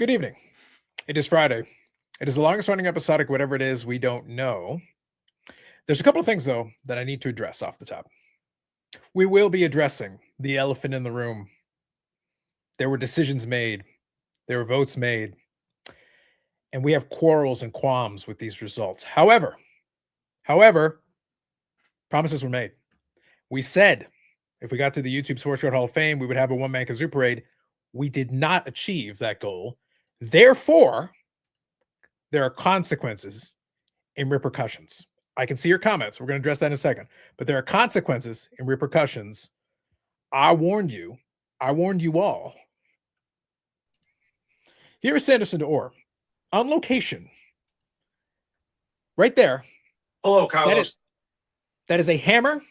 Good evening. It is Friday. It is the longest running episodic, whatever it is, we don't know. There's a couple of things, though, that I need to address off the top. We will be addressing the elephant in the room. There were decisions made, there were votes made, and we have quarrels and qualms with these results. However, promises were made. We said if we got to the YouTube Sports Card Hall of Fame, we would have a one-man kazoo parade. We did not achieve that goal. Therefore, there are consequences and repercussions. I can see your comments. We're going to address that in a second. But there are consequences and repercussions. I warned you. I warned you all. Here is Sanderson to Orr. On location. Right there. Hello, Carlos. That is a hammer.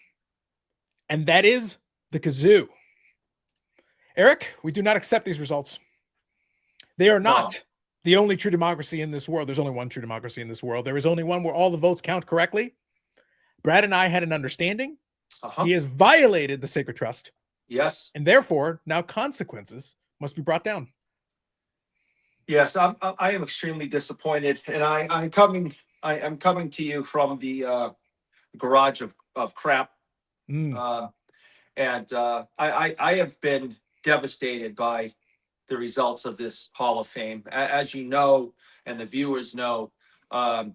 And that is the kazoo. Eric, we do not accept these results. They are not the only true democracy in this world. There's only one true democracy in this world. There is only one where all the votes count correctly. Brad and I had an understanding. He has violated the sacred trust. Yes. And therefore, now consequences must be brought down. Yes, I am extremely disappointed. And I'm coming to you from the garage of crap. I have been devastated by the results of this Hall of Fame. As you know, and the viewers know, I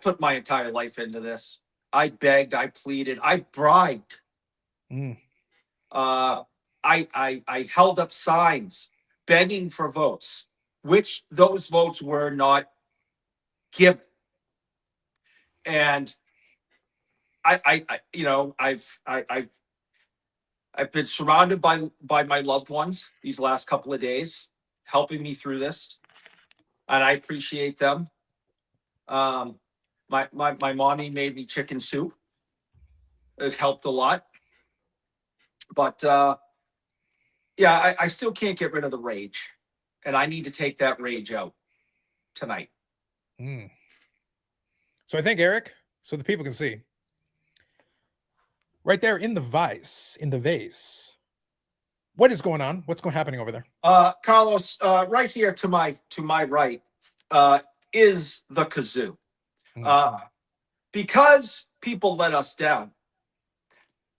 put my entire life into this. I begged, I pleaded, I bribed. I held up signs begging for votes, which those votes were not given. And I've been surrounded by my loved ones these last couple of days, helping me through this, and I appreciate them. My mommy made me chicken soup. It helped a lot, but I still can't get rid of the rage, and I need to take that rage out tonight. So I think, Eric, so the people can see. Right there in the vase, what is going on? What's happening over there? Carlos, right here to my right, is the kazoo. Because people let us down,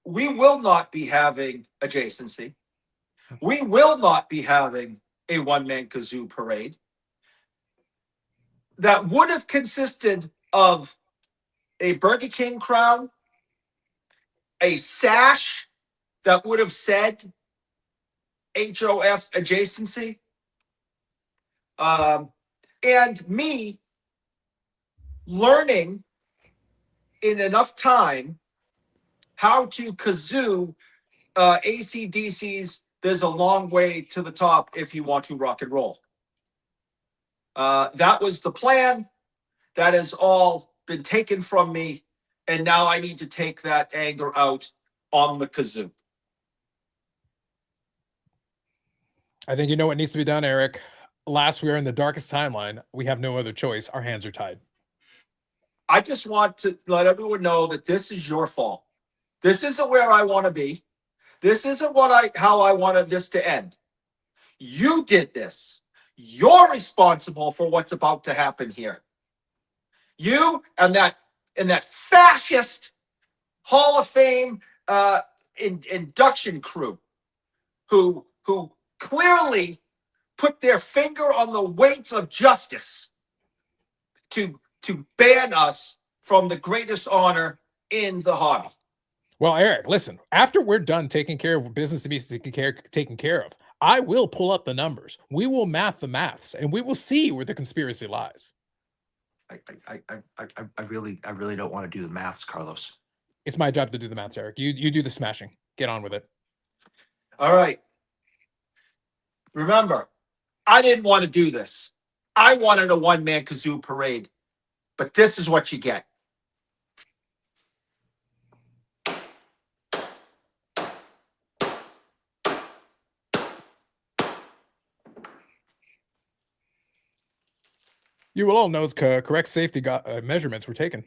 we will not be having adjacency. We will not be having a one-man kazoo parade that would have consisted of a Burger King crown, a sash that would have said HOF adjacency, and me learning in enough time how to kazoo AC/DC's There's a Long Way to the Top If You Want to Rock and Roll. That was the plan. That has all been taken from me. And now I need to take that anger out on the kazoo. I think you know what needs to be done, Eric. Last, we are in the darkest timeline. We have no other choice. Our hands are tied. I just want to let everyone know that this is your fault. This isn't where I want to be. This isn't how I wanted this to end. You did this. You're responsible for what's about to happen here. You and that fascist Hall of Fame induction crew who clearly put their finger on the weights of justice to ban us from the greatest honor in the hobby. Well, Eric, listen, after we're done taking care of business to be taken care of, I will pull up the numbers. We will math the maths, and we will see where the conspiracy lies. I really don't want to do the maths, Carlos. It's my job to do the maths, Eric. You do the smashing. Get on with it. All right. Remember, I didn't want to do this. I wanted a one-man kazoo parade, but this is what you get. You will all know correct safety measurements were taken.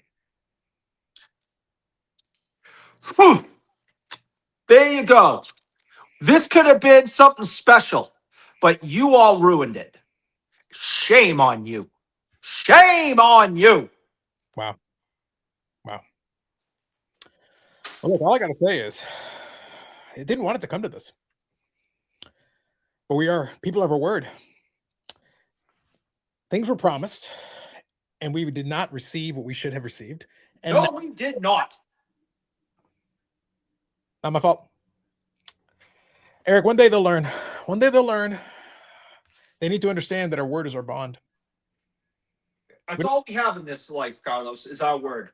There you go. This could have been something special, but you all ruined it. Shame on you. Shame on you. Wow. Wow. Well, look, all I got to say is it didn't want it to come to this. But we are people of our word. Things were promised, and we did not receive what we should have received. And No, we did not. not my fault. Eric, one day they'll learn. One day they'll learn. They need to understand that our word is our bond. That's all we have in this life, Carlos, is our word.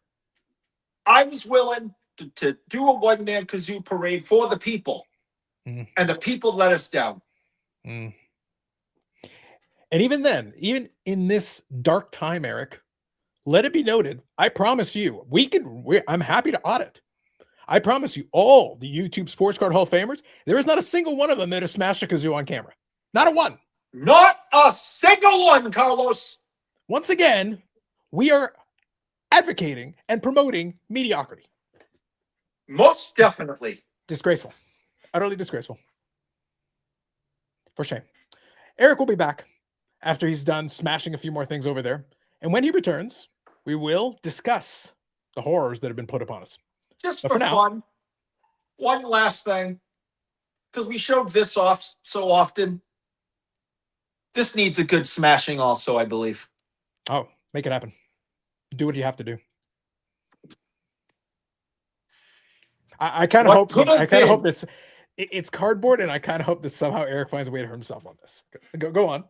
I was willing to do a one-man kazoo parade for the people, and the people let us down. And even then, even in this dark time, Eric, let it be noted, I promise you, I'm happy to audit. I promise you, all the YouTube Sports Card Hall of Famers, there is not a single one of them that has smashed a kazoo on camera. Not a one. Not a single one, Carlos. Once again, we are advocating and promoting mediocrity. Most definitely. Disgraceful. Utterly disgraceful. For shame. Eric will be back after he's done smashing a few more things over there. And when he returns, we will discuss the horrors that have been put upon us. Just But for for now- fun, one last thing, because we showed this off so often. This needs a good smashing also, I believe. Oh, make it happen. Do what you have to do. I kind of What hope. could have I kind of hope been? it's cardboard, and I kind of hope that somehow Eric finds a way to hurt himself on this. Go on.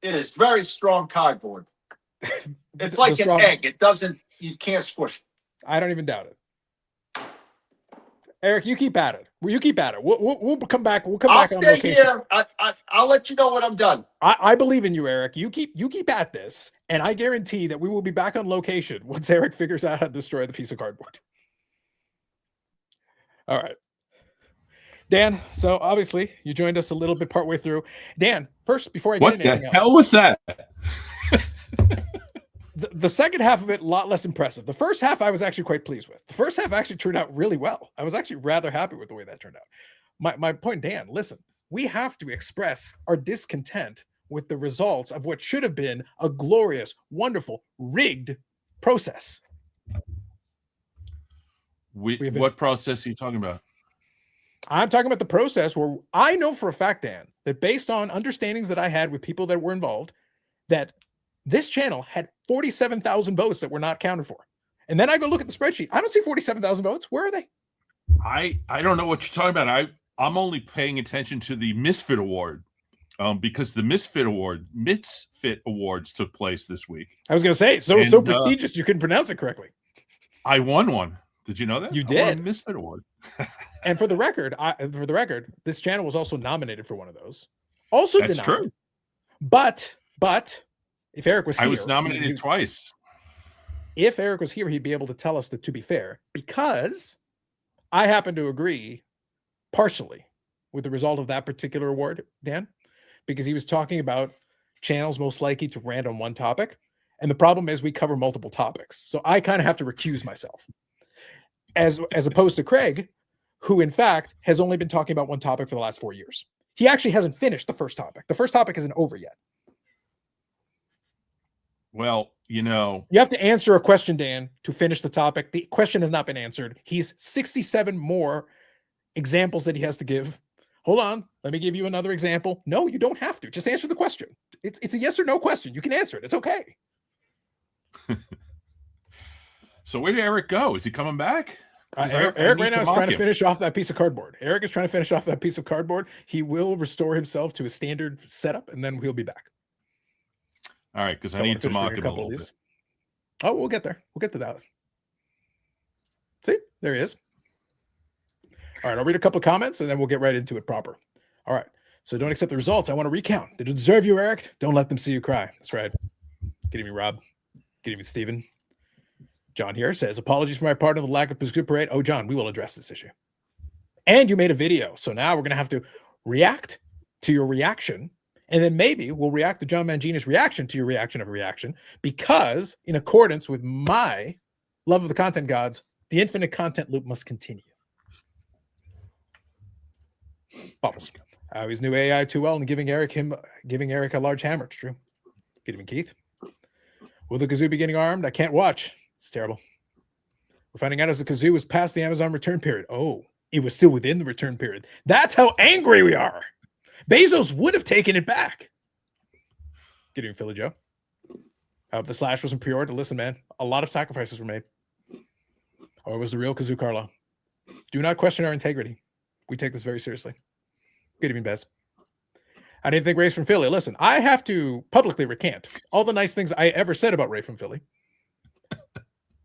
It is very strong cardboard. It's The like an strongest- egg. It doesn't, you can't squish it. I don't even doubt it. Eric, you keep at it. You keep at it. We'll come back. We'll come I'll back on stay location. here. I'll let you know when I'm done. I believe in you, Eric. You keep at this, and I guarantee that we will be back on location once Eric figures out how to destroy the piece of cardboard. All right, Dan. So obviously you joined us a little bit partway through. Dan, first before I get What into anything the else, hell was that? the second half of it a lot less impressive. The first half I was actually quite pleased with. The first half actually turned out really well. I was actually rather happy with the way that turned out. My point, Dan, listen, we have to express our discontent with the results of what should have been a glorious, wonderful, rigged process. We've been- What process are you talking about? I'm talking about the process where I know for a fact, Dan, that based on understandings that I had with people that were involved, that this channel had 47,000 votes that were not counted for. And then I go look at the spreadsheet. I don't see 47,000 votes. Where are they? I don't know what you're talking about. I'm only paying attention to the Misfit Award, because the Misfit Awards took place this week. I was going to say, so And, prestigious you couldn't pronounce it correctly. I won one. Did you know that? You I won a did? Misfit Award. And for the record, this channel was also nominated for one of those. Also That's denied. true. But if Eric was here, I was nominated twice. if Eric was here, he'd be able to tell us that, to be fair, because I happen to agree partially with the result of that particular award, Dan, because he was talking about channels most likely to rant on one topic. And the problem is we cover multiple topics. So I kind of have to recuse myself. As opposed to Craig, who in fact has only been talking about one topic for the last 4 years. He actually hasn't finished the first topic. The first topic isn't over yet. Well, You have to answer a question, Dan, to finish the topic. The question has not been answered. He's 67 more examples that he has to give. Hold on. Let me give you another example. No, you don't have to. Just answer the question. It's a yes or no question. You can answer it. It's okay. so where did Eric go? Is he coming back? 'Cause I Eric need right now is mock trying to him. finish off that piece of cardboard. Eric is trying to finish off that piece of cardboard. He will restore himself to a standard setup, and then he'll be back. All right, because So I wanna need to finish mock reading him a little bit. Oh, we'll get there. We'll get to that. See, there he is. All right, I'll read a couple of comments and then we'll get right into it proper. All right, so don't accept the results. I want to recount. Did it deserve you, Eric? Don't let them see you cry. That's right. Good evening, Rob. Good evening, Stephen. John here says, apologies for my part of the lack of pursuit parade. Oh, John, we will address this issue. And you made a video. So now we're going to have to react to your reaction. And then maybe we'll react to John Mangini's reaction to your reaction of a reaction, because in accordance with my love of the content gods, the infinite content loop must continue. Bubbles. His new AI too well and giving Eric a large hammer. It's true. Good evening, Keith. Will the kazoo be getting armed? I can't watch. It's terrible. We're finding out as the kazoo was past the Amazon return period. Oh, it was still within the return period. That's how angry we are. Bezos would have taken it back. Good evening, Philly Joe. I hope the Slash wasn't pre-ordered. Listen, man, a lot of sacrifices were made. Or it was the real kazoo, Carlo. Do not question our integrity. We take this very seriously. Good evening, Bez. I didn't think Ray's from Philly. Listen, I have to publicly recant all the nice things I ever said about Ray from Philly.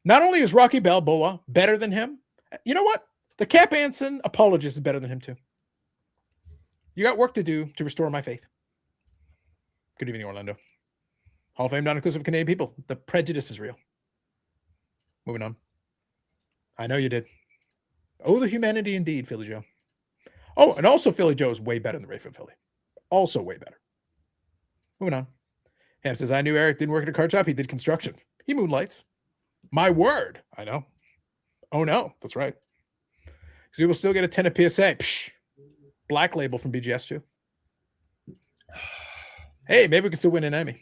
Not only is Rocky Balboa better than him, you know what? The Cap Anson apologist is better than him too. You got work to do to restore my faith. Good evening, Orlando. Hall of Fame not inclusive of Canadian people. The prejudice is real. Moving on. I know you did. Oh, the humanity indeed, Philly Joe. Oh, and also Philly Joe is way better than Ray from Philly. Also way better. Moving on. Ham says, I knew Eric didn't work at a card shop. He did construction. He moonlights. My word. I know. Oh, no. That's right. So you will still get a 10 of PSA. Psh. Black label from BGS too. Hey, maybe we can still win an Emmy.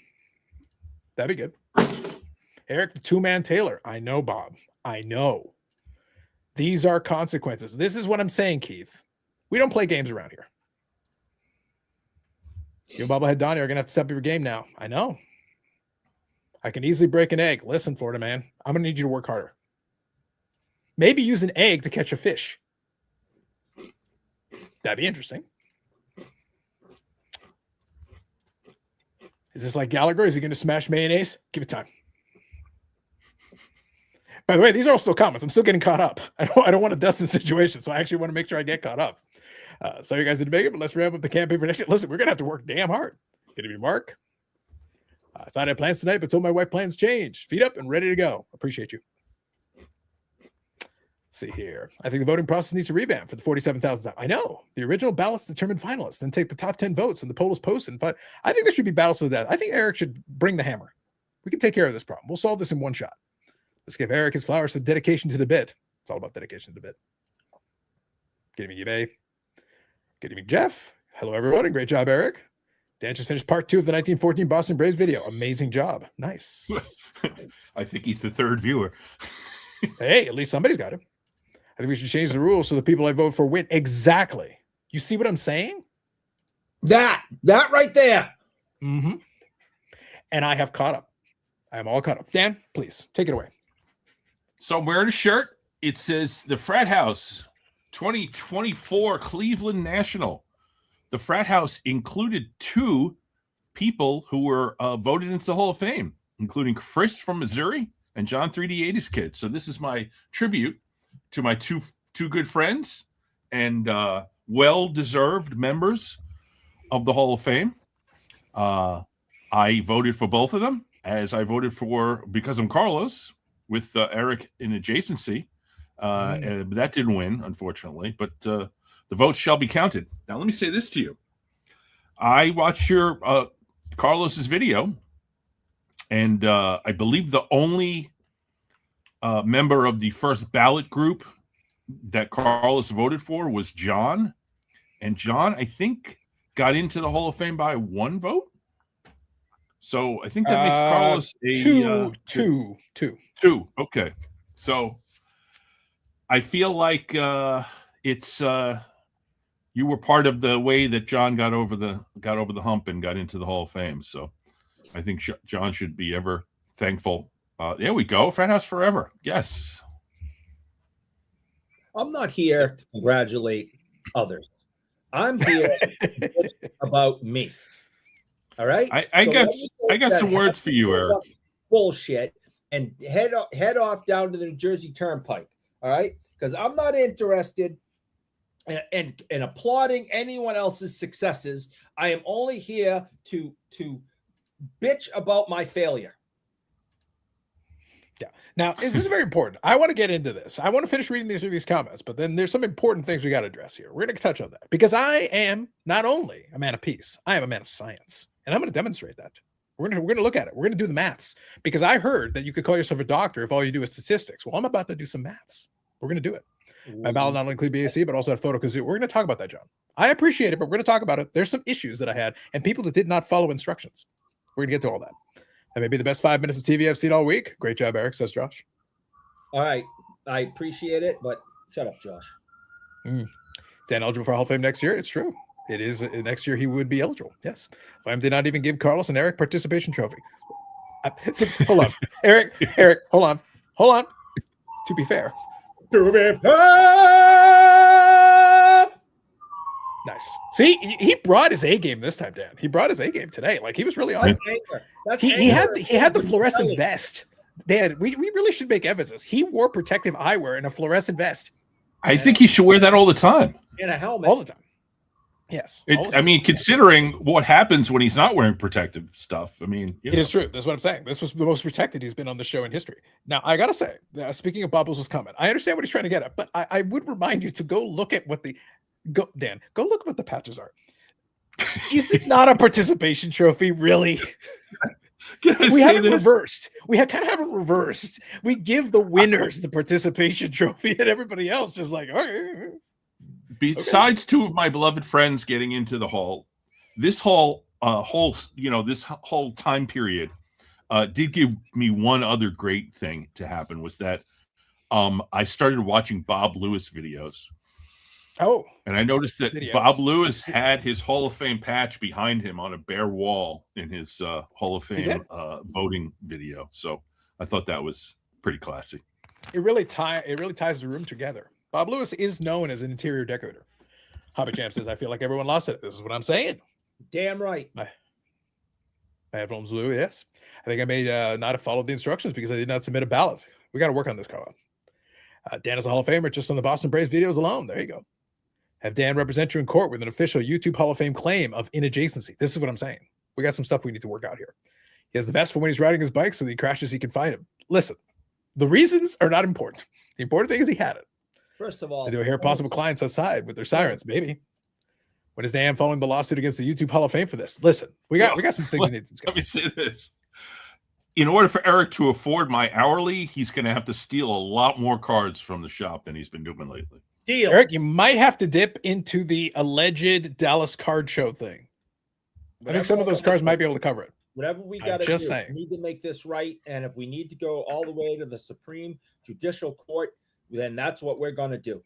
That'd be good. Eric, the two-man Taylor. I know, Bob. I know. These are consequences. This is what I'm saying, Keith. We don't play games around here. You and Bobblehead Donnie are going to have to step up your game now. I know. I can easily break an egg. Listen, Florida man, I'm going to need you to work harder. Maybe use an egg to catch a fish. That'd be interesting. Is this like Gallagher? Is he going to smash mayonnaise? Give it time. By the way, these are all still comments. I'm still getting caught up. I don't want a Dustin situation, so I actually want to make sure I get caught up. So you guys did debate it, but let's wrap up the campaign for next year. Listen, we're going to have to work damn hard. Going to be Mark. I thought I had plans tonight, but told my wife plans changed. Feet up and ready to go. Appreciate you. Let's see here. I think the voting process needs to revamp for the 47,000. I know. The original ballots determine finalists, then take the top 10 votes, and the poll is posted. But I think there should be battles to that. I think Eric should bring the hammer. We can take care of this problem. We'll solve this in one shot. Let's give Eric his flowers for dedication to the bit. It's all about dedication to the bit. Good evening, eBay. Good evening, Jeff. Hello, everyone, and great job, Eric. Dan just finished part 2 of the 1914 Boston Braves video. Amazing job. Nice. I think he's the third viewer. Hey, at least somebody's got him. I think we should change the rules so the people I vote for win. Exactly. You see what I'm saying? That right there. Mm-hmm. And I have caught up. I am all caught up. Dan, please take it away. So I'm wearing a shirt. It says the Frat House 2024 Cleveland National. The Frat House included 2 people who were voted into the Hall of Fame, including Chris from Missouri and John 3D80's kid. So this is my tribute to my two good friends and well-deserved members of the Hall of Fame. I voted for both of them, as I voted for Because I'm Carlos with Eric in adjacency. And that didn't win, unfortunately, but the votes shall be counted. Now, let me say this to you. I watched your Carlos's video, and I believe the only member of the first ballot group that Carlos voted for was John. And John, I think, got into the Hall of Fame by 1 vote. So I think that makes Carlos a two. Okay. So I feel like it's you were part of the way that John got over the hump and got into the Hall of Fame. So I think John should be ever thankful. There we go. Frat House forever. Yes. I'm not here to congratulate others. I'm here to bitch about me. All right. I got some words for you, Eric. Bullshit, and head off down to the New Jersey Turnpike. All right, because I'm not interested in applauding anyone else's successes. I am only here to bitch about my failure. Yeah. Now, this is very important. I want to get into this. I want to finish reading these comments, but then there's some important things we got to address here. We're going to touch on that because I am not only a man of peace, I am a man of science, and I'm going to demonstrate that. We're going to look at it. We're going to do the maths because I heard that you could call yourself a doctor if all you do is statistics. Well, I'm about to do some maths. We're going to do it. My ballot not only include BAC, but also had Photo Kazoo. We're going to talk about that, John. I appreciate it, but we're going to talk about it. There's some issues that I had and people that did not follow instructions. We're going to get to all that. That may be the best 5 minutes of TV I've seen all week. Great job, Eric, says Josh. All right. I appreciate it, but shut up, Josh. Dan eligible for Hall of Fame next year? It's true. It is next year he would be eligible. Yes. FIM did not even give Carlos and Eric participation trophy. Hold on. Eric, hold on. To be fair. Nice. See, he brought his A game this time, Dan. He brought his A game today. Like he was really on. He had the fluorescent vest. Dan, we really should make emphasis. He wore protective eyewear and a fluorescent vest. I think he should wear that all the time. And a helmet. All the time. Yes. I mean, considering what happens when he's not wearing protective stuff, I mean, it is true. That's what I'm saying. This was the most protected he's been on the show in history. Now, I got to say, speaking of Bob Wilson's comment, I understand what he's trying to get at, but I would remind you to go look at what Dan, go look at what the patches are. Is it not a participation trophy, really? We have it reversed. We kind of have it reversed. We give the winners the participation trophy and everybody else just like, all right. Besides two of my beloved friends getting into the hall, this whole time period did give me one other great thing to happen was that I started watching Bob Lewis videos. Oh, and I noticed that Bob Lewis had his Hall of Fame patch behind him on a bare wall in his Hall of Fame voting video. So I thought that was pretty classy. It really ties the room together. Bob Lewis is known as an interior decorator. Hobby Champ says, I feel like everyone lost it. This is what I'm saying. Damn right. I had films Lou, yes. I think I may not have followed the instructions because I did not submit a ballot. We got to work on this, Carl. Dan is a Hall of Famer just on the Boston Braves videos alone. There you go. Have Dan represent you in court with an official YouTube Hall of Fame claim of inadjacency. This is what I'm saying. We got some stuff we need to work out here. He has the vest for when he's riding his bike so that he crashes, he can find him. Listen, the reasons are not important. The important thing is he had it. First of all, I do hear possible clients outside with their sirens, baby. When is Dan following the lawsuit against the YouTube Hall of Fame for this? Listen, we got some things we need to discuss. Let me say this. In order for Eric to afford my hourly, he's going to have to steal a lot more cards from the shop than he's been doing lately. Deal. Eric, you might have to dip into the alleged Dallas card show thing. I think some of those cards might be able to cover it. Whatever we got to do, we need to make this right. And if we need to go all the way to the Supreme Judicial Court, then that's what we're going to do.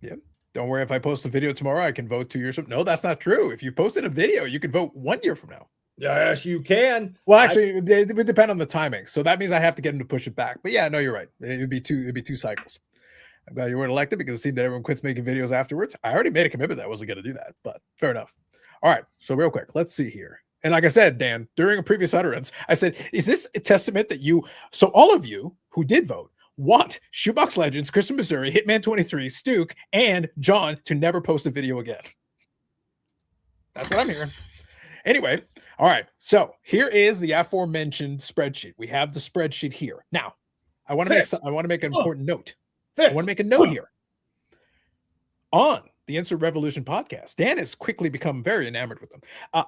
Yep. Don't worry, if I post a video tomorrow, I can vote 2 years from now. No, that's not true. If you posted a video, you can vote 1 year from now. Yes, you can. Well, actually, it would depend on the timing. So that means I have to get him to push it back. But yeah, no, you're right. It'd be two cycles. I'm glad you weren't elected because it seemed that everyone quits making videos afterwards. I already made a commitment that I wasn't going to do that, but fair enough. All right. So real quick, let's see here. And like I said, Dan, during a previous utterance, I said, is this a testament that so all of you who did vote want Shoebox Legends, Christian Missouri, Hitman 23, Stuke, and John to never post a video again? That's what I'm hearing. Anyway, all right. So here is the aforementioned spreadsheet. We have the spreadsheet here. Now, I want to make an important note. I want to make a note here. On the Insert Revolution podcast, Dan has quickly become very enamored with them.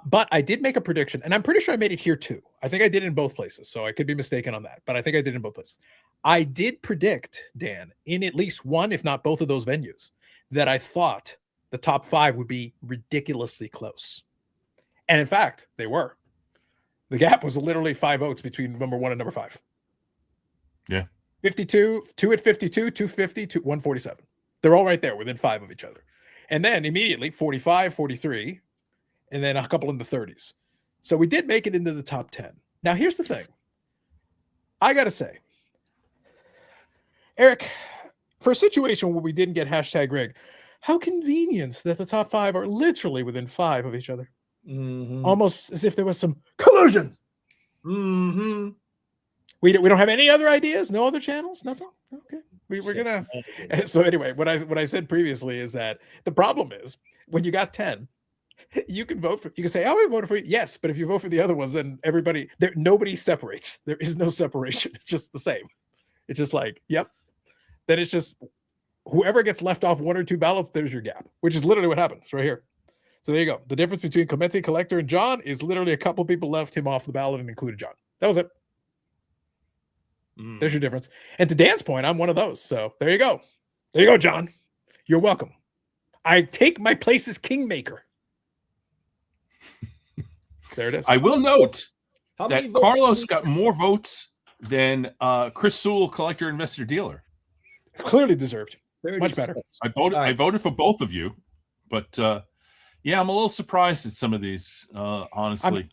But I did make a prediction, and I'm pretty sure I made it here too. I think I did it in both places, so I could be mistaken on that. But I think I did it in both places. I did predict, Dan, in at least one, if not both of those venues, that I thought the top 5 would be ridiculously close. And in fact, they were. The gap was literally 5 votes between number 1 and number 5. Yeah. 52, 2 at 52, 250, 147. They're all right there within 5 of each other. And then immediately 45, 43, and then a couple in the 30s. So we did make it into the top 10. Now, here's the thing. I got to say, Eric, for a situation where we didn't get #rig, how convenient that the top 5 are literally within 5 of each other. Mm-hmm. Almost as if there was some collusion. Mm-hmm. We don't have any other ideas? No other channels? Nothing? Okay. We're gonna. So anyway, what I said previously is that the problem is when you got 10, you can vote for. You can say, "Oh, I voted for you." Yes, but if you vote for the other ones, then nobody separates. There is no separation. It's just the same. It's just like, yep. Then it's just whoever gets left off 1 or 2 ballots. There's your gap, which is literally what happened. It's right here. So there you go. The difference between Clemente, Collector, and John is literally a couple people left him off the ballot and included John. That was it. There's your difference. And to Dan's point, I'm one of those. So there you go. There you go, John. You're welcome. I take my place as kingmaker. There it is. I will note How many that votes Carlos did we got get? more votes than Chris Sewell, collector, investor, dealer. Clearly deserved. Much better. 36. I right. voted for both of you, but yeah, I'm a little surprised at some of these. Honestly,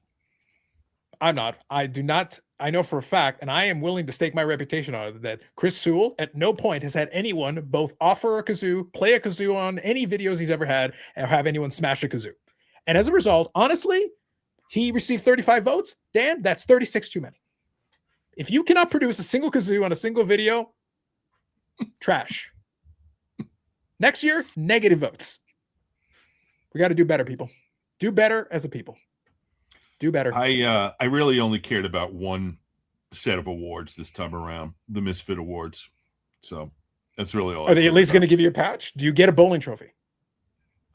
I'm not. I do not. I know for a fact, and I am willing to stake my reputation on it, that Chris Sewell at no point has had anyone both offer a kazoo, play a kazoo on any videos he's ever had, or have anyone smash a kazoo. And as a result, honestly, he received 35 votes. Dan, that's 36 too many. If you cannot produce a single kazoo on a single video, trash. Next year, negative votes. We got to do better, people. Do better as a people. Do better. I really only cared about one set of awards this time around, the Misfit Awards. So that's really all. Are they at least going to give you a patch? Do you get a bowling trophy?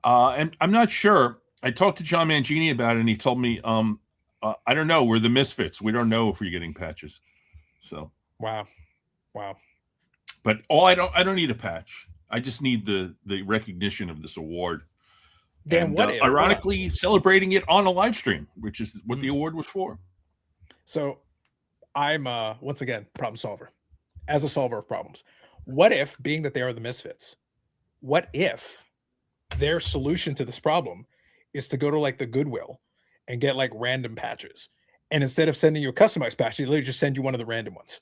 And I'm not sure. I talked to John Mangini about it, and he told me, I don't know. We're the Misfits. We don't know if we're getting patches. So Wow. but I don't need a patch. I just need the recognition of this award. Dan, And, what if? ironically, celebrating it on a live stream, which is what the award was for. So I'm once again problem solver. As a solver of problems, what if, being that they are the Misfits, what if their solution to this problem is to go to like the Goodwill and get like random patches, and instead of sending you a customized patch, they literally just send you one of the random ones?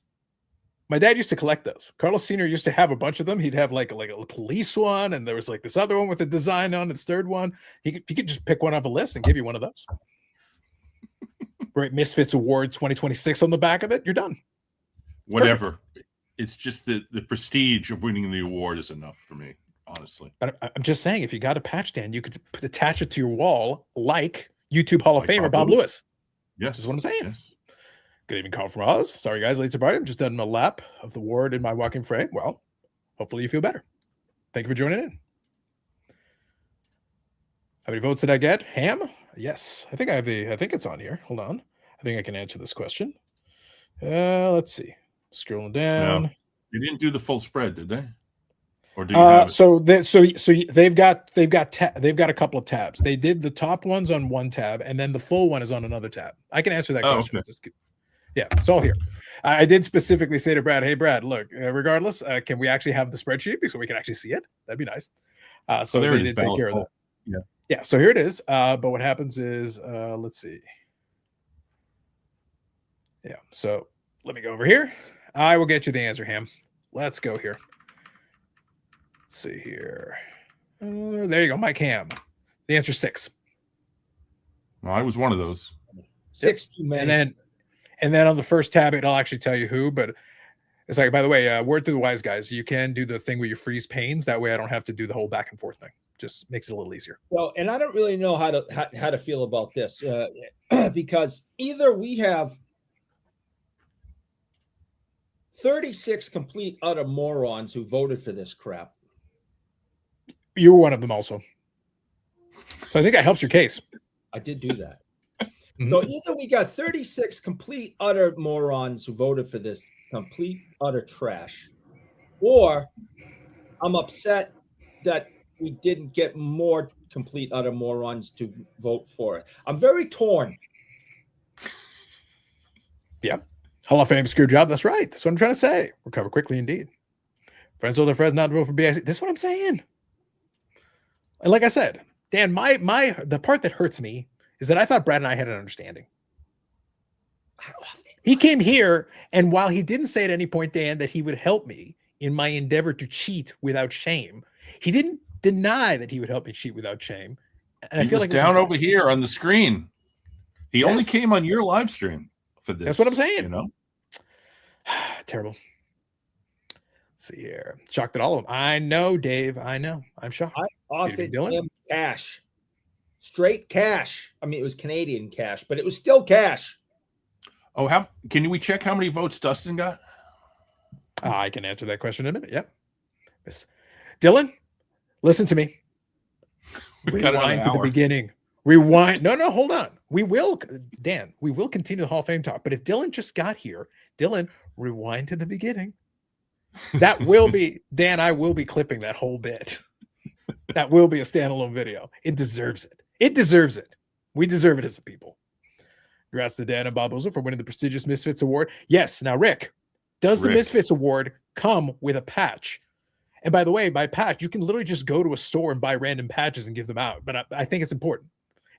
My dad used to collect those. Carlos Sr. used to have a bunch of them. He'd have like a police one, and there was like this other one with a design on its third one. He could just pick one off a list and give you one of those. Right, Misfits Award 2026 on the back of it. You're done. Whatever. It's just the prestige of winning the award is enough for me, honestly. But I'm just saying, if you got a patch, Dan, you could attach it to your wall like YouTube Hall of Like Famer Bob Bob Lewis. Yes. That's what I'm saying. Yes. Good evening, Carl from Oz. Sorry, guys, late to party. I'm just done a lap of the ward in my walking frame. Well, hopefully you feel better. Thank you for joining in. How many votes did I get? Ham? Yes. I think it's on here. Hold on. I think I can answer this question. Let's see. Scrolling down. No. They didn't do the full spread, did they? Or do you have it? So they've got a couple of tabs. They did the top ones on one tab, and then the full one is on another tab. I can answer that question. Okay. Yeah, it's all here. I did specifically say to Brad, "Hey, Brad, look. Regardless, can we actually have the spreadsheet so we can actually see it? That'd be nice." So there they it is, did take care of that. Yeah. Yeah. So here it is. But what happens is, let's see. Yeah. So let me go over here. I will get you the answer, Ham. Let's go here. Let's see here. There you go, Mike Ham. The answer is 6. Well, I was one of those. 6 too many. And then on the first tab, it'll actually tell you who. But it's like, by the way, word to the wise guys, you can do the thing where you freeze panes. That way, I don't have to do the whole back and forth thing. Just makes it a little easier. Well, and I don't really know how to feel about this because either we have 36 complete utter morons who voted for this crap. You were one of them also. So I think that helps your case. I did do that. Mhm. So either we got 36 complete utter morons who voted for this complete utter trash, or I'm upset that we didn't get more complete utter morons to vote for it. I'm very torn. Yep. Hall of Fame screw job. That's right. That's what I'm trying to say. Recover quickly indeed. Friends told their friends not to vote for BIC. This is what I'm saying. And like I said, Dan, the part that hurts me is that I thought Brad and I had an understanding. He came here, and while he didn't say at any point, Dan, that he would help me in my endeavor to cheat without shame, he didn't deny that he would help me cheat without shame. And He I feel was like down over here on the screen. He only Yes. came on your live stream for this. That's what I'm saying. You know? Terrible. Let's see here. Shocked at all of them. I know, Dave. I know. I'm shocked. I offered Dylan? him cash, straight cash. I mean, it was Canadian cash, but it was still cash. Oh, how can we check how many votes Dustin got? I can answer that question in a minute. Yep. Yes. Dylan, listen to me. We got another Rewind to the hour. beginning. Rewind. No, hold on. We will, Dan, we will continue the Hall of Fame talk. But if Dylan just got here, Dylan, rewind to the beginning. That will be, Dan, I will be clipping that whole bit. That will be a standalone video. It deserves it. It deserves it. We deserve it as a people. Congrats to Dan and Bob Ozel for winning the prestigious Misfits Award. Yes. Now, Rick, does the Misfits Award come with a patch? And by the way, by patch, you can literally just go to a store and buy random patches and give them out. But I think it's important.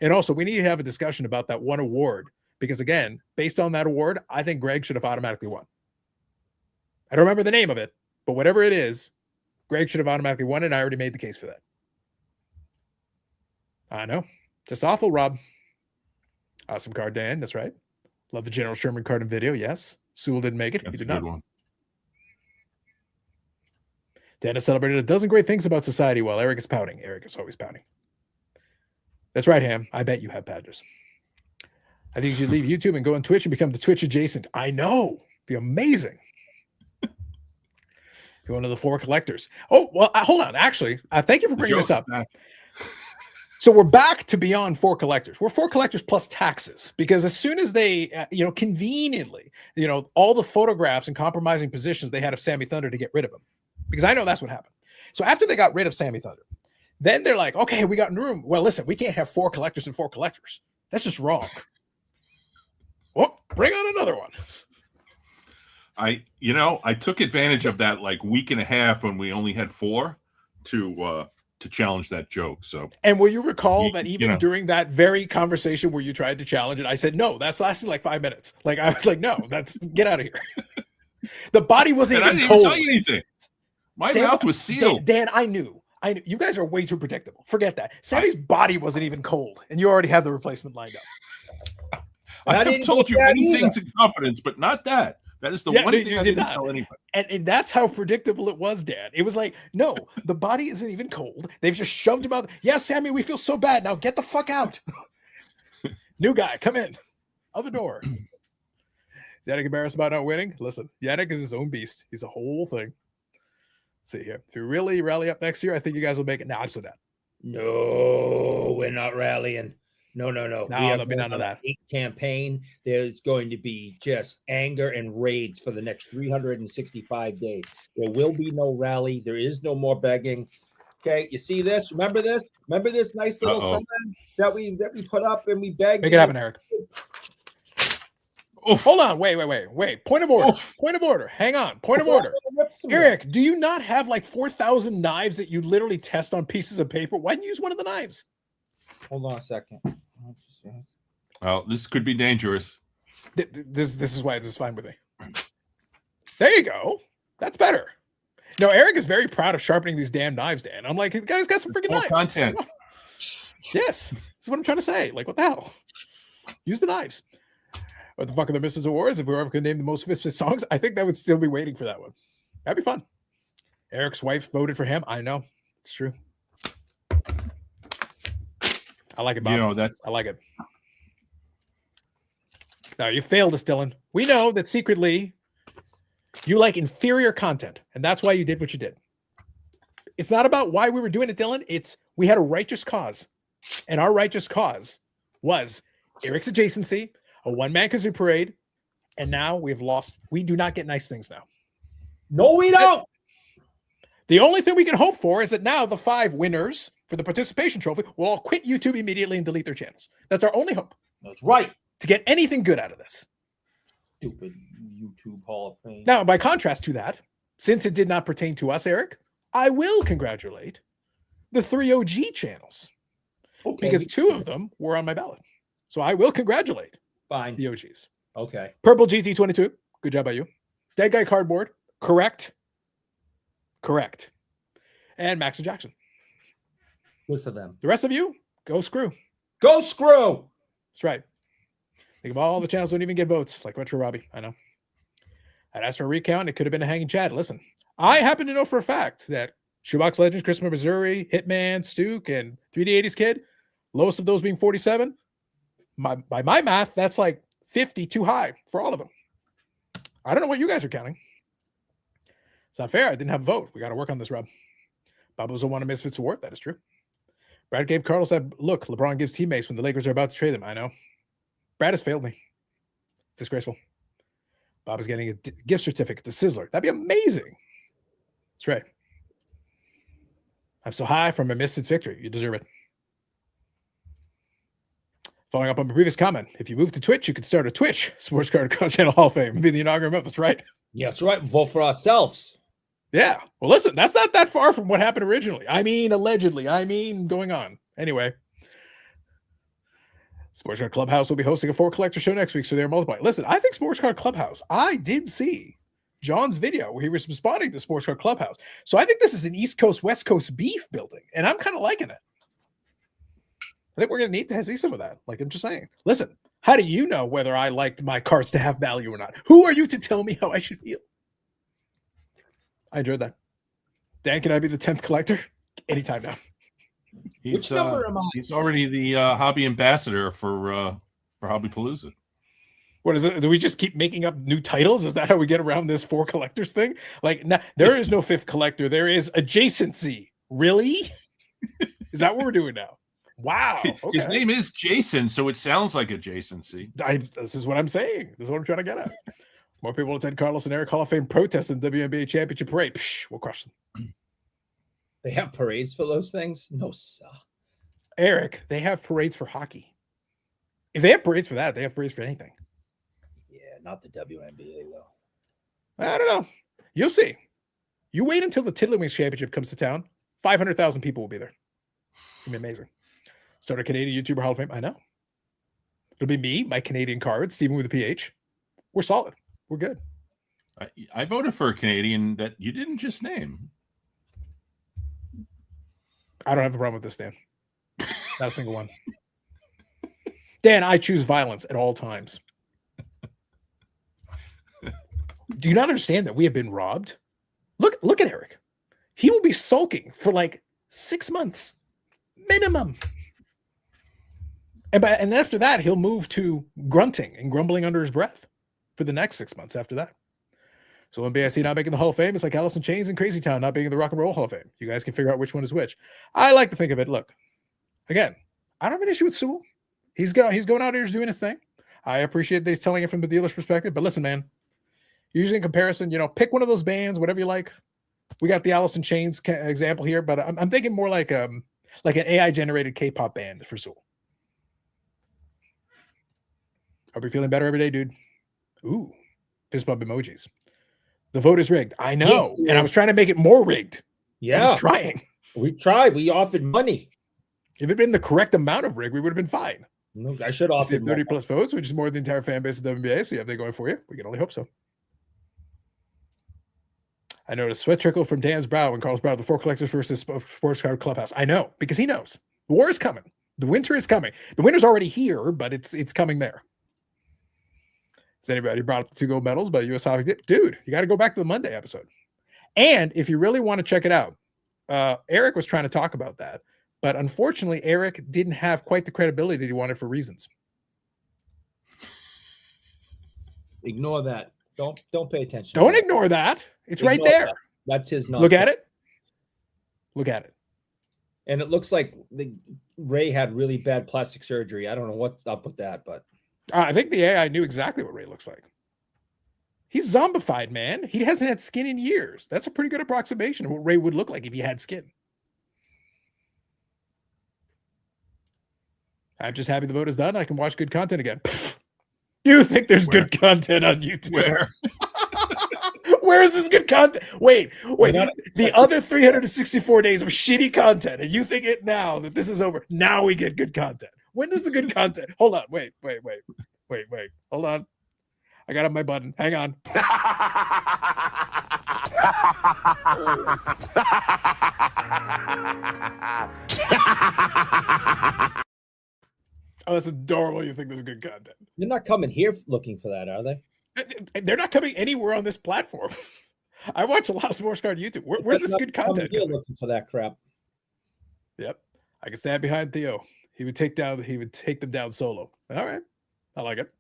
And also, we need to have a discussion about that one award. Because again, based on that award, I think Greg should have automatically won. I don't remember the name of it, but whatever it is, Greg should have automatically won, and I already made the case for that. I know. Just awful, Rob. Awesome card, Dan. That's right. Love the General Sherman card and video. Yes. Sewell didn't make it. That's He a did good not. one. Dan has celebrated a dozen great things about society while Eric is pouting. Eric is always pouting. That's right, Ham. I bet you have badges. I think you should leave YouTube and go on Twitch and become the Twitch adjacent. I know. Be amazing. You're one of the 4 collectors. Oh, well, hold on. Actually, thank you for bringing this up. So we're back to beyond 4 collectors. We're 4 collectors plus taxes, because as soon as they, conveniently, all the photographs and compromising positions they had of Sammy Thunder to get rid of him, because I know that's what happened. So after they got rid of Sammy Thunder, then they're like, okay, we got room. Well, listen, we can't have 4 collectors and 4 collectors. That's just wrong. Well, bring on another one. I took advantage of that like week and a half when we only had 4 to challenge that joke. So, and will you recall that even during that very conversation where you tried to challenge it, I said, no, that's lasted like 5 minutes. Like, I was like, no, get out of here. The body wasn't even cold. I didn't even tell you anything. My mouth was sealed. Dan, I knew. You guys are way too predictable. Forget that. Sammy's body wasn't even cold, and you already have the replacement lined up. I have told you many things in confidence, but not that. That is the one thing I didn't tell anybody. And that's how predictable it was, Dan. It was like, no, the body isn't even cold. They've just shoved him out. Yes, Sammy, we feel so bad. Now get the fuck out. New guy, come in. Other door. Is Yannick embarrassed about not winning? Listen, Yannick is his own beast. He's a whole thing. Let's see here. If you really rally up next year, I think you guys will make it. Now I'm so down. No, we're not rallying. No. There'll be none of that. Campaign. There's going to be just anger and rage for the next 365 days. There will be no rally. There is no more begging. Okay, you see this? Remember this? Remember this nice little sign that we put up and we begged? Make it happen, Eric. Oh, hold on. Wait. Point of order. Point of order. Hang on. Point of order. Eric, do you not have like 4,000 knives that you literally test on pieces of paper? Why didn't you use one of the knives? Hold on a second. Well, this could be dangerous. This is why this is fine with me. There you go. That's better. No, Eric is very proud of sharpening these damn knives, Dan. I'm like, the guy's got some freaking knives. Content. Yes. This is what I'm trying to say. Like, what the hell? Use the knives. What the fuck are the Mrs. Awards? If whoever could name the most Misfits songs, I think that would still be waiting for that one. That'd be fun. Eric's wife voted for him. I know. It's true. I like it, Bob. I like it. Now, you failed us, Dylan. We know that secretly you like inferior content, and that's why you did what you did. It's not about why we were doing it, Dylan. It's we had a righteous cause, and our righteous cause was Eric's adjacency, a one-man kazoo parade, and now we've lost. We do not get nice things now. No, we don't. The only thing we can hope for is that now the 5 winners for the participation trophy will all quit YouTube immediately and delete their channels. That's our only hope. That's right. To get anything good out of this. Stupid YouTube Hall of Fame. Now, by contrast to that, since it did not pertain to us, Eric, I will congratulate the 3 OG channels. Okay. Because 2 of them were on my ballot. So I will congratulate the OGs. Okay. Purple GT22. Good job by you. Dead Guy Cardboard. Correct. And Max and Jackson. Good for them. The rest of you, go screw. Go screw. That's right. Think of all the channels don't even get votes, like Retro Robbie. I know. I'd asked for a recount. It could have been a hanging chad. Listen, I happen to know for a fact that Shoebox Legends, Christmas, Missouri, Hitman, Stuke, and 3D80s Kid, lowest of those being 47. By my math, that's like 50 too high for all of them. I don't know what you guys are counting. It's not fair. I didn't have a vote. We got to work on this, Rob. Bob was won a Misfits award. That is true. Brad gave Carlos that look LeBron gives teammates when the Lakers are about to trade them. I know. Brad has failed me. Disgraceful. Bob is getting a gift certificate to Sizzler. That'd be amazing. That's right. I'm so high from a Misfits victory. You deserve it. Following up on my previous comment, if you move to Twitch, you could start a Twitch Sports Card Channel Hall of Fame. Be the inaugural member. That's right. Yeah, that's right. Vote for ourselves. Yeah. Well, listen, that's not that far from what happened originally. I mean, allegedly. I mean, going on. Anyway. Sports Card Clubhouse will be hosting a 4 collector show next week, so they're multiplying. Listen, I think Sports Card Clubhouse, I did see John's video where he was responding to Sports Card Clubhouse. So I think this is an East Coast, West Coast beef building, and I'm kind of liking it. I think we're going to need to see some of that. Like I'm just saying. Listen, how do you know whether I liked my cards to have value or not? Who are you to tell me how I should feel? I enjoyed that. Dan, can I be the 10th collector? Anytime now. Which number am I? He's already the hobby ambassador for Hobby Palooza. What is it? Do we just keep making up new titles? Is that how we get around this 4 collectors thing? Like, there is no 5th collector. There is adjacency. Really? Is that what we're doing now? Wow. Okay. His name is Jason, so it sounds like adjacency. This is what I'm saying. This is what I'm trying to get at. More people attend Carlos and Eric Hall of Fame protest in WNBA championship parade. Psh, we'll crush them. They have parades for those things? No, sir. Eric, they have parades for hockey. If they have parades for that, they have parades for anything. Yeah, not the WNBA, though. I don't know. You'll see. You wait until the Tiddlywinks Championship comes to town. 500,000 people will be there. It'll be amazing. Start a Canadian YouTuber Hall of Fame. I know. It'll be me, my Canadian card, Stephen with a PH. We're solid. We're good. I voted for a Canadian that you didn't just name. I don't have a problem with this, Dan. Not a single one. Dan, I choose violence at all times. Do you not understand that we have been robbed? Look at Eric. He will be sulking for like 6 months minimum. And after that, he'll move to grunting and grumbling under his breath for the next 6 months after that. So NBIC not making the Hall of Fame, it's like Alice in Chains and Crazy Town not being in the Rock and Roll Hall of Fame. You guys can figure out which one is which. I like to think of it. Look, again, I don't have an issue with Sewell. He's going out here, he's doing his thing. I appreciate that he's telling it from the dealer's perspective. But listen, man, usually in comparison, pick one of those bands, whatever you like. We got the Alice in Chains example here, but I'm thinking more like an AI generated K-pop band for Sewell. Hope you're feeling better every day, dude. Ooh, fist bump emojis. The vote is rigged. I know. Yes, and I was trying to make it more rigged. Yeah. I was trying. We tried. We offered money. If it had been the correct amount of rig, we would have been fine. No, I should offer 30 plus votes, which is more than the entire fan base of the WNBA. So you have that going for you. We can only hope so. I noticed sweat trickle from Dan's brow when Carlos Brown, the 4 collectors versus Sports Card Clubhouse. I know, because he knows. The war is coming. The winter is coming. The winter's already here, but it's coming there. Has anybody brought up the 2 gold medals by US Hobby Dip? Dude, you got to go back to the Monday episode. And if you really want to check it out, Eric was trying to talk about that, but unfortunately, Eric didn't have quite the credibility that he wanted for reasons. Ignore that. Don't pay attention. Don't ignore that. It's right there. That. That's his nonsense. Look at it. Look at it. And it looks like Ray had really bad plastic surgery. I don't know what's up with that, but I think the AI knew exactly what Ray looks like. He's zombified, man. He hasn't had skin in years. That's a pretty good approximation of what Ray would look like if he had skin. I'm just happy the vote is done. I can watch good content again. You think there's good content on YouTube? Where? Where is this good content? Wait. The other 364 days of shitty content, and you think it now that this is over. Now we get good content. When does the good content? Hold on. Wait. Hold on. I got up my button. Hang on. Oh, that's adorable. You think there's good content. They're not coming here looking for that, are they? They're not coming anywhere on this platform. I watch a lot of sports card YouTube. Where's this good content? Here looking for that crap. Yep. I can stand behind Theo. He would take them down solo. All right. I like it.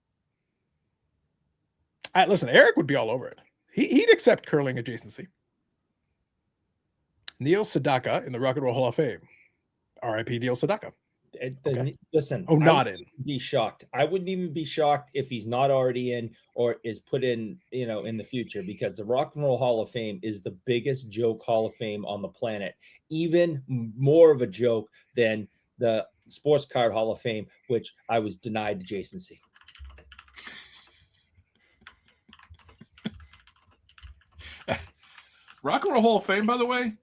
All right, listen, Eric would be all over it. He'd accept curling adjacency. Neil Sedaka in the Rock and Roll Hall of Fame. R.I.P. Neil Sedaka. Okay. Listen. Oh, I not wouldn't in. be shocked. I wouldn't even be shocked if he's not already in or is put in, in the future, because the Rock and Roll Hall of Fame is the biggest joke Hall of Fame on the planet. Even more of a joke than the Sports Card Hall of Fame, which I was denied adjacency. Rock and Roll Hall of Fame, by the way,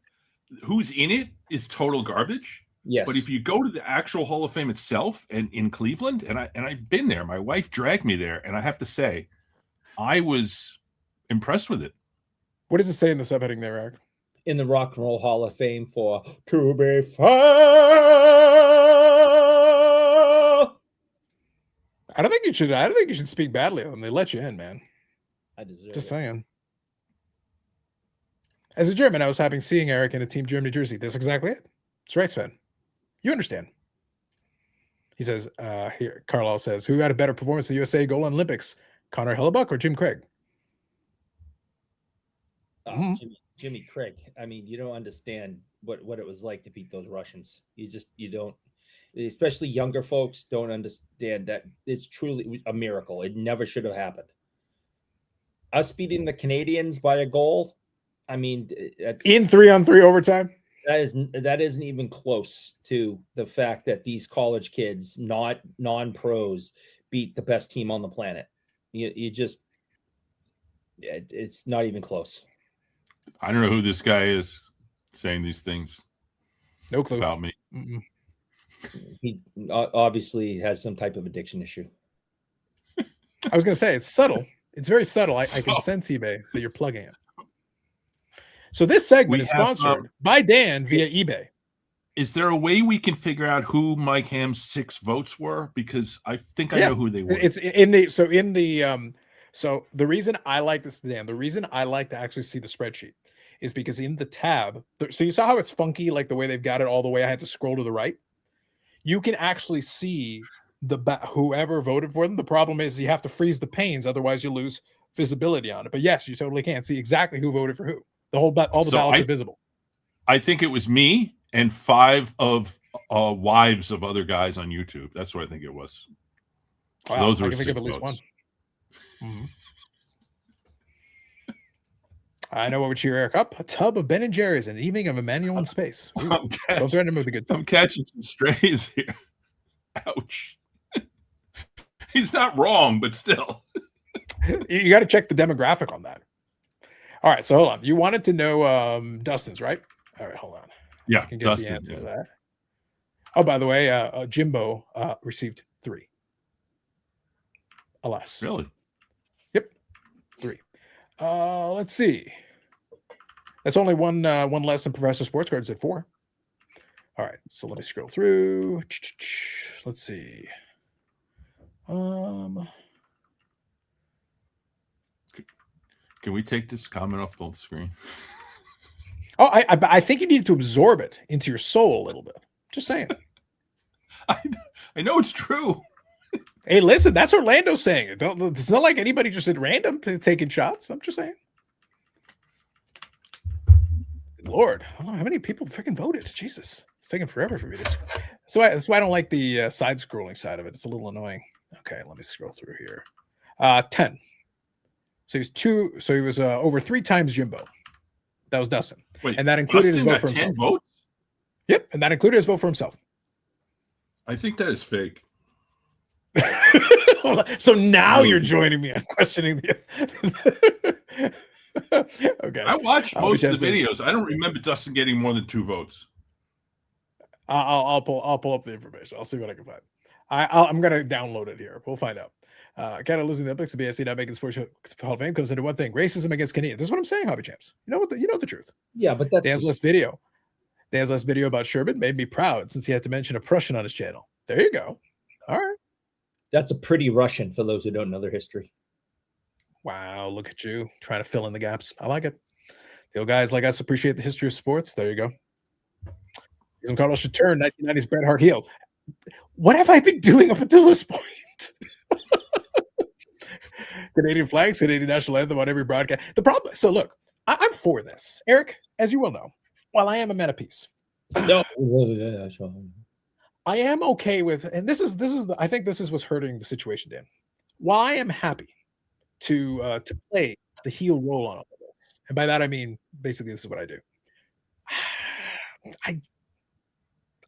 who's in it is total garbage. Yes. But if you go to the actual Hall of Fame itself and in Cleveland, and I've been there, my wife dragged me there, and I have to say, I was impressed with it. What does it say in the subheading there, Eric? In the Rock and Roll Hall of Fame for to be fair. I don't think you should speak badly of them. They let you in, man. I deserve Just it. saying. As a German, I was happy seeing Eric in a Team Germany jersey. That's exactly it. It's right, Sven. You understand. He says, here, Carlisle says, who had a better performance in the USA goal in Olympics? Connor Hellebuck or Jim Craig? Jimmy Craig. I mean, you don't understand what it was like to beat those Russians. You don't, especially younger folks don't understand that it's truly a miracle. It never should have happened. Us beating the Canadians by a goal, I mean, that's In 3-on-3 overtime? that isn't even close to the fact that these college kids, not non-pros, beat the best team on the planet. It's not even close. I don't know who this guy is saying these things No clue. about me. Mm-mm. He obviously has some type of addiction issue. I was going to say, it's subtle. It's very subtle. I can So- sense, eBay, that you're plugging it. So this segment We is have, sponsored by Dan via eBay. Is there a way we can figure out who Mike Ham's 6 votes were? Because I think I Yeah. know who they were. It's in the so the reason I like this, Dan, the reason I like to actually see the spreadsheet is because in the tab, so you saw how it's funky, like the way they've got it all the way. I had to scroll to the right. You can actually see whoever voted for them. The problem is you have to freeze the panes, otherwise you lose visibility on it. But yes, you totally can see exactly who voted for who. All the So ballots are visible. I think it was me and 5 of wives of other guys on YouTube. That's what I think it was. So Wow, those I were can think of 6 at least votes. one. Mhm. I know what would cheer Eric up. A tub of Ben and Jerry's and an evening of Emmanuel in space. Ooh, I'm, don't catch- threaten him with a good time. I'm catching some strays here. Ouch. He's not wrong, but still. You got to check the demographic on that. All right, so hold on. You wanted to know Dustin's, right? All right, hold on. Yeah, I can get Dustin. the answer Yeah. to that. Oh, by the way, Jimbo received 3. Alas. Really? Yep, 3. Let's see. That's only one less than Professor Sports Cards at 4. All right, so let me scroll through. Let's see. Can we take this comment off the screen? Oh, I think you need to absorb it into your soul a little bit. Just saying. I know it's true. Hey, listen, that's Orlando saying it. It's not like anybody just at random taking shots. I'm just saying. Lord, I don't know how many people freaking voted. Jesus, it's taking forever for me to. That's why I don't like the side scrolling side of it. It's a little annoying. Okay, let me scroll through here. 10. So he was 2. So he was over 3 times Jimbo. That was Dustin, Wait, and that included Dustin his vote got for 10 himself. votes? Yep, and that included his vote for himself. I think that is fake. So now you're joining me on questioning the. Okay, I watched most of the James says- videos. I don't remember Dustin getting more than 2 votes. I'll pull up the information. I'll see what I can find. I'm gonna download it here. We'll find out. Canada losing the Olympics to BSC not making sports Hall of Fame comes into one thing: racism against Canadians. This is what I'm saying, hobby champs. You know the truth. Yeah, but that's Dan's last video about Sherbet made me proud since he had to mention a Prussian on his channel. There you go. All right. that's a pretty Russian for those who don't know their history. Wow, look at you trying to fill in the gaps. I like it. The old guys like us appreciate the history of sports. There you go. Jason Carlos should turn 1990s Bret Hart heel. What have I been doing up until this point? Canadian flags, Canadian national anthem on every broadcast. The problem. So look, I'm for this, Eric. As you well know, while I am a man of peace, No, I am okay with, and I think this is what's hurting the situation, Dan. While I am happy to play the heel role on all of this, and by that I mean basically this is what I do.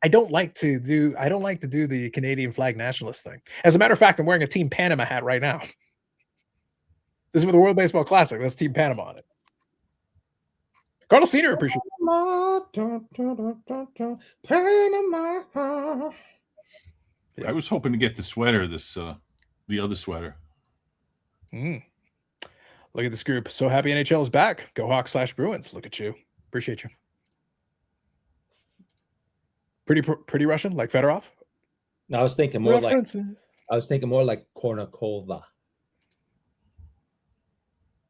I don't like to do the Canadian flag nationalist thing. As a matter of fact, I'm wearing a Team Panama hat right now. This is for the World Baseball Classic. That's Team Panama on it. Carlos Senior, appreciate it. Panama. I was hoping to get the sweater, the other sweater. Look at this group. So happy NHL is back. Go Hawks /Bruins. Look at you. Appreciate you. Pretty Russian, like Fedorov. No, I was thinking more References. like Kornikova.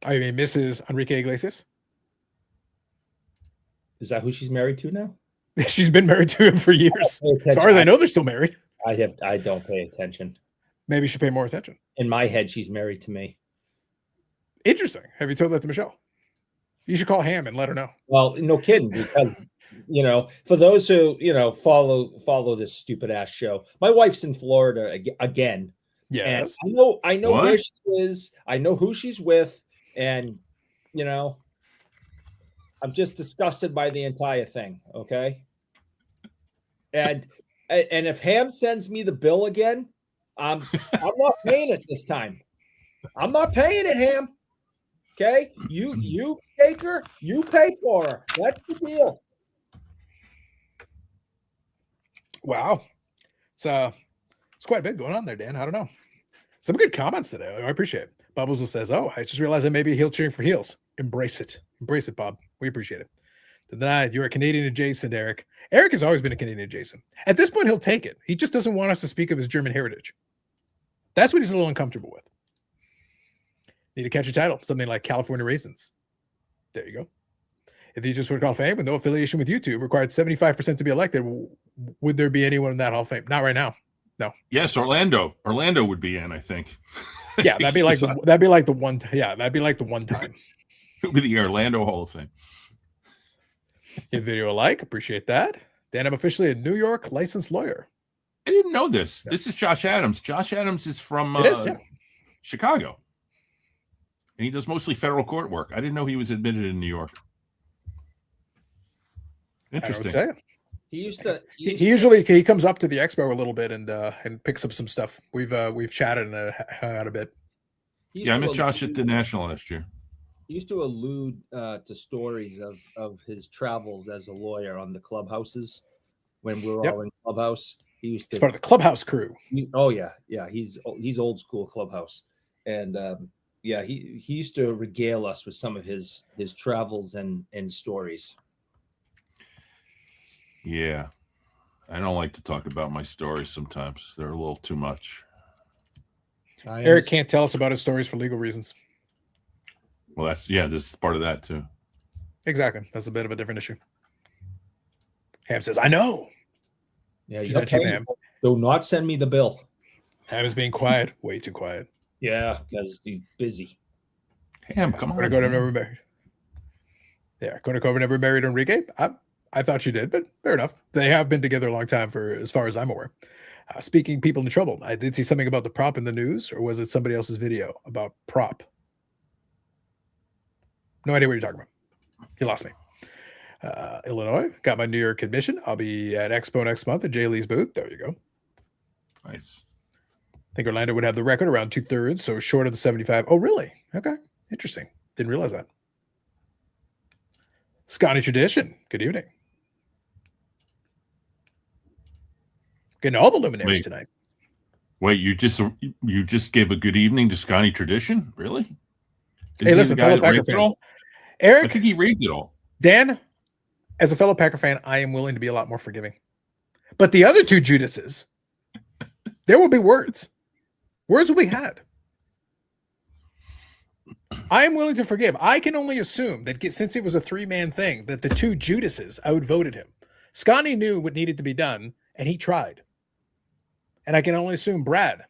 I mean, Mrs. Enrique Iglesias. Is that who she's married to now? She's been married to him for years. As far as I know, they're still married. I don't pay attention. Maybe you should pay more attention. In my head, she's married to me. Interesting. Have you told that to Michelle? You should call Ham and let her know. Well, no kidding, because for those who follow this stupid ass show, my wife's in Florida again. Yes. And I know What? where she is. I know who she's with, and I'm just disgusted by the entire thing. Okay. And if Ham sends me the bill again, I'm not paying it this time. I'm not paying it, Ham. Okay, you take her, you pay for her. That's the deal. Wow. It's quite a bit going on there, Dan. I don't know. Some good comments today. I appreciate it. Bubbles says, "Oh, I just realized I may be heel cheering for heels. Embrace it, Bob. We appreciate it." Denied. You're a Canadian adjacent, Eric. Eric has always been a Canadian adjacent. At this point, he'll take it. He just doesn't want us to speak of his German heritage. That's what he's a little uncomfortable with. Need to catch a title, something like California Raisins. There you go. If the just would Hall of Fame with no affiliation with YouTube required 75% to be elected, would there be anyone in that Hall of Fame? Not right now. No. Yes, Orlando. Orlando would be in, I think. Yeah, that'd be like the one time. It would be the Orlando Hall of Fame. Give video a like, appreciate that. Dan, I'm officially a New York licensed lawyer. I didn't know this. Yeah. This is Josh Adams. Josh Adams is from Chicago. And he does mostly federal court work. I didn't know he was admitted in New York. Interesting. I would say. He usually comes up to the expo a little bit and picks up some stuff. We've chatted and hung out a bit. Yeah, I met Josh at the National last year. He used to allude to stories of his travels as a lawyer on the clubhouses when we were all in Clubhouse. He's part of the Clubhouse crew. He's old school Clubhouse, and he used to regale us with some of his travels and stories. Yeah, I don't like to talk about my stories sometimes. They're a little too much. Eric can't tell us about his stories for legal reasons. Well, this is part of that too. Exactly. That's a bit of a different issue. Ham says, I know. Yeah, you Ham. Do not send me the bill. Ham is being quiet. Way too quiet. Yeah, because he's busy. Ham, come on. Cornucova never married. Yeah, Cornucova never married Enrique. I thought she did, but fair enough. They have been together a long time, for as far as I'm aware. Speaking people in trouble, I did see something about the prop in the news, or was it somebody else's video about prop? No idea what you're talking about. You lost me. Illinois, got my New York admission. I'll be at Expo next month at Jay Lee's booth. There you go. Nice. I think Orlando would have the record around 2/3, so short of the 75. Oh, really? Okay. Interesting. Didn't realize that. Scotty Tradition. Good evening. Getting all the luminaries tonight. Wait, you just gave a good evening to Scotty Tradition? Really? Hey, listen, fellow Packer fan. Eric, I think he reads it all. Dan, as a fellow Packer fan, I am willing to be a lot more forgiving. But the other two Judases, there will be words. Words will be had. I am willing to forgive. I can only assume that since it was a three-man thing, that the two Judases outvoted him. Scotty knew what needed to be done, and he tried. And I can only assume Brad,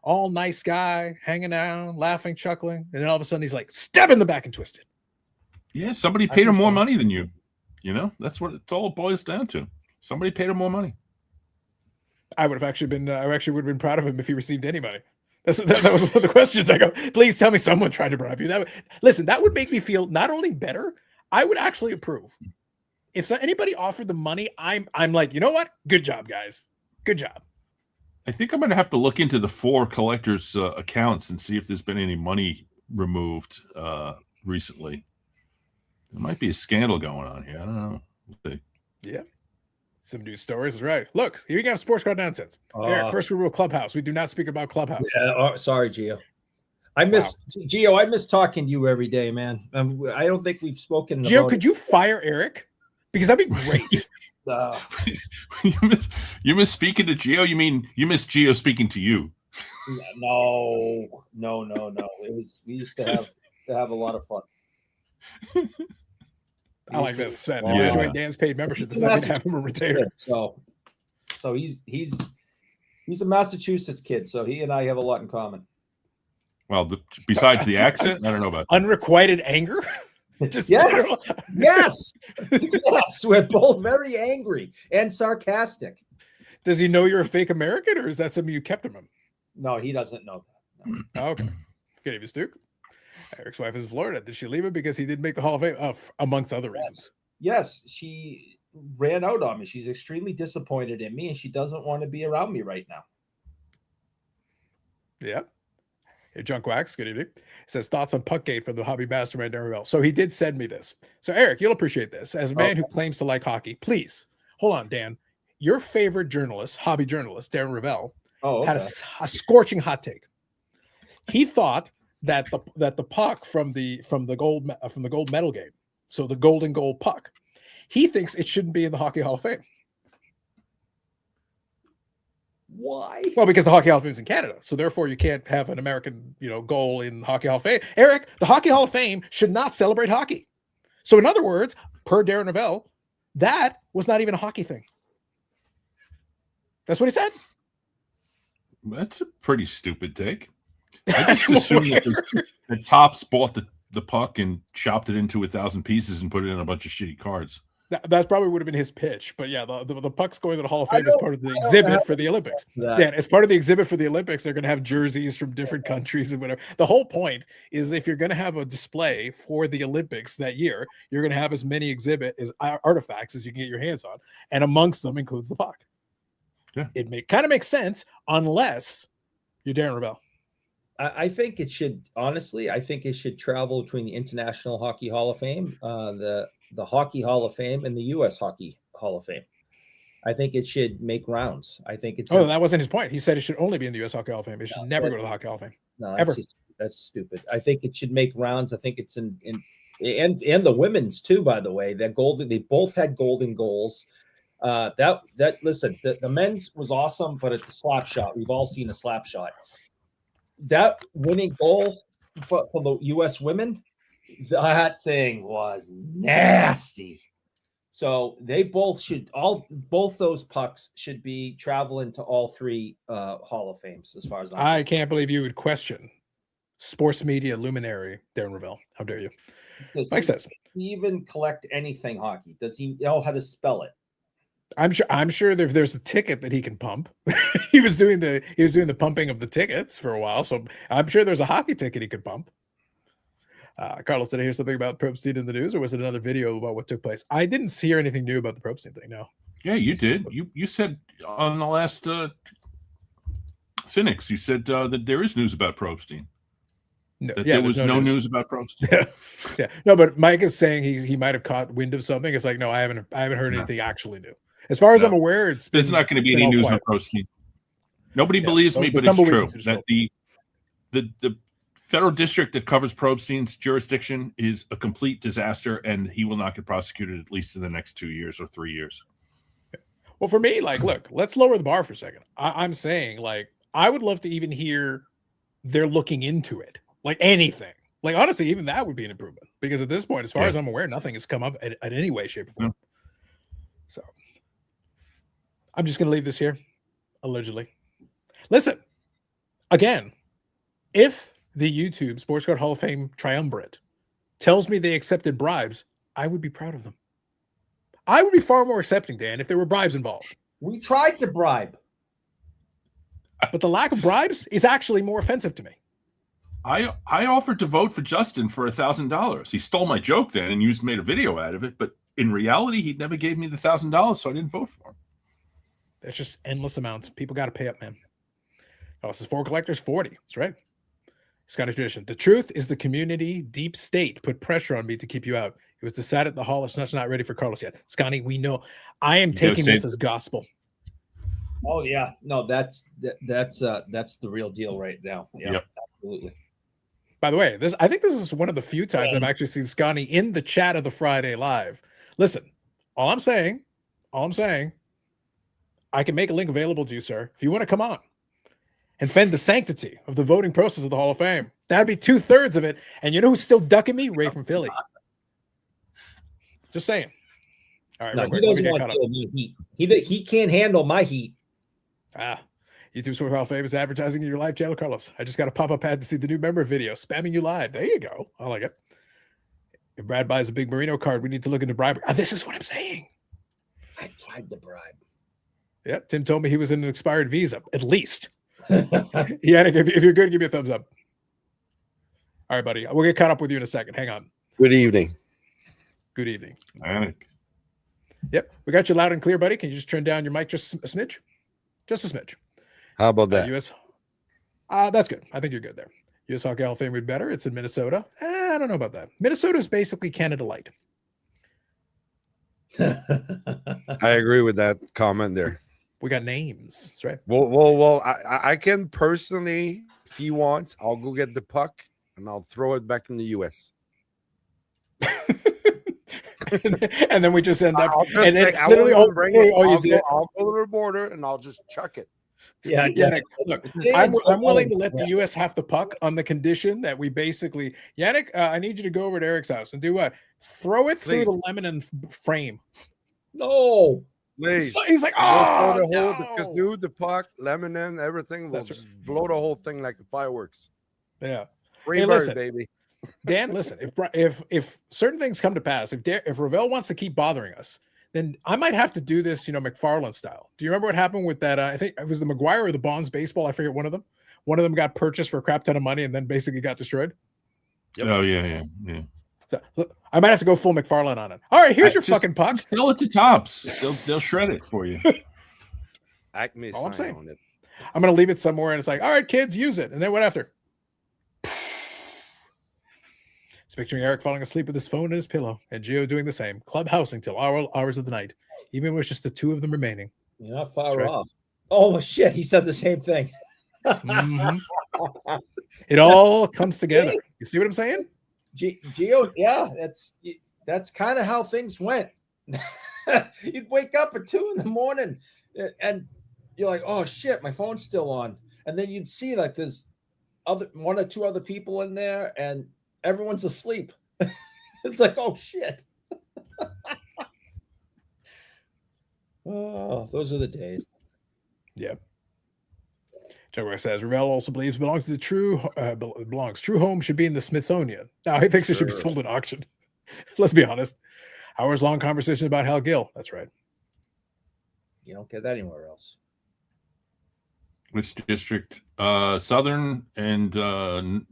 all nice guy, hanging out, laughing, chuckling, and then all of a sudden he's like, stab in the back and twisted. Yeah, somebody paid him more money than you. You know, that's what it all boils down to. Somebody paid him more money. I would have actually been. I actually would have been proud of him if he received any money. That was one of the questions. I go, please tell me someone tried to bribe you. Listen, that would make me feel not only better. I would actually approve. If anybody offered the money, I'm like, you know what? Good job, guys. Good job. I think I'm going to have to look into the 4 collectors' accounts and see if there's been any money removed recently. There might be a scandal going on here. I don't know. We'll see. Yeah. Some news stories is right. Look, here you have sports card nonsense. Eric, first rule of Clubhouse. We do not speak about Clubhouse. Sorry, Gio. I miss Gio. I miss talking to you every day, man. I don't think we've spoken. Gio, could you fire Eric? Because that'd be great. You miss speaking to Gio? You mean you miss Gio speaking to you? No. It was we used to have a lot of fun. I like this. Sven, you enjoy Dan's paid membership. Does that mean to have him a retainer? So he's a Massachusetts kid, so he and I have a lot in common. Well, besides the accent, I don't know about unrequited anger. Just yes, we're both very angry and sarcastic. Does he know you're a fake American, or is that something you kept from him? No, he doesn't know that. No. Oh, okay. Good evening, Stu. Eric's wife is in Florida. Did she leave him because he did make the Hall of Fame? Amongst other reasons. Yes, she ran out on me. She's extremely disappointed in me, and she doesn't want to be around me right now. Yeah. Hey, Junk Wax, good evening. It says thoughts on Puckgate from the hobby mastermind Darren Revell. So he did send me this. So Eric, you'll appreciate this. As a man who claims to like hockey, please hold on, Dan. Your favorite journalist, hobby journalist, Darren Revell, had a scorching hot take. He thought that the puck from the gold medal game, so the golden goal puck, he thinks it shouldn't be in the Hockey Hall of Fame. Why? Well, because the Hockey Hall of Fame is in Canada, so therefore you can't have an American, goal in Hockey Hall of Fame. Eric, the Hockey Hall of Fame should not celebrate hockey. So in other words, per Darren Revell, that was not even a hockey thing. That's what he said. That's a pretty stupid take. I just assumed that the Topps bought the puck and chopped it into 1,000 pieces and put it in a bunch of shitty cards. That probably would have been his pitch. But yeah, the puck's going to the Hall of Fame as part of the exhibit for the Olympics. Dan, as part of the exhibit for the Olympics, they're going to have jerseys from different countries and whatever. The whole point is if you're going to have a display for the Olympics that year, you're going to have as many artifacts as you can get your hands on. And amongst them includes the puck. Yeah. It kind of makes sense unless you're Darren Revell. I think it should, honestly, travel between the International Hockey Hall of Fame, the Hockey Hall of Fame, and the U.S. Hockey Hall of Fame. I think it should make rounds. I think it's. That wasn't his point. He said it should only be in the U.S. Hockey Hall of Fame. It should never go to the Hockey Hall of Fame. No, ever. That's stupid. I think it should make rounds. I think it's and the women's too. By the way, that golden. They both had golden goals. Listen, the men's was awesome, but it's a slap shot. We've all seen a slap shot. That winning goal for the U.S. women, that thing was nasty. So they both those pucks should be traveling to all 3 Hall of Fames, as far as I can't believe you would question sports media luminary Darren Revell. How dare you? Mike says, he even collect anything hockey? Does he know how to spell it? I'm sure there's a ticket that he can pump. he was doing the pumping of the tickets for a while, so I'm sure there's a hockey ticket he could pump. Carlos, did I hear something about Probstein in the news, or was it another video about what took place? I didn't hear anything new about the Probstein thing. No. Yeah, you did. You said on the last Cynics, you said that there is news about Probstein. No, there was no news about Probstein. Yeah, no, but Mike is saying he might have caught wind of something. It's like, no, I haven't heard anything actually new. As far as I'm aware, there's not going to be any news on Probstein. Nobody believes me, but it's true that the federal district that covers Probstein's jurisdiction is a complete disaster, and he will not get prosecuted at least in the next 2 years or 3 years. Well, for me, look, let's lower the bar for a second. I'm saying, I would love to even hear they're looking into it, anything. Honestly, even that would be an improvement, because at this point, as far as I'm aware, nothing has come up at any way, shape, or form. So I'm just going to leave this here, allegedly. Listen, again, if the YouTube Sports Card Hall of Fame triumvirate tells me they accepted bribes, I would be proud of them. I would be far more accepting, Dan, if there were bribes involved. We tried to bribe. But the lack of bribes is actually more offensive to me. I offered to vote for Justin for $1,000. He stole my joke then and made a video out of it. But in reality, he never gave me the $1,000, so I didn't vote for him. There's just endless amounts. People got to pay up, man. Oh, this is 4 collectors, 40. That's right. Scottish tradition. The truth is the community deep state put pressure on me to keep you out. It was decided the Hall is not ready for Carlos yet. Scotty, we know. I am taking this as gospel. Oh yeah, no, that's the real deal right now. Yeah, Yep. Absolutely. By the way, I think this is one of the few times I've actually seen Scotty in the chat of the Friday Live. Listen, all I'm saying, I can make a link available to you, sir, if you want to come on and defend the sanctity of the voting process of the Hall of Fame. That'd be 2/3 of it. And you know who's still ducking me? Ray from Philly. Just saying. All right, No, real he quick, let me doesn't get want caught to up. feel my heat. He can't handle my heat. YouTube Sport Hall of Fame is advertising in your live channel, Carlos. I just got a pop-up ad to see the new member video, spamming you live. There you go. I like it. If Brad buys a big Merino card, we need to look into bribery. This is what I'm saying. I tried to bribe. Yeah, Tim told me he was in an expired visa, at least. Yeah, if you're good, give me a thumbs up. All right, buddy. We'll get caught up with you in a second. Hang on. Good evening. Good evening. Yannick. Yep, we got you loud and clear, buddy. Can you just turn down your mic just a smidge? Just a smidge. How about that? US. That's good. I think you're good there. US Hockey Hall of Fame would be better. It's in Minnesota. I don't know about that. Minnesota is basically Canada Light. I agree with that comment there. We got names. That's right. Well. I can personally, if he wants, I'll go get the puck and I'll throw it back in the U.S. And then we just end up. I'll just And then take- I literally, won't all, even bring it. all you did. I'll go to the border and I'll just chuck it. Yeah, Yannick, look, I'm willing to let the U.S. have the puck on the condition that we basically, Yannick, I need you to go over to Eric's house and do what? Throw it through Please. the lemon and frame. No. Please. So he's like, I'll oh, throw the whole, no. because dude, the puck, lemon and everything will That's just blow the whole thing like fireworks. Yeah. Free Hey, bird, listen. baby. Dan, listen, if certain things come to pass, if Ravel wants to keep bothering us, then I might have to do this, McFarland style. Do you remember what happened with that? I think it was the McGuire or the Bonds baseball. I forget one of them. One of them got purchased for a crap ton of money and then basically got destroyed. Yep. Oh, yeah. So, look, I might have to go full McFarland on it. All right, here's your Just- fucking puck. Just sell it to Tops. They'll shred it for you. Acme All I'm sign saying. on it. I'm going to leave it somewhere and it's like, all right, kids, use it. And then what after? It's picturing Eric falling asleep with his phone and his pillow and Gio doing the same. Clubhousing till hours of the night, even with just the two of them remaining. You're not far That's right. off. Oh shit, he said the same thing. Mhm. It all comes together. You see what I'm saying? Gio, yeah, that's kind of how things went. You'd wake up at 2 a.m. and you're like, oh shit, my phone's still on. And then you'd see like there's one or two other people in there and everyone's asleep. It's like, oh shit. Oh, those are the days. Yeah. Jaguar says Ravel also believes belongs to the true home should be in the Smithsonian. Now he thinks it should be Sure. sold at auction. Let's be honest. Hours long conversation about Hal Gill. That's right. You don't get that anywhere else. Which district? Southern and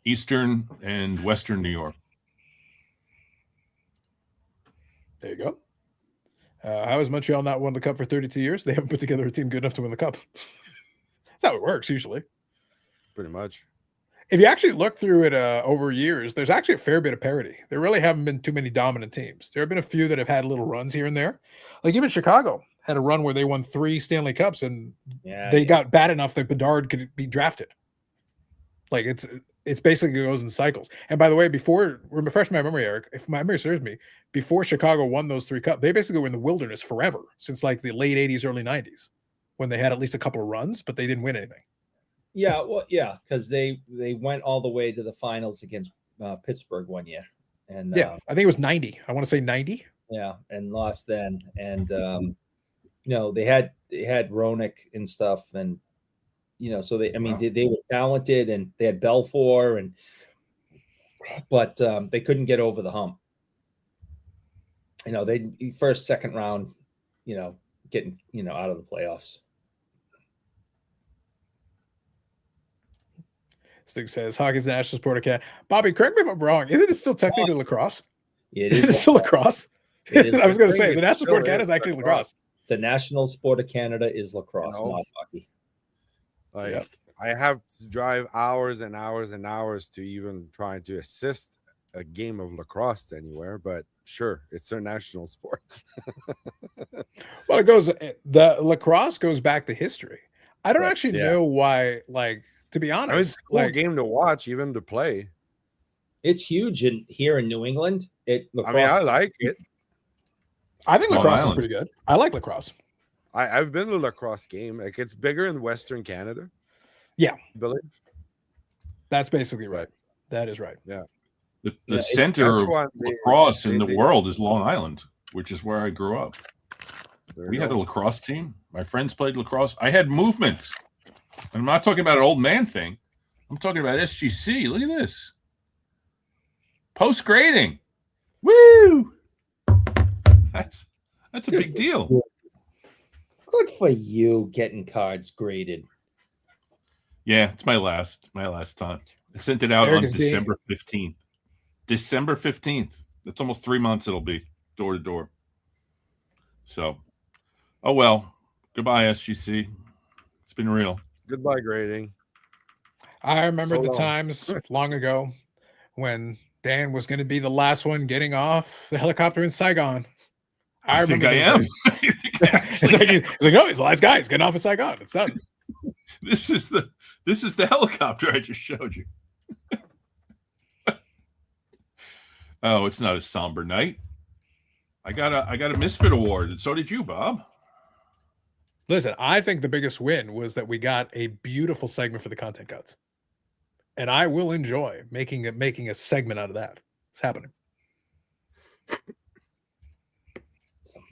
Eastern and Western New York. There you go. How has Montreal not won the cup for 32 years? They haven't put together a team good enough to win the cup. That's how it works usually. Pretty much. If you actually look through it over years, there's actually a fair bit of parity. There really haven't been too many dominant teams. There have been a few that have had little runs here and there. Like even Chicago had a run where they won 3 Stanley Cups and Yeah. they got bad enough that Bedard could be drafted. Like it's basically goes in cycles. And by the way, refresh my memory, Eric, if my memory serves me, before Chicago won those 3 cups, they basically were in the wilderness forever since like the late 80s, early 90s when they had at least a couple of runs, but they didn't win anything. Yeah, well, yeah, because they went all the way to the finals against Pittsburgh one year, and Yeah, I think it was 90. I want to say 90. yeah, and lost then, and they had Roenick and stuff, and so they were talented and they had Belfour but they couldn't get over the hump. They first, second round, getting out of the playoffs. Stu says hockey's the national sport of Canada. Bobby, correct me if I'm wrong. Isn't it still technically lacrosse? It Isn't it still lacrosse? It is I was going to I say think the it national sport of still Canada is is actually lacrosse. lacrosse. the national sport of Canada is lacrosse, You know? not hockey. Like Yep. I have to drive hours and hours and hours to even try to assist a game of lacrosse anywhere, but sure, it's their national sport. Well, the lacrosse goes back to history. I don't Right, actually yeah. know why, like, to be I mean, honest, it's a cool like, game to watch, even to play. It's huge here in New England. I mean, I like it. I think Long lacrosse is Island. pretty good. I like lacrosse. I've been to a lacrosse game. Like it's bigger in Western Canada. Yeah. I believe. That's basically right. That is right. The Yeah, it's- center that's of why they- lacrosse in they- the they- world is Long Island, which is where I grew up. There you We had a go. lacrosse team. My friends played lacrosse. I had movement. And I'm not talking about an old man thing. I'm talking about SGC. Look at this. Post grading. Woo! That's a big deal. Good for you getting cards graded. Yeah, it's my last time. I sent it out Eric on is being- December 15th. December 15th. That's almost 3 months it'll be door to door. So, oh well. Goodbye, SGC. It's been real. Goodbye grading. I remember So the long. times long ago when Dan was going to be the last one getting off the helicopter in Saigon. I think remember I those am. days. It's like, no, he's the last guy. He's getting off in Saigon. It's done. This is the helicopter I just showed you. Oh, it's not a somber night. I got a Misfit award, and so did you, Bob. Listen, I think the biggest win was that we got a beautiful segment for the content cuts. And I will enjoy making a segment out of that. It's happening.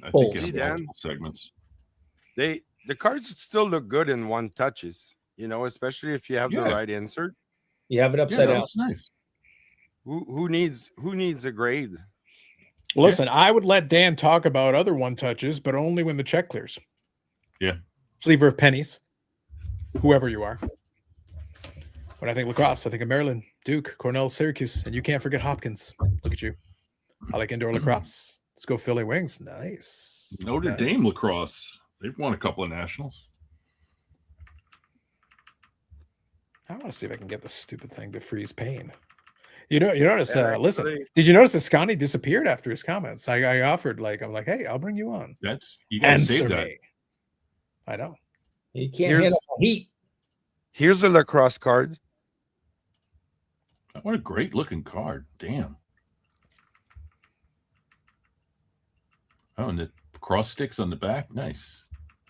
I Oh, think it's see, Dan? multiple segments. The cards still look good in one touches, especially if you have the Yeah. right insert. You have it Yeah, upside that down. was nice. Who needs a grade? Listen, I would let Dan talk about other one touches, but only when the check clears. Yeah. Sleever of pennies, whoever you are. When I think lacrosse, I think of Maryland, Duke, Cornell, Syracuse, and you can't forget Hopkins. Look at you. I like indoor lacrosse. Let's go Philly Wings. Nice. Notre Nice. Dame lacrosse. They've won a couple of nationals. I want to see if I can get the stupid thing to freeze pain. You notice, Yeah, listen, actually- did you notice that Scotty disappeared after his comments? I offered, I'm like, hey, I'll bring you on. That's you gotta Answer save that. me. I know. You can't Here's- handle the heat. Here's a lacrosse card. What a great looking card. Damn. Oh, and the cross sticks on the back. Nice.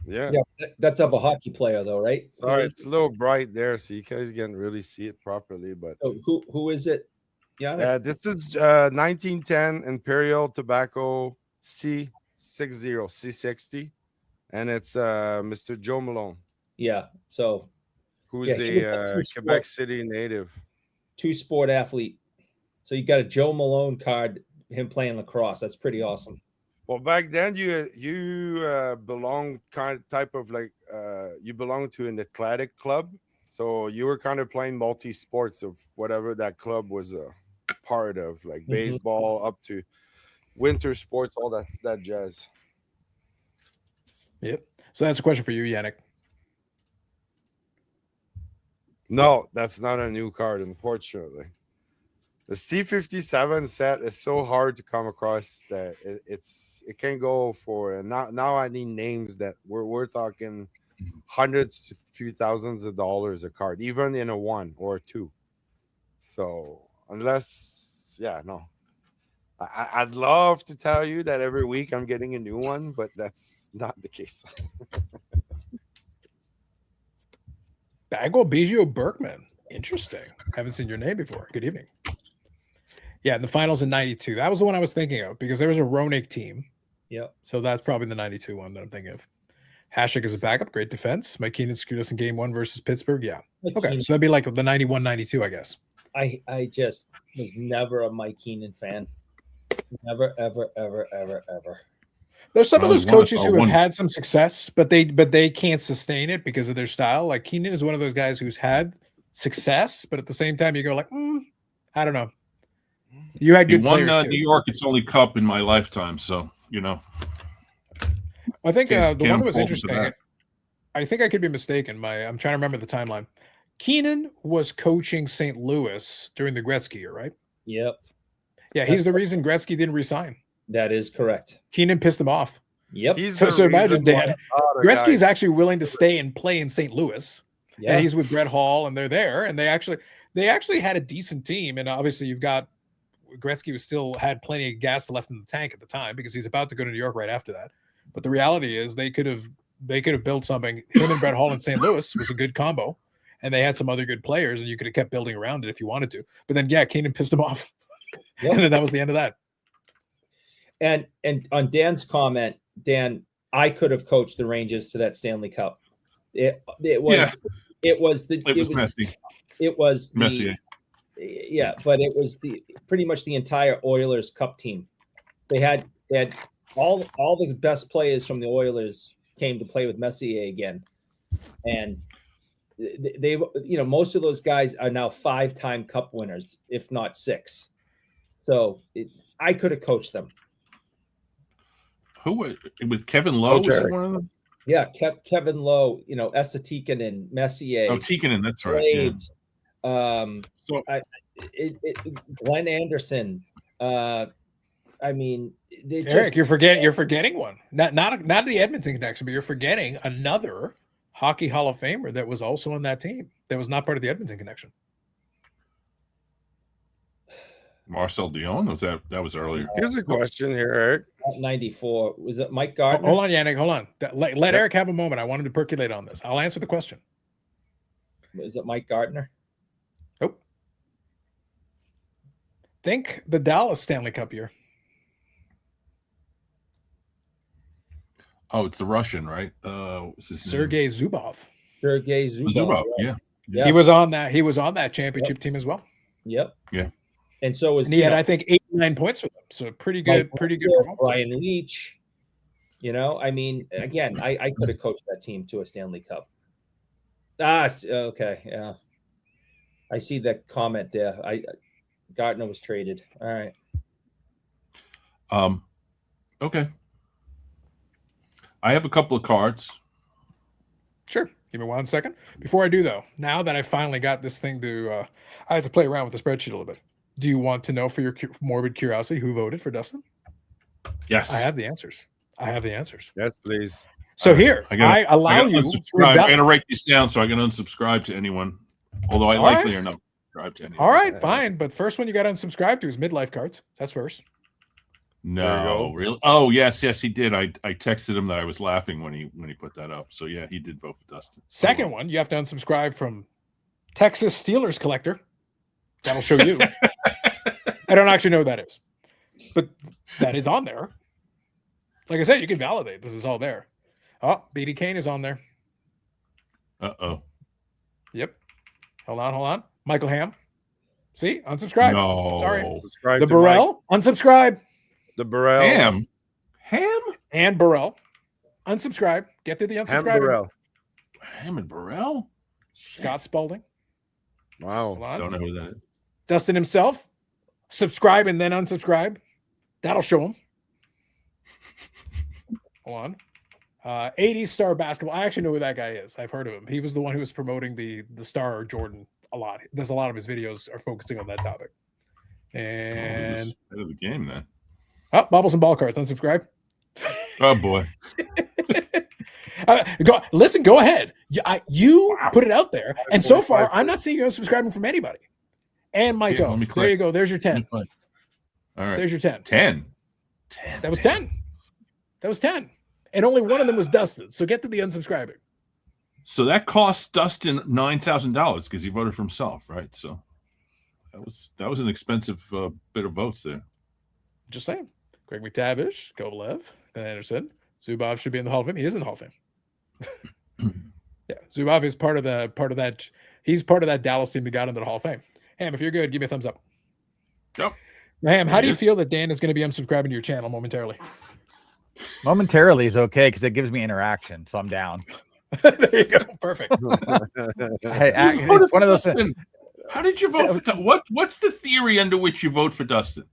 Yeah. Yeah, that's of a hockey player, though, right? Sorry, it's a little bright there, so you guys can't really see it properly. But So who is it? Yeah, this is 1910 Imperial Tobacco C60 C60, and it's Mr. Joe Malone, yeah. So who's Yeah, he was a a two-sport- Quebec City native. two-sport athlete. So you got a Joe Malone card, him playing lacrosse. That's pretty awesome. Well, back then you belonged you belonged to an athletic club, so you were kind of playing multi sports of whatever that club was a part of, like baseball up to winter sports, all that jazz. Yep. So that's a question for you, Yannick. No, that's not a new card, unfortunately. The C57 set is so hard to come across that it can go for, and now I need names that we're talking hundreds to few thousands of dollars a card, even in a 1 or a 2. So I'd love to tell you that every week I'm getting a new one, but that's not the case. Bagwell Biggio Berkman. Interesting. Haven't seen your name before. Good evening. Yeah, in the finals in 92. That was the one I was thinking of because there was a Roenick team. Yep. So that's probably the 92 one that I'm thinking of. Hashik is a backup. Great defense. Mike Keenan screwed us in game 1 versus Pittsburgh. Yeah. Okay. So that'd be like the 91, 92, I guess. I just was never a Mike Keenan fan. Never, ever, ever, ever, ever. There's some of Well, those one- coaches who have one- had some success, but they can't sustain it because of their style. Like Keenan is one of those guys who's had success, but at the same time, you go like, I don't know. You had He good won players too. New York. It's only cup in my lifetime, so you know. I think the Can't one that was fault him for interesting. that. I think I could be mistaken. I'm trying to remember the timeline. Keenan was coaching St. Louis during the Gretzky year, right? Yep, Yeah, he's the reason Gretzky didn't resign. that is correct. Keenan pissed him off. Yep. He's So the imagine, reason why Dan, a lot of Gretzky's guys- actually willing to stay and play in St. Louis, Yeah. and he's with Brett Hall, and they're there, and they actually had a decent team, and obviously you've got Gretzky still had plenty of gas left in the tank at the time because he's about to go to New York right after that. But the reality is they could have built something. Him and Brett Hall in St. Louis was a good combo, and they had some other good players, and you could have kept building around it if you wanted to. But then, yeah, Keenan pissed him off, Yep. and then that was the end of that. And on Dan's comment, Dan, I could have coached the Rangers to that Stanley Cup. It was Messy. it was the, Messier. yeah, but it was pretty much the entire Oilers Cup team. They had all the best players from the Oilers came to play with Messier again, and they most of those guys are now 5-time Cup winners, if not 6. So I could have coached them. Who with Kevin Lowe? Was it one of them? Yeah, Kevin Lowe, Estetican and Messier. Oh, Tikkanen, that's right. Yeah. Graves, So Glenn Anderson. I mean, Eric, you're forgetting one. Not the Edmonton connection, but you're forgetting another Hockey Hall of Famer that was also on that team that was not part of the Edmonton connection. Marcel Dion, that was earlier. Here's a question here, Eric. 94. Was it Mike Gardner? Hold on, Yannick. Hold on. Let Eric have a moment. I want him to percolate on this. I'll answer the question. Was it Mike Gardner? Nope. Think the Dallas Stanley Cup year. Oh, it's the Russian, right? What's his name? Sergei Zubov. Sergei Zubov. Zubov, right? yeah. He was on that championship team as well. Yep. Yeah. And so was And he had, I think, 89 points for them. So pretty good performance. Brian Leach. I mean, again, I could have coached that team to a Stanley Cup. Okay, yeah. I see that comment there. Gardner was traded. All right. Okay. I have a couple of cards. Sure. Give me 1 second. Before I do, though, now that I finally got this thing I had to play around with the spreadsheet a little bit. Do you want to know, for your morbid curiosity, who voted for Dustin? Yes. I have the answers. Yes, please. So here, I allow you. Unsubscribe. I gotta write these down so I can unsubscribe to anyone. Although I likely are not subscribed to anyone. All right, fine. But first one you got to unsubscribe to is midlife cards. That's first. No, really? Oh, yes, he did. I texted him that I was laughing when he put that up. So yeah, he did vote for Dustin. Second one, you have to unsubscribe from Texas Steelers collector. That'll show you. I don't actually know who that is, but that is on there. Like I said, you can validate this is all there. Oh, BD Kane is on there. Uh-oh. Yep. Hold on. Michael Ham. See? Unsubscribe. No. Sorry. Subscribe The to Mike. Burrell. Unsubscribe. The Burrell. Ham And Burrell. Unsubscribe. Get to the Ham unsubscribe. Burrell. and Burrell? Scott Spaulding. Hold Wow. I on. don't know who that is. Dustin himself. Subscribe and then unsubscribe. That'll show him. Hold on. 80s Star Basketball. I actually know who that guy is. I've heard of him. He was the one who was promoting the Star Jordan a lot. There's a lot of his videos are focusing on that topic. And Head of the game then. Bubbles and Ball Cards. Unsubscribe. Oh boy. Go ahead. You Wow. put it out there. And so far, I'm not seeing you unsubscribing from anybody. And Mike Yeah, O. let me There click. you go. There's your 10. All right. There's your 10. 10. That was 10. That was 10. And only one of them was Dustin. So get to the unsubscribing. So that cost Dustin $9,000 because he voted for himself, right? So that was an expensive bit of votes there. Just saying. Greg McTavish, Kovalev, Ben Anderson. Zubov should be in the Hall of Fame. He is in the Hall of Fame. Yeah. Zubov is part of that. He's part of that Dallas team that got into the Hall of Fame. Ham, if you're good, give me a thumbs up. Yep. Ham, how do you Yes. feel that Dan is going to be unsubscribing to your channel momentarily? Momentarily is okay because it gives me interaction, so I'm down. There you go. Perfect. Hey, You voted it's one of those Dustin. How did you vote for what's the theory under which you vote for Dustin?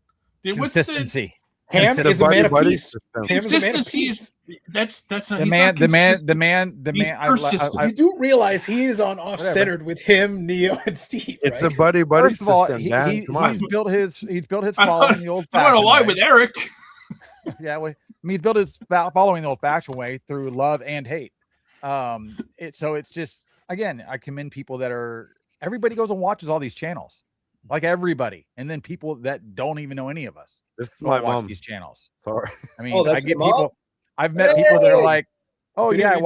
What's consistency. Ham The is a man of buddy peace. system. Ham is a man of consistency? peace. That's not The he's man, not the man, consistent. the man, the He's man. persistent. You do realize he is on off-centered with him, Neo, and Steve. It's right? a buddy First of all, system, man. Come on. he's built his I'm following the old I'm gonna fashioned lie way. with Eric. Yeah, well, he's built his following the old fashioned way through love and hate. So it's just, again, I commend people that are, everybody goes and watches all these channels, like everybody, and then people that don't even know any of us This is go my watch mom. these channels. Sorry. I mean, Oh, I that's get your mom? people. I've met people that are Hey! like, "Oh Didn't yeah, I even-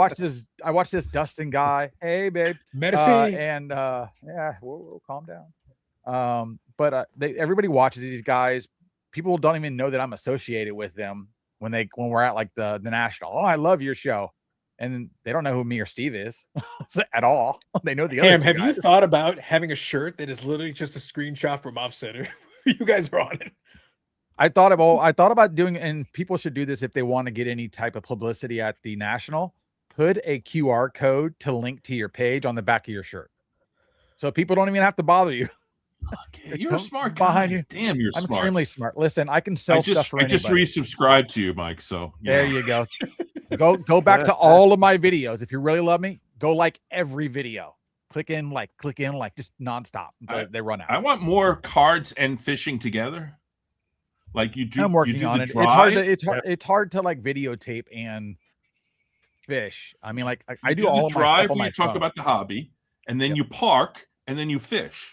watched this Dustin guy. Hey, babe, Medicine. yeah, whoa, calm down." But everybody watches these guys. People don't even know that I'm associated with them when we're at like the national. Oh, I love your show, and they don't know who me or Steve is at all. They know the other. Ham, two have you guys. thought about having a shirt that is literally just a screenshot from off-center? You guys are on it. I thought about doing, and people should do this if they want to get any type of publicity at the national. Put a QR code to link to your page on the back of your shirt, so people don't even have to bother you. You're a Come smart guy. behind you. Damn, you're I'm smart. extremely smart. Listen, I can sell I stuff just for I just anybody. resubscribed to you, Mike. So There you go. Go back to all of my videos. If you really love me, go like every video. Click in, just nonstop until they run out. I want more cards and fishing together. Like you do. I'm you working do on the it. It's hard to drive, it's hard to like videotape and fish. I mean, like I you do the all of my drive stuff on where my you talk phone. about the hobby, and then Yep. you park, and then you fish,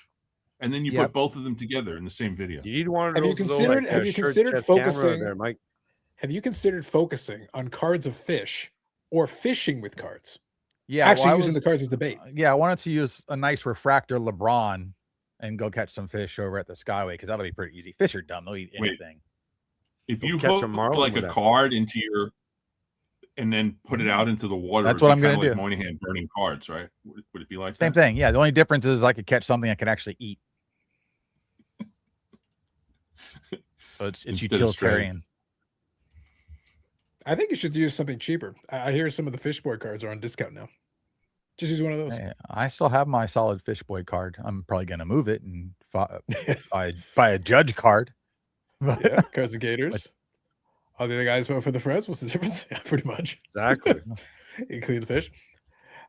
and then you Yep. put both of them together in the same video. You need one of Have you those little, considered- like, have you shirt considered chest camera focusing- there, Mike? Have you considered focusing on cards of fish or fishing with cards? Yeah, Actually well, using the cards as the bait. I wanted to use a nice refractor LeBron and go catch some fish over at the Skyway because that'll be pretty easy. Fish are dumb; they'll eat Wait. anything. If Go you catch a hook marlin like with a that. card into your, and then put it out into the water, That's it'd what be I'm kinda gonna like do. Moynihan burning cards, right? Would it be like Same that? thing. Yeah, the only difference is I could catch something I could actually eat. So it's Instead of utilitarian. I think you should use something cheaper. I hear some of the fish boy cards are on discount now. Just use one of those. Hey, I still have my solid fish boy card. I'm probably gonna move it and buy a judge card. But Yeah, cards and gators. All the other guys vote for the Freds. What's the difference? Yeah, pretty much. Exactly. You clean the fish.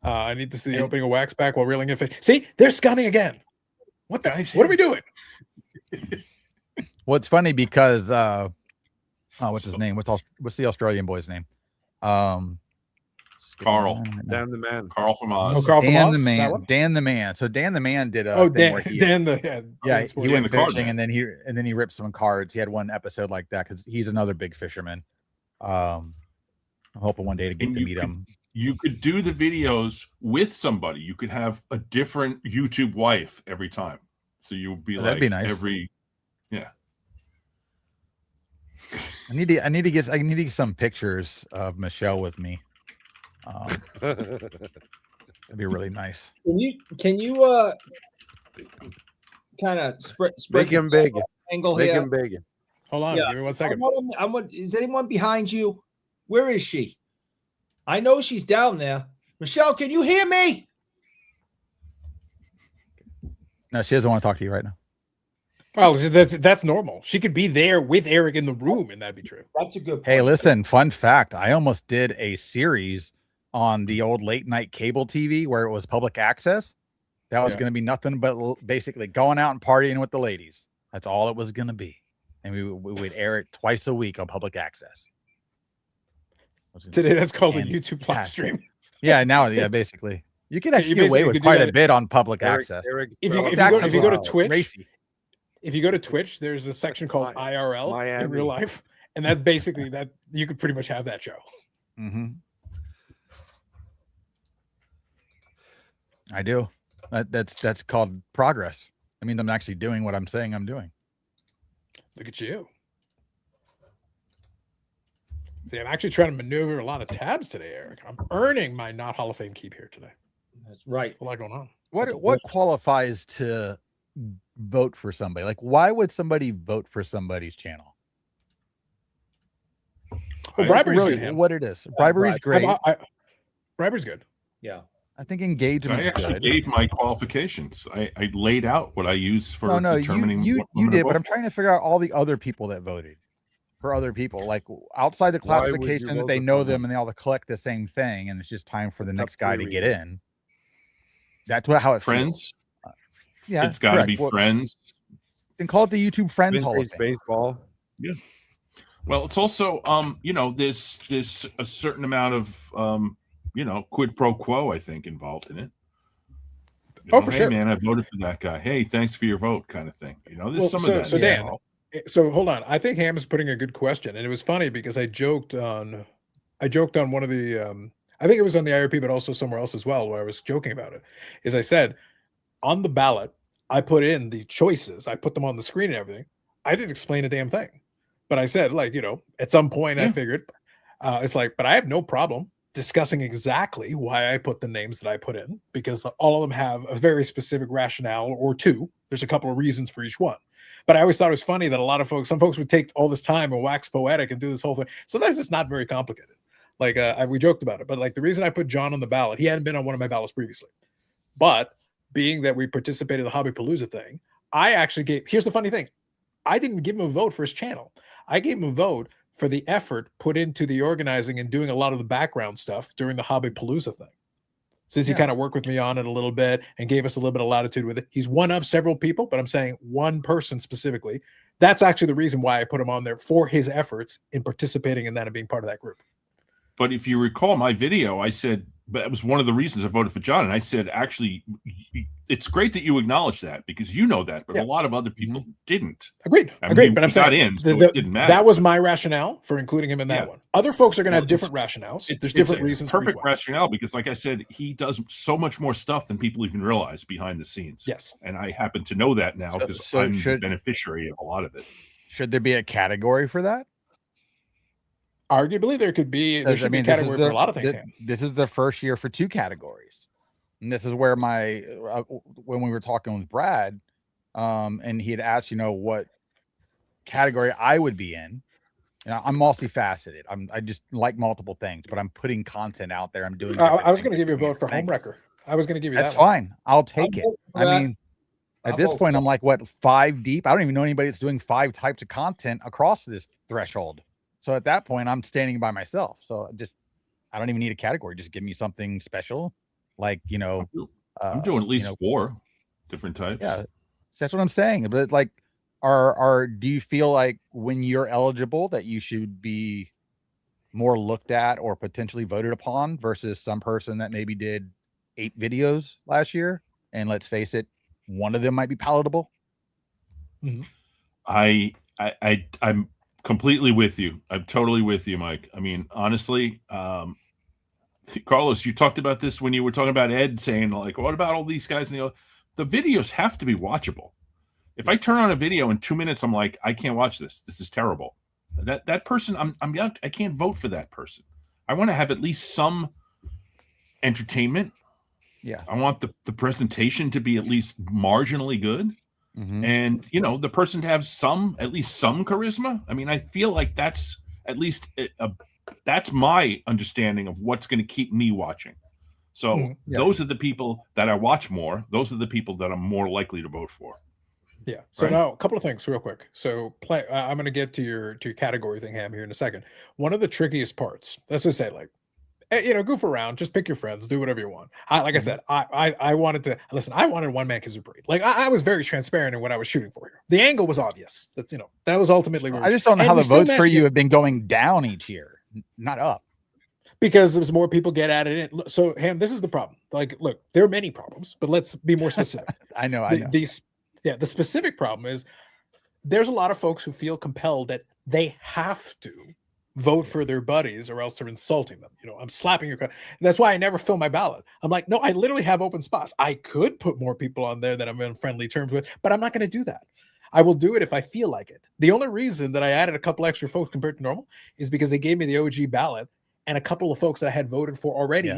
I need to see the opening of wax back while reeling in fish. See, they're scanning again. What the? Guys, What are we doing? well, it's funny because what's his name? What's the Australian boy's name? Carl. Damn the man. Carl from Oz. Oh, Carl from Dan Oz? the That man. one? Dan the man. So Dan the man did a Oh, thing Dan. where he, Dan the yeah, Dan he Dan went the card fishing man. and then he ripped some cards. He had one episode like that because he's another big fisherman. I'm hoping one day to get And to you meet could- him. You could do the videos with somebody. You could have a different YouTube wife every time. So you'll be Oh, like that'd be nice. every I need to get some pictures of Michelle with me. That'd be really nice. Can you kind of spread Make him big. angle Make here? him big. Hold on. Yeah. Give me 1 second. Is anyone behind you? Where is she? I know she's down there. Michelle, can you hear me? No, she doesn't want to talk to you right now. Well, that's normal. She could be there with Eric in the room, and that'd be true. That's a good point. Hey, listen, fun fact. I almost did a series on the old late night cable TV where it was public access. That was Yeah. going to be nothing but basically going out and partying with the ladies. That's all it was going to be. And we would air it twice a week on public access. Today, that's called a And- YouTube yeah. live stream. Yeah, now, yeah, basically. You can Yeah, actually you get away basically with could do quite that. a bit on public Eric, access. Eric, If bro, you Public go access to is Twitch, racy. if you go to Twitch, there's a section called IRL in Miami. real life, and that basically that you could pretty much have that show. Mm-hmm. I do. That's called progress. I mean, I'm actually doing what I'm saying I'm doing. Look at you. See, I'm actually trying to maneuver a lot of tabs today, Eric. I'm earning my not Hall of Fame keep here today. That's right. A lot going on. What qualifies to vote for somebody? Like, why would somebody vote for somebody's channel? Well, bribery's Really, good. Ham. what it is. Bribery's great. Bribery's good. Yeah. I think I engagement's actually good. gave my qualifications. I laid out what I use for No, determining you what I'm you gonna did, vote but I'm for. trying to figure out all the other people that voted for other people, like outside the Why would you classification that vote they for know someone? them and they all collect the same thing, and it's just time for the Top next guy three to get reasons. in. That's how it Friends. feels. Yeah, It's got to correct. be Well, friends. then call it the YouTube Friends Hall of Vintage Fame. baseball. Well, it's also there's a certain amount of quid pro quo, I think, involved in it. For Hey sure. man, I voted for that guy. Hey, thanks for your vote, kind of thing. There's Well, some so- of that. so Dan, involved. So hold on. I think Ham is putting a good question, and it was funny because I joked on one of the I think it was on the IRP, but also somewhere else as well, where I was joking about it. Is I said on the ballot, I put in the choices, I put them on the screen and everything. I didn't explain a damn thing, but I said, like, at some point I Yeah. figured it's like, but I have no problem discussing exactly why I put the names that I put in, because all of them have a very specific rationale or two. There's a couple of reasons for each one. But I always thought it was funny that some folks would take all this time and wax poetic and do this whole thing. Sometimes it's not very complicated. Like we joked about it, but like the reason I put John on the ballot, he hadn't been on one of my ballots previously. But being that we participated in the Hobby Palooza thing, I actually here's the funny thing. I didn't give him a vote for his channel. I gave him a vote for the effort put into the organizing and doing a lot of the background stuff during the Hobby Palooza thing. Since he kind of worked with me on it a little bit and gave us a little bit of latitude with it. He's one of several people, but I'm saying one person specifically. That's actually the reason why I put him on there, for his efforts in participating in that and being part of that group. But if you recall my video, I said that was one of the reasons I voted for John. And I said, actually, it's great that you acknowledge that, because you know that, but Yeah. a lot of other people didn't. Agreed. I mean, Agreed. But I'm he got saying in, so it didn't matter. that was my rationale for including him in that Yeah. one. Other folks are going to Well, have different rationales. There's It's different a reasons. For each perfect one. rationale, because, like I said, he does so much more stuff than people even realize behind the scenes. Yes. And I happen to know that now because So I'm the beneficiary of a lot of it. Should there be a category for that? Arguably, there should be a category for a lot of things. This is the first year for two categories, and this is where my when we were talking with Brad, and he had asked, what category I would be in. And I'm multifaceted. I just like multiple things, but I'm putting content out there. I'm doing. I was going to give you a vote for Homewrecker. I was going to give you That's that one. fine. I'll take it. I mean, at I'll this vote point, for I'm like, what, 5 deep? I don't even know anybody that's doing 5 types of content across this threshold. So at that point, I'm standing by myself. So I don't even need a category. Just give me something special, like I'm doing at least 4 different types. Yeah, so that's what I'm saying. But like, do you feel like when you're eligible that you should be more looked at or potentially voted upon versus some person that maybe did 8 videos last year? And let's face it, one of them might be palatable. Mm-hmm. I'm completely with you. I'm totally with you, Mike. I mean, honestly, Carlos, you talked about this when you were talking about Ed saying, like, what about all these guys? And the videos have to be watchable. If I turn on a video in 2 minutes, I'm like, I can't watch this. This is terrible. That person, I can't vote for that person. I want to have at least some entertainment. Yeah. I want the presentation to be at least marginally good. Mm-hmm. And the person to have at least some charisma. I mean, I feel like that's at least that's my understanding of what's going to keep me watching. So those are the people that I watch more. Those are the people that I'm more likely to vote for. Yeah. So now a couple of things real quick. So I'm going to get to your category thing, Ham, here in a second. One of the trickiest parts, let's just say, like, goof around, just pick your friends, do whatever you want. I said, I wanted to listen. I wanted one man Kazuperate. Like I was very transparent in what I was shooting for here. The angle was obvious. That's that was ultimately. I just don't know how the votes for you have been going down each year, not up. Because there's more people get at it. So Ham, this is the problem. Like, look, there are many problems, but let's be more specific. I know. The specific problem is there's a lot of folks who feel compelled that they have to vote for their buddies or else they're insulting them. I'm slapping your. That's why I never fill my ballot. I'm like, no, I literally have open spots. I could put more people on there that I'm in friendly terms with, but I'm not going to do that. I will do it if I feel like it. The only reason that I added a couple extra folks compared to normal is because they gave me the OG ballot, and a couple of folks that I had voted for already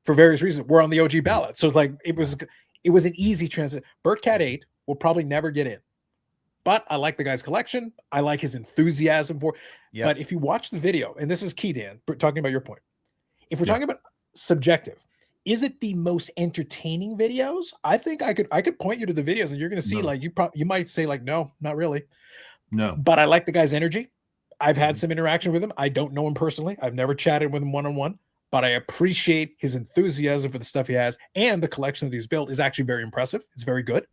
for various reasons were on the OG ballot. So it's like it was an easy transit. Bertcat 8 will probably never get in. But I like the guy's collection. I like his enthusiasm for. Yep. But if you watch the video, and this is key, Dan, talking about your point. If we're talking about subjective, Is it the most entertaining videos? I think I could point you to the videos and you're going to see No. like you might say like, no, not really. No. But I like the guy's energy. I've had some interaction with him. I don't know him personally. I've never chatted with him one-on-one, but I appreciate his enthusiasm for the stuff he has, and the collection that he's built is actually very impressive. It's very good.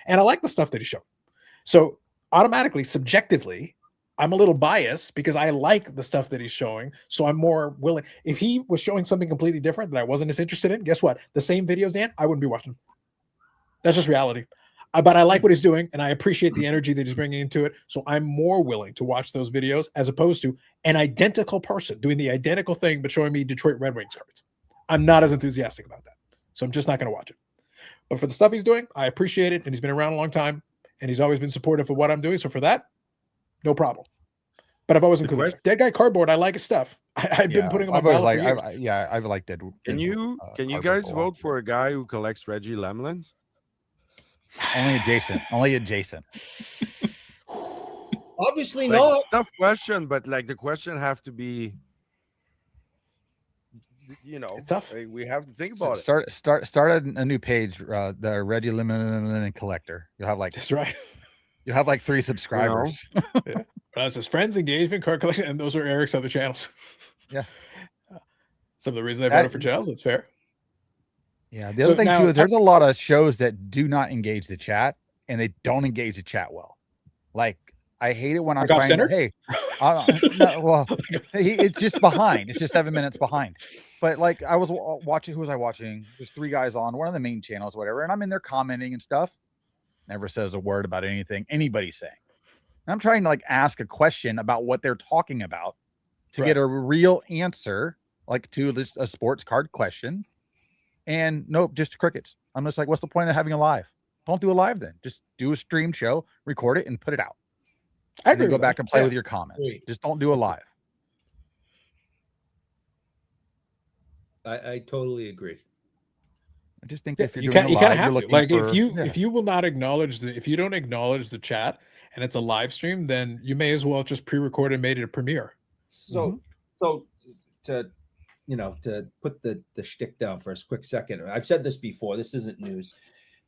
And I like the stuff that he's showing. So automatically, subjectively, I'm a little biased because I like the stuff that he's showing. So I'm more willing. If he was showing something completely different that I wasn't as interested in, guess what? The same videos, Dan, I wouldn't be watching. That's just reality. But I like what he's doing, and I appreciate the energy that he's bringing into it. So I'm more willing to watch those videos as opposed to an identical person doing the identical thing but showing me Detroit Red Wings cards. I'm not as enthusiastic about that. So I'm just not going to watch it. But for the stuff he's doing, I appreciate it, and he's been around a long time, and he's always been supportive of what I'm doing. So for that, no problem. But I've always included Dead Guy Cardboard. I like his stuff. I've been putting him on I've always ballot for years. I've liked Dead. Can you Cardboard guys for a while. vote for a guy who collects Reggie Lemlins? Only adjacent. Only adjacent. Obviously Like, not. tough question, but like the question have to be, It's tough. like, we have to think about it. Start a new page. The Reggie Lemon Collector. You'll have like That's right. you'll have like 3 subscribers. It says friends, engagement, card collection, and those are Eric's other channels. Yeah. Some of the reasons I voted for channels, that's fair. Yeah. The So other thing now- too is there's a lot of shows that do not engage the chat, and they don't engage the chat well. Like I hate it when I'm Like Off trying to, Center? hey, no, well, it's just behind. It's just 7 minutes behind. But like I was watching, who was I watching? There's 3 guys on one of the main channels, whatever, and I'm in there commenting and stuff. Never says a word about anything anybody's saying. And I'm trying to like ask a question about what they're talking about to get a real answer, like to just a sports card question. And nope, just crickets. I'm just like, what's the point of having a live? Don't do a live then. Just do a stream show, record it, and put it out. I And then agree go with back that. and play Yeah. with your comments. Agree. Just don't do a live. I totally agree. I just think Yeah, if you're you doing kind a of live, have you're to. looking Like for, if you will not acknowledge if you don't acknowledge the chat and it's a live stream, then you may as well just pre-record and made it a premiere. So to to put the shtick down for a quick second. I've said this before. This isn't news.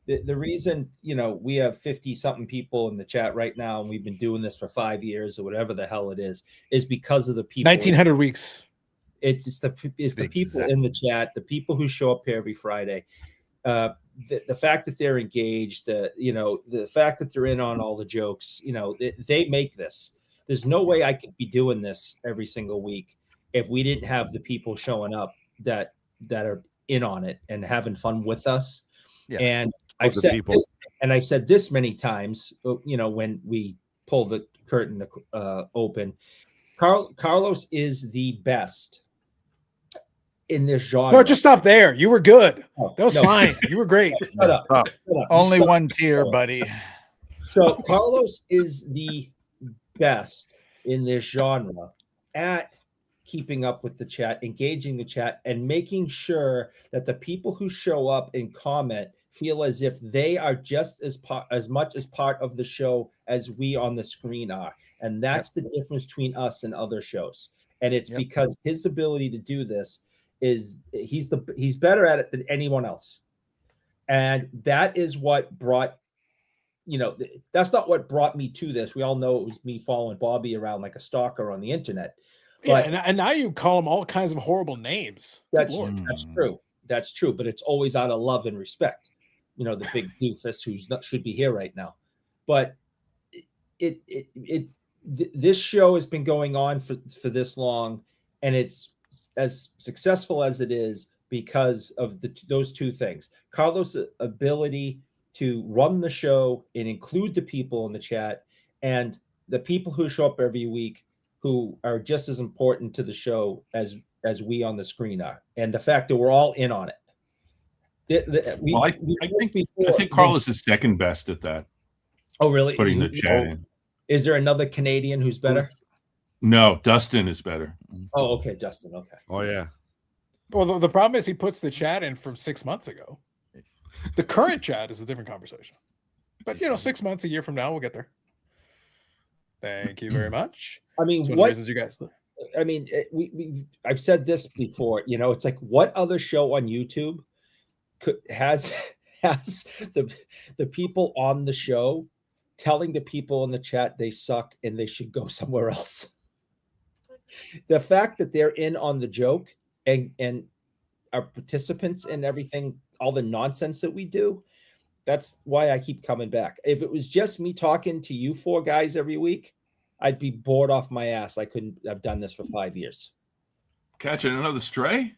The reason, we have 50 something people in the chat right now, and we've been doing this for 5 years or whatever the hell it is because of the people. 1900 weeks. It's the people in the chat, the people who show up here every Friday. The fact that they're engaged, the fact that they're in on all the jokes, they make this. There's no way I could be doing this every single week if we didn't have the people showing up that are in on it and having fun with us. Yeah. And I've said this many times, when we pull the curtain open. Carlos is the best in this genre. No, just stop there. You were good. Oh, That was no. fine. You were great. Shut up. Oh. Shut up. only You one suck. tier, buddy. So Carlos is the best in this genre at keeping up with the chat, engaging the chat, and making sure that the people who show up and comment feel as if they are just as much as part of the show as we on the screen are. And that's the difference between us and other shows. And it's because his ability to do this is he's better at it than anyone else. And that is what brought, that's not what brought me to this. We all know it was me following Bobby around like a stalker on the internet. Yeah, and now you call them all kinds of horrible names. That's Lord. true. That's true. But it's always out of love and respect. The big doofus who's not should be here right now. But this show has been going on for this long, and it's as successful as it is because of those two things. Carlos' ability to run the show and include the people in the chat, and the people who show up every week who are just as important to the show as we on the screen are, and the fact that we're all in on it. I think Carlos is second best at that. Oh, really? Putting the chat in. Is there another Canadian who's better? No, Dustin is better. Oh, okay, Justin. Okay. Oh yeah. Well, the problem is he puts the chat in from 6 months ago. The current chat is a different conversation. But 6 months, a year from now, we'll get there. Thank you very much. I mean, It's one of the reasons you guys. I've said this before. It's like, what other show on YouTube has the people on the show telling the people in the chat they suck and they should go somewhere else. The fact that they're in on the joke and are participants in everything, all the nonsense that we do, that's why I keep coming back. If it was just me talking to you four guys every week, I'd be bored off my ass. I couldn't have done this for 5 years. Catching another stray?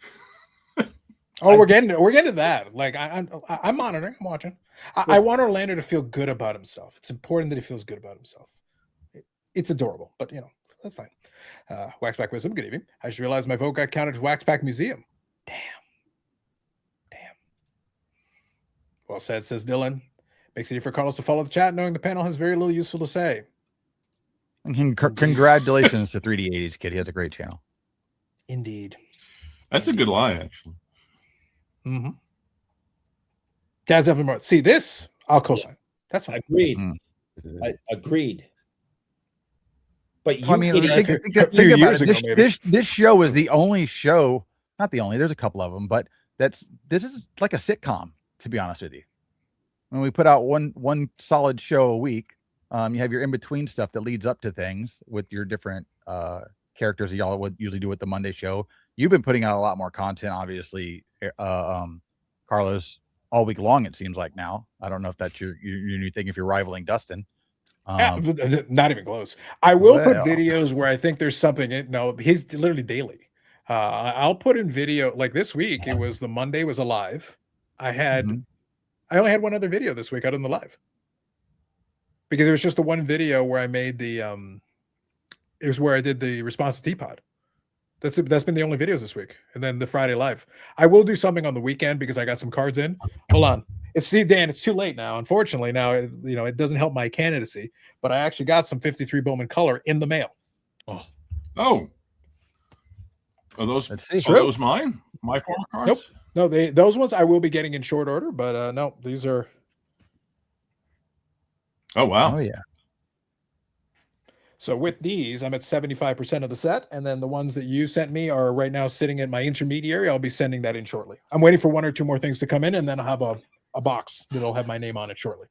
Oh, we're getting to that. Like I'm monitoring, I'm watching. I want Orlando to feel good about himself. It's important that he feels good about himself. It's adorable, but you know, that's fine. Waxpack Wisdom, good evening. I just realized my vote got counted to Waxpack Museum. Damn. Well said, says Dylan. Makes it easy for Carlos to follow the chat, knowing the panel has very little useful to say. And congratulations to 3D80s kid. He has a great channel. Indeed. That's a good line, actually. Mm-hmm. Guys, definitely more. See this? I'll co-sign. That's fine. Agreed. Agreed. But you, Well, I mean, think about it. This show is the only show, not the only, there's a couple of them, but this is like a sitcom, to be honest with you. When we put out one solid show a week, you have your in-between stuff that leads up to things with your different characters that y'all would usually do with the Monday show. You've been putting out a lot more content, obviously, Carlos, all week long, it seems like now. I don't know if that's your new thing, if you're rivaling Dustin. Not even close. I will put videos where I think there's something. No, he's literally daily. I'll put in video like this week. It was the Monday was a live. I only had one other video this week out in the live because it was just the one video where I made the it was where I did the response to Teapot. That's been the only videos this week, and then the Friday live. I will do something on the weekend because I got some cards in. Hold on, Dan. It's too late now. Unfortunately, now it doesn't help my candidacy. But I actually got some 53 Bowman color in the mail. Oh, are those mine? My former cards? Nope. No, those ones I will be getting in short order. But no, these are. Oh wow! Oh yeah. So with these, I'm at 75% of the set, and then the ones that you sent me are right now sitting at my intermediary. I'll be sending that in shortly. I'm waiting for one or two more things to come in, and then I'll have a box that'll have my name on it shortly.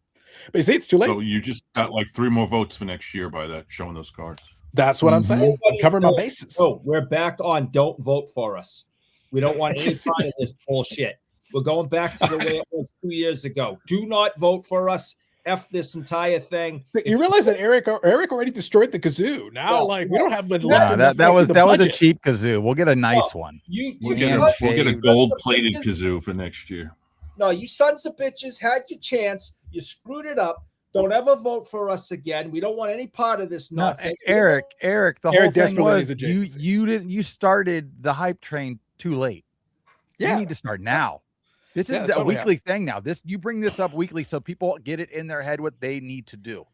But you see, it's too late. So you just got like 3 more votes for next year by that showing those cards. That's what I'm saying. I'm covering my bases. Oh, we're back on. Don't vote for us. We don't want any part of this bullshit. We're going back to the way it was 2 years ago. Do not vote for us. F this entire thing. So you realize that Eric already destroyed the kazoo. Now, we don't have left. That was a cheap kazoo. We'll get a nice one. We'll get a gold-plated kazoo for next year. No, you sons of bitches had your chance. You screwed it up. Don't ever vote for us again. We don't want any part of this nonsense. No, Eric, the whole thing was you started the hype train too late. Yeah. You need to start now. This is a weekly thing now. You bring this up weekly so people get it in their head what they need to do.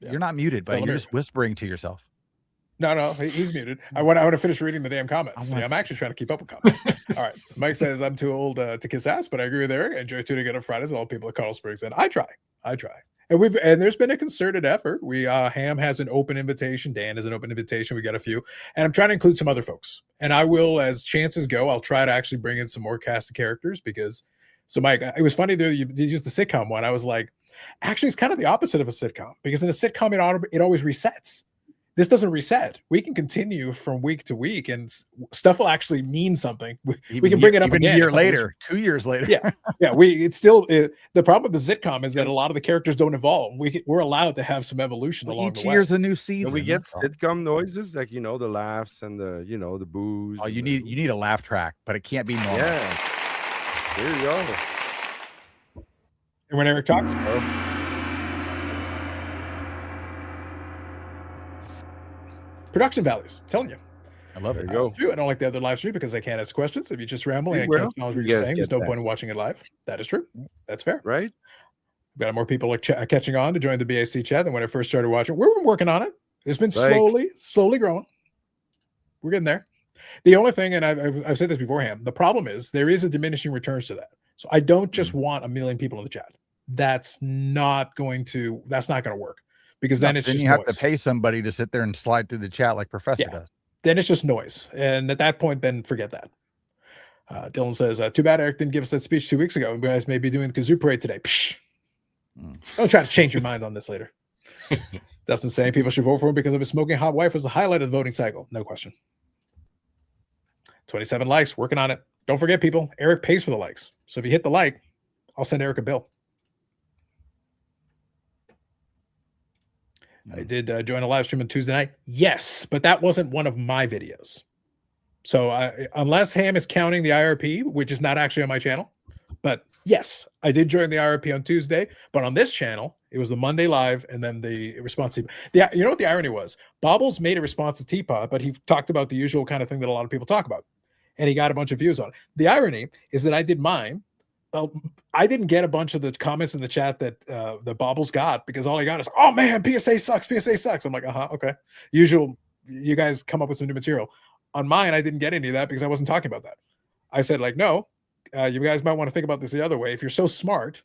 Yeah. You're not muted, but you're just whispering to yourself. No, he's muted. I want to finish reading the damn comments. I'm actually trying to keep up with comments. All right. So Mike says I'm too old to kiss ass, but I agree with Eric. I enjoy tuning in on Fridays. All people at Carl Springs, and I try. And there's been a concerted effort. Ham has an open invitation. Dan has an open invitation. We got a few, and I'm trying to include some other folks. And I will, as chances go, I'll try to actually bring in some more cast of characters because. So Mike, it was funny that you used the sitcom one. I was like, actually, it's kind of the opposite of a sitcom because in a sitcom it always resets. This doesn't reset. We can continue from week to week, and stuff will actually mean something. We can bring it up again a year later, 2 years later. Yeah. The problem with the sitcom is that a lot of the characters don't evolve. We're allowed to have some evolution along the way. Each year's a new season. And we get sitcom noises like the laughs and the boos. Oh, you need a laugh track, but it can't be normal. Yeah. There you go. And when Eric talks, production values. I'm telling you. I love it. I don't like the other live stream because I can't ask questions. If you're just rambling and I can't acknowledge what you're saying, there's no point in watching it live. That is true. That's fair. Right? We've got more people catching on to join the BAC chat than when I first started watching. We've been working on it. It's been slowly growing. We're getting there. The only thing, and I've said this beforehand, the problem is there is a diminishing returns to that. So I don't just want 1 million people in the chat. That's not going to work. Because then it's just you have to pay somebody to sit there and slide through the chat like Professor does. Then it's just noise. And at that point, then forget that. Dylan says, too bad Eric didn't give us that speech 2 weeks ago. You guys may be doing the kazoo parade today. Psh. Don't try to change your mind on this later. Dustin saying people should vote for him because of his smoking hot wife was the highlight of the voting cycle. No question. 27 likes, working on it. Don't forget, people, Eric pays for the likes. So if you hit the like, I'll send Eric a bill. I did join a live stream on Tuesday night. Yes, but that wasn't one of my videos. So unless Ham is counting the IRP, which is not actually on my channel, but yes, I did join the IRP on Tuesday. But on this channel, it was the Monday live and then the response. You know what the irony was? Bobbles made a response to Teapot, but he talked about the usual kind of thing that a lot of people talk about, and he got a bunch of views on it. The irony is that I did mine. I didn't get a bunch of the comments in the chat that the Bobbles got, because all I got is, "Oh man, PSA sucks. PSA sucks." I'm like, okay. Usual, you guys come up with some new material. On mine, I didn't get any of that because I wasn't talking about that. I said, like, no, you guys might want to think about this the other way. If you're so smart,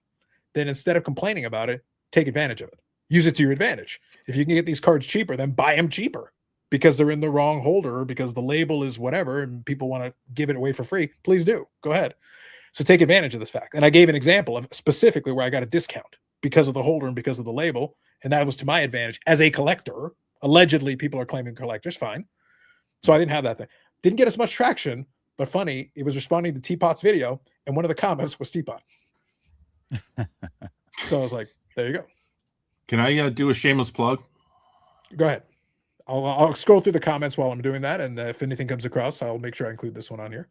then instead of complaining about it, take advantage of it. Use it to your advantage. If you can get these cards cheaper, then buy them cheaper because they're in the wrong holder, or because the label is whatever and people want to give it away for free. Please do. Go ahead. So take advantage of this fact. And I gave an example of specifically where I got a discount because of the holder and because of the label. And that was to my advantage as a collector. Allegedly, people are claiming collectors. Fine. So I didn't have that thing. Didn't get as much traction, but funny, it was responding to Teapot's video, and one of the comments was Teapot. So I was like, there you go. Can I do a shameless plug? Go ahead. I'll scroll through the comments while I'm doing that, and if anything comes across, I'll make sure I include this one on here.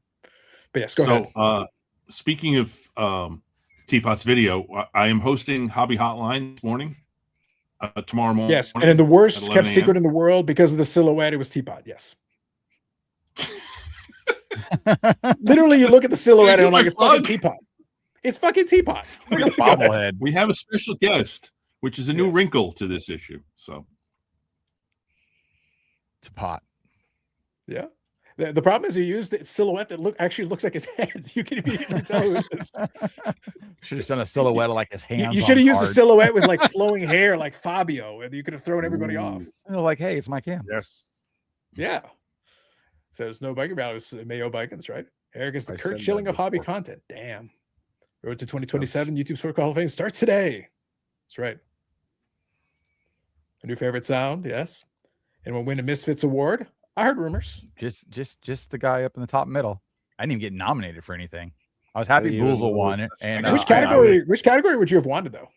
But yes, go ahead. Speaking of Teapot's video, I am hosting Hobby Hotline this morning, tomorrow morning. Yes, and in the worst kept secret in the world because of the silhouette, it was Teapot. Yes. Literally, you look at the silhouette and I'm like, it's fucking Teapot. It's fucking Teapot. Like a bobblehead. We have a special guest, which is a new wrinkle to this issue. So it's a pot. Yeah. The problem is you used the silhouette that actually looks like his head. You can immediately tell who it is. Should have done a silhouette of like his hands. You should have used a silhouette with like flowing hair like Fabio, and you could have thrown everybody off. Like, hey, it's my cam. Yes. Yeah. So there's no biker battle. It's Mayo Bikins, right? Eric is the Kurt Schilling of hobby content. Damn. Road to 2027 YouTube Sport Hall of Fame starts today. That's right. A new favorite sound, yes. And we'll win a Misfits award. I heard rumors. Just the guy up in the top middle. I didn't even get nominated for anything. I was happy Boozle won it. And which category would you have wanted though?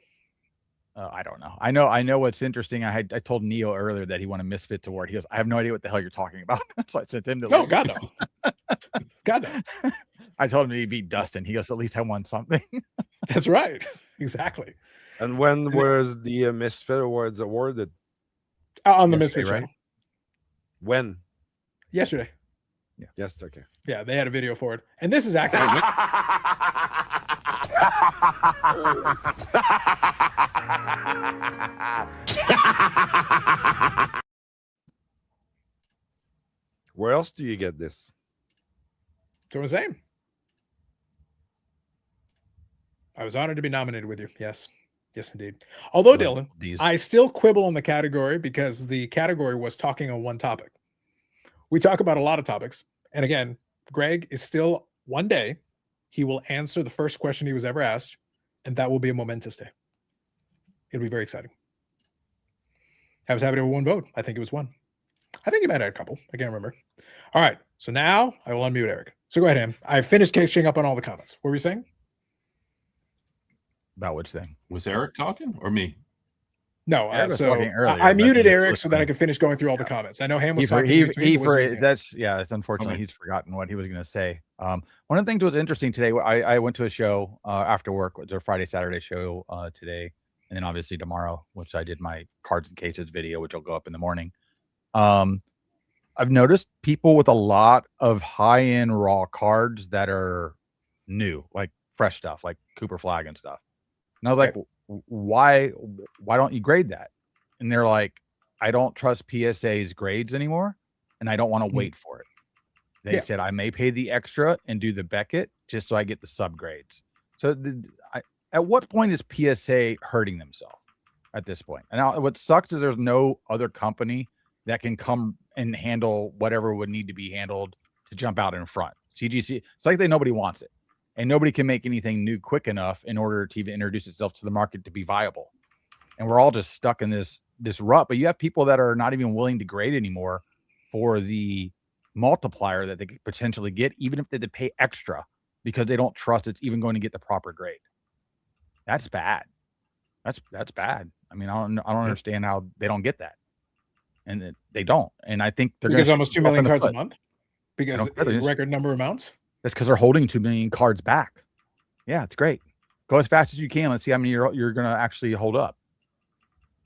I don't know. I know what's interesting. I told Neo earlier that he won a Misfits award. He goes, I have no idea what the hell you're talking about. So I sent him to. No, God no. God no. I told him he beat Dustin. He goes, at least I won something. That's right. Exactly. And when was the Misfit Awards awarded? On the Misfit channel. When? Yesterday. Yeah. Yes. Okay. Yeah, they had a video for it, and this is actually. Where else do you get this? So I'm saying. I was honored to be nominated with you. Yes. Yes, indeed. Although, Dylan, I still quibble on the category because the category was talking on one topic. We talk about a lot of topics. And again, Greg is still one day. He will answer the first question he was ever asked. And that will be a momentous day. It'll be very exciting. I was happy to have one vote. I think it was one. I think you might have had a couple. I can't remember. All right. So now I will unmute Eric. So go ahead, Ham. I finished catching up on all the comments. What were you saying? About which thing? Was Eric talking or me? No, so I muted Eric so that I could finish going through all the comments. I know Ham was talking. That's unfortunately he's forgotten what he was going to say. One of the things that was interesting today. I went to a show after work. It was a Friday Saturday show today, and then obviously tomorrow, which I did my cards and cases video, which will go up in the morning. I've noticed people with a lot of high end raw cards that are new, like fresh stuff, like Cooper Flag and stuff. And I was like, why don't you grade that? And they're like, I don't trust PSA's grades anymore, and I don't want to wait for it. They said I may pay the extra and do the Beckett just so I get the subgrades. So at what point is PSA hurting themselves at this point? And now what sucks is there's no other company that can come and handle whatever would need to be handled to jump out in front. CGC. It's like nobody wants it, and nobody can make anything new quick enough in order to even introduce itself to the market to be viable. And we're all just stuck in this rut. But you have people that are not even willing to grade anymore for the multiplier that they could potentially get, even if they had to pay extra, because they don't trust it's even going to get the proper grade. That's bad. That's bad. I mean, I don't understand how they don't get that, and they don't. And I think they're because gonna almost 2 million cards a month, because record number of mounts. That's because they're holding 2 million cards back. Yeah, it's great. Go as fast as you can. Let's see how many you're going to actually hold up.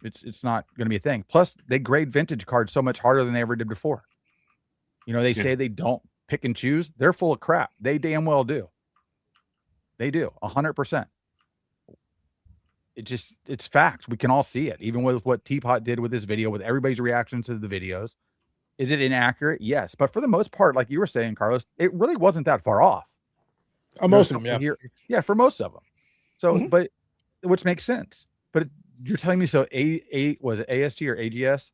It's not going to be a thing. Plus, they grade vintage cards so much harder than they ever did before. You know, they say they don't pick and choose. They're full of crap. They damn well do. They do 100%. It's facts. We can all see it. Even with what Teapot did with this video, with everybody's reactions to the videos. Is it inaccurate? Yes. But for the most part, like you were saying, Carlos, it really wasn't that far off. Most of them, yeah. Yeah, for most of them. So, but which makes sense. But you're telling me so was it ASG or AGS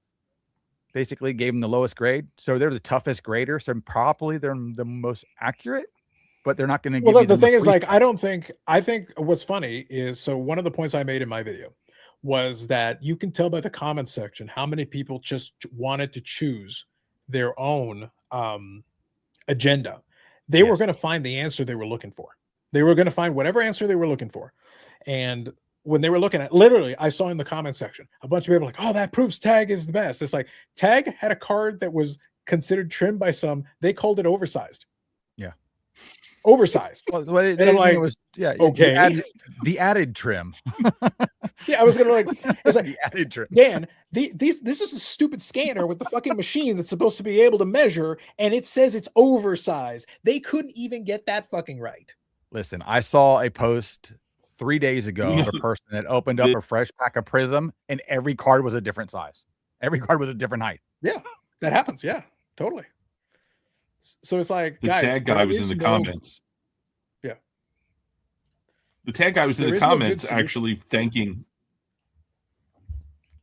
basically gave them the lowest grade? So they're the toughest grader. So probably they're the most accurate, but they're not going to give you the thing is, like, I think what's funny is, so one of the points I made in my video was that you can tell by the comment section how many people just wanted to choose their own agenda. They were going to find the answer they were looking for. They were going to find whatever answer they were looking for. And when they were looking at, literally, I saw in the comment section, a bunch of people like, oh, that proves Tag is the best. It's like, Tag had a card that was considered trim by some. They called it oversized. Yeah. Oversized. Well, and I'm like, okay. The added trim. Yeah, I was gonna it's like the added trim. Dan, this is a stupid scanner with the fucking machine that's supposed to be able to measure, and it says it's oversized. They couldn't even get that fucking right. Listen, I saw a post 3 days ago of a person that opened up a fresh pack of Prism, and every card was a different size. Every card was a different height. Yeah, that happens. Yeah, totally. So it's like, the guys, tag guy was in the comments. Yeah. The tag guy was in the comments actually thanking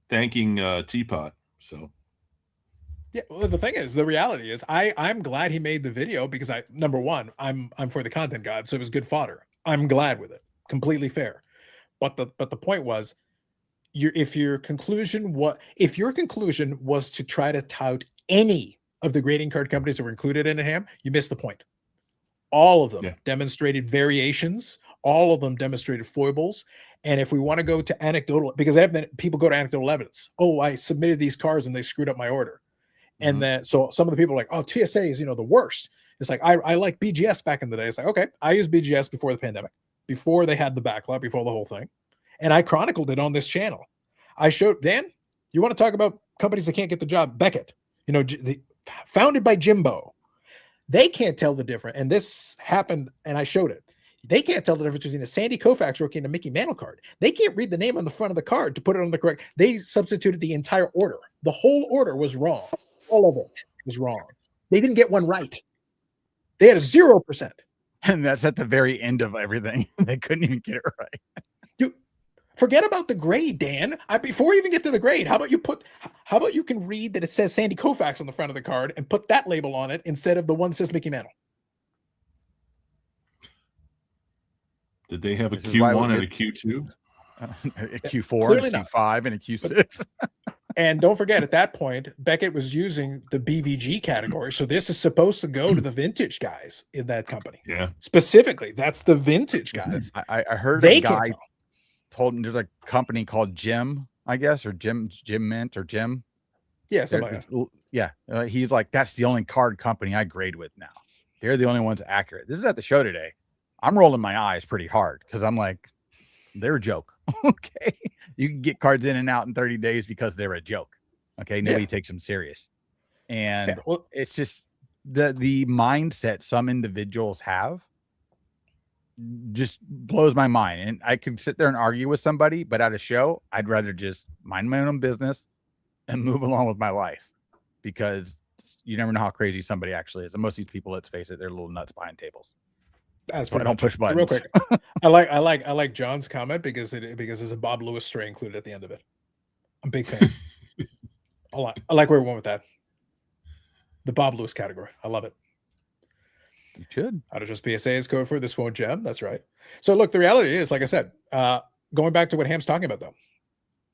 Teapot. So yeah, well, the thing is, the reality is I'm glad he made the video, because number one, I'm for the content god, so it was good fodder. I'm glad with it. Completely fair. But the point was, if your conclusion was to try to tout any of the grading card companies that were included in the ham, you missed the point. All of them demonstrated variations. All of them demonstrated foibles. And if we want to go to anecdotal, because people go to anecdotal evidence. Oh, I submitted these cards and they screwed up my order. And then, so some of the people are like, oh, TSA is, the worst. It's like, I like BGS back in the day. It's like, okay, I used BGS before the pandemic, before they had the backlog, before the whole thing. And I chronicled it on this channel. I showed, Dan, you want to talk about companies that can't get the job? Beckett, founded by Jimbo. They can't tell the difference. And this happened, and I showed it. They can't tell the difference between a Sandy Koufax rookie and a Mickey Mantle card. They can't read the name on the front of the card to put it on the correct. They substituted the entire order. The whole order was wrong. All of it was wrong. They didn't get one right. They had a 0%. And that's at the very end of everything. They couldn't even get it right. Forget about the grade, Dan. Before we even get to the grade, how about you can read that it says Sandy Koufax on the front of the card and put that label on it instead of the one that says Mickey Mantle? Did they have a Q1 and a Q2? A Q4, and a Q5, and a Q6. And don't forget, at that point, Beckett was using the BVG category. So this is supposed to go to the vintage guys in that company. Yeah. Specifically, that's the vintage guys. I heard a guy told me there's a company called Jim, I guess, or Jim Mint or Jim. Yeah, somebody else. Yeah. He's like, that's the only card company I grade with now. They're the only ones accurate. This is at the show today. I'm rolling my eyes pretty hard because I'm like, they're a joke. Okay. You can get cards in and out in 30 days because they're a joke. Okay. Nobody takes them serious. And it's just the mindset some individuals have just blows my mind. And I could sit there and argue with somebody, but at a show, I'd rather just mind my own business and move along with my life, because you never know how crazy somebody actually is. And most of these people, let's face it, they're little nuts behind tables. That's why I don't push buttons. Real quick, I like John's comment because there's a Bob Lewis stray included at the end of it. I'm a big fan. I like where we went with that. The Bob Lewis category. I love it. You should. How to just PSA is code for this won't gem. That's right. So look, the reality is, like I said, going back to what Ham's talking about, though,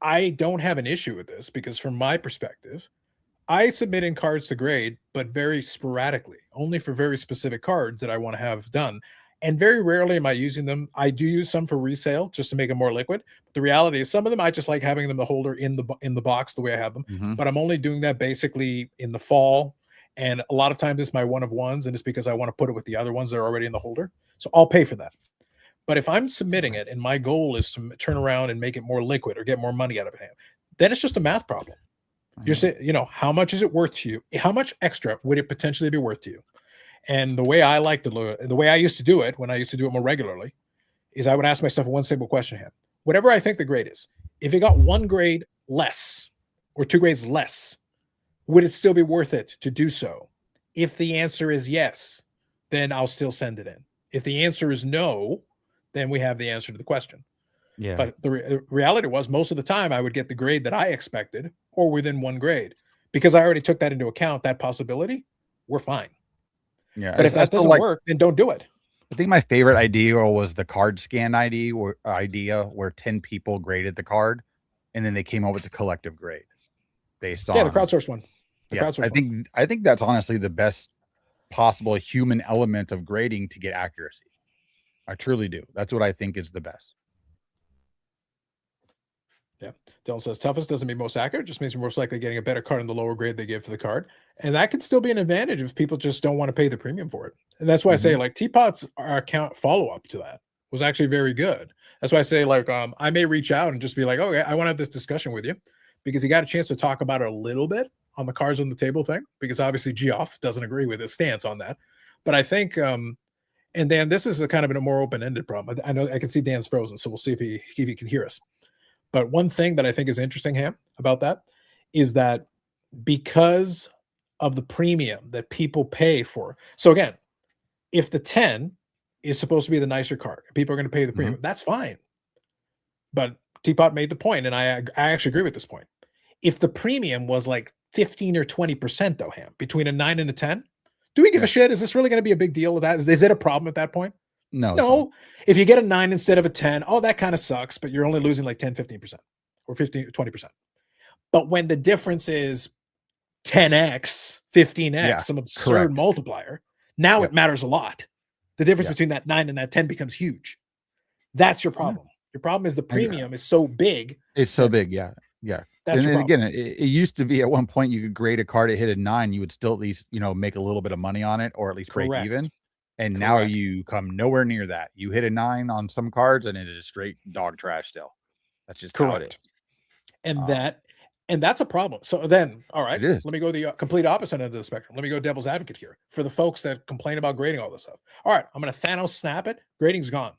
I don't have an issue with this because from my perspective, I submit in cards to grade, but very sporadically, only for very specific cards that I want to have done. And very rarely am I using them. I do use some for resale just to make them more liquid. But the reality is some of them, I just like having them the holder in the box the way I have them. Mhm. But I'm only doing that basically in the fall. And a lot of times it's my one of ones, and it's because I want to put it with the other ones that are already in the holder. So I'll pay for that. But if I'm submitting it and my goal is to turn around and make it more liquid or get more money out of it, then it's just a math problem. You're saying, how much is it worth to you? How much extra would it potentially be worth to you? And the way I like to look, the way I used to do it when I used to do it more regularly, is I would ask myself one simple question here. Whatever I think the grade is, if it got 1 grade less or 2 grades less, would it still be worth it to do so? If the answer is yes, then I'll still send it in. If the answer is no, then we have the answer to the question. Yeah. But the reality was most of the time I would get the grade that I expected or within 1 grade because I already took that into account, that possibility, we're fine. Yeah. But if that doesn't work, then don't do it. I think my favorite idea was the card scan idea where 10 people graded the card and then they came up with the collective grade based on the crowdsourced one. I think that's honestly the best possible human element of grading to get accuracy. I truly do. That's what I think is the best. Yeah. Dylan says toughest doesn't mean most accurate, just means you're most likely getting a better card in the lower grade they give for the card. And that could still be an advantage if people just don't want to pay the premium for it. And that's why I say like Teapot's account follow-up to that was actually very good. That's why I say like I may reach out and just be like, okay, I want to have this discussion with you because he got a chance to talk about it a little bit on the cards on the table thing, because obviously Geoff doesn't agree with his stance on that. But I think and Dan, this is a kind of a more open-ended problem. I know I can see Dan's frozen, so we'll see if he can hear us. But one thing that I think is interesting, Ham, about that is that because of the premium that people pay for. So again, if the 10 is supposed to be the nicer card, and people are going to pay the premium, that's fine. But Teapot made the point, and I actually agree with this point. If the premium was like 15 or 20%, though, Ham, between a 9 and a 10, do we give a shit? Is this really going to be a big deal with that? Is it a problem at that point? No. If you get a 9 instead of a 10, that kind of sucks, but you're only losing like 10, 15% or 15, 20%. But when the difference is 10x, 15x, some absurd multiplier, now it matters a lot. The difference between that 9 and that 10 becomes huge. That's your problem. Your problem is the premium is so big. It's so big. Yeah. That's and again, it used to be at one point you could grade a card, it hit a 9, you would still at least, make a little bit of money on it or at least break even. And now you come nowhere near that. You hit a 9 on some cards and it is straight dog trash still. That's just how it is. And that's a problem. So then, all right, let me go the complete opposite end of the spectrum. Let me go devil's advocate here for the folks that complain about grading all this stuff. All right, I'm going to Thanos snap it. Grading's gone.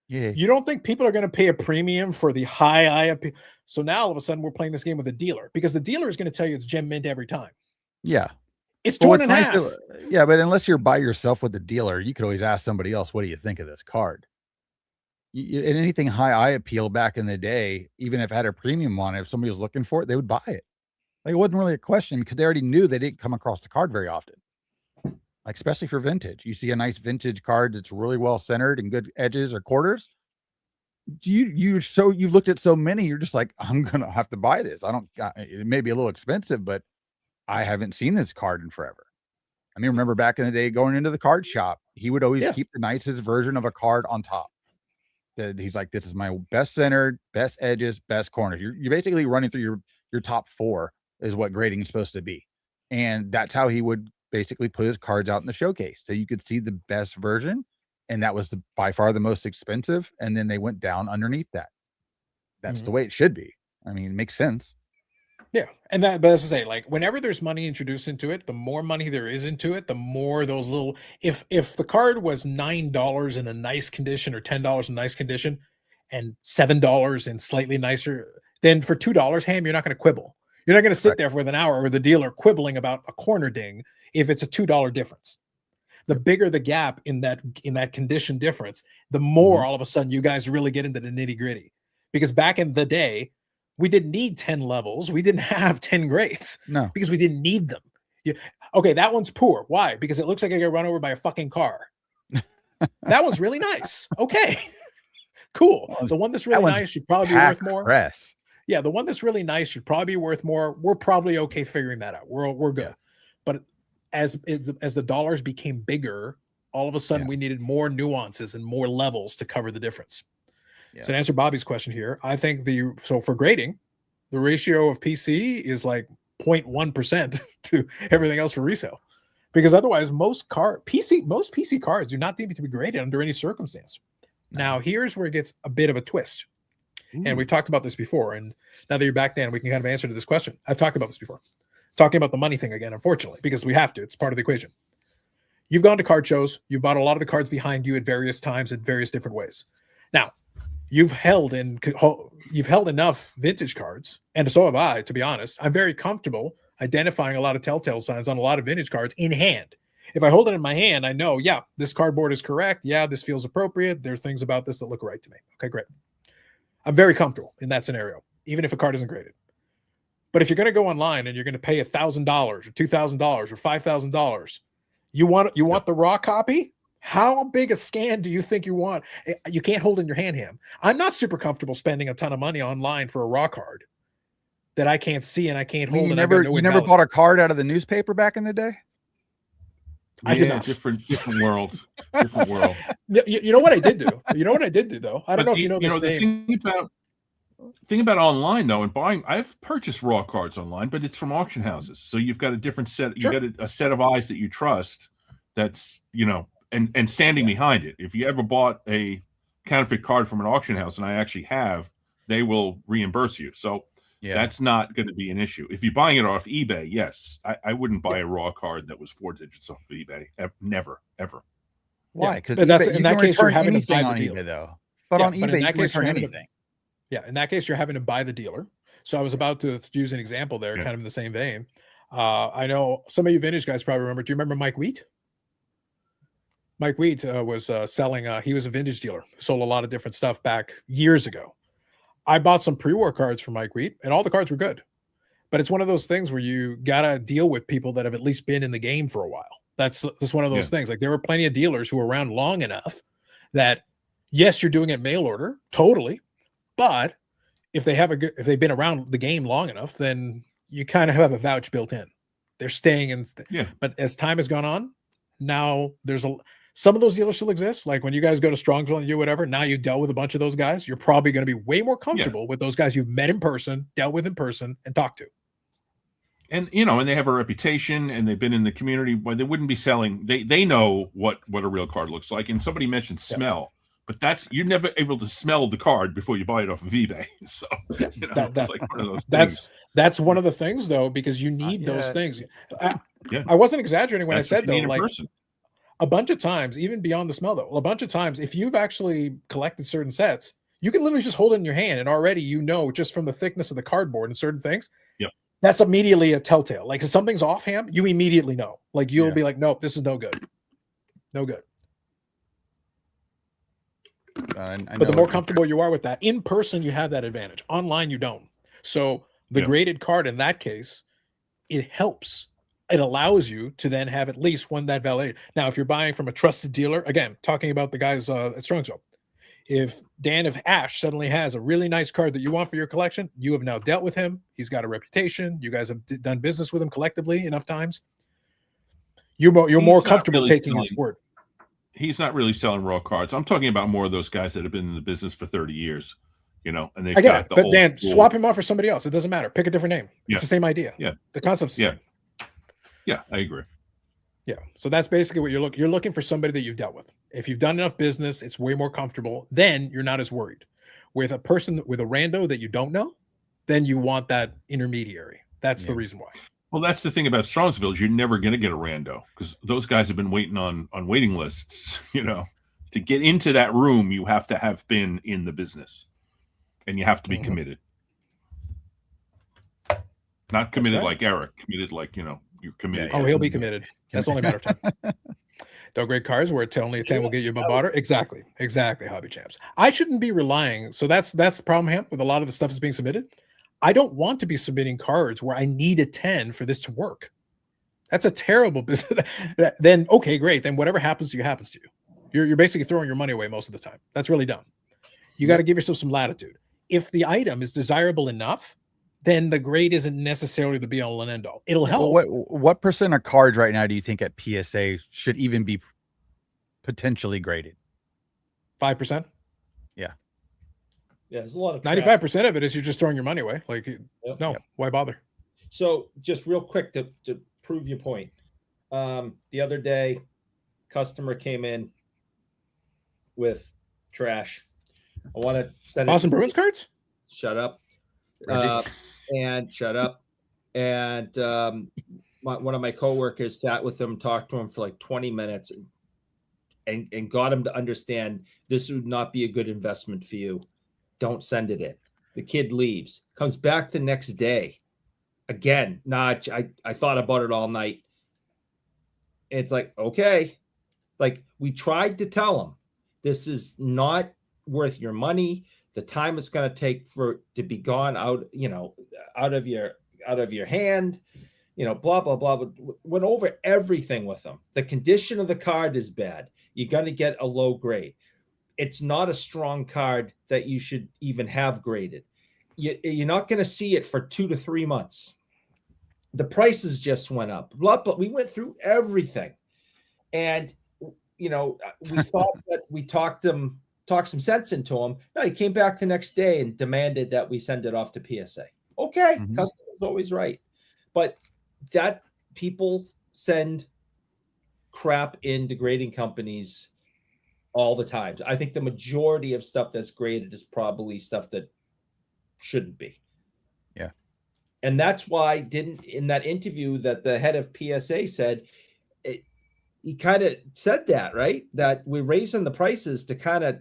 Yeah. You don't think people are going to pay a premium for the high IAP? So now all of a sudden we're playing this game with a dealer because the dealer is going to tell you it's gem mint every time. Yeah. It's 2.5. Yeah, but unless you're by yourself with the dealer, you could always ask somebody else, what do you think of this card? And anything high eye appeal back in the day, even if it had a premium on it, if somebody was looking for it, they would buy it. Like, it wasn't really a question because they already knew they didn't come across the card very often. Like, especially for vintage. You see a nice vintage card that's really well centered and good edges or quarters. You've looked at so many, you're just like, I'm gonna have to buy this. It may be a little expensive, but I haven't seen this card in forever. I mean, remember back in the day going into the card shop, he would always keep the nicest version of a card on top. He's like, this is my best centered, best edges, best corners. You're basically running through your top 4 is what grading is supposed to be. And that's how he would basically put his cards out in the showcase. So you could see the best version. And that was by far the most expensive. And then they went down underneath that. That's the way it should be. I mean, it makes sense. Yeah. And but as I say, like whenever there's money introduced into it, the more money there is into it, the more those little, if the card was $9 in a nice condition or $10 in nice condition and $7 in slightly nicer, then for $2, Ham, you're not going to quibble. You're not going to sit there for an hour with the dealer quibbling about a corner ding if it's a $2 difference. The bigger the gap in that condition difference, the more all of a sudden you guys really get into the nitty gritty. Because back in the day, we didn't need 10 levels. We didn't have 10 grades. No, because we didn't need them. Okay, that one's poor. Why? Because it looks like I get run over by a fucking car. That one's really nice. Okay. Cool. The one that's really nice should probably be worth more. Press. Yeah, the one that's really nice should probably be worth more. We're probably okay figuring that out. We're good. But as the dollars became bigger, all of a sudden we needed more nuances and more levels to cover the difference. Yeah. So to answer Bobby's question here, I think for grading, the ratio of PC is like 0.1% to everything else for resale. Because otherwise, most PC cards do not need to be graded under any circumstance. Now, here's where it gets a bit of a twist. And we've talked about this before. And now that you're back, Dan, we can kind of answer to this question. I've talked about this before. Talking about the money thing again, unfortunately, because we have to. It's part of the equation. You've gone to card shows. You've bought a lot of the cards behind you at various times in various different ways. Now, you've held enough vintage cards, and so have I, to be honest. I'm very comfortable identifying a lot of telltale signs on a lot of vintage cards in hand. If I hold it in my hand, I know, yeah, this cardboard is correct. Yeah, this feels appropriate. There are things about this that look right to me. Okay, great. I'm very comfortable in that scenario, even if a card isn't graded. But if you're going to go online and you're going to pay $1,000 or $2,000 or $5,000, you want the raw copy? How big a scan do you think you want? You can't hold in your hand. I'm not super comfortable spending a ton of money online for a raw card that I can't see and I can't hold. You never bought a card out of the newspaper back in the day? I did not. Different world. Different world. You know what I did do? You know what I did do though? I don't know if you know this name. The thing about online though, and buying, I've purchased raw cards online, but it's from auction houses. So you've got a different set. You got a set of eyes that you trust. That's and standing behind it. If you ever bought a counterfeit card from an auction house, and I actually have, they will reimburse you. So that's not going to be an issue. If you're buying it off eBay, yes, I wouldn't buy a raw card that was 4 digits off of eBay. Never, ever. Why? Because in that case, you're having to buy on the deal. eBay, though. But on eBay, you can return anything. In that case, you're having to buy the dealer. So I was about to use an example there, kind of in the same vein. I know some of you vintage guys probably remember. Do you remember Mike Wheat? Mike Wheat was selling. He was a vintage dealer, sold a lot of different stuff back years ago. I bought some pre-war cards from Mike Wheat, and all the cards were good. But it's one of those things where you gotta deal with people that have at least been in the game for a while. That's one of those things. Like there were plenty of dealers who were around long enough that yes, you're doing it mail order, totally. But if they've been around the game long enough, then you kind of have a vouch built in. They're staying in. But as time has gone on, now there's some of those dealers still exist. Like when you guys go to Strongsville and you whatever, now you dealt with a bunch of those guys. You're probably going to be way more comfortable with those guys you've met in person, dealt with in person, and talked to. And and they have a reputation, and they've been in the community. But they wouldn't be selling. They know what a real card looks like. And somebody mentioned smell, but you're never able to smell the card before you buy it off of eBay. So it's like one of those things. That's one of the things though, because you need those things. I wasn't exaggerating when I said though, like. A bunch of times, even beyond the smell, though, a bunch of times, if you've actually collected certain sets, you can literally just hold it in your hand, and already just from the thickness of the cardboard and certain things, that's immediately a telltale. Like if something's off, you immediately know. Like you'll be like, nope, this is no good, no good. But the more comfortable you are with that, in person, you have that advantage. Online, you don't. So the graded card in that case, it helps. It allows you to then have at least one that valet. Now, if you're buying from a trusted dealer, again, talking about the guys at Strongsville, if Ash suddenly has a really nice card that you want for your collection, you have now dealt with him. He's got a reputation. You guys have done business with him collectively enough times. You're more comfortable taking his word. He's not really selling raw cards. I'm talking about more of those guys that have been in the business for 30 years. And they've got the but Dan, swap him off for somebody else. It doesn't matter. Pick a different name. It's the same idea. Yeah. The concept's the same. Yeah, I agree. Yeah. So that's basically what you're looking for, somebody that you've dealt with. If you've done enough business, it's way more comfortable. Then you're not as worried. With a person, with a rando that you don't know, then you want that intermediary. That's the reason why. Well, that's the thing about Strongsville is you're never going to get a rando because those guys have been waiting on waiting lists. To get into that room, you have to have been in the business, and you have to be committed. Not committed like Eric. Committed like you're committed. Oh, he'll be committed. That's only a matter of time. Don't grade cards where only a 10 will get you a butter. Exactly, Hobby Champs. I shouldn't be relying. So that's the problem with a lot of the stuff that's being submitted. I don't want to be submitting cards where I need a 10 for this to work. That's a terrible business. Then okay, great. Then whatever happens to you happens to you. You're basically throwing your money away most of the time. That's really dumb. You got to give yourself some latitude. If the item is desirable enough, then the grade isn't necessarily the be all and end all. It'll help. What percent of cards right now do you think at PSA should even be potentially graded? 5%. Yeah, there's a lot of 95% of it is you're just throwing your money away. Like, no, why bother? So just real quick to prove your point. The other day, customer came in with trash. I want to send Boston Bruins cards? Shut up. And shut up. And one of my coworkers sat with him, talked to him for like 20 minutes and got him to understand this would not be a good investment for you. Don't send it in. The kid leaves, comes back the next day. Again, I thought about it all night. It's like, okay. Like, we tried to tell him this is not worth your money. The time it's going to take for to be gone out of your hand, blah, blah, blah. Went over everything with them. The condition of the card is bad. You're going to get a low grade. It's not a strong card that you should even have graded. You're not going to see it for 2 to 3 months. The prices just went up. But we went through everything. And, we thought that we talked some sense into him. No, he came back the next day and demanded that we send it off to PSA. Okay, customer's always right. But that people send crap into grading companies all the time. I think the majority of stuff that's graded is probably stuff that shouldn't be. Yeah. And that's why in that interview that the head of PSA said, he kind of said that, right? That we're raising the prices to kind of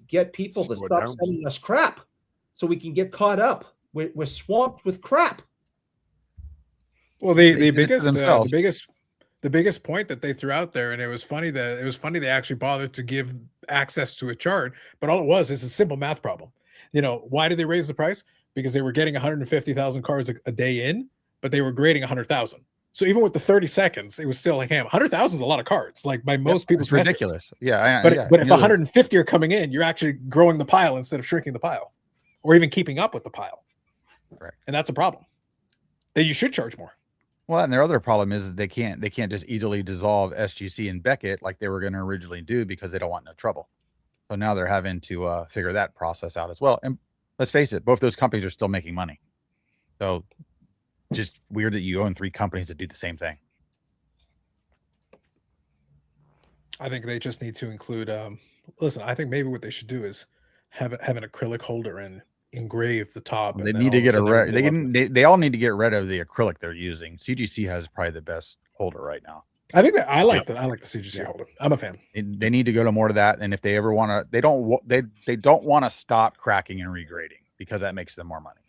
get people to stop sending us crap so we can get caught up. We're swamped with crap. Well, the biggest point that they threw out there, and it was funny they actually bothered to give access to a chart, but all it was is a simple math problem. Why did they raise the price? Because they were getting 150,000 cards a day in, but they were grading 100,000. So even with the 30 seconds, it was still like, 100,000 is a lot of cards. Like by most people's ridiculous. Yeah. But if 150 are coming in, you're actually growing the pile instead of shrinking the pile, or even keeping up with the pile. Right. And that's a problem. Then you should charge more. Well, and their other problem is they can't just easily dissolve SGC and Beckett like they were going to originally do because they don't want no trouble. So now they're having to figure that process out as well. And let's face it, both those companies are still making money. So just weird that you own 3 companies that do the same thing. I think they just need to include. Listen, I think maybe what they should do is have an acrylic holder and engrave the top. They need to get they all need to get rid of the acrylic they're using. CGC has probably the best holder right now. I think that I like the CGC holder. I'm a fan. They need to go to more to that. And if they ever want to, they don't want to stop cracking and regrading because that makes them more money.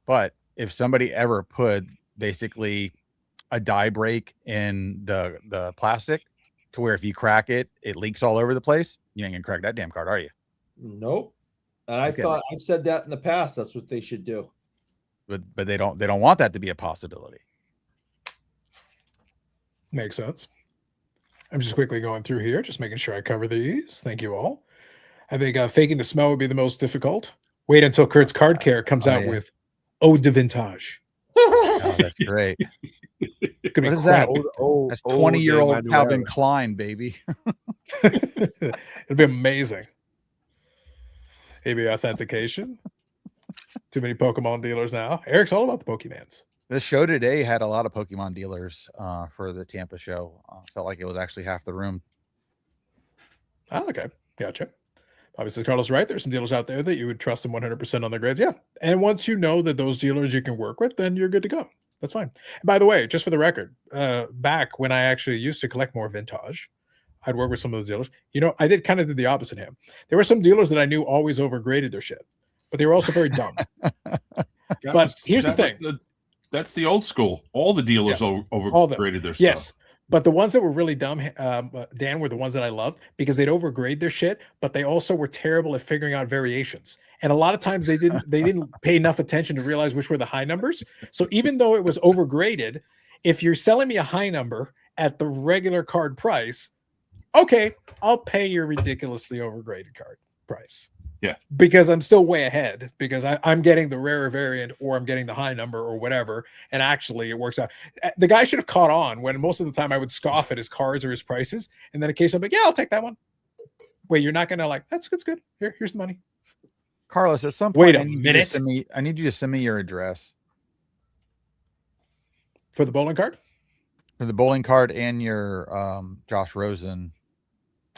But if somebody ever put basically a die break in the plastic to where if you crack it, it leaks all over the place, you ain't gonna crack that damn card, are you? Nope. And I've said that in the past. That's what they should do. But they don't want that to be a possibility. Makes sense. I'm just quickly going through here, just making sure I cover these. Thank you all. I think faking the smell would be the most difficult. Wait until Kurt's Card Care comes out with Ode de Vintage. Oh, that's great. What is that? That's 20-year-old Calvin Klein, baby. It'd be amazing. AB authentication. Too many Pokemon dealers now. Eric's all about the Pokemans. This show today had a lot of Pokemon dealers for the Tampa show. Felt like it was actually half the room. Oh, okay. Gotcha. Obviously, Carlos right. There's some dealers out there that you would trust them 100% on their grades. Yeah. And once you know that those dealers you can work with, then you're good to go. That's fine. And by the way, just for the record, back when I actually used to collect more vintage, I'd work with some of those dealers. I did kind of do the opposite here. There were some dealers that I knew always overgraded their shit, but they were also very dumb. Here's the thing. That's the old school. All the dealers overgraded their stuff. Yes. But the ones that were really dumb, Dan, were the ones that I loved because they'd overgrade their shit, but they also were terrible at figuring out variations. And a lot of times they didn't pay enough attention to realize which were the high numbers. So even though it was overgraded, If you're selling me a high number at the regular card price, okay, I'll pay your ridiculously overgraded card price. Yeah. Because I'm still way ahead because I'm getting the rarer variant or I'm getting the high number or whatever. And actually it works out. The guy should have caught on when most of the time I would scoff at his cards or his prices. And then occasionally I'm like, yeah, I'll take that one. Wait, you're not going to like, that's good. Here's the money. Carlos, at some point, Wait a I need minute. I need you to send me your address For the bowling card? for the bowling card and your Josh Rosen.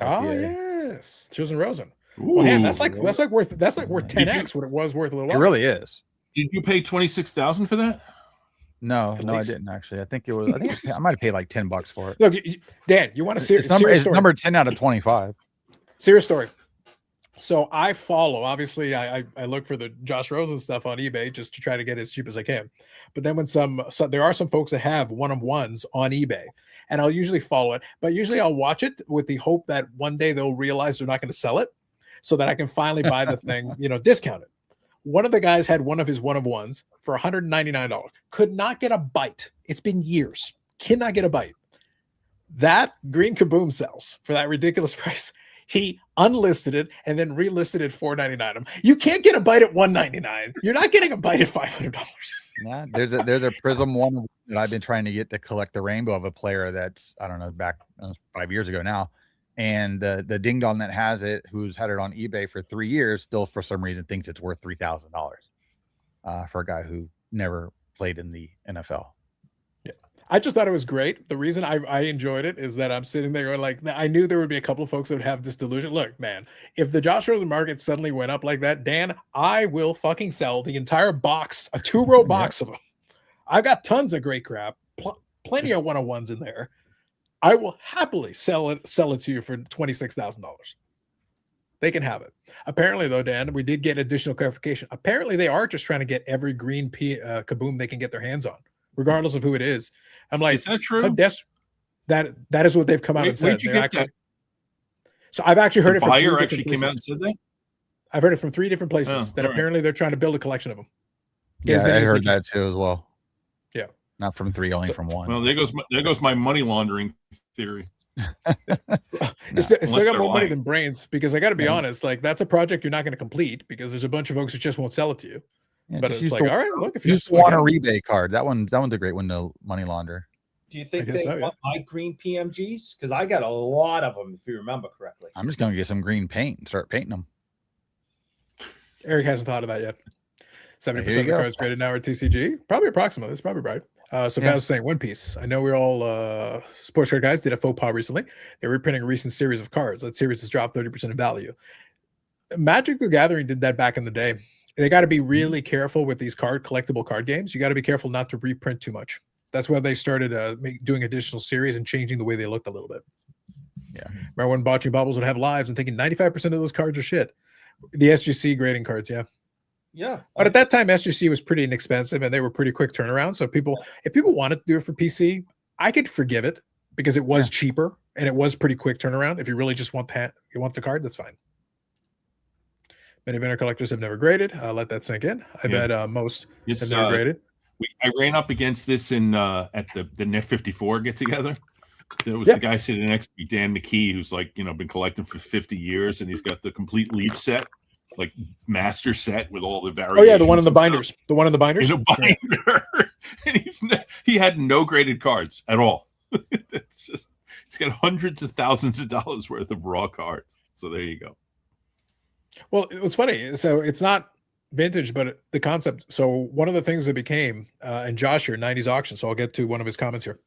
Oh RTA. yes. Chosen Rosen. Well, man, that's like worth 10x what it was worth a little It while. really is. Did you pay 26,000 for that? No, At no, least. I didn't actually. I think I might have paid like $10 for it. Look, Dan, you want a serious It's story? number 10 out of 25. Serious story. So I follow, obviously, I look for the Josh Rosen stuff on eBay just to try to get it as cheap as I can. But then when there are some folks that have one-of-ones on eBay, and I'll usually follow it, but usually I'll watch it with the hope that one day they'll realize they're not going to sell it so that I can finally buy the thing, discounted. One of the guys had one of his one-of-ones for $199. Could not get a bite. It's been years. Cannot get a bite. That green Kaboom sells for that ridiculous price. He unlisted it and then relisted it $499. You can't get a bite at $199. You're not getting a bite at $500. Yeah, there's a Prism one that I've been trying to get to collect the rainbow of a player that's, I don't know, back 5 years ago now. And the ding dong that has it, who's had it on eBay for 3 years, still for some reason thinks it's worth $3,000 for a guy who never played in the NFL. I just thought it was great. The reason I enjoyed it is that I'm sitting there going like, I knew there would be a couple of folks that would have this delusion. Look, man, if the Josh Rosen market suddenly went up like that, Dan, I will fucking sell the entire box, a 2-row box of them. I've got tons of great crap, plenty of one-on-ones in there. I will happily sell it to you for $26,000. They can have it. Apparently, though, Dan, we did get additional clarification. Apparently, they are just trying to get every green Kaboom they can get their hands on, regardless of who it is. I'm like, is that true? That is what they've come out and said. Where'd you get that? So I've actually heard The it from buyer 3 different actually came places. out and said that? I've heard it from 3 different places Oh, that all right. apparently they're trying to build a collection of them. Get Yeah, as many I as they heard can. that too as well. Yeah. Not from 3, only from 1. Well, there goes my money laundering theory. It's still got they're more money lying. than brains because I got to be Yeah. honest, like that's a project you're not going to complete because there's a bunch of folks who just won't sell it to you. Yeah, But just it's use like, the- all right, look, if you use just the one look a at it- rebate card. That one's a great one to money launder. Do you think I guess they so, yeah. want my green PMGs? Because I got a lot of them, if you remember correctly. I'm just gonna get some green paint and start painting them. Eric hasn't thought of that yet. 70% There you of the go. cards graded now are TCG. Probably approximately. That's probably right. So Yeah. Baz was saying One Piece. I know we're all sports card guys did a faux pas recently. They're reprinting a recent series of cards. That series has dropped 30% in value. Magic the Gathering did that back in the day. They got to be really careful with these collectible card games. You got to be careful not to reprint too much. That's why they started doing additional series and changing the way they looked a little bit. Yeah. Remember when Bocce Bubbles would have lives and thinking 95% of those cards are shit. The SGC grading cards, yeah. Yeah. But at that time, SGC was pretty inexpensive and they were pretty quick turnaround. So if people wanted to do it for PC, I could forgive it because it was cheaper and it was pretty quick turnaround. If you really just want the card, that's fine. Many vendor collectors have never graded. Let that sink in. I bet most It's, have never graded. I ran up against this at the Net 54 get together. There was Yeah. the guy sitting next to me, Dan McKee, who's like, been collecting for 50 years, and he's got the complete Leaf set, like master set with all the variations. Oh yeah, the one in the and stuff binders. The one in the binders. in a binder. And he had no graded cards at all. It's just he's got hundreds of thousands of dollars worth of raw cards. So there you go. Well, it was funny. So it's not vintage, but the concept. So one of the things that became, and Josh here, 90s auction. So I'll get to one of his comments here.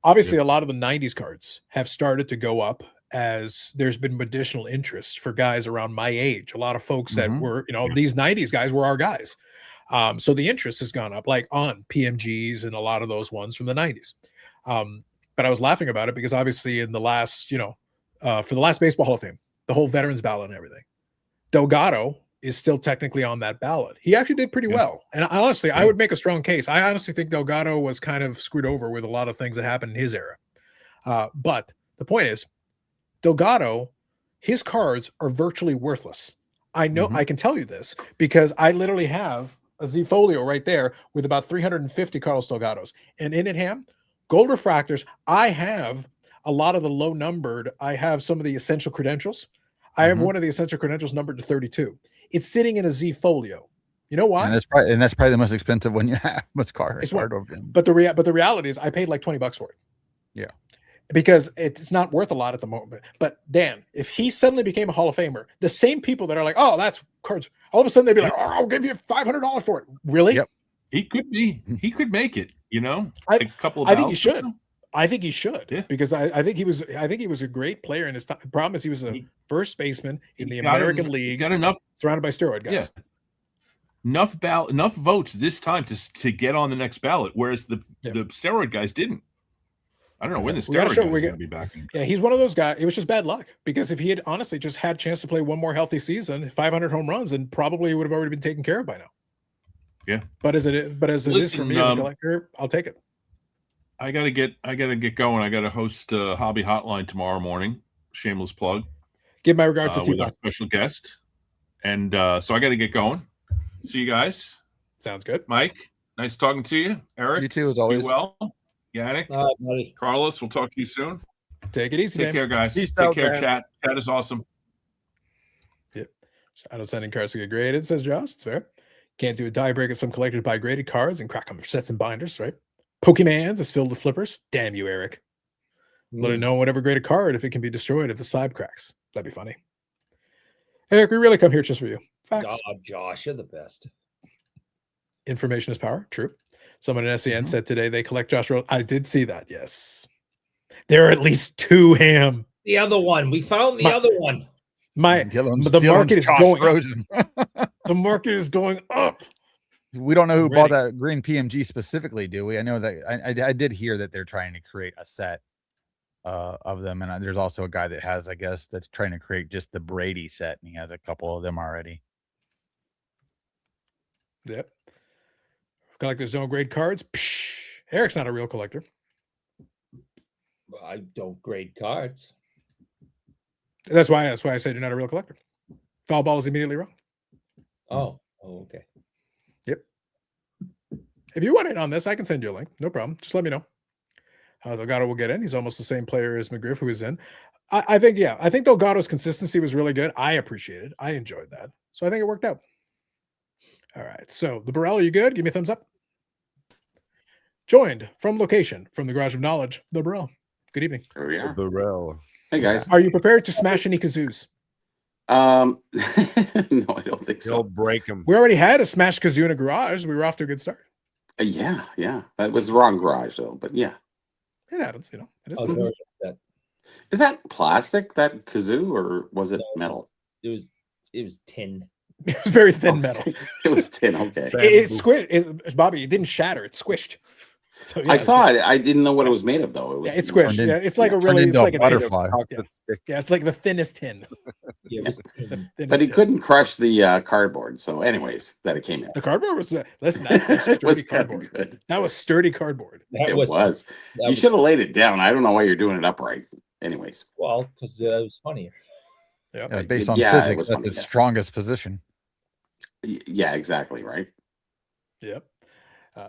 Obviously, a lot of the 90s cards have started to go up as there's been additional interest for guys around my age. A lot of folks that were, these 90s guys were our guys. So the interest has gone up, like on PMGs and a lot of those ones from the 90s. But I was laughing about it because obviously in the last, for the last Baseball Hall of Fame, the whole veterans ballot and everything, Delgado is still technically on that ballot. He actually did pretty well. And honestly, I would make a strong case. I honestly think Delgado was kind of screwed over with a lot of things that happened in his era. But the point is, Delgado, his cards are virtually worthless. I know, I can tell you this because I literally have a Z Folio right there with about 350 Carlos Delgados. And in it, Gold refractors, I have a lot of the low numbered. I have some of the essential credentials. I have one of the essential credentials numbered to 32. It's sitting in a Z folio. You know why? And that's probably the most expensive one you have. What's card? It's card one. of him. But the reality is I paid like $20 for it. Yeah. Because it's not worth a lot at the moment. But Dan, if he suddenly became a Hall of Famer, the same people that are like, oh, that's cards, all of a sudden they'd be like, oh, I'll give you $500 for it. Really? Yep. He could be. He could make it. You know, I- a couple of. I think he outs. should. I think he should. Yeah. Because I think he was a great player in his time. The problem is he was a first baseman in the American He League, got enough. surrounded by steroid guys. Yeah. Enough votes this time to get on the next ballot, whereas the steroid guys didn't. I don't know when the We gotta steroid show- guys we are going got- to be back. Yeah, he's one of those guys. It was just bad luck because if he had honestly just had a chance to play one more healthy season, 500 home runs, and probably would have already been taken care of by now. Yeah. But as it is for Listen, me as a collector, I'll take it. I gotta get going. I gotta host Hobby Hotline tomorrow morning. Shameless plug. Give my regards to with our T-Pop. special guest, and so I gotta get going. See you guys, Sounds good. Mike. Nice talking to you, Eric. You too, as Be always. well. Yannick, All right, buddy. Carlos. We'll talk to you soon. Take it easy, Take man. care, guys. Peace Take out, care, man. chat. Chat is awesome. I don't sending cards to get graded, says Josh. It's fair. Can't do a die break at some collectors buy graded cards and crack them for sets and binders, right? Pokemans is filled with flippers. Damn you, Eric. Let it know whatever graded card if it can be destroyed if the slab cracks. That'd be funny. Eric, we really come here just for you. Facts. God, Josh, you're the best. Information is power. True. Someone in SEN said today they collect Josh Rose. I did see that. Yes. There are at least two ham. The other one. We found the My- other one. The market is Josh going up. Rosen. The market is going up. We don't know who bought Ready. that green PMG specifically, do we? I know that I did hear that they're trying to create a set of them, and there's also a guy that has, I guess, that's trying to create just the Brady set, and he has a couple of them already. Yep. Collector zone grade cards. Psh. Eric's not a real collector. I don't grade cards. That's why I said you're not a real collector. Foul ball is immediately wrong. Oh, okay. If you want in on this, I can send you a link. No problem. Just let me know. Delgado will get in. He's almost the same player as McGriff, who is in. I think Delgado's consistency was really good. I appreciated. I enjoyed that. So I think it worked out. All right. So the Burrell, are you good? Give me a thumbs up. Joined from location from the Garage of Knowledge, the Burrell. Good evening. Here we are. Burrell. Hey guys. Are you prepared to smash any kazoos? No, I don't think He'll so. break him. We already had a smash kazoo in a garage. We were off to a good start. Yeah. That was the wrong garage though, but yeah. It happens, you know. It is Oh, what it is. that Is that plastic, that kazoo, or was it metal? It was tin. It was very thin metal. It was tin. Okay. It squished. Bobby, it didn't shatter. It squished. So, yeah, I saw it. I didn't know what it was made of though. It was. Yeah, it's squished. Turned in- Yeah, it's like a turned really, it's into a like a tin. butterfly. Yeah. Yeah, it's like the thinnest tin. Yeah, it was tin. But he couldn't crush the cardboard. So, anyways, that it came in. The cardboard was listen. That was It sturdy was kinda cardboard. good. That was sturdy cardboard. That It was. was. that You was- should have laid it down. I don't know why you're doing it upright. Anyways. Well, because it was funnier. Yeah. Based on Yeah, it physics, was that's funny, the yes. strongest position. Yeah, exactly. Right. Yep.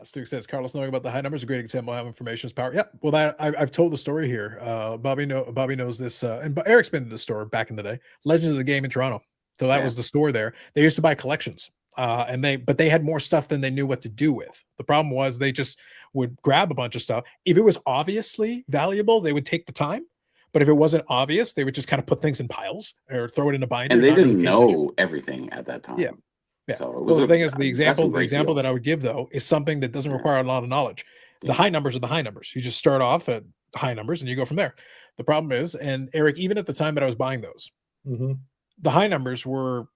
Stu says Carlos knowing about the high numbers is a great example of how information is power. Yep. Well, that I've told the story here. Bobby knows this, and Eric's been to the store back in the day. Legends of the Game in Toronto. So that Yeah. was the store there. They used to buy collections, but they had more stuff than they knew what to do with. The problem was they just would grab a bunch of stuff. If it was obviously valuable, they would take the time. But if it wasn't obvious, they would just kind of put things in piles or throw it in a binder. And they not really didn't pay attention. know everything at that time. Yeah. Yeah. So it Well, was the a- thing is, the that's some great example that deals. I would give though is something that doesn't Yeah. require a lot of knowledge. The Yeah. high numbers are the high numbers. You just start off at high numbers and you go from there. The problem is, and Eric, even at the time that I was buying those, Mm-hmm. the high numbers were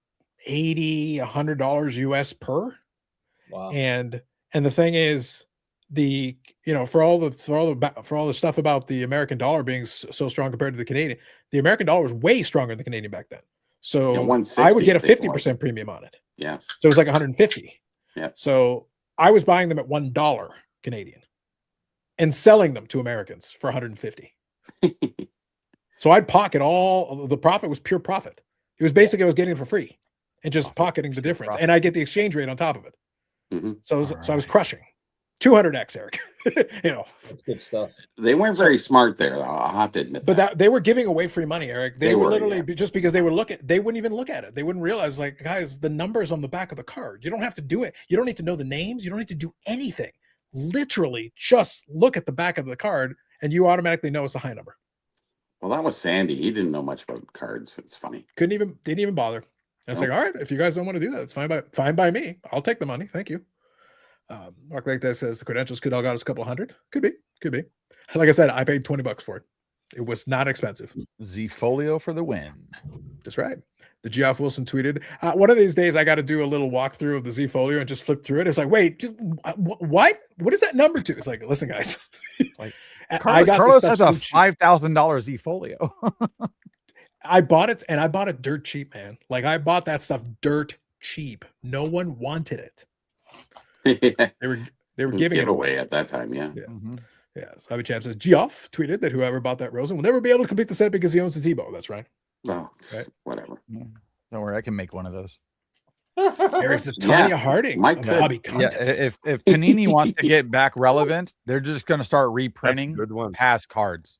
$80, $100 US per. Wow. And the thing is, for all the stuff about the American dollar being so strong compared to the Canadian, the American dollar was way stronger than the Canadian back then. So Yeah, I would 160 get a I think it 50% was. premium on it. Yeah. So it was like 150. Yeah. So I was buying them at $1 Canadian and selling them to Americans for 150. So I'd pocket all the profit was pure profit. It was basically I was getting it for free and just pocketing the difference. profit. And I get the exchange rate on top of it. Mhm. So I was crushing. 200x, Eric. That's good stuff. They weren't very smart there, though. I'll have to admit But that. that they were giving away free money, Eric. They were literally yeah. just because they wouldn't even look at it. They wouldn't realize, like, guys, the numbers on the back of the card. You don't have to do it. You don't need to know the names. You don't need to do anything. Literally, just look at the back of the card, and you automatically know it's a high number. Well, that was Sandy. He didn't know much about cards. It's funny. Didn't even bother. And it's like, all right, if you guys don't want to do that, it's fine by me. I'll take the money. Thank you. Mark like that says the credentials could all got us a couple hundred. Could be. Like I said, I paid $20 for it. It was not expensive. Z-Folio for the win. That's right. The Geoff Wilson tweeted, one of these days I got to do a little walkthrough of the Z-Folio and just flip through it. It's like, wait, what? What is that number to? It's like, listen, guys. Like, I got Carlos this has a $5,000 Z-Folio. I bought it, and I bought it dirt cheap, man. Like, I bought that stuff dirt cheap. No one wanted it. They were giving it away at that time. Yeah. Yeah. So Hobby Champ says Geoff tweeted that whoever bought that Rosen will never be able to complete the set because he owns the Tebow. That's right. Oh, right. Whatever. Don't worry, I can make one of those. Eric's the Tanya Harding of hobby content. Yeah, if Panini wants to get back relevant, they're just going to start reprinting Good one. past cards,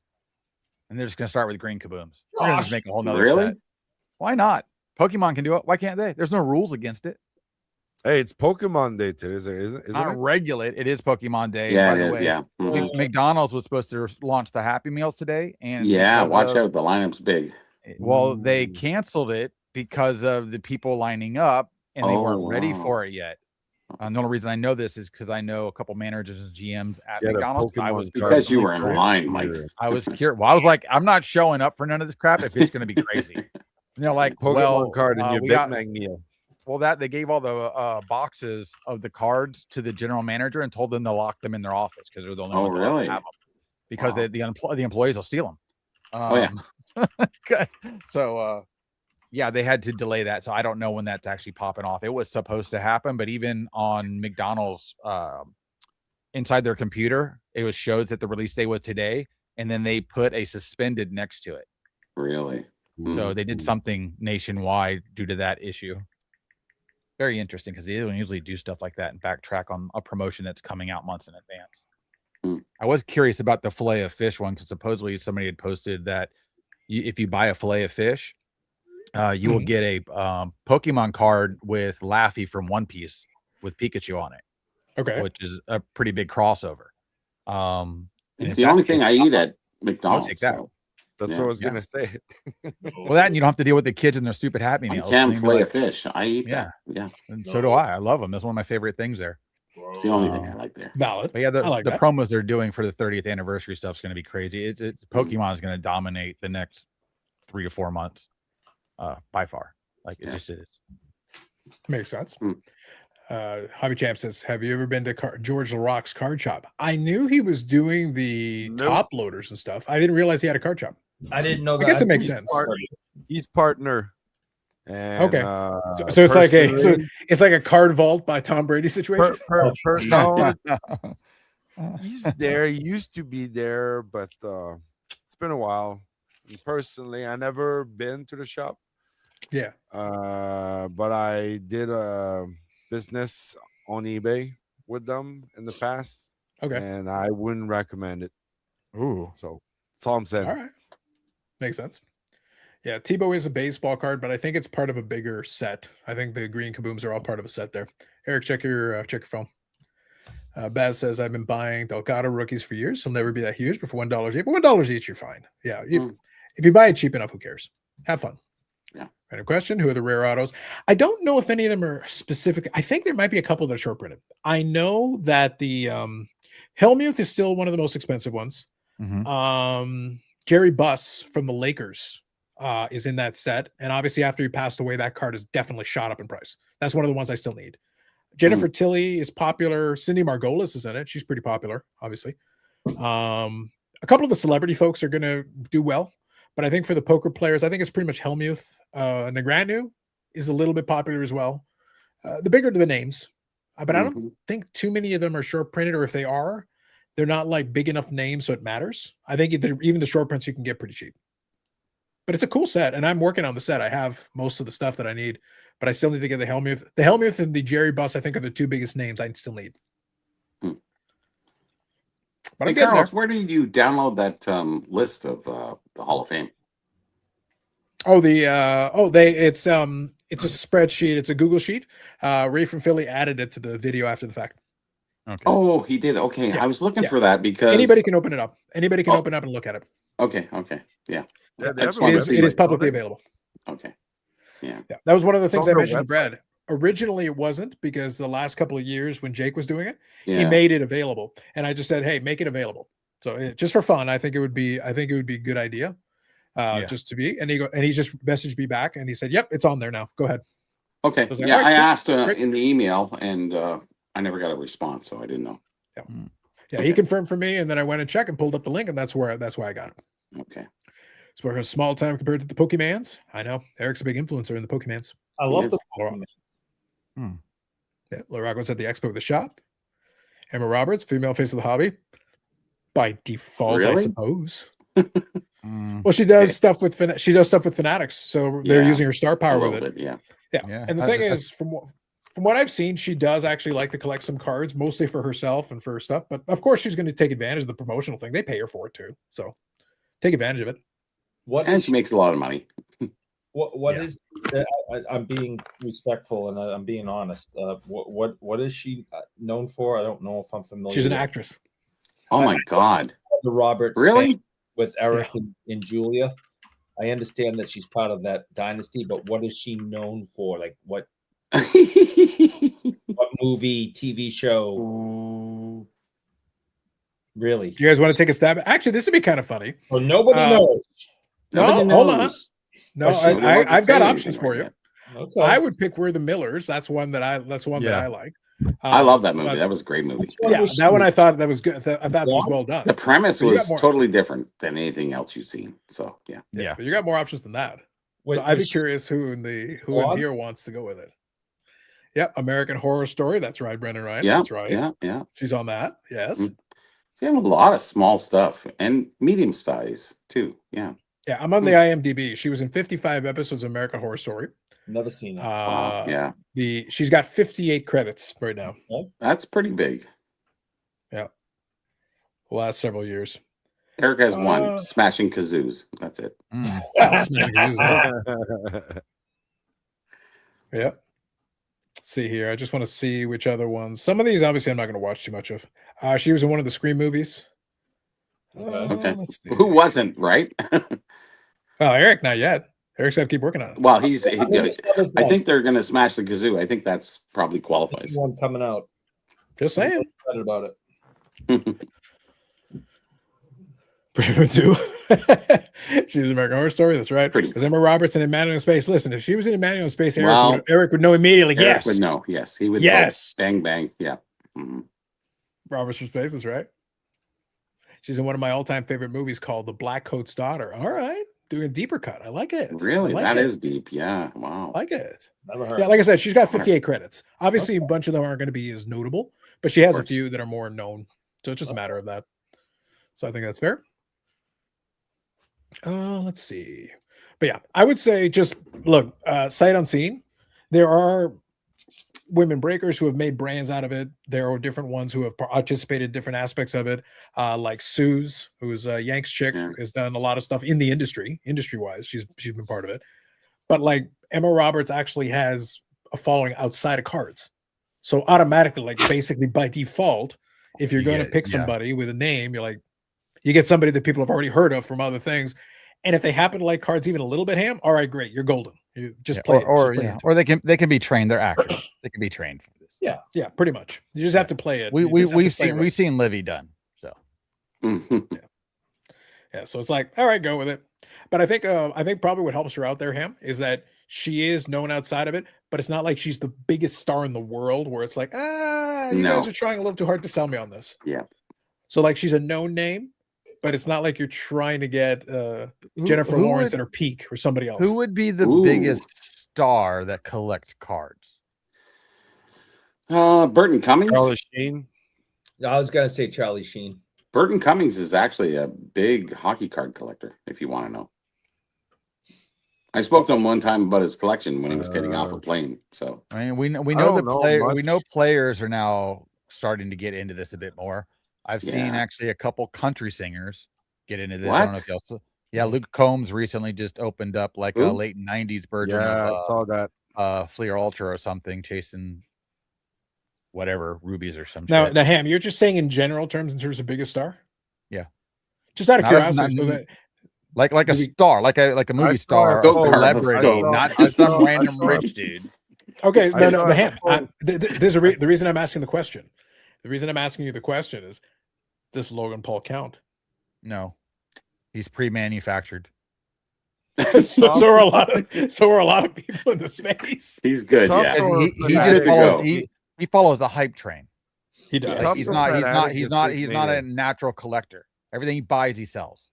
and they're just going to start with green kabooms. They're going to just make a whole nother Really? set. Why not? Pokemon can do it. Why can't they? There's no rules against it. Hey, it's Pokemon Day today, isn't Not it? regulate. It is Pokemon Day. Yeah, by it the is. way. Yeah. Mhm. McDonald's was supposed to launch the Happy Meals today, and Yeah. because Watch of- out. The lineup's big. Well, they canceled it because of the people lining up, and they weren't ready wow. for it yet. The only reason I know this is because I know a couple managers and GMs at Get a McDonald's. I Pokemon was card. Because you were in personally line, Mike. I was curious. Well, I was like, I'm not showing up for none of this crap if it's going to be crazy. Like, Pokemon well, card in your we Big got- Mac meal. Well, that they gave all the boxes of the cards to the general manager and told them to lock them in their office because they're the only Oh, ones that really? have them. Because Wow. the employees will steal them. Oh, yeah. Good. So, yeah, they had to delay that. So I don't know when that's actually popping off. It was supposed to happen, but even on McDonald's inside their computer, it was shows that the release day was today, and then they put a suspended next to it. Really? So they did Mm. something nationwide due to that issue. Very interesting because they don't usually do stuff like that and backtrack on a promotion that's coming out months in advance. Mm. I was curious about the fillet of fish one because supposedly somebody had posted that if you buy a fillet of fish, you will get a Pokemon card with Laffy from One Piece with Pikachu on it, Okay. which is a pretty big crossover. And It's if the that's only the thing case, I eat at McDonald's. take that. so That's Yeah. what I was Yeah. gonna say. well, that and you don't have to deal with the kids and their stupid Happy I Meals. can And you're fillet like- of fish. I eat Yeah. that. Yeah. and so do I. I love them. That's one of my favorite things there. It's the only thing I like there. Valid. But yeah, the, I like the that. promos they're doing for the 30th anniversary stuff is going to be crazy. It's Pokemon is going to dominate the next 3 to 4 months, by far. Like it Yeah. just is. Makes sense. Hmm. Hobby Champ says, have you ever been to George LaRock's card shop? I knew he was doing the Nope. top loaders and stuff. I didn't realize he had a card shop. I didn't know that. I guess it think makes he's sense. He's partner. And, Okay. So it's like personally- it's like a card vault by Tom Brady situation. no, he's there. He used to be there, but it's been a while. And personally, I never been to the shop. Yeah. But I did a business on eBay with them in the past, Okay. and I wouldn't recommend it. Ooh. So that's all I'm saying. All right. Makes sense. Yeah, Tebow is a baseball card, but I think it's part of a bigger set. I think the green kabooms are all part of a set there. Eric, check your phone. Baz says, I've been buying Delgado rookies for years. They'll never be that huge, but for $1 each. But $1 each, you're fine. Yeah. If you buy it cheap enough, who cares? Have fun. Yeah. Random question. Who are the rare autos? I don't know if any of them are specific. I think there might be a couple that are short printed. I know that the Helmuth is still one of the most expensive ones. Mhm. Jerry Buss from the Lakers is in that set. And obviously, after he passed away, that card has definitely shot up in price. That's one of the ones I still need. Jennifer Tilly is popular. Cindy Margolis is in it. She's pretty popular, obviously. A couple of the celebrity folks are going to do well. But I think for the poker players, I think it's pretty much Helmuth. Negreanu is a little bit popular as well. The bigger the names. But I don't think too many of them are short printed, or if they are, they're not like big enough names so it matters. I think even the short prints you can get pretty cheap. But it's a cool set, and I'm working on the set. I have most of the stuff that I need, but I still need to get the Helmuth. The Helmuth and the Jerry Buss, I think, are the two biggest names I still need. But Hey, I'm getting there. Carlos, where did you download that list of the Hall of Fame? Oh, it's a spreadsheet. It's a Google sheet. Ray from Philly added it to the video after the fact. Okay. Oh, he did. Okay, Yeah, I was looking yeah. for that because Anybody can open it up. Anybody can Oh. open up and look at it. Okay, Yeah, yeah. they I have just a wanted to It see is what- publicly available. Okay. Yeah, that was one of the things on I their mentioned to website. Brad. Originally, it wasn't because the last couple of years when Jake was doing it, he Yeah. made it available, and I just said, "Hey, make it available." So just for fun, I think it would be a good idea, Yeah. just to be. And he just messaged me back, and he said, "Yep, it's on there now. Go ahead." Okay. was like, Yeah, "All right, I cool, asked great." in the email, and I never got a response, so I didn't know. Yeah, Okay. he confirmed for me, and then I went and checked and pulled up the link, and that's why I got it. Okay. So we're a small time compared to the Pokemans. I know Eric's a big influencer in the Pokemans. I love Yes. the Yeah, Laura was at the expo with the shop. Emma Roberts, female face of the hobby, by default, I Really? suppose. Mm, Well, she does stuff with Fanatics, so they're Yeah, using her star A power little with it. bit, yeah. Yeah. Yeah. And the thing is, from what I've seen, she does actually like to collect some cards, mostly for herself and for her stuff. But of course, she's going to take advantage of the promotional thing. They pay her for it too, so take advantage of it. What And is she makes a lot of money. what Yeah. is? I'm being respectful and I'm being honest. What is she known for? I don't know if I'm familiar. She's an with actress. Oh my God. the Roberts Really? family with Eric and Julia. I understand that she's part of that dynasty, but what is she known for? Like what movie, TV show? Really? Do you guys want to take a stab? Actually, this would be kind of funny. Well, nobody knows. No, Nobody hold on. knows. No, But she's not allowed to I've got say options anything for right you. yet. Okay. I would pick We're the Millers. That's one that I like. I love that movie. but- That was a great movie. That's what Yeah, was that one I she- thought that was good. I thought that was well done. The premise But you got was more- totally different than anything else you've seen. So yeah. yeah. But you got more options than that. Wait, So I'd be was she- curious who in Blonde? here wants to go with it. Yep, American Horror Story. That's right, Brendan Ryan. Yeah. That's right. Yeah. She's on that. Yes. Mm. She had a lot of small stuff and medium size too. Yeah. Yeah, I'm on the IMDb. She was in 55 episodes of American Horror Story. Never seen it. Wow. Yeah. She's got 58 credits right now. That's pretty big. The last several years. Eric has Uh, one, Smashing Kazoos. That's it. Mm. Yeah. Let's see here. I just want to see which other ones. Some of these, obviously, I'm not going to watch too much of. She was in one of the Scream movies. Okay. Let's see. Who wasn't, right? Well, Eric, not yet. Eric's got to keep working on it. Well, I I think they're going to smash the kazoo. I think that's probably qualifies. one coming out. Just I'm saying. excited about it. Too. She's American Horror Story. That's right. Pretty. Because Emma Roberts in Emmanuel in Space. Listen, if she was in Emmanuel in Space, Eric, Well, Eric would know immediately. Eric Yes. would know. Yes, he would. go Yes. Bang, bang. Yeah. Mhm. Roberts from Space. That's right. She's in one of my all-time favorite movies called The Black Coat's Daughter. All right. Doing a deeper cut. I like it. Really? I like That it. is deep. Yeah. Wow. I like it. Never heard. Yeah, like I said, she's got 58 credits. Obviously, a bunch of them aren't going to be as notable, but she has a course. few that are more known. So it's just a matter of that. So I think that's fair. Let's see. But yeah, I would say just look, sight unseen. There are women breakers who have made brands out of it. There are different ones who have participated in different aspects of it. Like Suze, who's a Yanks chick, Yeah. has done a lot of stuff in the industry wise. She's been part of it. But like Emma Roberts actually has a following outside of cards. So automatically, like basically by default, if you're You going to get- pick yeah. somebody with a name, you're like, you get somebody that people have already heard of from other things. And if they happen to like cards even a little bit, Ham, all right, great, you're golden. You just Yeah, play it. or Just play yeah, it. or they can be trained. They're actors. They can be trained for this. Yeah, pretty much. You just have to play it. We You we just have to we've play it seen right. we've seen Livy done. So Mhm. Yeah, so it's like, all right, go with it. But I think probably what helps her out there, Ham, is that she is known outside of it, but it's not like she's the biggest star in the world where it's like, you guys No. are trying a little too hard to sell me on this. Yeah. So like she's a known name, but it's not like you're trying to get Who- Jennifer who Lawrence would- at her peak or somebody else. Who would be the Ooh. biggest star that collects cards? Burton Cummings. Charlie Sheen. I was gonna say Charlie Sheen. Burton Cummings is actually a big hockey card collector, if you want to know. I spoke to him one time about his collection when he was getting off a plane. So I mean, we know don't the know player. We know much. players are now starting to get into this a bit more. I've seen Yeah. actually a couple country singers get into this. I don't know What? if y'all saw. Yeah, Luke Combs recently just opened up like a Who? late '90s version Yeah, I saw that. of Fleer Ultra or something, chasing whatever rubies or some Now, shit. now, Ham, you're just saying in general terms, in terms of biggest star. Yeah. Just out of Not a- curiosity, not- so that like a movie- star, like a movie saw star, a or post. celebrity, I saw- not I just some saw- I random saw- rich dude. okay, I no, saw no, a but Ham, post. there's the reason I'm asking the question. The reason I'm asking you the question is, does Logan Paul count? No, he's pre-manufactured. so are a lot of people in the space. He's good. Top Yeah. Or He fanatic. just Good to follows. go. He follows a hype train. He does. Tough He's or not. fanatic He's is not. big He's not a man. natural collector. Everything he buys, he sells.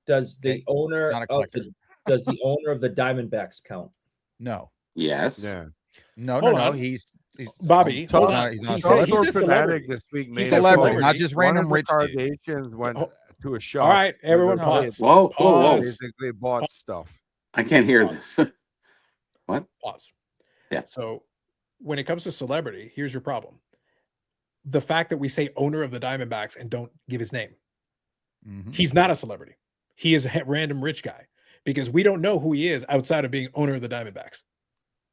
Does the owner Not a of collector. does the owner of the Diamondbacks count? No, Yes. Yeah. no. Hold on. He's Bobby, he's hold not- on. he's not He a said- celebrity. he Tough said or fanatic celebrity. this week He made said a celebrity, post. not just One random of the rich dude. Kardashians went Oh, to a shop. all right, everyone, and pause. Whoa, whoa, whoa. Pause. basically bought stuff. I can't hear this. Pause. Yeah. So, when it comes to celebrity, here's your problem: the fact that we say owner of the Diamondbacks and don't give his name. Mhm. He's not a celebrity. He is a random rich guy because we don't know who he is outside of being owner of the Diamondbacks.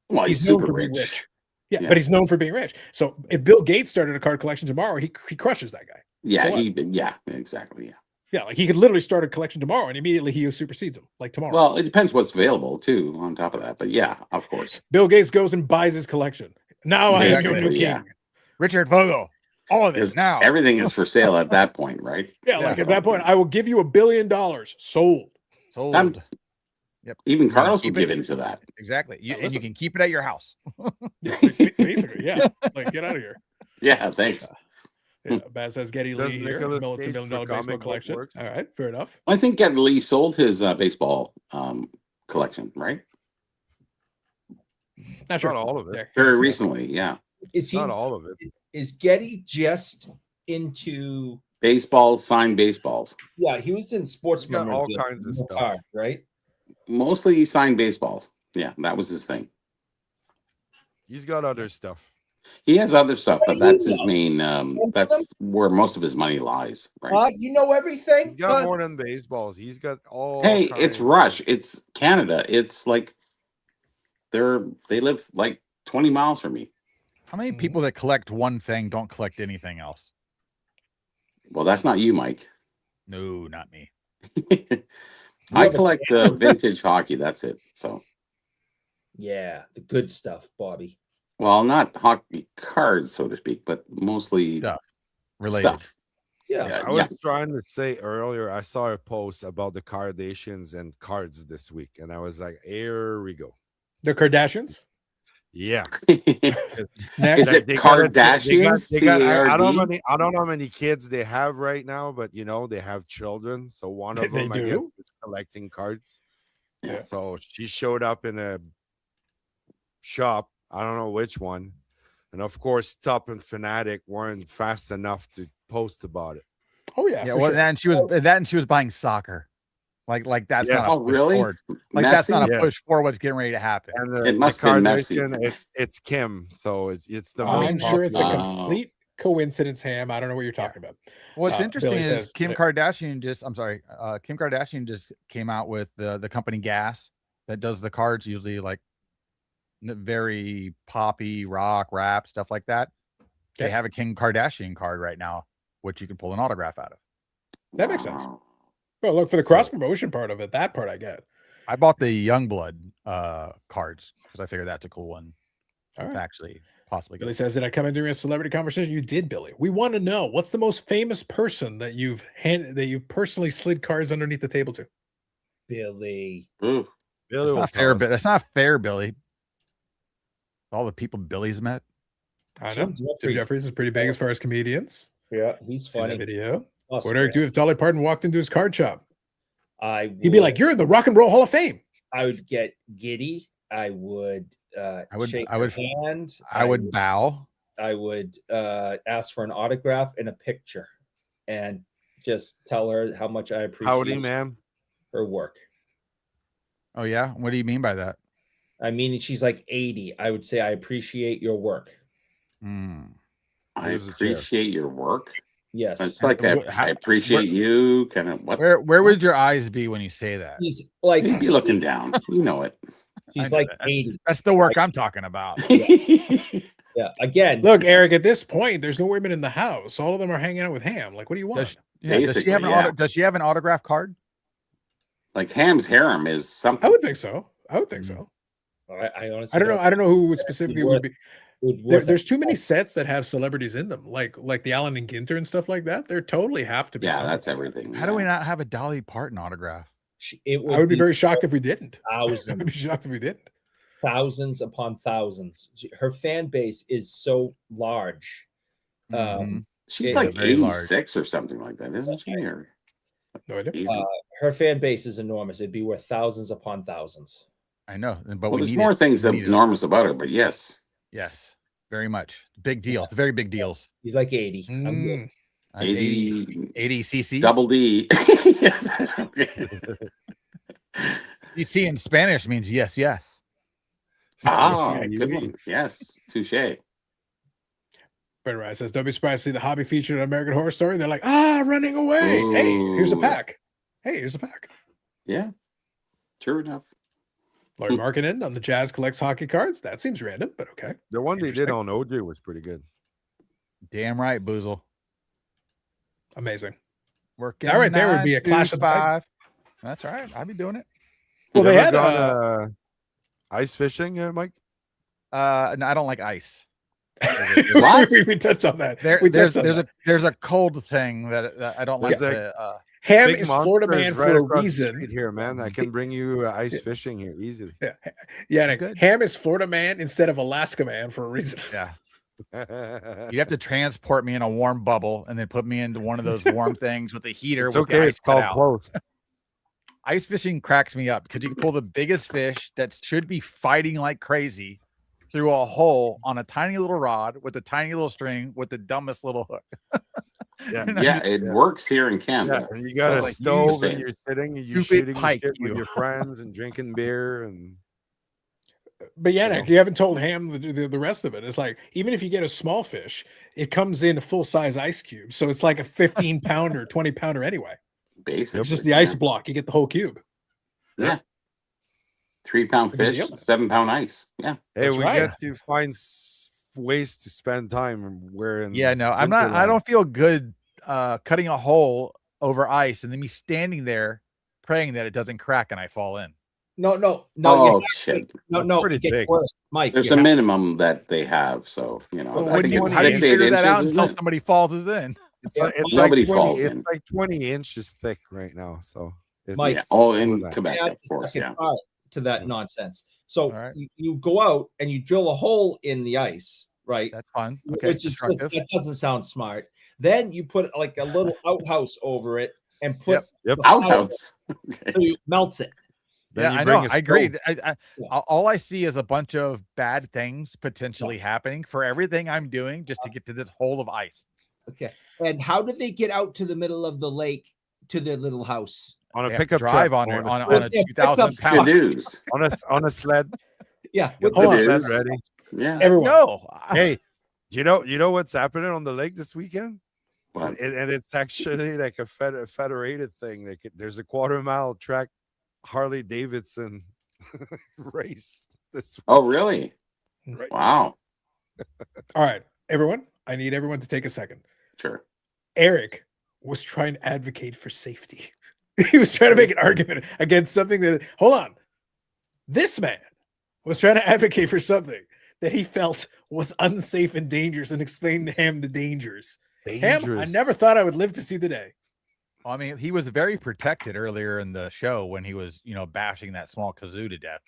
Well, he's known super for being rich. Yeah, Yeah. but he's known for being rich. So if Bill Gates started a card collection tomorrow, he crushes that guy. Yeah, So what? yeah, exactly. Yeah. Yeah, like he could literally start a collection tomorrow and immediately he supersedes him, like tomorrow. Well, it depends what's available too. On top of that, but yeah, of course. Bill Gates goes and buys his collection. Now I am your Exactly, new king. yeah. Richard Vogel, all of it Because now. everything is for sale at that point, right? Yeah, like at that point, I will give you $1 billion. Sold. Sold. I'm- Yep. Even Yeah, Carlos keep would give it- into that. Exactly. Now, And you listen. can keep it at your house. Basically, yeah. Like, get out of here. Yeah, thanks. Yeah, Baz says Getty Does Lee here, Nicolas $1 Cage million for baseball comic book collection. works? All right, fair enough. I think Get Lee sold his baseball collection, right? Not sure. Not all of it. There, Very so- recently, yeah. Is he Not all of it. is Getty just into Baseballs, signed baseballs. yeah, he was in sports He's got all memorabilia, kinds of no stuff. card, right? Mostly he signed baseballs. Yeah, that was his thing. He's got other stuff. He has other stuff, but that's his know? main. That's where most of his money lies, right? You know everything. He's got more than baseballs. He's got all. Hey, kinds it's of- Rush. It's Canada. It's like they live like 20 miles from me. How many people that collect one thing don't collect anything else? Well, that's not you, Mike. No, not me. I collect vintage hockey. That's it. So, Yeah, the good stuff, Bobby. well, not hockey cards, so to speak, but mostly Stuff related. stuff. Yeah. Yeah, I was trying to say earlier, I saw a post about the Kardashians and cards this week, and I was like, here we go. The Kardashians. Yeah. Is Next. it Kardashians? I don't CARD? know. I don't know how many kids they have right now, but you know they have children. So one of They them, I guess, do? is collecting cards. Yeah. So she showed up in a shop. I don't know which one, and of course, Top and Fanatic weren't fast enough to post about it. Oh yeah. Yeah, for well, sure. and she was buying soccer. Like that's Yeah. not a Oh, push really? forward. Like that's not a Yeah. push forward what's getting ready to happen. And It must the have been messy. Kardashian, it's Kim, so it's the I'm most sure it's a popular. Wow. complete coincidence, Ham. I don't know what you're talking about. What's interesting Billy is says Kim that- Kardashian Kim Kardashian just came out with the company Gas that does the cards, usually like very poppy rock rap stuff like that. They Okay. have a Kim Kardashian card right now, which you can pull an autograph out of. That makes sense. Wow. Well, look, for the cross promotion part of it, that part I get. I bought the Youngblood cards because I figured that's a cool one. All to right. actually possibly Billy get. says, did I come in during a celebrity conversation? You did, Billy. We want to know what's the most famous person that you've personally slid cards underneath the table to. Billy. Ooh. Billy That's will not tell fair. us. That's not fair, Billy. All the people Billy's met. I know. Jim Jim Jeffries. Jeffries is pretty big as far as comedians. Yeah, he's Seen that funny. video. Awesome. What would Eric do if Dolly Parton walked into his card shop? He'd be would- like, "You're in the Rock and Roll Hall of Fame." I would get giddy. I would shake I her would- hand. I would bow. I would ask for an autograph and a picture and just tell her how much I appreciate Howdy, ma'am. her work. Oh yeah. What do you mean by that? I mean, she's like 80. I would say, I appreciate your work. Hmm. I Here's a chair. appreciate your work. Yes. It's like I appreciate you. Kind of what? Where would your eyes be when you say that? He's like You'd be looking down. You know it. he's I know like that. 80. That's the work I'm talking about. Yeah. Again, Look, Eric, at this point, there's no women in the house. All of them are hanging out with Ham. Like, what do you want? Does she have Basically, does she have an autograph card? Like Ham's harem is something. I would think so. I would think so. I honestly I don't know. I don't know who specifically would be. worth There's too many sets that have celebrities in them, like the Allen and Ginter and stuff like that. There totally have to be. Yeah, something. that's everything. How do we not have a Dolly Parton autograph? It I would be very shocked if we didn't. I would thousands, be shocked if we didn't. thousands upon thousands. Her fan base is so large. Mhm. She's Yeah, like very large. 86 or something like that, isn't she? Or No idea. easy. Her fan base is enormous. It'd be worth thousands upon thousands. I know, but Well, we there's need more it. things We that need it. enormous about her, but yes. Yes, very much. Big deal. It's very big deals. He's like 80. I'm good. 80 80 cc. double D. Yes. Okay. CC in Spanish means yes, yes. Ah, Yeah, good you- one. Yes. Touche. Better Rise says, don't be surprised to see the hobby featured in American Horror Story. They're like, running away. Hey, here's a Ooh. pack. Hey, here's a pack. Yeah. True enough. Laurie marking in on the Jazz collects hockey cards. That seems random, but okay. The one they did Interesting. on OJ was pretty good. Damn right, Boozle. Amazing. Working. That right there would be a 9 to clash of the titans. 5. That's all right. I'd be doing it. Well, You they ever had gone, ice fishing, Mike? No, I don't like ice. What? we touched on that. We There's touched on that. there's a cold thing that I don't like. There's To, Ham Big is Florida Monster man is for right a across the reason. street here, man. I can bring you ice fishing here easily. Yeah, Nick, Good. Ham is Florida man instead of Alaska man for a reason. yeah, you'd have to transport me in a warm bubble and then put me into one of those warm things with a heater. It's with the okay. ice It's cut called out. close. Ice fishing cracks me up because you can pull the biggest fish that should be fighting like crazy through a hole on a tiny little rod with a tiny little string with the dumbest little hook. Yeah. Yeah, it works here in Yeah, Canada. and you got So, a like, stove saying. and you're sitting and you're Stupid shooting pike, shit with you. your friends and drinking beer and But yeah, Nick, you haven't told Ham the rest of it. It's like, even if you get a small fish, it comes in a full size ice cube. So it's like a 15 pounder, 20 pounder anyway. Basically. It's just the ice block. You get the whole cube. Yeah. 3 pound Good fish, deal. 7 pound ice. Yeah. hey, That's we right. get to find ways to spend time wearing. Yeah, no, I'm not. I don't feel good cutting a hole over ice and then me standing there praying that it doesn't crack and I fall in. No. Oh, you have shit. to- no. pretty It gets thick. worse, Mike. There's you a have- minimum that they have. So, you know, Well, I when think you- it's How do you 6, 8 figure that out inches. until Isn't it? somebody falls in? It's like, Nobody 20, falls it's in. like 20 inches thick right now. So it's Mike, Yeah. Oh, in that. Quebec, add of the course. second Yeah. part to that nonsense. So All right. you go out and you drill a hole in the ice, right? That's fun. Okay, Which is just, constructive. that doesn't sound smart. Then you put like a little outhouse over it and put Yep. the fire Outhouse. Okay. so you melts it. Then Yeah, you I bring know. a I agree. stove. All I see is a bunch of bad things potentially happening for everything I'm doing just to get to this hole of ice. Okay. And how did they get out to the middle of the lake to their little house? on a They have to pickup drive truck, on it or on a Yeah, 2,000 pickup pounds. Cadoos. on a sled. Yeah. Get Hold the on. sled ready. Yeah. Everyone. No, Hey, you know what's happening on the lake this weekend? What? And it's actually like a federated thing. Like there's a 1/4-mile track Harley Davidson race this week. Oh, really? Right. Wow. All right, everyone. I need everyone to take a second. Sure. Eric was trying to advocate for safety. He was trying to make an argument against something that, hold on. This man was trying to advocate for something that he felt was unsafe and dangerous and explained to him the dangers. Ham, I Dangerous. never thought I would live to see the day. I mean, he was very protected earlier in the show when he was, bashing that small kazoo to death.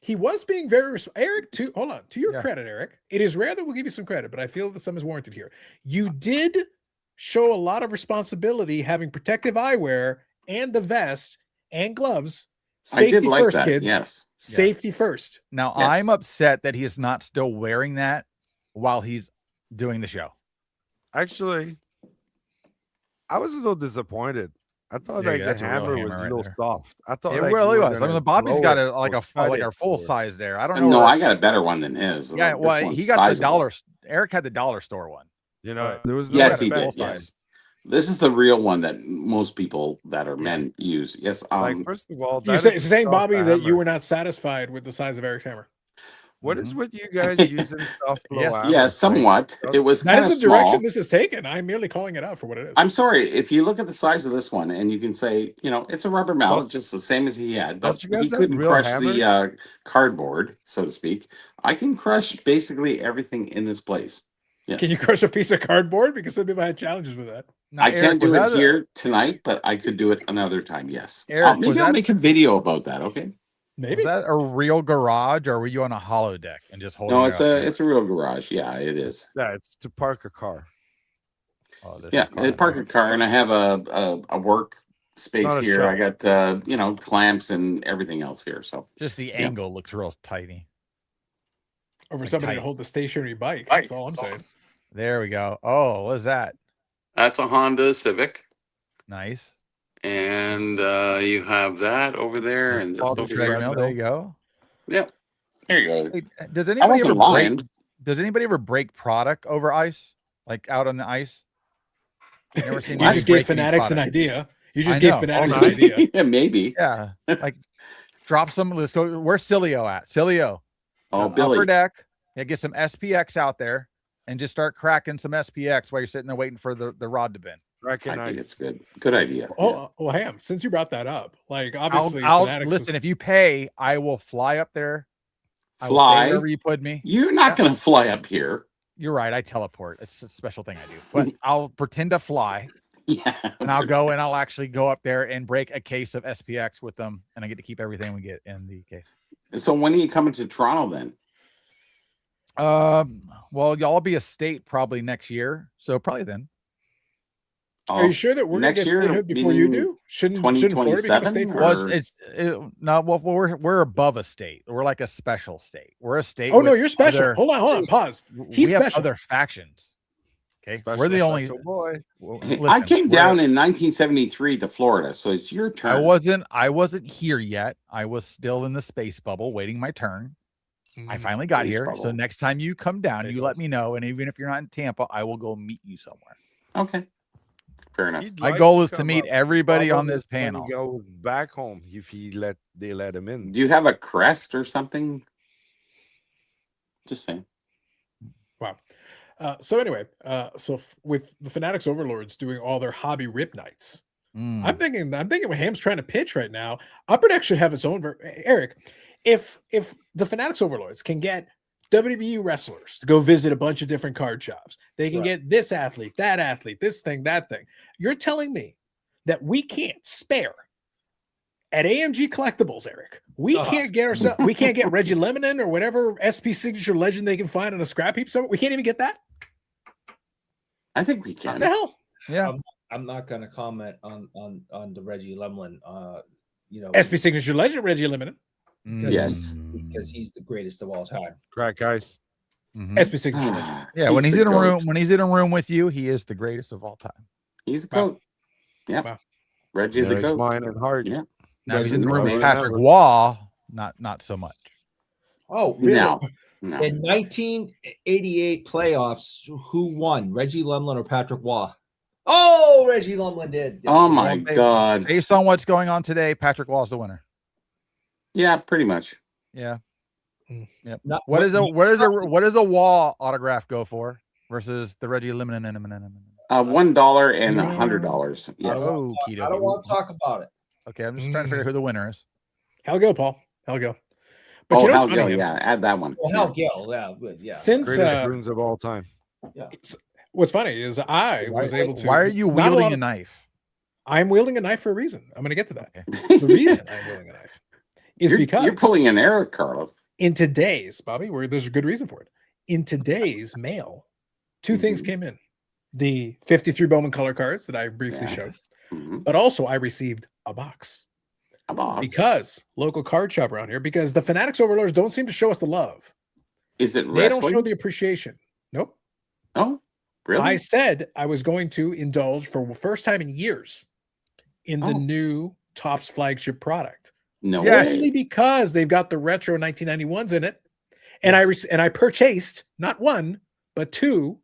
He was being very Eric. Hold on. To your Yeah. credit, Eric, it is rare that we'll give you some credit, but I feel that some is warranted here. You did show a lot of responsibility having protective eyewear and the vest and gloves. I did Safety like first, that. kids. Yes. Safety first. Now, Yes. I'm upset that he is not still wearing that while he's doing the show. Actually, I was a little disappointed. I thought Yeah, like yeah, the that's a real hammer was hammer a right little there. soft. I thought It like you really were was. I gonna mean, the Bobby's throw got it like or a cut like it a full or- size there. I don't know. No, where- I got a better one than his. yeah, This well, one's he got sizable. the dollar. Eric had the dollar store one. You know, But- there was no Yes, way he to did. full size. Yes. This is the real one that most people that are men use. Yes. Like, first of all, You're that is saying, stuff Bobby, the that you hammer. were not satisfied with the size of Eric's hammer. What is with you guys using soft blow Yes. hammers? yeah, Like, somewhat. It was That kind is of the direction small. this is taken. I'm merely calling it out for what it is. I'm sorry. If you look at the size of this one, and you can say, it's a rubber mallet, Don't- just the same as he had, but don't you guys he have couldn't real crush hammers? the cardboard, so to speak. I can crush basically everything in this place. Yes. Can you crush a piece of cardboard? Because some people had challenges with that. Now, I Eric, can't do was it that a- here tonight, but I could do it another time. Yes. Eric, Maybe was I'll that- make a video about that. Okay. Maybe. Was that a real garage, or were you on a hollow deck and just holding? No, it it's up there? a real garage. Yeah, it is. Yeah, it's to park a car. Oh, there's Yeah, a car I in park there. a car, and I have a work space not a here. show. I got clamps and everything else here. So Just the angle looks real tiny. Over like somebody tight. to hold the stationary bike. That's all I'm saying. There we go. Oh, what is that? that's a Honda Civic, Nice. and you have that over there, and this All the over here. Treadmill. There you go. Yep. There you go. Hey, does I anybody ever wasn't break? lying. Does anybody ever break product over ice, like out on the ice? Never seen You anybody just gave break any Fanatics an product. idea. You just I gave know. Fanatics All an night. idea. Yeah, maybe. Yeah, like drop some. Let's go. Where's Cilio at? Cilio. Oh, Upper Billy. deck. Yeah, get some SPX out there and just start cracking some SPX while you're sitting there waiting for the rod to bend. I Recognize think it's good. Good idea. Oh, well, Ham, since you brought that up, like I'll obviously, Fanatics listen. If you pay, I will fly up there. I will stay Fly. wherever you put me. You're not going to fly up here. You're right. I teleport. It's a special thing I do. But I'll pretend to fly, Yeah. and I'll go and I'll actually go up there and break a case of SPX with them, and I get to keep everything we get in the case. So when are you coming to Toronto then? Well, y'all be a state probably next year, so probably then. are you sure that we're gonna next get year, statehood before you meaning do? Shouldn't Florida become a 2027 state or- first? Well, no. Well, we're above a state. We're like a special state. We're a state. Oh no, with you're special. other- Hold on. Pause. He's we have special. other factions. Okay, Special, we're the only. special boy. well, Hey, I listen, came we're- down in 1973 to Florida, so it's your turn. I wasn't here yet. I was still in the space bubble, waiting my turn. I finally got Space here. So bubble. next time you come down, Space you let me know. And even if you're not in Tampa, I will go meet you somewhere. Okay. Fair enough. He'd My like goal is to come meet up. everybody on Problem this is when he panel. Go back home if they let him in. Do you have a crest or something? Just saying. Wow. So anyway, with the Fanatics Overlords doing all their hobby rip nights, Mm. I'm thinking what Ham's trying to pitch right now. Upper Deck should have its own. Eric, if the Fanatics Overlords can get WWE wrestlers to go visit a bunch of different card shops, they can get this athlete, that athlete, this thing, that thing. You're telling me that we can't spare at AMG Collectibles, Eric? We can't get ourselves. We can't get Reggie Lemonin or whatever SP signature legend they can find on a scrap heap somewhere. We can't even get that. I think we What can. the hell? Yeah. I'm not going to comment on the Reggie Lemlin. SP signature legend Reggie Lemonin. Yes. because he's the greatest of all time. Crack ice. Mhm. SP signature legend. Yeah, when he's the in a goat. room, with you, he is the greatest of all time. He's a Wow. goat. Yeah. Wow. Reggie the Eric's goat. mind and heart. Yeah. Now he's in the Reggie room the with goat. Patrick Waugh, not so much. Oh, really? No. No. In 1988 playoffs, who won? Reggie Lemlin or Patrick Waugh? Oh, Reggie Lemlin did. Oh my Well, God. Based on what's going on today, Patrick Waugh's the winner. Yeah, pretty much. Yeah. Mm. Yep. Not- What does a Waugh autograph go for versus the Reggie Lemonin? $1 and $100. Yes. Oh, I don't want to talk about it. Okay, I'm just trying to figure who the winner is. Hell go, Paul. Hell go. But Oh, you know hell what's funny? yeah. Add that one. Well, hell, Gil, yeah, good, yeah. Since Greatest Bruins of all time. what's funny is I was able to. Why are you not wielding lot a of- knife? I'm wielding a knife for a reason. I'm going to get to that. Okay. The reason I'm wielding a knife is because You're pulling an Eric, Carlos. in today's Bobby, where there's a good reason for it. In today's mail, two things Mhm. came in: the 53 Bowman color cards that I briefly showed, Mhm. but also I received a box A box. because local card shop around here. Because the Fanatics Overlords don't seem to show us the love. Is it They don't wrestling? show the appreciation. Nope. Oh, really? I said I was going to indulge for the first time in years in the Oh. new Topps flagship product. no Yes. way. Only because they've got the retro 1991s in it. And I purchased not one, but two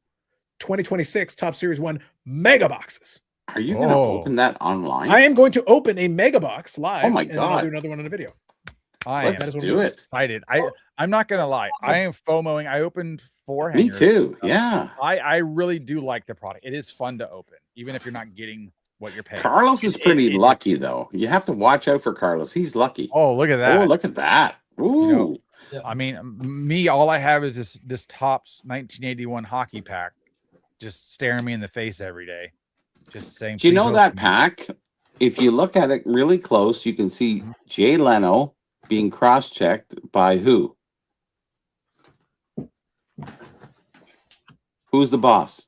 2026 Top Series 1 mega boxes. Are you going to Oh. open that online? I am going to open a mega box live. Oh my and then I'll God. do another one in a video. I Let's am That is what do it is. it. excited. I'm not gonna lie. I am FOMOing. I opened 4 Me hangers. too. Yeah. I really do like the product. It is fun to open, even if you're not getting what you're paying. Carlos is It- pretty it is- lucky, though. You have to watch out for Carlos. He's lucky. Oh, look at that. Oh, look at that. Ooh. know, I mean, me, all I have is this Topps 1981 hockey pack just staring me in the face every day. Just saying, Do you "Please know open that me." pack? If you look at it really close, you can see Jay Leno being cross-checked by who? Who's the boss?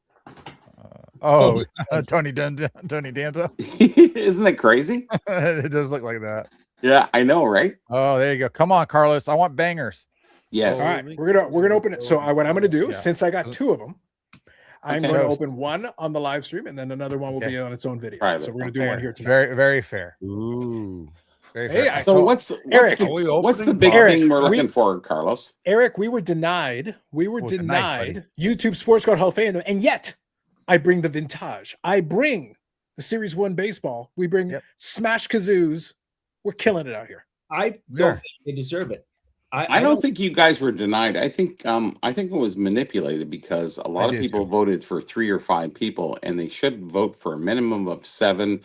Oh, Tony Danza. Isn't that crazy? It does look like that. Yeah, I know, right? Oh, there you go. Come on, Carlos. I want bangers. Yes. All right, we're gonna open it. So what I'm gonna do, Yeah. since I got 2 of them, I'm Okay. going to open one on the live stream, and then another one will be on its own video. Private. So we're gonna do Fair. one here tonight. Very, very fair. Ooh. Very Hey, fair. So what's Eric, the, are we what's the opening big Eric, thing we're we- looking for, Carlos? Eric, we were denied. We were Oh, it's a denied nice, YouTube Sports Card Hall of Fame, and yet I bring the vintage. I bring the Series 1 baseball. We bring Yep. Smash Kazoos. We're killing it out here. I Yeah. don't think they deserve it. I don't think you guys were denied. I think it was manipulated because a lot I of do people too. voted for 3 or 5 people, and they should vote for a minimum of 7.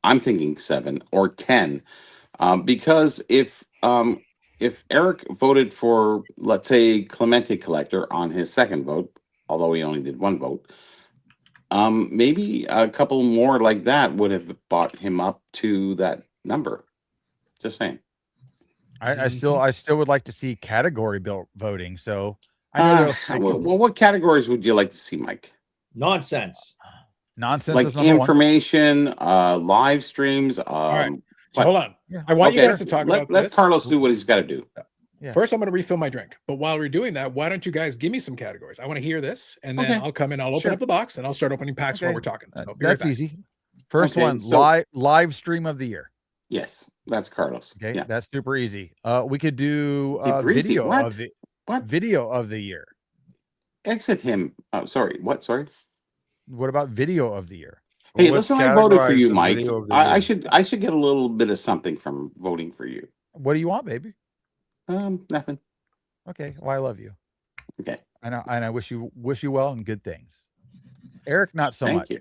I'm thinking 7 or 10, because if Eric voted for, let's say, Clemente Collector on his second vote, although he only did 1 vote, maybe a couple more like that would have brought him up to that number. Just saying. I still would like to see category built voting. So I know Well, what categories would you like to see, Mike? Nonsense. nonsense Like is number one. information, live streams. right. So What? hold on. Yeah. I want you Okay, guys to talk let about this. Carlos do what he's got to do. Yeah. First, I'm going to refill my drink. But while we're doing that, why don't you guys give me some categories? I want to hear this, and then Okay. I'll come in. I'll open Sure. up the box, and I'll start opening packs while Okay. we're talking. So I'll be right That's back. easy. First Okay, one, so- live stream of the year. Yes, that's Carlos. Okay, Yeah. that's super easy. We could do Is it greasy? video What? of the What? video of the year. Exit him. Oh, sorry. What? Sorry. What about video of the year? Hey, What's listen. I voted for categorized you, the Mike. video of the I year? should get a little bit of something from voting for you. What do you want, baby? Nothing. Okay, well, I love you. Okay. And I wish you well and good things. Eric, not so Thank much. you.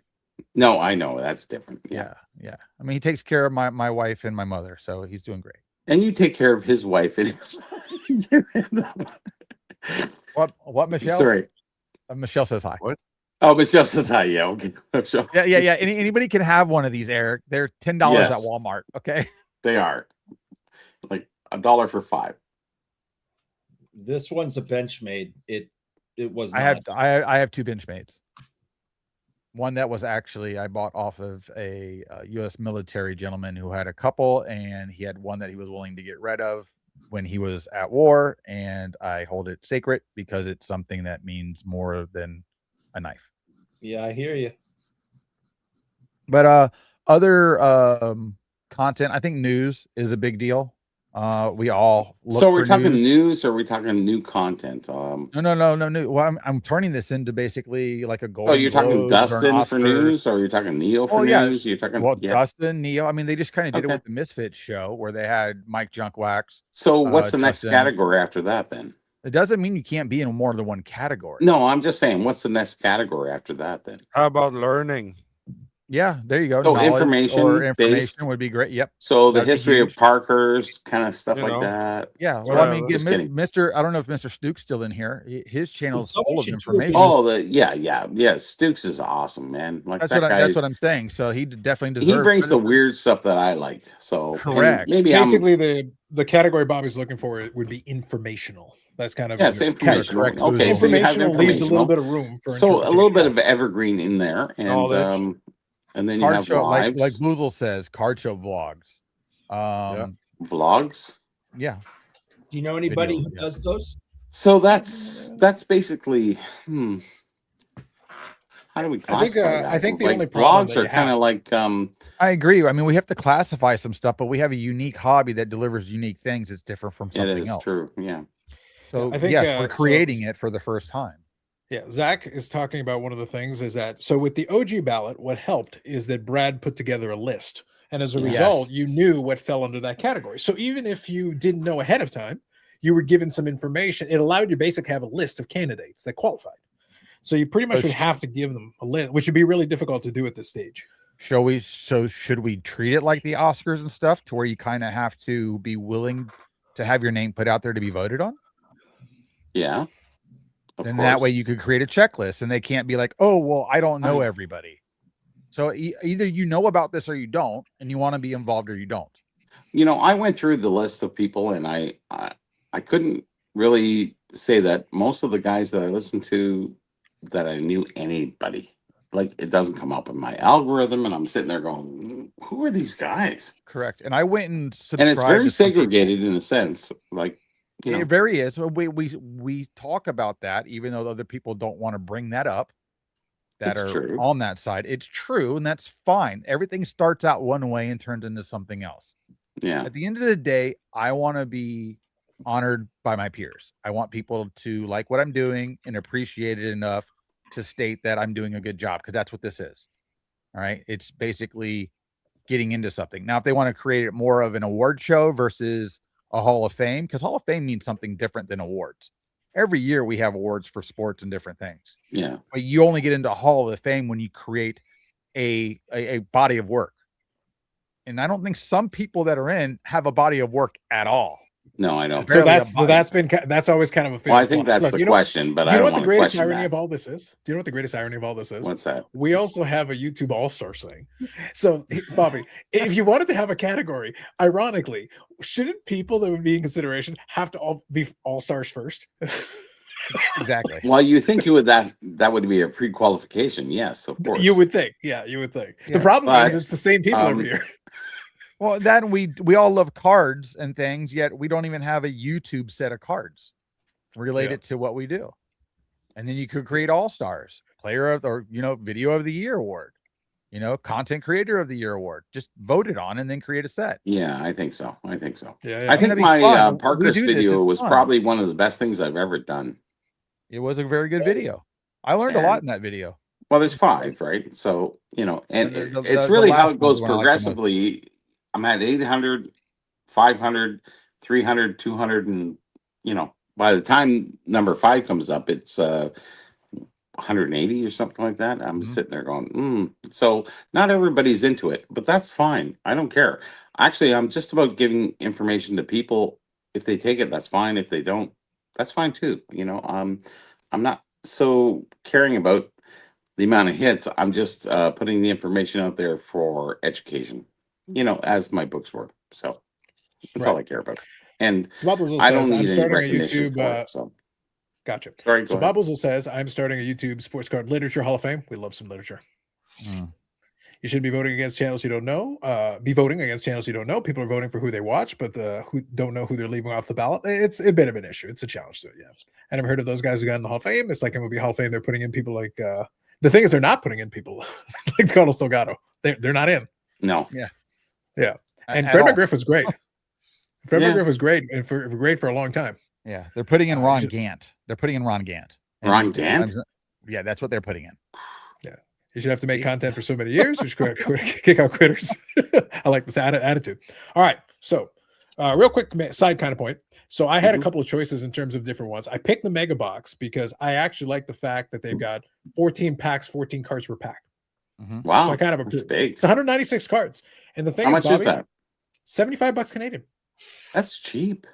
No, I know that's different. Yeah. Yeah. I mean, he takes care of my wife and my mother, so he's doing great. And you take care of his wife and his. What, Michelle? Sorry. Michelle says hi. What? Oh, Michelle says hi. Yeah. Okay. Michelle. Yeah. Anybody can have one of these, Eric. They're $10 Yes. at Walmart. Okay. They are like $1 for 5. This one's a benchmade. It was. I have 2 Benchmates. One that was actually I bought off of a U.S. military gentleman who had a couple, and he had one that he was willing to get rid of when he was at war, and I hold it sacred because it's something that means more than a knife. Yeah, I hear you. But other content, I think news is a big deal. We all look So we're for talking news. news or we're talking new content? No. Well, I'm turning this into basically like a gold. Oh, you're talking Dustin for news, or you're talking Neo for Oh, yeah. news? You're talking Well, yeah. Dustin, Neo. I mean, they just kind of did it Okay. with the Misfits show where they had Mike Junkwax. So what's the next Dustin. category after that then? It doesn't mean you can't be in more than one category. No, I'm just saying, what's the next category after that then? How about learning? Yeah, there you go. So Knowledge information or information based? would be great. Yep. So the That'd be history of huge. Parker's kind of stuff You like know. that. Yeah. So, Well, I mean, just kidding. Mr. I don't know if Mr. Stuke's still in here. His channel is someone full of should do it. information. Oh, yeah. Stooks is awesome, man. Like that's that what guy. that's what I'm saying. So he definitely He deserves. brings the credit. weird stuff that I like. So and Correct. maybe Basically, the category Bob is looking for would be informational. That's kind of yes, his informational. correct. Okay, so you have informational leaves a little informational. bit of room for So a little bit interpretation. of evergreen in there, Knowledge. and then you Card have show, like lives, Boozle says, card show vlogs. vlogs. Yeah. Do you know anybody Video, who yeah. does those? So that's basically how do we classify that? I think the Like, only problem vlogs that are you kind have- of like I agree. I mean, we have to classify some stuff, but we have a unique hobby that delivers unique things. It's different from it something is else. true. Yeah. So I think, yes, we're so- creating it for the first time. Yeah, Zach is talking about one of the things is that so with the OG ballot, what helped is that Brad put together a list. And as a Yes. result, you knew what fell under that category. So even if you didn't know ahead of time, you were given some information. It allowed you to basically have a list of candidates that qualified. So you pretty much would have to give them a list, which would be really difficult to do at this stage. Should we treat it like the Oscars and stuff to where you kind of have to be willing to have your name put out there to be voted on? Yeah. Of And that way course. you could create a checklist and they can't be like, oh, well, I don't know everybody. So either you know about this or you don't, and you want to be involved or you don't. You know, I went through the list of people, and I couldn't really say that most of the guys that I listened to that I knew anybody. Like, it doesn't come up in my algorithm, and I'm sitting there going, "Who are these guys?" Correct. And I went and And subscribed. it's very to some people. segregated in a sense. Like, you know, It very is. So we talk about that, even though other people don't want to bring that up. That It's are true. on that side. It's true, and that's fine. Everything starts out one way and turns into something else. yeah, At the end of the day, I want to be honored by my peers. I want people to like what I'm doing and appreciate it enough to state that I'm doing a good job, because that's what this is. All right. It's basically getting into something. Now, if they want to create it more of an award show versus a Hall of Fame, because Hall of Fame means something different than awards. Every year we have awards for sports and different things. yeah. But you only get into Hall of Fame when you create a body of work. And I don't think some people that are in have a body of work at all. No, I don't. Barely So that's always kind of a Well, I fatal think flaw. that's Look, the you know, question, but do I you know don't what the want to greatest question irony that. of all this is? Do you know what the greatest irony of all this is? What's that? We also have a YouTube All-Stars thing. So, Bobby, if you wanted to have a category, ironically, shouldn't people that would be in consideration have to all be All-Stars first? Exactly. Well, you think you would that would be a pre-qualification? Yes, of course. You would think. Yeah, you would think. Yeah. The problem But, is it's the same people every year. Well, then we all love cards and things, yet we don't even have a YouTube set of cards related to what we do. And then you could create all-stars, player of or video of the year award, content creator of the year award. Just vote it on and then create a set. Yeah, I think so. Yeah, I yeah. think That'd be my fun. We Parker's do this, video it's was fun. probably one of the best things I've ever done. It was a very good video. I learned a lot in that video. Well, there's 5, right? So, and The it's really how last it goes one's the one I like the most. progressively. I'm at 800, 500, 300, 200, and, by the time number 5 comes up, it's 180 or something like that. I'm sitting there going, So not everybody's into it, but that's fine. I don't care. Actually, I'm just about giving information to people. If they take it, that's fine. If they don't, that's fine too. I'm not so caring about the amount of hits. I'm just putting the information out there for education, as my books were. So that's all I care about. And So Bob Wizzle I don't says, I'm need any starting a recognition YouTube. for it. So Gotcha. sorry, So go Bob ahead. Wizzle says, I'm starting a YouTube Sports Card Literature Hall of Fame. We love some literature. Mm. You should be voting against channels you don't know. Be voting against channels you don't know. People are voting for who they watch, but who don't know who they're leaving off the ballot. It's a bit of an issue. It's a challenge to it. Yeah. I never heard of those guys who got in the Hall of Fame. It's like it would be Hall of Fame. They're putting in people like the thing is they're not putting in people like Carlos Delgado. They're not in. No. Yeah. And At Fred all. McGriff was great. Fred Yeah. McGriff was great and great for a long time. Yeah, they're putting in Ron should- Gant. They're putting in Ron Gant. And Ron Gant? Yeah, that's what they're putting in. You should have to make content for so many years. You should kick out quitters. I like this attitude. All right. So, real quick side kind of point. So, I had a couple of choices in terms of different ones. I picked the Mega Box because I actually like the fact that they've got 14 packs, 14 cards per pack. Wow. So I kind of that's approve. big. It's 196 cards. And the thing How much Bobby, is that? $75 Canadian. That's cheap.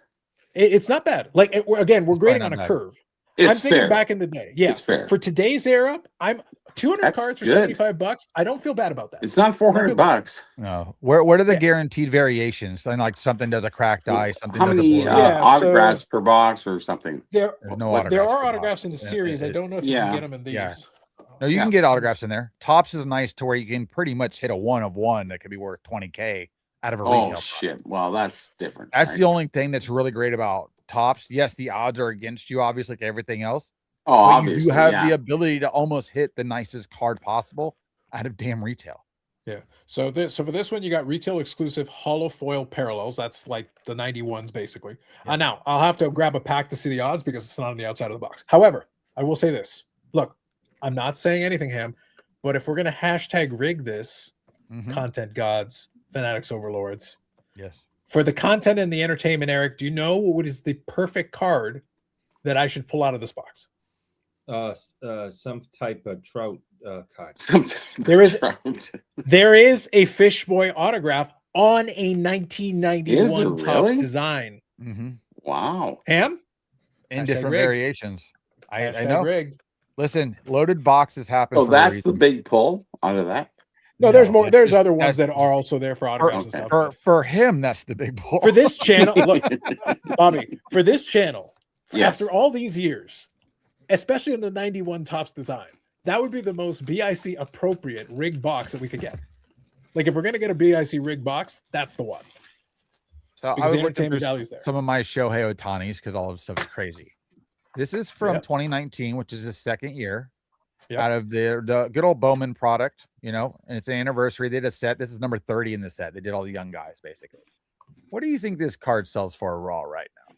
It's not bad. Like, again, we're grading not on a bad. curve. It's I'm thinking fair. back in the day. Yeah. It's fair. For today's era, I'm 200 That's cards for good. $75. I don't feel bad about that. It's not $400. No, what are the Yeah. guaranteed variations? And like something does a cracked eye, something How does many a blur. Yeah, autographs per box or something? There, There's no what- autographs. there are per autographs box. in the Yeah, series. I don't know if you yeah. can get them in these. Yeah. No, you Yeah. can get autographs in there. Tops is nice to where you can pretty much hit a 1 of 1 that could be worth $20K out of a retail. Oh product. shit! Well, that's different. That's right? the only thing that's really great about Tops. Yes, the odds are against you, obviously, like everything else. Oh, But obviously, you do have yeah. the ability to almost hit the nicest card possible out of damn retail. Yeah. So for this one, you got retail exclusive hollow foil parallels. That's like the 91s, basically. Now I'll have to grab a pack to see the odds because it's not on the outside of the box. However, I will say this: look, I'm not saying anything, Ham, but if we're gonna hashtag rig this, Mhm. content gods, fanatics, overlords, Yes. for the content and the entertainment, Eric, do you know what is the perfect card that I should pull out of this box? Some type of trout card. There is a Fish Boy autograph on a 1991 Is it Topps really? design. Mm-hmm. Wow. Ham? In Hashtag different rigged. variations. I Hashtag know. rigged. Listen, loaded boxes happen. So for a that's the reason. big pull out of that. No, there's more. it's There's just- other ones that's- that are also there for autographs and okay. stuff. for him. That's the big pull. For this channel, look, Bobby, for this channel, Yes. after all these years, especially in the 91 Topps design, that would be the most BIC appropriate rigged box that we could get. Like if we're gonna get a BIC rigged box, that's the one. So Because I the was looking entertainment through value's there. some of my Shohei Otanis because all of stuff's crazy. This is from Yep. 2019, which is his second year Yep. out of the good old Bowman product, and it's an anniversary. They did a set. This is number 30 in the set. They did all the young guys basically. What do you think this card sells for raw right now?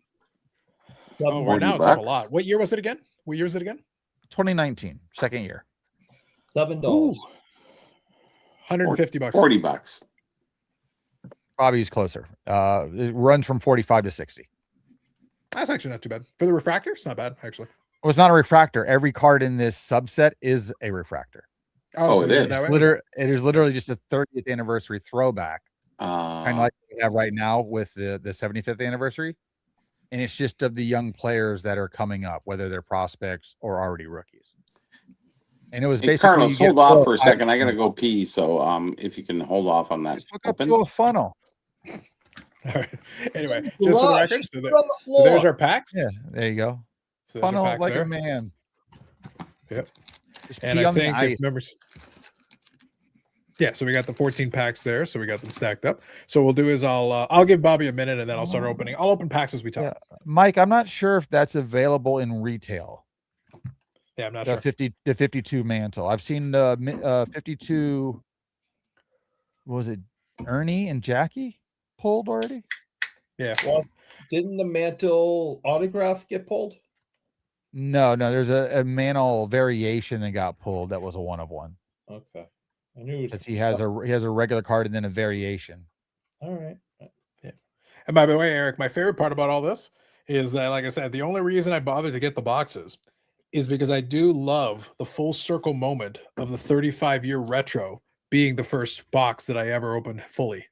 Oh, right now it's up a $40. lot. What year was it again? What year is it again? 2019, second year. $7. 150 bucks. $40. Probably is closer. It runs from 45 to 60. That's actually not too bad. For the refractor, it's not bad, actually. Well, it's not a refractor. Every card in this subset is a refractor. Oh, it yeah, is. that way? It is literally just a 30th anniversary throwback, kind of like we have right now with the 75th anniversary. And it's just of the young players that are coming up, whether they're prospects or already rookies. And it was Hey, basically Carlos, you get hold off 4 for or a 5 second. I gotta go pee. So if you can hold off on that. Just hook up Open. to a funnel. All right. Anyway, It's just for the garage. record, so, Put it on the so floor. there's our packs. Yeah, there you go. So there's our Funnel packs like there. a man. Yep. Just And pee I on the think ice. if members. Yeah, so we got the 14 packs there, so we got them stacked up. So we'll do is I'll give Bobby a minute and then I'll start opening. I'll open packs as we talk. Yeah. Mike, I'm not sure if that's available in retail. Yeah, I'm not The sure. 52 mantle. I've seen the 52. What was it Ernie and Jackie pulled already? Yeah. Well, didn't the mantle autograph get pulled? No. There's a mantle variation that got pulled. That was a 1 of 1. Okay. I knew it was. Because he has a regular card and then a variation. All right. And by the way, Eric, my favorite part about all this is that, like I said, the only reason I bothered to get the boxes is because I do love the full circle moment of the 35-year retro being the first box that I ever opened fully.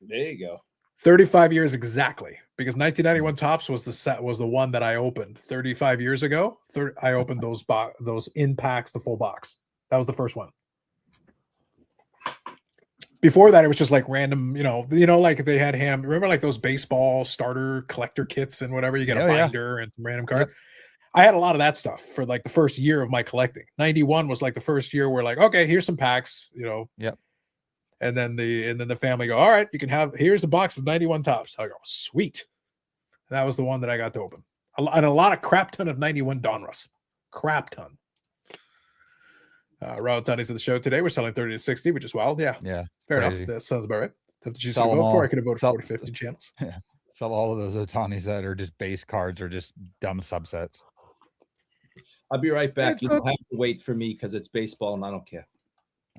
There you go. 35 years exactly, because 1991 Topps was the one that I opened 35 years ago. I opened those in packs, the full box. That was the first one. Before that, it was just like random, like they had Ham. Remember, like those baseball starter collector kits and whatever. You get a Oh, yeah. binder and some random card. I had a lot of that stuff for like the first year of my collecting. 91 was like the first year where like, okay, here's some packs, Yep. And then the family go, all right, you can have, here's a box of 91 Topps. I go, sweet. That was the one that I got to open. And a lot of crap ton of 91 Donruss. Crap ton. Raul Tony's at the show today. We're selling 30 to 60, which is wild. Yeah. Yeah. Fair Crazy. enough. That sounds about right. Tough to choose Sell to them vote for. all. I could have voted Sell- 40, 50 channels. Sell all of those Otanis that are just base cards or just dumb subsets. I'll be right back. It's You don't have to wait for me because it's baseball and I don't care.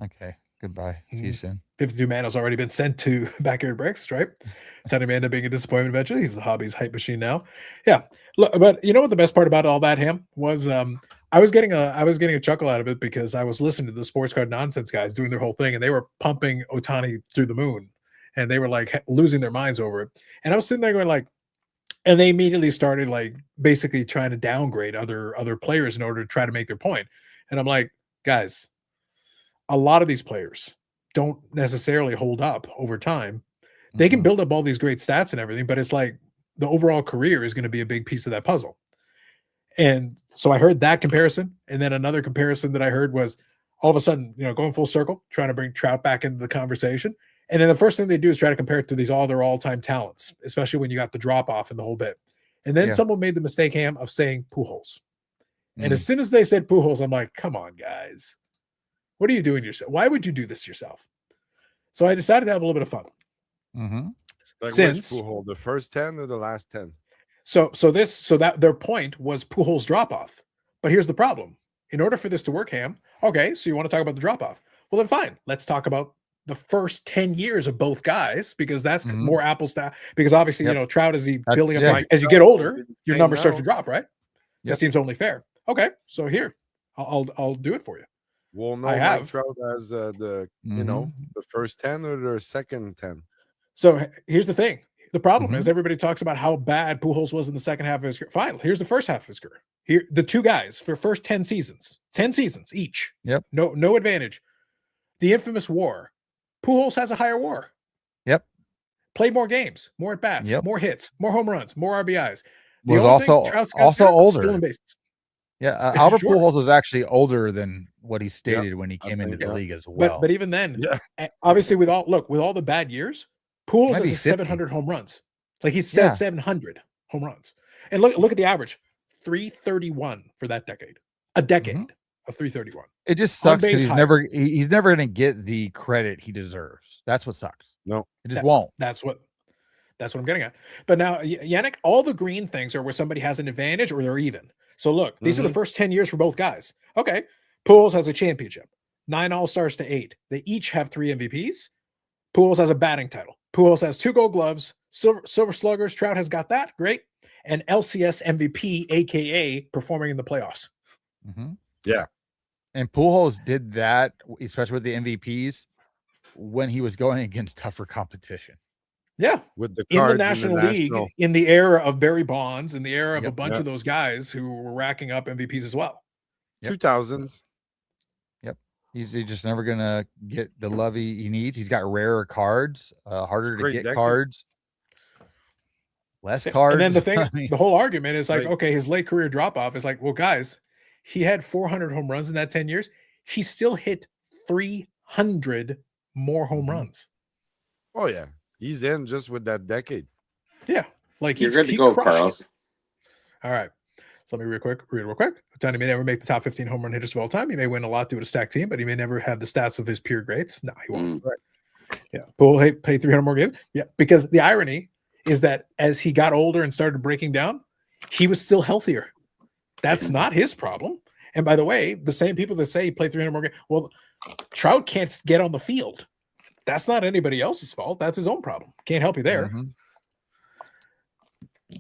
Okay. Goodbye. See you soon. 52 man has already been sent to Backyard Bricks, right? Tony may end up being a disappointment eventually. He's the hobby's hype machine now. Yeah. Look, but you know what the best part about all that, Ham, was I was getting a chuckle out of it because I was listening to the sports card nonsense guys doing their whole thing and they were pumping Ohtani through the moon and they were like losing their minds over it. And I was sitting there going like, and they immediately started like basically trying to downgrade other players in order to try to make their point. And I'm like, guys, a lot of these players don't necessarily hold up over time. They can build up all these great stats and everything, but it's like the overall career is going to be a big piece of that puzzle. And so I heard that comparison. And then another comparison that I heard was all of a sudden, going full circle, trying to bring Trout back into the conversation. And then the first thing they do is try to compare it to their all-time talents, especially when you got the drop off and the whole bit. And then someone made the mistake, Ham, of saying Pujols. And as soon as they said Pujols, I'm like, come on, guys. What are you doing to yourself? Why would you do this yourself? So I decided to have a little bit of fun. Like Since- which Pujol, the first 10 or the last 10? So that their point was Pujols drop off. But here's the problem. in order for this to work, Ham, okay, so you want to talk about the drop off. Well, then fine. Let's talk about the first 10 years of both guys, because that's Mhm. more apples to, because obviously, Yep. you know, Trout is That's- building up yeah. as you get older, your Same numbers start now. to drop, right? That Yep. seems only fair. Okay, so here, I'll do it for you. Well, no, I Mike have. Trout has the you know the first 10 or the second 10. So here's the thing. The problem Mhm. is everybody talks about how bad Pujols was in the second half of his career. Fine. Here's the first half of his career. Here, the two guys for first 10 seasons each. Yep. No advantage. The infamous WAR. Pujols has a higher WAR. Yep. Played more games, more at bats, Yep. more hits, more home runs, more RBIs. The Was only thing also Trout's got also there, older. stolen bases. Yeah, Albert Sure. Pujols is actually older than what he stated when he I came into think, the yeah. league as well. But even then, Yeah. obviously with all the bad years, Pujols Might has be a 50. 700 home runs. Like he's said Yeah. 700 home runs. And look at the average. 331 for that decade. A decade of 331. it just on sucks because base he's high. he's never going to get the credit he deserves. That's what sucks. No. It just That- won't. That's what I'm getting at. But now, Yannick, all the green things are where somebody has an advantage or they're even. So look, these are the first 10 years for both guys. Okay. Pujols has a championship, 9 All-Stars to 8. They each have 3 MVPs. Pujols has a batting title. Pujols has 2 Gold Gloves, Silver Sluggers. Trout has got that. Great. And LCS MVP, aka performing in the playoffs. Mhm. Yeah. And Pujols did that, especially with the MVPs, when he was going against tougher competition. Yeah. With the In cards the National League, National- in the era of Barry Bonds, in the era of a Yep. bunch Yep. of those guys who were racking up MVPs as well. Yep. 2000s. He's just never going to get the love he needs. He's got rarer cards, harder to great get decade. cards, less cards. And then the thing, I mean, the whole argument is like, Right. okay, his late career drop off is like, well, guys, he had 400 home runs in that 10 years. He still hit 300 more home Mhm. runs. Oh yeah, he's in just with that decade. Yeah. Like You're good to he go, crushed. Carlos. All right. So let me read real quick. Tony may never make the top 15 home run hitters of all time. He may win a lot due to a stacked team, but he may never have the stats of his peer greats. No, he won't. Yeah. Pujols play 300 more games. Yeah. Because the irony is that as he got older and started breaking down, he was still healthier. That's not his problem. And by the way, the same people that say he played 300 more games, well, Trout can't get on the field. That's not anybody else's fault. That's his own problem. Can't help you there. mhm.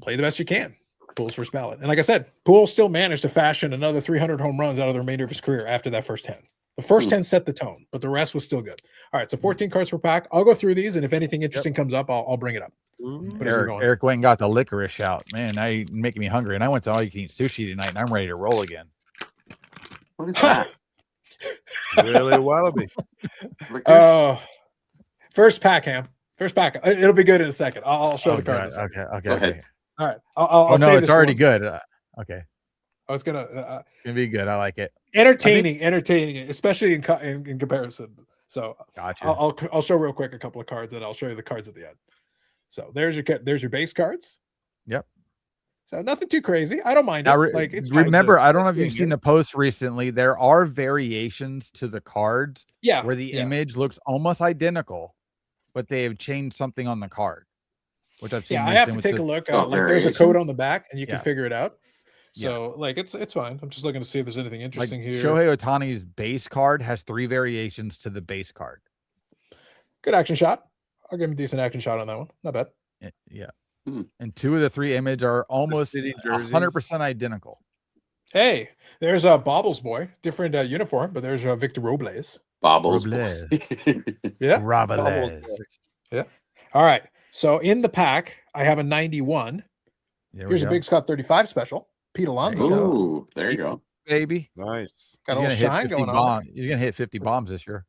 Play the best you can. Pujols first ballot. And like I said, Pujols still managed to fashion another 300 home runs out of the remainder of his career after that first 10. The first 10 set the tone, but the rest was still good. All right, so 14 cards per pack. I'll go through these, and if anything interesting comes up, I'll bring it up. But as we're going, Eric went and got the licorice out. Man, now you're making me hungry. And I went to all you can eat sushi tonight, and I'm ready to roll again. What is that? Really Wallaby. Licorice? First pack, Ham. First pack. It'll be good in a second. I'll show Oh, the cards. God. Okay. Go ahead. All right. Oh, no, say it's this already once. good. Okay. I was gonna It's gonna be good. I like it. entertaining, especially in comparison. So Gotcha. I'll show real quick a couple of cards, and I'll show you the cards at the end. So there's your base cards. Yep. So nothing too crazy. I don't mind it. Now, Like it's fine. remember, I don't know if Just you've seen the post recently. There are variations to the cards yeah, where the yeah. image looks almost identical, but they have changed something on the card, which I've seen. Yeah, I mixed have in to with take the- a look. Oh, Like there's a variation. code on the back, and you can Yeah. figure it out. Yeah. So like it's fine. I'm just looking to see if there's anything Like interesting here. Shohei Otani's base card has 3 variations to the base card. Good action shot. I'll give him a decent action shot on that one. Not bad. Yeah. Hmm. And 2 of the 3 image are almost city 100% identical. Hey, there's a Bobbles boy, different uniform, but there's Victor Robles. Bobbles. Robles. Yeah. Robles. All right. So in the pack, I have a 91. There we Here's a go. Big Scott 35 special. Pete Alonso. There you go. Ooh, there you go. Baby. Nice. Got a He's little gonna hit shine 50 going on. bombs. He's gonna hit 50 bombs this year.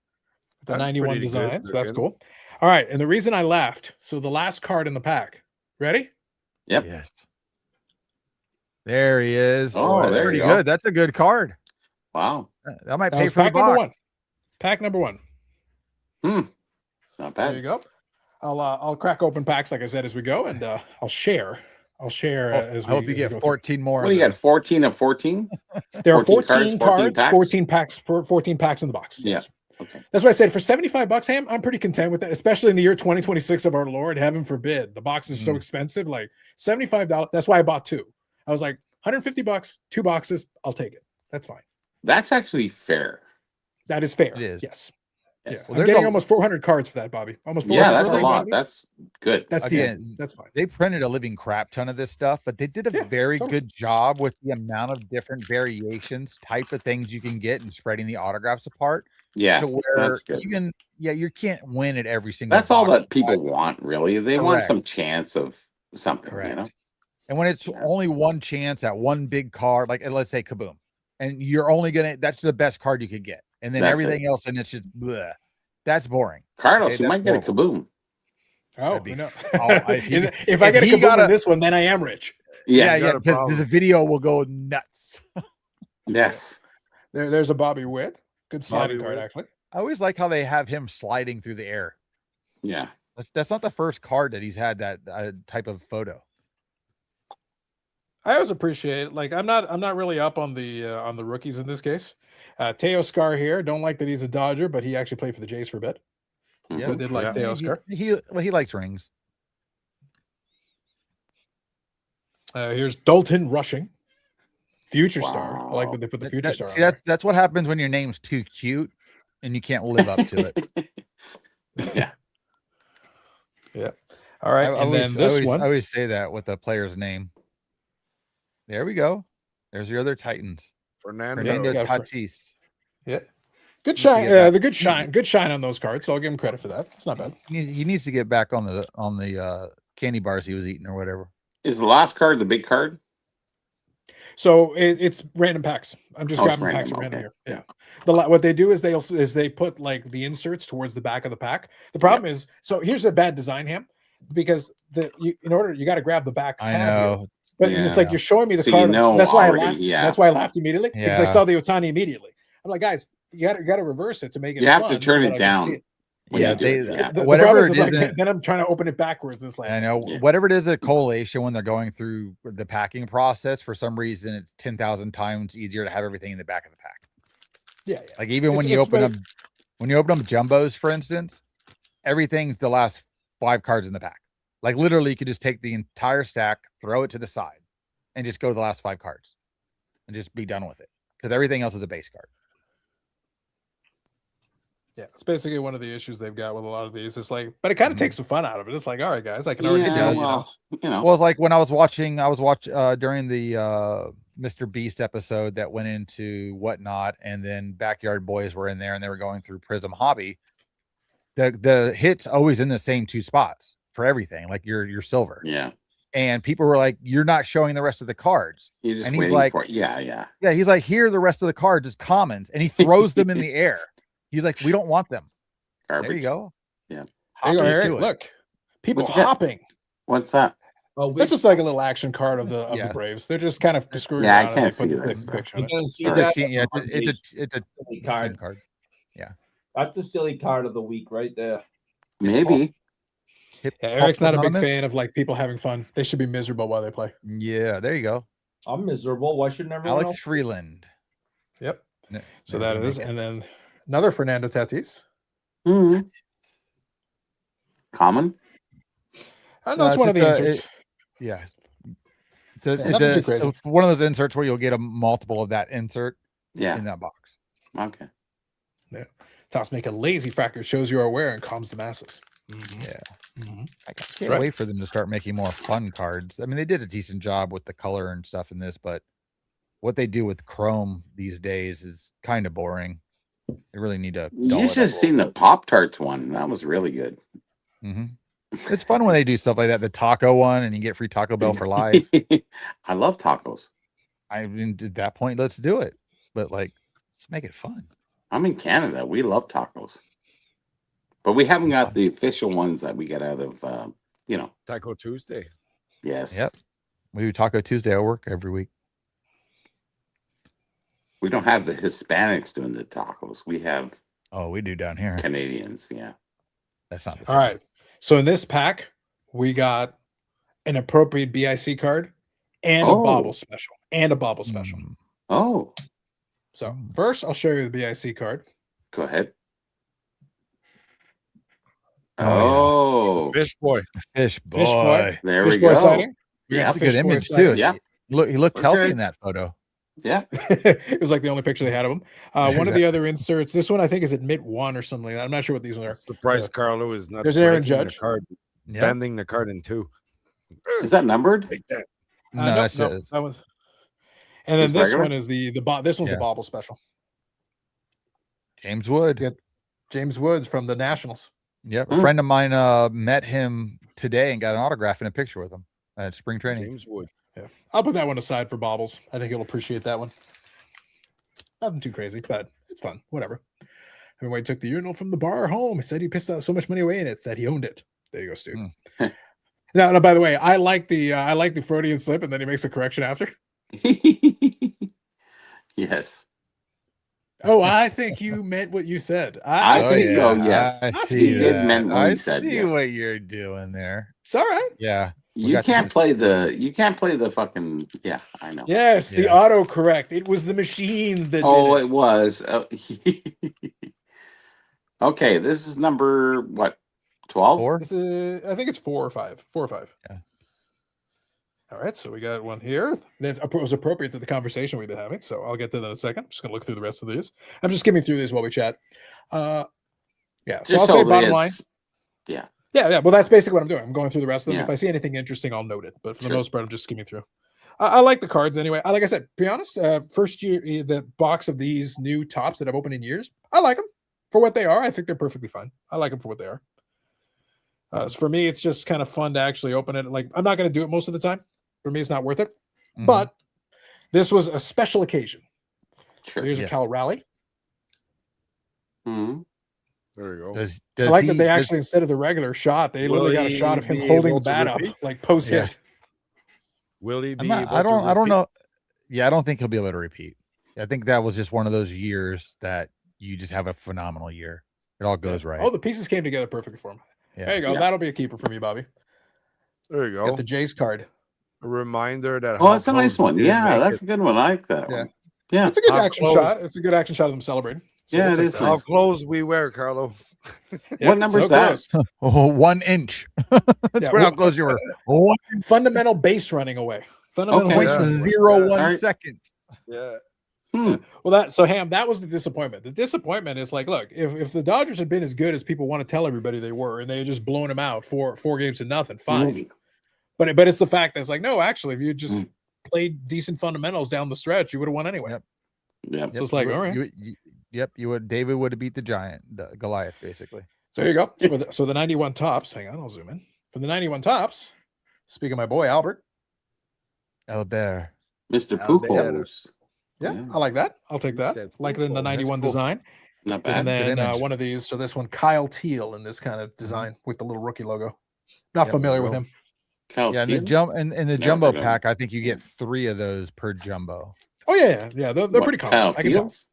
The That's 91 pretty good design. So that's looking. cool. All right. And the reason I laughed. So the last card in the pack. Ready? Yep. Yes. There he is. Oh, That's there pretty you go. good. That's a good card. Wow. That might That pay was for the pack number box. 1. Pack number 1. Not There you bad. go. I'll crack open packs like I said as we go, and I'll share. I'll share as I we. hope you as we get go through. 14 more. What do you got? 14 of 14? There are 14 14 cards, 14 cards, packs? 14 packs, 14 packs in the box. Yeah. Yes. Okay. That's why I said for $75, Ham, I'm pretty content with that, especially in the year 2026 of our Lord. Heaven forbid. The box is so Mm. expensive. Like $75. That's why I bought 2. I was like, $150, 2 boxes. I'll take it. That's fine. That's actually fair. That is fair. It is. Yes. Yes. Yeah. Well, I'm there's getting a- almost 400 cards for that, Bobby. Almost 400 Yeah, that's a cards. lot. Bobby. That's good. That's Again, decent. That's fine. They printed a living crap ton of this stuff, but they did a Yeah, very totally. good job with the amount of different variations, type of things you can get, and spreading the autographs apart. Yeah, To where that's good. you can't win at every single. That's all box, that people want, really. They want Correct. some chance of something, Correct. you know? And when it's Yeah. only one chance at one big card, like let's say Kaboom, and you're only that's the best card you could get, and then That's everything else, and it's just bleh. That's boring. Carlos, Okay, you might get a that's kaboom. Oh, That'd be no. if he- if I if get a he kaboom got in a- this one, then I am rich. Yes. yeah, got a because problem. the video will go nuts. Yes. There's a Bobby Witt. Good sliding Bobby card, Witt. actually. I always like how they have him sliding through the air. Yeah. That's not the first card that he's had that type of photo. I always appreciate it. Like I'm not really up on the rookies in this case. Teo Scar here. Don't like that he's a Dodger, but he actually played for the Jays for a bit. Mhm. So I did like Yeah. Teo Scar. He likes rings. Here's Dalton Rushing, future star. I like Wow. that they put the future star. See, that's what happens when your name's too cute and you can't live up to it. Yeah. All right, I and then this one. I always say that with the player's name. There we go. There's your other Titans. Fernando. Fernando got Fer- Tatis. Yeah, good Let's shine. see that. The good shine on those cards. So I'll give him credit for that. It's not bad. He needs to get back on the candy bars he was eating or whatever. Is the last card the big card? So it's random packs. I'm just Oh, it's grabbing packs at random, random okay. here. Yeah. What they do is they put like the inserts towards the back of the pack. The problem is, so here's a bad design, Ham, because you got to grab the back tab I here. know. But it's Yeah. like you're showing me the So card. you know That's why already, I laughed. yeah. That's why I laughed immediately because I Yeah. saw the Otani immediately. I'm like, guys, you got to reverse it to make it. You have to fun turn so it that I can down. see it. when Yeah, you do it, yeah. The whatever problem it is, like, isn't- then I'm trying to open it backwards. It's like I know Yeah. whatever it is, a collation when they're going through the packing process. For some reason, it's 10,000 times easier to have everything in the back of the pack. yeah. Like even when It's- you it's open better- up jumbos, for instance, everything's the last 5 cards in the pack. Like literally, you could just take the entire stack, throw it to the side, and just go to the last 5 cards, and just be done with it because everything else is a base card. Yeah, it's basically one of the issues they've got with a lot of these. It's like, but it kind of takes the fun out of it. It's like, all right, guys, I can already Yeah, tell. You know, well, you know. Well, it's like when I was watching during the Mr. Beast episode that went into Whatnot, and then Backyard Boys were in there and they were going through Prism Hobby. The hits always in the same 2 spots for everything, like your silver. Yeah. And people were like, "You're not showing the rest of the cards." You're just And he's waiting like- for it. Yeah, yeah. Yeah, he's like, "Here are the rest of the cards as commons," and he throws them in the air. He's like, "We don't want them." Garbage. There you go. Yeah. there you go, Hop Eric. into it. Look, people What you got? hopping. What's that? Oh, This is like a little action card of the Yeah. Braves. They're just kind of screwing Yeah, I around. and can't they put see the this. picture We're on it. gonna see It's a that team, yeah, on it's a silly team card. card. That's the silly card of the week right there. Maybe. Hip Yeah, Eric's Hop not a big Anonymous. fan of like people having fun. They should be miserable while they play. Yeah, there you go. I'm miserable. Why shouldn't everyone Alex else? Freeland. Yep. No, So never that gonna is, make it. and then another Fernando Tatis. Mhm. Common. I know No, it's it's one of the just, inserts. Yeah. nothing too crazy. It's one of those inserts where you'll get a multiple of that insert Yeah. in that box. Okay. Tops make a lazy factor, shows you are aware, and calms the masses. Yeah. Mhm. I can't Right. wait for them to start making more fun cards. I mean, they did a decent job with the color and stuff in this, but what they do with Chrome these days is kind of boring. They really need to. You should have seen the Pop Tarts one. That was really good. Hmm. It's fun when they do stuff like that. The taco one, and you get free Taco Bell for life. I love tacos. I mean, at that point, let's do it. But like, let's make it fun. I'm in Canada. We love tacos. But we haven't got the official ones that we get out of, Taco Tuesday. yes. Yep. We do Taco Tuesday at work every week. We don't have the Hispanics doing the tacos. We have Oh, we do down here. Canadians. Yeah. That's not the All same. right. So in this pack, we got an appropriate BIC card and a Oh. bobble special. And a bobble special. Mm. Oh, So first, I'll show you the BIC card. go ahead. Oh, yeah. Oh, Fish boy. Fish boy. Fish boy. there Fish we boy go. sighting. We got Yeah. the That's a good Fish Boy image sighting. too. Yeah. He looked healthy Okay. in that photo. Yeah. It was like the only picture they had of him. One of the other inserts, this one I think is admit one or something like that. I'm not sure what these ones are. Surprise, So, Carlo is not. there's Aaron breaking the Judge. card, Yep. bending the card in two. Is that numbered? Like that. No, nope, that's nope, it. that was. And then Just this regular? one is this one's Yeah. the bobble special. James Wood. Yeah. James Woods from the Nationals. Yep. A Hmm. friend of mine met him today and got an autograph and a picture with him at spring training. James Wood. Yeah, I'll put that one aside for bobbles. I think he'll appreciate that one. Nothing too crazy, but it's fun. Whatever. Hemingway took the urinal from the bar home. He said he pissed out so much money away in it that he owned it. There you go, Stu. Now, by the way, I like the Freudian slip, and then he makes a correction after. Yes. Oh, I think you meant what you said. I I think see. so, yes. I I see He did that. meant what I he said, see yes. what you're doing there. It's all right. Yeah. We You got to can't do- play the fucking yeah, I know. Yes, the Yeah. autocorrect. It was the machines that Oh, did it it. was. Okay, this is number what? 12? 4? This is, I think it's 4 or 5. 4 or 5. Yeah. All right, so we got one here. That was appropriate to the conversation we've been having. So I'll get to that in a second. I'm just gonna look through the rest of these. I'm just skimming through these while we chat. Yeah. So Just I'll so say that bottom line. it's- Yeah. Yeah. Well, that's basically what I'm doing. I'm going through the rest of them. Yeah. If I see anything interesting, I'll note it. But for the Sure. most part, I'm just skimming through. I like the cards anyway. Like I said, to be honest, first year the box of these new tops that I've opened in years, I like them for what they are. I think they're perfectly fine. I like them for what they are. So for me, it's just kind of fun to actually open it. Like I'm not going to do it most of the time. For me, it's not worth it. Mhm. But this was a special occasion. Sure. Here's Yeah. a Cal Rally. Mhm. There you go. Does I like that he- they does- actually, instead of the regular shot, they Will literally got a he shot of him be holding the able to bat up, repeat? like post Yeah. hit. Will he be? I'm not, able I to don't repeat? know. Yeah, I don't think he'll be able to repeat. I think that was just one of those years that you just have a phenomenal year. It all goes right. Oh, the pieces came together perfectly for him. Yeah. There you go. Yeah. That'll be a keeper for me, Bobby. There you go. Get the Jays card. A reminder that. Oh, how that's a nice close we one. didn't Yeah, make that's it. a good one. I like that Yeah. one. Yeah. It's a good How action close? shot. It's a good action shot of them celebrating. So Yeah, we'll it take is that. How nice. close we were, Carlos. Yeah, What number is so that? close. Oh, 1 inch. That's Yeah, where how well- close you were. 1 Fundamental base running away. Fundamental Okay. base Yeah. running away. 0.01 Alright. seconds. Yeah. Hmm. Well, so Ham, that was the disappointment. The disappointment is like, look, if the Dodgers had been as good as people want to tell everybody they were, and they had just blown them out four games to nothing, fine. Mm. But it's the fact that it's like, no, actually, if you just Mm. played decent fundamentals down the stretch, you would have won anyway. Yep. Yeah. So it's like, all right. You would. David would have beat the giant, the Goliath, basically. So there you go. So the 91 tops. Hang on, I'll zoom in. For the 91 tops, speaking of my boy Albert. Albert. Mr. Out there. Pujols. Yeah, Yeah. I like that. I'll take He that. said Like in the football. That's 91 cool. design. Not And bad. then image. one of these. So this one, Kyle Teal in this kind of design with the little rookie logo. Not Yep, familiar with cool. him. Kyle Yeah, and the Teal? in the Never jumbo heard of him. pack, I think you get 3 of those per jumbo. Oh yeah. They're What, pretty common. Kyle I can tell. Teals?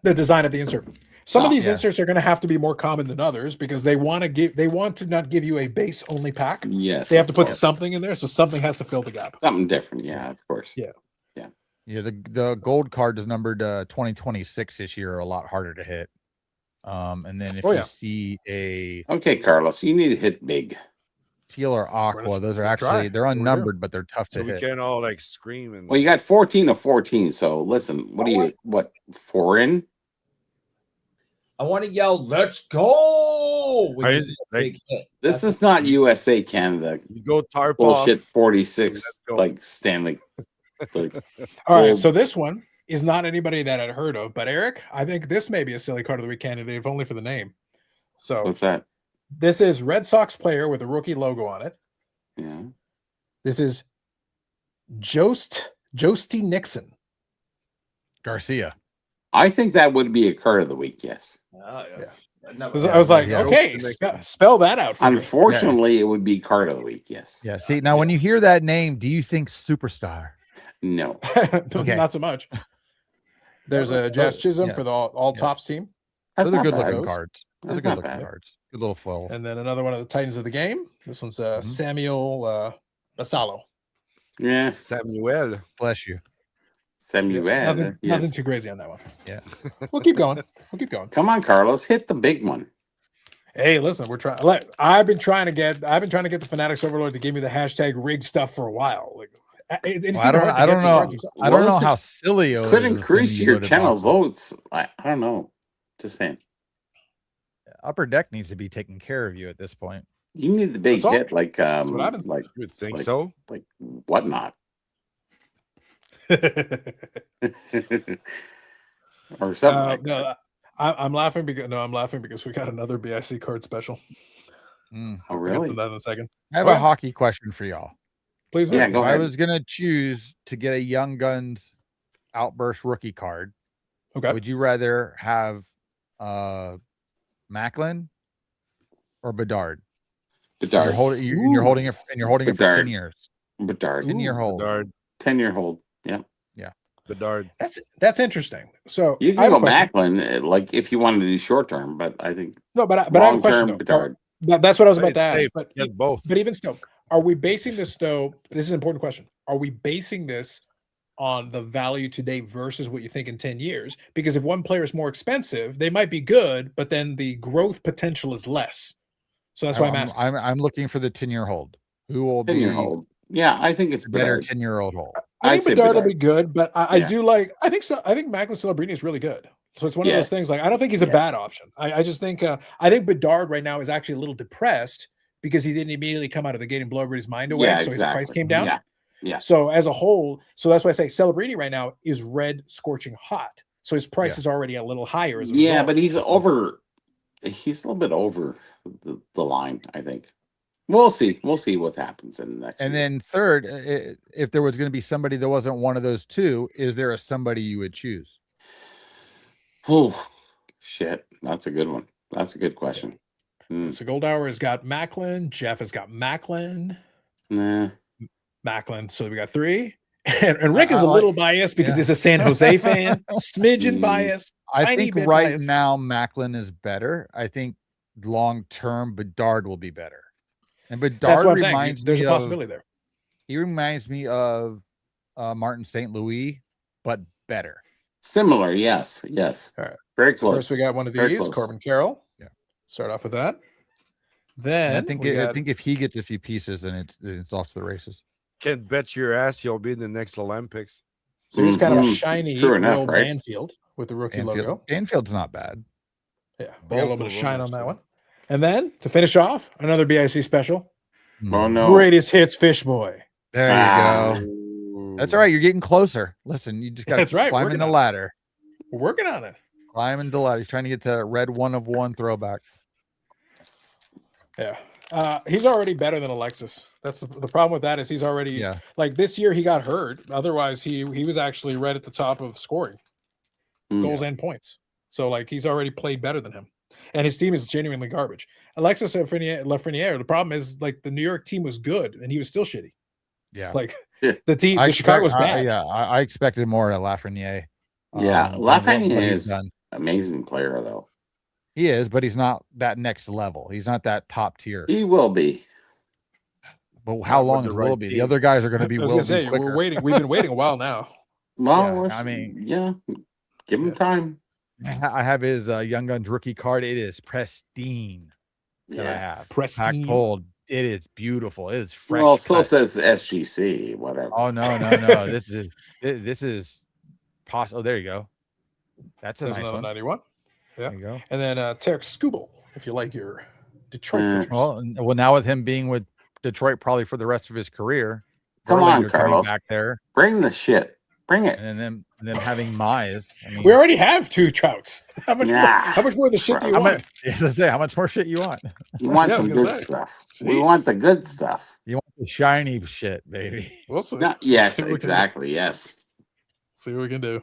The design of the insert. Some of Oh, these yeah. inserts are going to have to be more common than others because they want to not give you a base only pack. Yes. They have to of put course. something in there, so something has to fill the gap. Something different. Yeah, of course. Yeah. Yeah, the gold card is numbered 2026 this year, are a lot harder to hit. And then if Oh, you yeah. see a Okay, Carlos, you need to hit big. teal or aqua, those are we'll try. actually they're We'll do. unnumbered, but they're tough So to we hit. can't all like scream and. Well, you got 14 of 14. So listen, what do you, what, 4 in? I want to yell, "Let's go!" when Are you you- see a like- big hit. This That's- is not USA Canada You go tarp bullshit off. 46 Let's go. like Stanley. Like, All right, Gold. so this one is not anybody that I'd heard of, but Eric, I think this may be a silly card of the week candidate, if only for the name. So what's that? this is Red Sox player with a rookie logo on it. Yeah. This is Josty Nixon. Garcia. I think that would be a card of the week. Yes. Ah, Yeah. I never- I was like, yeah. okay, spell that out for me. Unfortunately, it would be card of the week. Yes. Yeah. See, now when you hear that name, do you think superstar? No. Okay. Not so much. There's a Jazz Chisholm Yeah. for the all Yeah. tops team, That's Those are not good bad. looking Those. cards. Those are That's good not looking bad. cards. Good little foil. and then another one of the Titans of the game. This one's Samuel Basalo. Yeah. Samuel. Bless you. Samuel. Nothing Yes. too crazy on that one. Yeah. We'll keep going. We'll keep going. Come on, Carlos, hit the big one. Hey, listen, we're trying. I've been trying to get the Fanatics Overlord to give me the hashtag rig stuff for a while. Like I don't know. I don't know how Cilio Could is the increase semi your loaded channel box. votes. I don't know. Just saying. Upper Deck needs to be taking care of you at this point. You need the big That's all. hit like what I've been like You would think like- so. like whatnot. Or something like that. No, I'm laughing because we got another BIC card special. Mm. Oh, We'll get to really? that in a second. I have Go a ahead. hockey question for y'all. Please do. Yeah, go If I ahead. was gonna choose to get a Young Guns Outburst rookie card, Okay. would you rather have Macklin or Bedard? Bedard. You're holding it for 10 Bedard. years. Bedard. 10-year hold. Bedard. 10-year hold. Yeah. Bedard. That's interesting. So You I can have a go question. Macklin, like if you wanted to do short term, but I think No, but I have a long question. term Though. Bedard. That's what I was about Hey, to ask. hey, But Yes, both. But even still, are we basing this though? This is an important question. Are we basing this on the value today versus what you think in 10 years? Because if one player is more expensive, they might be good, but then the growth potential is less. So that's why I'm asking. I'm looking for the 10-year hold. Who will be 10-year hold. Yeah, I think it's better Bedard. 10-year old hold? I think I'd say Bedard will Bedard. be good, but I Yeah. do like. I think Macklin Celebrini is really good. So it's one of those Yes. things. Like I don't think he's a bad Yes. option. I just think I think Bedard right now is actually a little depressed because he didn't immediately come out of the gate and blow everybody's mind away. Yeah, so his price exactly. came down. Yeah. Yeah. So as a whole, so that's why I say Celebrini right now is red scorching hot. So his price is already a little higher as a Yeah, result. but he's a little bit over the line, I think. We'll see. We'll see what happens in the next And year. then third, if there was going to be somebody that wasn't one of those two, is there somebody you would choose? Oh shit. That's a good one. That's a good question. So Goldauer has got Macklin, Jeff has got Macklin. Nah. So we got three. And Rick is I a like- little biased because he's a San Jose fan. Smidgen Mm. bias. I Tiny think bit right bias. now Macklin is better. I think long term Bedard will be better. And That's Bedard what I'm saying. reminds There's me a possibility of, there. he reminds me of Martin St. Louis, but better. Similar, yes. Yes. All right. Very So close. first we got one of Very these, close. Corbin Carroll. Yeah. Start off with that. And Then I think we I got- think if he gets a few pieces, then it's off to the races. Can't bet your ass he'll be in the next Olympics. so here's kind of a Mhm. shiny True enough, Will right? Banfield with the rookie logo. Banfield's not bad. Yeah, we got a Both little bit of of them, shine on that actually. one. And then to finish off, another BIC special. Oh no. Greatest hits, Fish Boy. There you Ah. go. Ooh. That's all right. You're getting closer. Listen, you just got That's to right, climb working in the on it. ladder. We're working on it. Climbing the ladder. He's trying to get to that red 1-of-1 throwback. Yeah. He's already better than Alexis. That's the problem with that is he's already Yeah. like this year he got hurt. Otherwise, he was actually right at the top of scoring Mm. goals and points. So like he's already played better than him. And his team is genuinely garbage. Alexis Lafreniere, the problem is like the New York team was good and he was still shitty. Yeah. Like Yeah. the team, the Chicago was bad. I expected more at Lafreniere. Yeah, than Lafreniere what he's is- done. Amazing player though. He is, but he's not that next level. He's not that top tier. He will be. But how Not with long the is right Will be? The team. other guys are going to I be was Will gonna be say quicker. we're waiting. We've been waiting a while now. Well, Yeah, let's- I mean- yeah. Give him Yeah. time. I have his Young Guns rookie card. It is pristine that I have. Yes. Packed Pristine. cold. It is beautiful. It is fresh. Well, so cut. says SGC, whatever. Oh no. This is possible. Oh, there you go. That's a There's nice another one. 91. Yeah. There you go. And then Tarek Skubal, if you like your Detroit Yeah. pitchers. Well, now with him being with Detroit probably for the rest of his career, Come on, Verlander coming Carlos. back there, Bring the shit. Bring it. and then having Mize. I mean, We already have two Trouts. How much? Nah. How much more of the shit do you how want? much? How much more shit you want? You want Yeah, I was some gonna good say. stuff. We Jeez. want the good stuff. You want the shiny shit, baby. We'll see. Yes, See what we can do. exactly. Yes. See what we can do.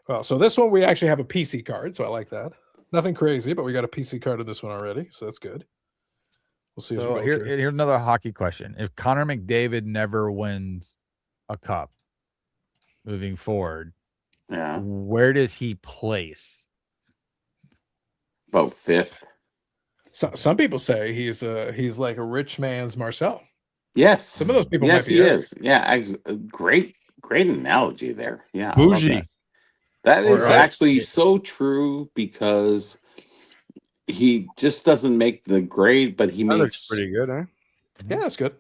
Well, so this one we actually have a PC card, so I like that. Nothing crazy, but we got a PC card in this one already, so that's good. We'll see. As we So go here's through. another hockey question: if Connor McDavid never wins a cup moving forward, Yeah. where does he place? About fifth. Some people say he's like a rich man's Marcel. Yes. Some of those people Yes, might be he Eric. is. Yeah. Great analogy there. Yeah. I love Bougie. that. That Or, is uh, actually so true because he just doesn't make the grade, but he That looks makes pretty good, huh? Yeah, that's good.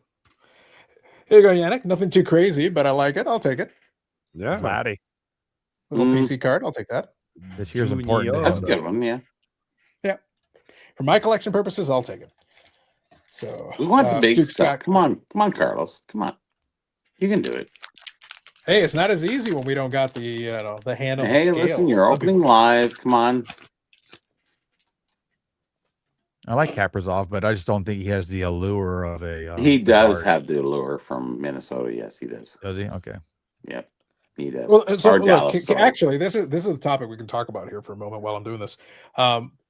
Here you go, Yannick. Nothing too crazy, but I like it. I'll take it. Yeah. Vladdy. Little Mm. PC card. I'll take that. This year's important to That's a him. good one. Yeah. For my collection purposes, I'll take it. So We want the big Stu stuff. Scott- Come on, Carlos. Come on. You can do it. Hey, it's not as easy when we don't got the the hand on the Hey, scale. listen, you're Some opening people- live. Come on. I like Kaprizov, but I just don't think he has the allure of a. He does Bedard. have the allure from Minnesota. Yes, he does. Does he? Okay. Yep, he does. Well, so Or look, Dallas, sorry. actually, this is the topic we can talk about here for a moment while I'm doing this.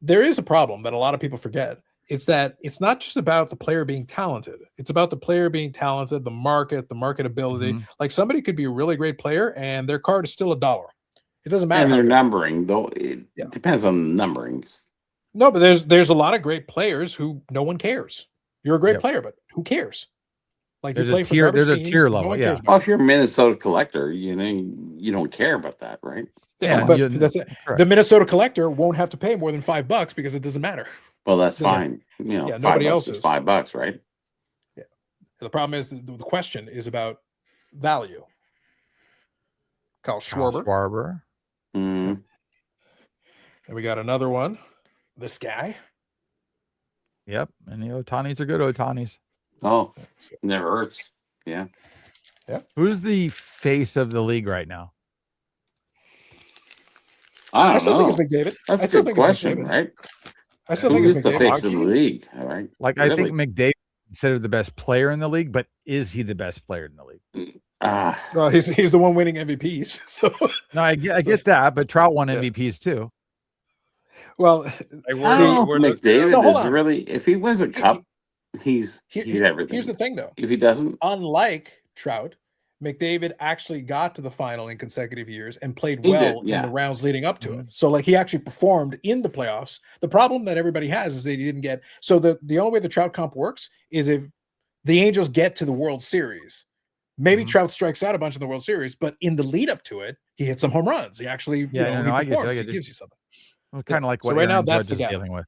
There is a problem that a lot of people forget. It's that it's not just about the player being talented. It's about the player being talented, the marketability. Mhm. Like somebody could be a really great player and their card is still $1. It doesn't matter. And how their good- numbering, though, it Yeah. depends on the numbering. No, but there's a lot of great players who no one cares. You're a great Yep. player, but who cares? Like There's you a play for tier- garbage there's a teams, tier no level, one yeah. cares about Well, it. if you're a Minnesota collector, you don't care about that, right? Yeah, Yeah, but you- the Minnesota collector won't have to pay more than $5 because it doesn't matter. Well, that's Doesn't- fine. You know, yeah, $5 nobody else is is. $5, right? The problem is the question is about value. Kyle Kyle Schwarber. Schwarber. Mm, And we got another one. This guy. Yep. And the Otanis are good Otanis. oh, never hurts. Yeah. Who's the face of the league right now? I I don't still know. think it's McDavid. That's I a still good think it's question, McDavid. right? I still Who think is it's the McDavid. face of the league? All right. Like I think McDavid is considered the best player in the league, but is he the best player in the league? Ah, Well, he's the one winning MVPs. So No, I get that, but Trout won Yeah. MVPs too. well, I don't know if McDavid No, hold is on. really. If he wins a cup, he's here- everything. here's the thing though. If he doesn't, Unlike Trout, McDavid actually got to the final in consecutive years and played He well did, yeah. in the rounds leading up to it. So like he actually performed in the playoffs. The problem that everybody has is they didn't get so the only way the Trout comp works is if the Angels get to the World Series. Maybe Mhm. Trout strikes out a bunch in the World Series, but in the lead up to it, he hit some home runs. He actually, Yeah, he I get you, performs. I He get you. gives you something. Well, kind of like So what right now, Aaron that's Judge the is gap. dealing with.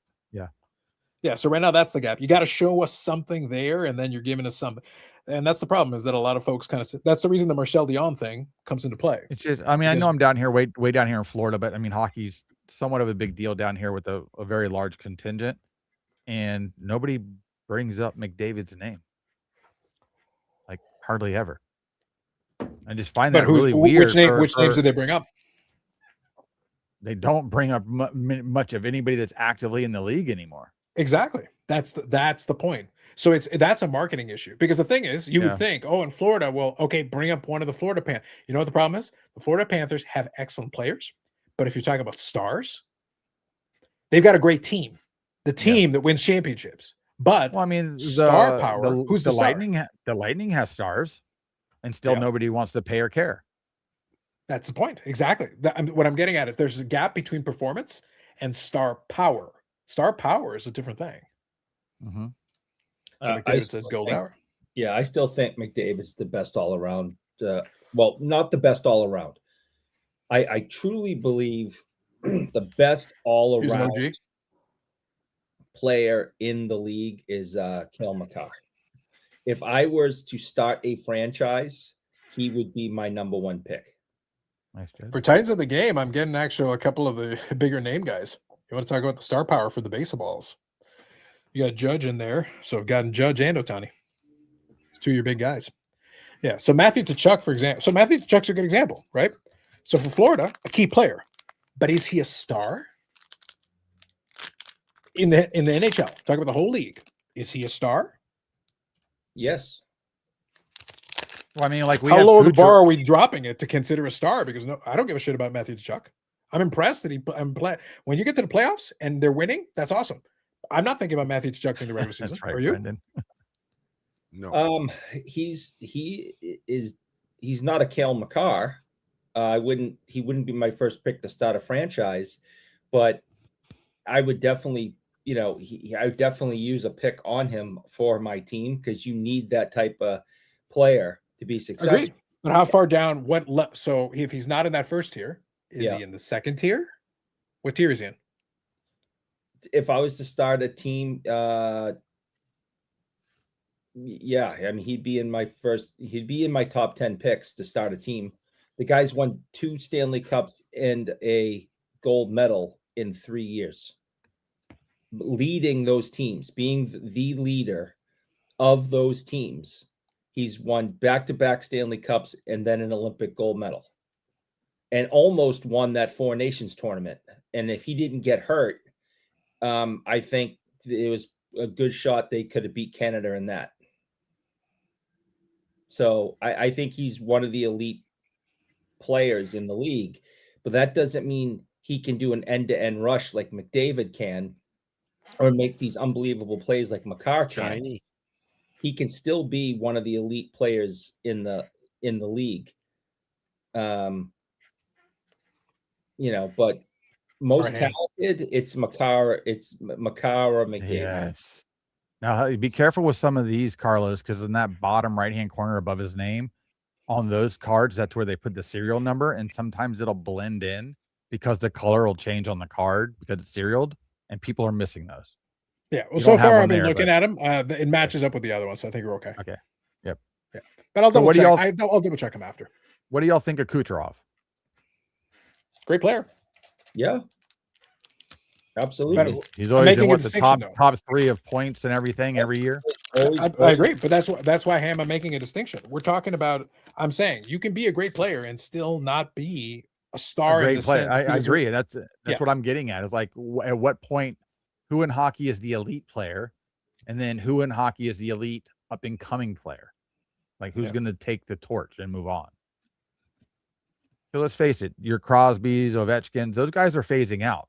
Yeah, so right now that's the gap. You got to show us something there, and then you're giving us something. And that's the problem is that a lot of folks kind of that's the reason the Marcel Dion thing comes into play. It's just, I mean, I Because- know I'm down here, way down here in Florida, but I mean, hockey's somewhat of a big deal down here with a very large contingent, and nobody brings up McDavid's name, like hardly ever. I just find But that really weird. which names do they bring up? They don't bring up much of anybody that's actively in the league anymore. Exactly. That's the point. So that's a marketing issue because the thing is, you Yeah. would think, oh, in Florida, well, okay, bring up one of the Florida Panthers. You know what the problem is? The Florida Panthers have excellent players, but if you're talking about stars, they've got a great team, the team that wins championships. But Well, I mean, Star power, who's the star? Lightning? The Lightning has stars, and still Yeah. nobody wants to pay or care. that's the point. Exactly. What I'm getting at is there's a gap between performance and star power. Star power is a different thing. Mm-hmm. So I McDavid still says gold think- hour. Yeah, I still think McDavid's the best all around. Well, not the best all around. I truly believe the best all He's an around OG. player in the league is Cale Makar. If I was to start a franchise, he would be my number one pick. Nice, Judge. For Titans of the game, I'm getting actually a couple of the bigger name guys. You want to talk about the star power for the baseballs? You got Judge in there. So I've gotten Judge and Ohtani. Two of your big guys. Yeah. So Matthew Tkachuk, for example. So Matthew Tkachuk's a good example, right? So for Florida, a key player. But is he a star? In the NHL, talk about the whole league. Is he a star? Yes. Well, I mean, like we How had low of the Kucher- bar are we dropping it to consider a star? Because no, I don't give a shit about Matthew Tkachuk. I'm impressed that when you get to the playoffs and they're winning, that's awesome. I'm not thinking about Matthew Tkachuk in the regular season. That's right, Are you? Brendan. No. He's not a Cale Makar. He wouldn't be my first pick to start a franchise, but I would definitely, I would definitely use a pick on him for my team because you need that type of player to be successful. Agreed. But how far down? So if he's not in that first tier, is Yeah. he in the second tier? What tier is he in? If I was to start a team, Yeah, I mean, he'd be in my top 10 picks to start a team. The guy's won 2 Stanley Cups and a gold medal in 3 years. Leading those teams, being the leader of those teams. He's won back-to-back Stanley Cups and then an Olympic gold medal. And almost won that Four Nations tournament. And if he didn't get hurt, I think it was a good shot they could have beat Canada in that. So I think he's one of the elite players in the league, but that doesn't mean he can do an end-to-end rush like McDavid can, or make these unbelievable plays like Makar can. Shiny. He can still be one of the elite players in the league. But most Right. talented, it's Makar or McDavid. Yes. Now be careful with some of these, Carlos, because in that bottom right-hand corner above his name, on those cards, that's where they put the serial number, and sometimes it'll blend in because the color will change on the card because it's serialed, and people are missing those. Yeah. Well, You so don't have far one I've been there, looking but- at them. It matches up with the other one, so I think you're okay. Okay. Yep. Yeah. But I'll So double what do check. y'all- I'll double check him after. What do y'all think of Kucherov? Great player. Yeah. Absolutely. But He's always making in a what the distinction, top 3 of points and everything every year. I agree, but that's why I'm making a distinction. We're talking about. I'm saying you can be a great player and still not be a star. A great in the player. sense, I because agree. That's Yeah. what I'm getting at. It's like at what point, who in hockey is the elite player, and then who in hockey is the elite up and coming player? Like who's Yeah. going to take the torch and move on? So let's face it, your Crosbys, Ovechkins, those guys are phasing out.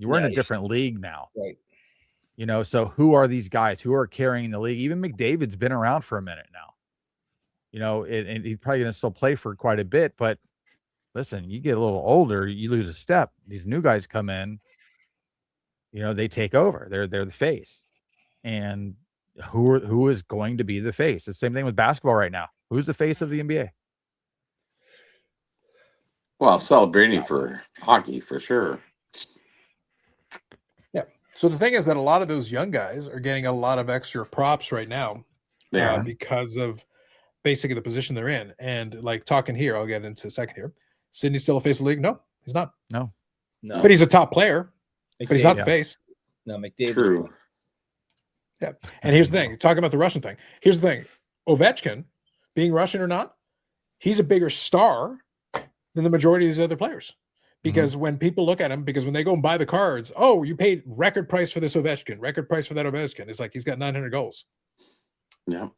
We're in a Yeah. different league now. Right. So who are these guys who are carrying the league? Even McDavid's been around for a minute now. And he's probably going to still play for quite a bit. But listen, you get a little older, you lose a step. These new guys come in, they take over. They're the face. And who is going to be the face? The same thing with basketball right now. Who's the face of the NBA? Well, celebrating for hockey for sure. So the thing is that a lot of those young guys are getting a lot of extra props right now They are. because of basically the position they're in. And like talking here, I'll get into a second here. Sidney's still a face of the league? No, he's not. No. But he's a top player, but he's not the McDavid- face. No, McDavid. True. And here's the thing, talking about the Russian thing. Here's the thing. Ovechkin, being Russian or not, he's a bigger star than the majority of these other players. Because when people look at him, because when they go and buy the cards, oh, you paid record price for this Ovechkin, record price for that Ovechkin. It's like he's got 900 goals. Yeah.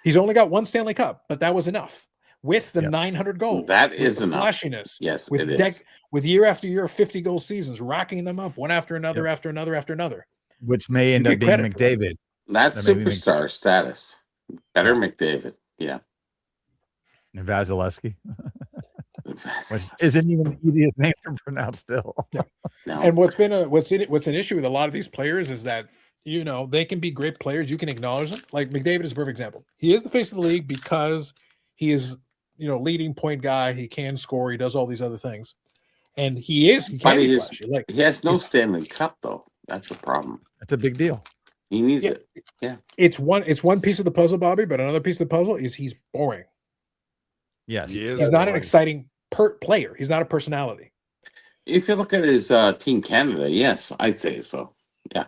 He's only got 1 Stanley Cup, but that was enough. With the Yep. 900 goals. That with is the enough. flashiness. Yes, With it is. with year after year 50 goal seasons, racking them up one after another, after another, after another. Which may end You up get being credit for that. McDavid. That's That may be superstar status. Better McDavid. Yeah. And Vasilevsky, which isn't even the easiest name to pronounce still. No. And what's an issue with a lot of these players is that they can be great players. You can acknowledge them. Like McDavid is a perfect example. He is the face of the league because he is leading point guy. He can score. He does all these other things, and he can But be he is- flashy. Like He has no he's- Stanley Cup though. That's the problem. That's a big deal. He needs Yeah. it. it's one piece of the puzzle, Bobby. But another piece of the puzzle is he's boring. Yes. He is He's not an boring. exciting player. He's not a personality. If you look at his Team Canada, yes, I'd say so. Yeah.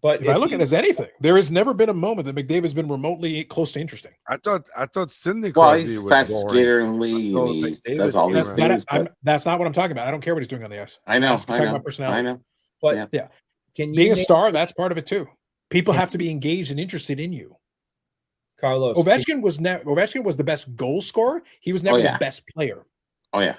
But If I look at it as anything, there has never been a moment that McDavid's been remotely close to interesting. I thought Sidney Well, Crosby he's was fast boring. skater and lead, So and he McDavid does all came these around. things. but That's not what I'm talking about. I don't care what he's doing on the ice. I know. I'm talking about personality. I know. But Yeah. can you Being a name- star, that's part of it too. People have to be engaged and interested in you. Carlos? Ovechkin was the best goal scorer. He was never yeah. the best player. Oh yeah.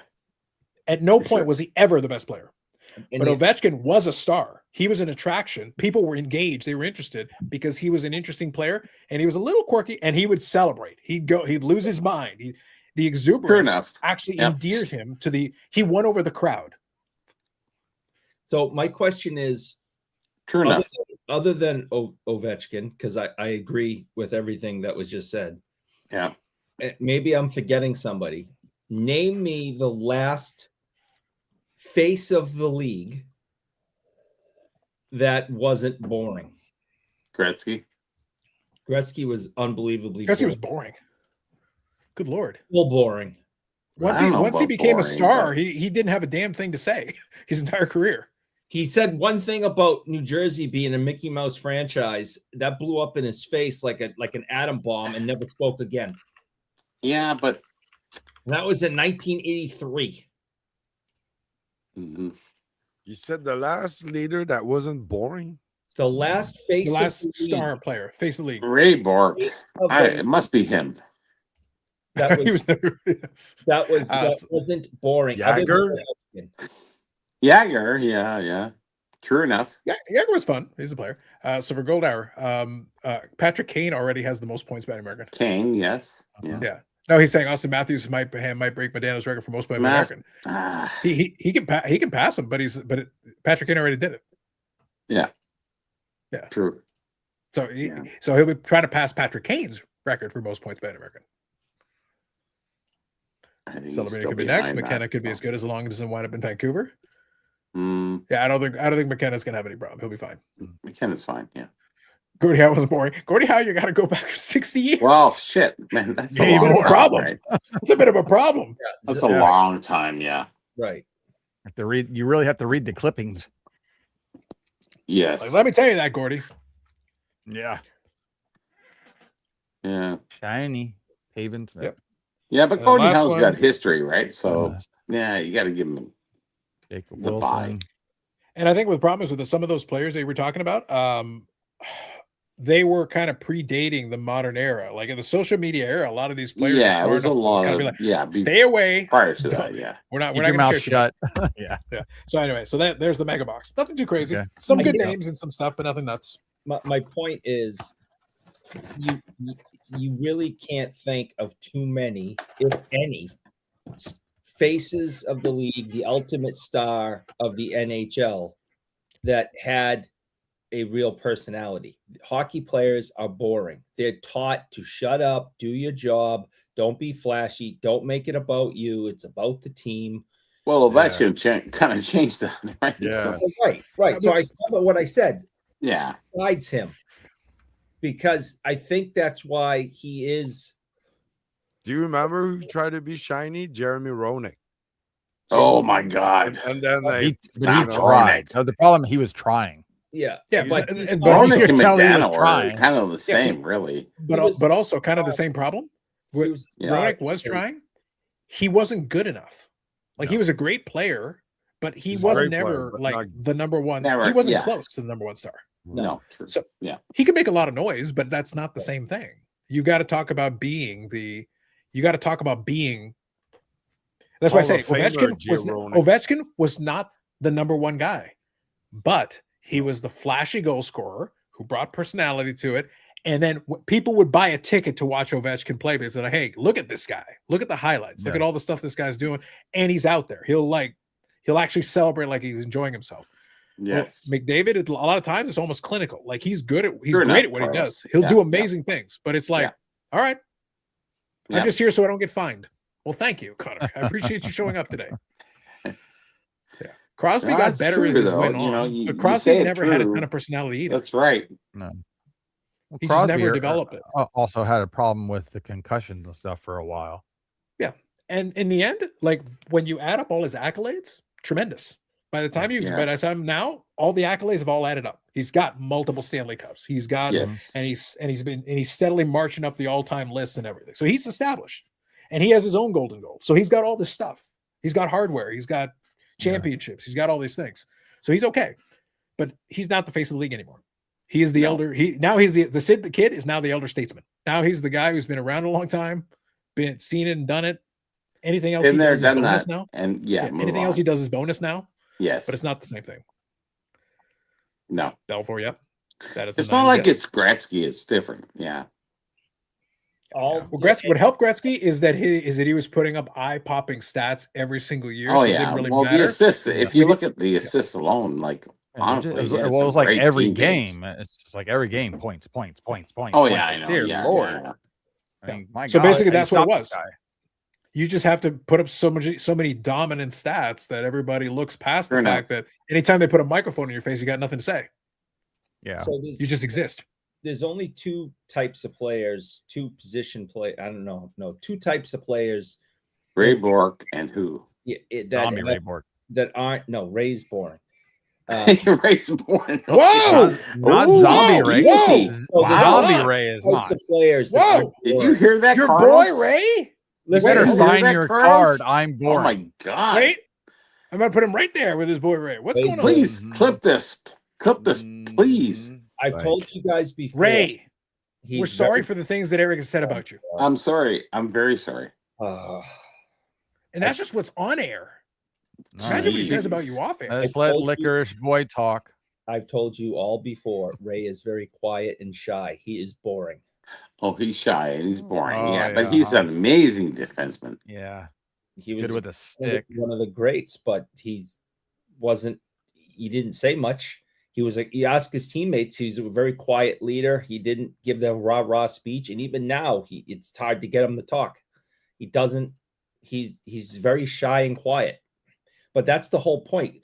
At no For point sure. was he ever the best player. and But they- Ovechkin was a star. He was an attraction. People were engaged. They were interested because he was an interesting player and he was a little quirky and he would celebrate. He'd lose his mind. The exuberance enough. actually Yep. endeared him he won over the crowd. So my question is, True enough. other than Ovechkin, because I agree with everything that was just said. Yeah. Maybe I'm forgetting somebody. Name me the last face of the league that wasn't boring. Gretzky. Gretzky was unbelievably Gretzky was boring. Good Lord. Still boring. Once I he don't know once he about became a boring, star, but- he didn't have a damn thing to say his entire career. He said one thing about New Jersey being a Mickey Mouse franchise that blew up in his face like an atom bomb and never spoke again. Yeah, but And that was in 1983. mhm. You said the last leader that wasn't boring. The last face The of last the league, star player, face of the league. Ray Bork. face of the It league. must be him. That He was was never- that so- wasn't boring. Other Jagger? than Ovechkin. Jagger, yeah. True enough. Yeah, Jagger was fun. He's a player. So for Gold Hour, Patrick Kane already has the most points by an American. Kane, yes. Yeah. Yeah. No, he's saying Austin Matthews might break Medano's record for most by an Mas- American. Ah, He can pass him, but Patrick Kane already did it. true. So Yeah. so he'll be trying to pass Patrick Kane's record for most points by an American. I think he's Celebrating still could be next. behind McKenna that, could be so. as good as long as it doesn't wind up in Vancouver. Mm, Yeah, I don't think McKenna's gonna have any problem. He'll be fine. McKenna's fine. Yeah. Gordie Howe wasn't boring. Gordie Howe, you got to go back for 60 years. Well, shit, man. That's Yeah, a you got long a time, problem. right? It's a bit of a problem. That's a long time. Yeah. Right. Have to read. You really have to read the clippings. Yes. Like, let me tell you that, Gordy. Yeah. Yeah. Shiny. Haven Smith. Yep. Yeah, but And the Gordie last Howe's got one- history, right? So yeah, you got to give him. Jacob the buy. Wilson. And I think the problem is with some of those players that you were talking about, they were kind of predating the modern era. Like in the social media era, a lot of these players, are Yeah, it smart was a enough to lot kind of be like, yeah. stay away. prior to that, Don't- yeah. We're not Keep going your to mouth share too much. shut. Yeah. So anyway, so there's the mega box. Nothing too crazy. Okay. Some Like, good you know- names and some stuff, but nothing nuts. My point is, you really can't think of too many, if any, faces of the league, the ultimate star of the NHL, that had a real personality. Hockey players are boring. They're taught to shut up, do your job, don't be flashy, don't make it about you. It's about the team. Well, Yeah. that should kind of change that, right? Yeah. So, Right. So I cover what I said. yeah. Guides him, because I think that's why he is. Do you remember who tried to be shiny? Jeremy Roenick. Oh my God. And then But Not he tried. Roenick. No, the problem, he was trying. Yeah, Yeah, but and- he's and not- Roenick Roenick could and tell he was McDaniel are trying. kind of the same, really. But He was- but also kind of the same problem. he What was- Yeah. Roenick was trying. He wasn't good enough. Like he was a great player, but he He's a wasn't great player, never but like not- the number one. Never, He wasn't yeah. close to the number one star. No, true. So- yeah. He can make a lot of noise, but that's not the same thing. You got to talk about being the. You got to talk about being. That's why I Hall say of Famer Ovechkin was not the number one guy, but he was the flashy goal scorer who brought personality to it. And then people would buy a ticket to watch Ovechkin play because they're like, hey, look at this guy. Look at the highlights. Look Yeah. at all the stuff this guy's doing. And he's out there. He'll actually celebrate like he's enjoying himself. Yes. Well, McDavid, a lot of times it's almost clinical. Like he's True great enough, at what he Carlos. does. He'll Yeah, do yeah. amazing things, but it's like, Yeah. all right, Yeah. I'm just here so I don't get fined. Well, thank you, Connor. I appreciate you showing up today. Yeah. Crosby No, got that's better true, as his though. went You on, know, you but say Crosby it never had a true. ton of personality either. That's right. No. Well, He just never Crosby, developed it. Also had a problem with the concussions and stuff for a while. And in the end, like when you add up all his accolades, tremendous. By the time now, all the accolades have all added up. He's got multiple Stanley Cups. He's got Yes. and he's steadily marching up the all-time lists and everything. So he's established. And he has his own golden goal. So he's got all this stuff. He's got hardware. He's got championships. He's got all these things. So he's okay. But he's not the face of the league anymore. He is the elder. He's the Sid the Kid is now the elder statesman. Now he's the guy who's been around a long time, been seen it and done it. Anything else Been he there, does is done bonus that. now. And yeah, move Anything on. else he does is bonus now, Yes. but it's not the same thing. No. Belfour, yep. That is. It's not like it's Gretzky. It's different. Yeah. all Well, Gretzky. What helped Gretzky is that he was putting up eye-popping stats every single year. Oh so it yeah. didn't really Well, matter. the assists. If you Yeah. look at the assists alone, like honestly, it was, he had it some was like great every teammates. game. It's just like every game, points. Oh points. yeah, I know. Dear Yeah, Lord. yeah. I mean, my So God, basically, how do you that's what it stop was. this guy? You just have to put up so many dominant stats that everybody looks past the Fair enough. fact that anytime they put a microphone in your face, you got nothing to say. Yeah. So You just exist. there's only two types of players, two position play. I don't know, no, two types of players. Ray Bork and who? Yeah, Zombie Ray Bork. that aren't Ray's boring. Ray's born. Whoa! Not Ooh, Zombie whoa, Ray. easy. So there's Zombie only Ray is types not. of players. That Whoa! aren't Did you boring. hear that, Your Carlos? boy Ray? Listen, Better Hear sign that, your Carlos? card. I'm Oh boring. my god! Wait, I'm gonna put him right there with his boy Ray. What's Wait, going on? Please Mhm. clip this, please. I've told you guys before. Ray, he's we're sorry very- for the things that Eric has said about you, I'm sorry. I'm very sorry. Uh, and that's just what's on air. All Imagine what he Jeez. says about you off air. Let's I let told you- Licorice Boy talk. I've told you all before. Ray is very quiet and shy. He is boring. Oh, he's shy and he's boring. Oh, yeah, yeah. but he's an amazing defenseman. Yeah, He was good with a stick. one of the greats, but he didn't say much. He asked his teammates. He's a very quiet leader. He didn't give the rah-rah speech. And even now, it's hard to get him to talk. He doesn't, he's very shy and quiet. But that's the whole point.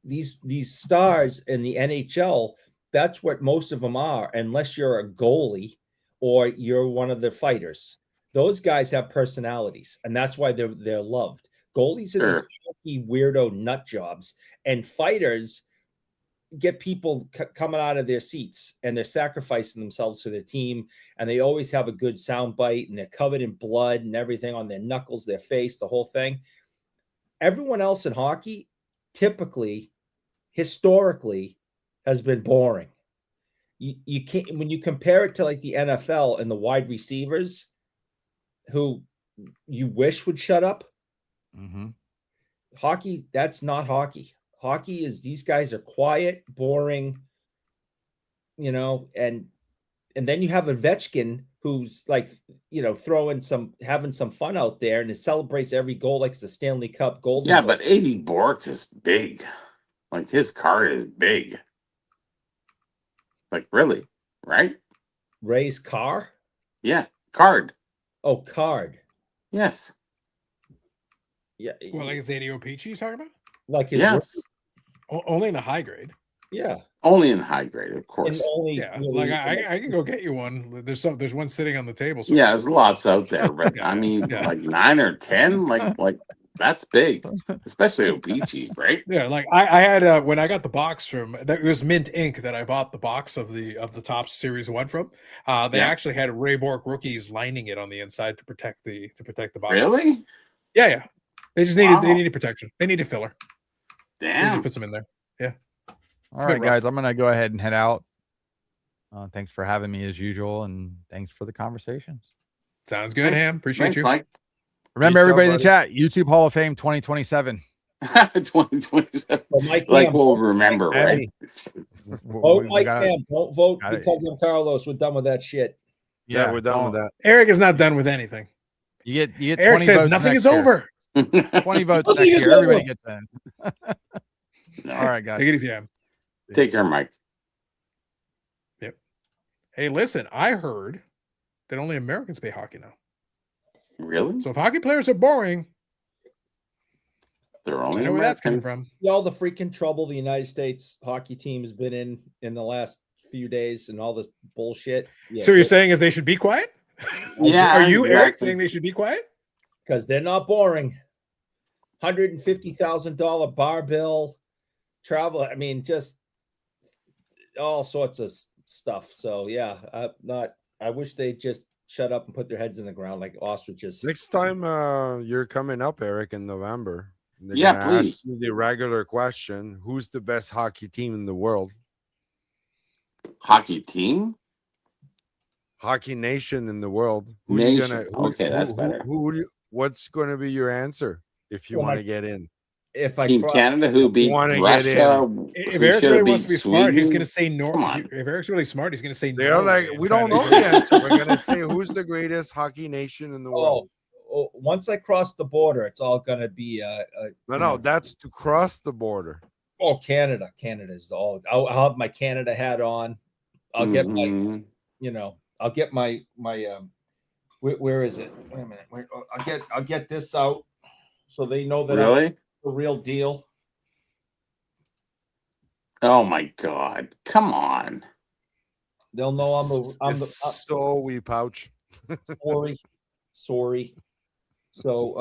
These stars in the NHL, that's what most of them are, unless you're a goalie or you're one of the fighters. Those guys have personalities, and that's why they're loved. Goalies are Sure. these funky weirdo nut jobs, and fighters get people coming out of their seats, and they're sacrificing themselves for their team, and they always have a good sound bite, and they're covered in blood and everything on their knuckles, their face, the whole thing. Everyone else in hockey, typically, historically, has been boring. You can't, when you compare it to like the NFL and the wide receivers, who you wish would shut up. Mm-hmm. Hockey, that's not hockey. Hockey is, these guys are quiet, boring, and then you have Ovechkin, who's like, having some fun out there, and it celebrates every goal like it's a Stanley Cup Golden Yeah, Goal. but 80 Bork is big. Like his card is big. Like really, right? Ray's car. Yeah, card. Oh, card. Yes. Well, like his ADO Peachy you're talking about? like his Yes. Only in a high grade. yeah. Only in high grade, of And course. only Yeah, really- like I can go get you one. There's one sitting on the table. So Yeah, there's lots out there, but Yeah, I mean, yeah. like 9 or 10, like that's big, especially Opeachy, right? yeah, like I had when I got the box from that was Mint Inc. that I bought the box of the Topps Series 1 from. They Yeah. actually had Ray Bork rookies lining it on the inside to protect the box. Really? Yeah. They just Wow. needed protection. They need a filler. They just Damn. put some in there. All It's a bit right, guys, rough. I'm gonna go ahead and head out. Thanks for having me as usual, and thanks for the conversations. Sounds good, Thanks. Ham. Appreciate Thanks, you. Mike. Remember, Peace out, everybody in the buddy. chat, YouTube Hall of Fame 2027. 2027. Well, Mike Like Ham, we'll vote- remember, right? Hey, Vote we Mike gotta- Ham. Don't vote gotta- because I'm Carlos. We're done with that shit. Yeah, we're done with don't- that. Eric is not done with anything. You get Eric 20 says votes nothing next is year. over. 20 votes Nothing next is year. Everybody over. gets in. No. All right, guys. Take it easy, Ham. Take care, Mike. Hey, listen, I heard that only Americans play hockey now. Really? So if hockey players are boring, They're I only know where that's coming Americans? from. All the freaking trouble the United States hockey team has been in the last few days and all this bullshit. Yeah, So you're saying is they should be quiet? Yeah, Are you Eric exactly. saying they should be quiet? because they're not boring. $150,000 bar bill, travel. I mean, just all sorts of stuff. So yeah, I wish they just shut up and put their heads in the ground like ostriches. Next time you're coming up, Eric, in November. they're Yeah, gonna please. ask you the regular question: who's the best hockey team in the world? Hockey team? Hockey nation in the world. Who you Nation. Okay, that's better. What's going to be your answer if you Well, want to my- get in? If I Team cross- Canada who beat wanna get Russia. If who Eric should have really wants to beat be smart, he's Sweden. going to say no. Come on. If Eric's really smart, he's going to say They're Norway like, and we try don't to know get- the answer. We're going to say who's the greatest hockey nation in the world. once I cross the border, it's all gonna be No, that's to cross the border. Canada. Canada's all. I'll have my Canada hat on. I'll get my Mhm. I'll get my where is it? Wait a minute. I'll get this out so they know that I'm Really? the real deal. Oh my God. Come on. They'll know I'm the so we pouch. sorry. So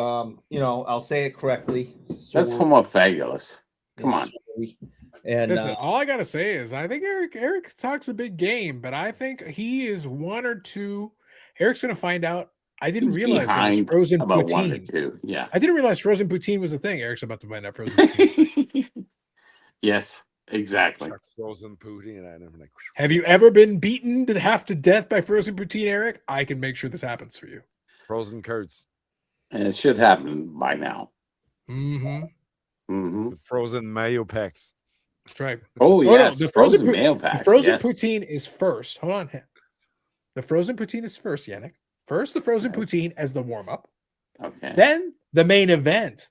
I'll say it correctly. That's Sorry. homofabulous. Come on. Sorry. And Listen, all I gotta say is I think Eric talks a big game, but I think he is one or two. Eric's gonna find out. I didn't He's realize there was behind frozen about one or poutine. two. Yeah. I didn't realize frozen poutine was a thing. Eric's about to find out frozen poutine. Yes, exactly. Chuck frozen poutine, and I'm like, Have you ever been beaten to half to death by frozen poutine, Eric? I can make sure this happens for you. frozen curds, And it should happen by now. Mm-hmm. Hmm. the frozen mayo packs. That's right. Oh, no, yes. the frozen frozen mayo The packs. frozen yes. poutine is first. Hold on. The frozen poutine is first, Yannick. First, the frozen poutine as the warm-up. Okay. Then the main event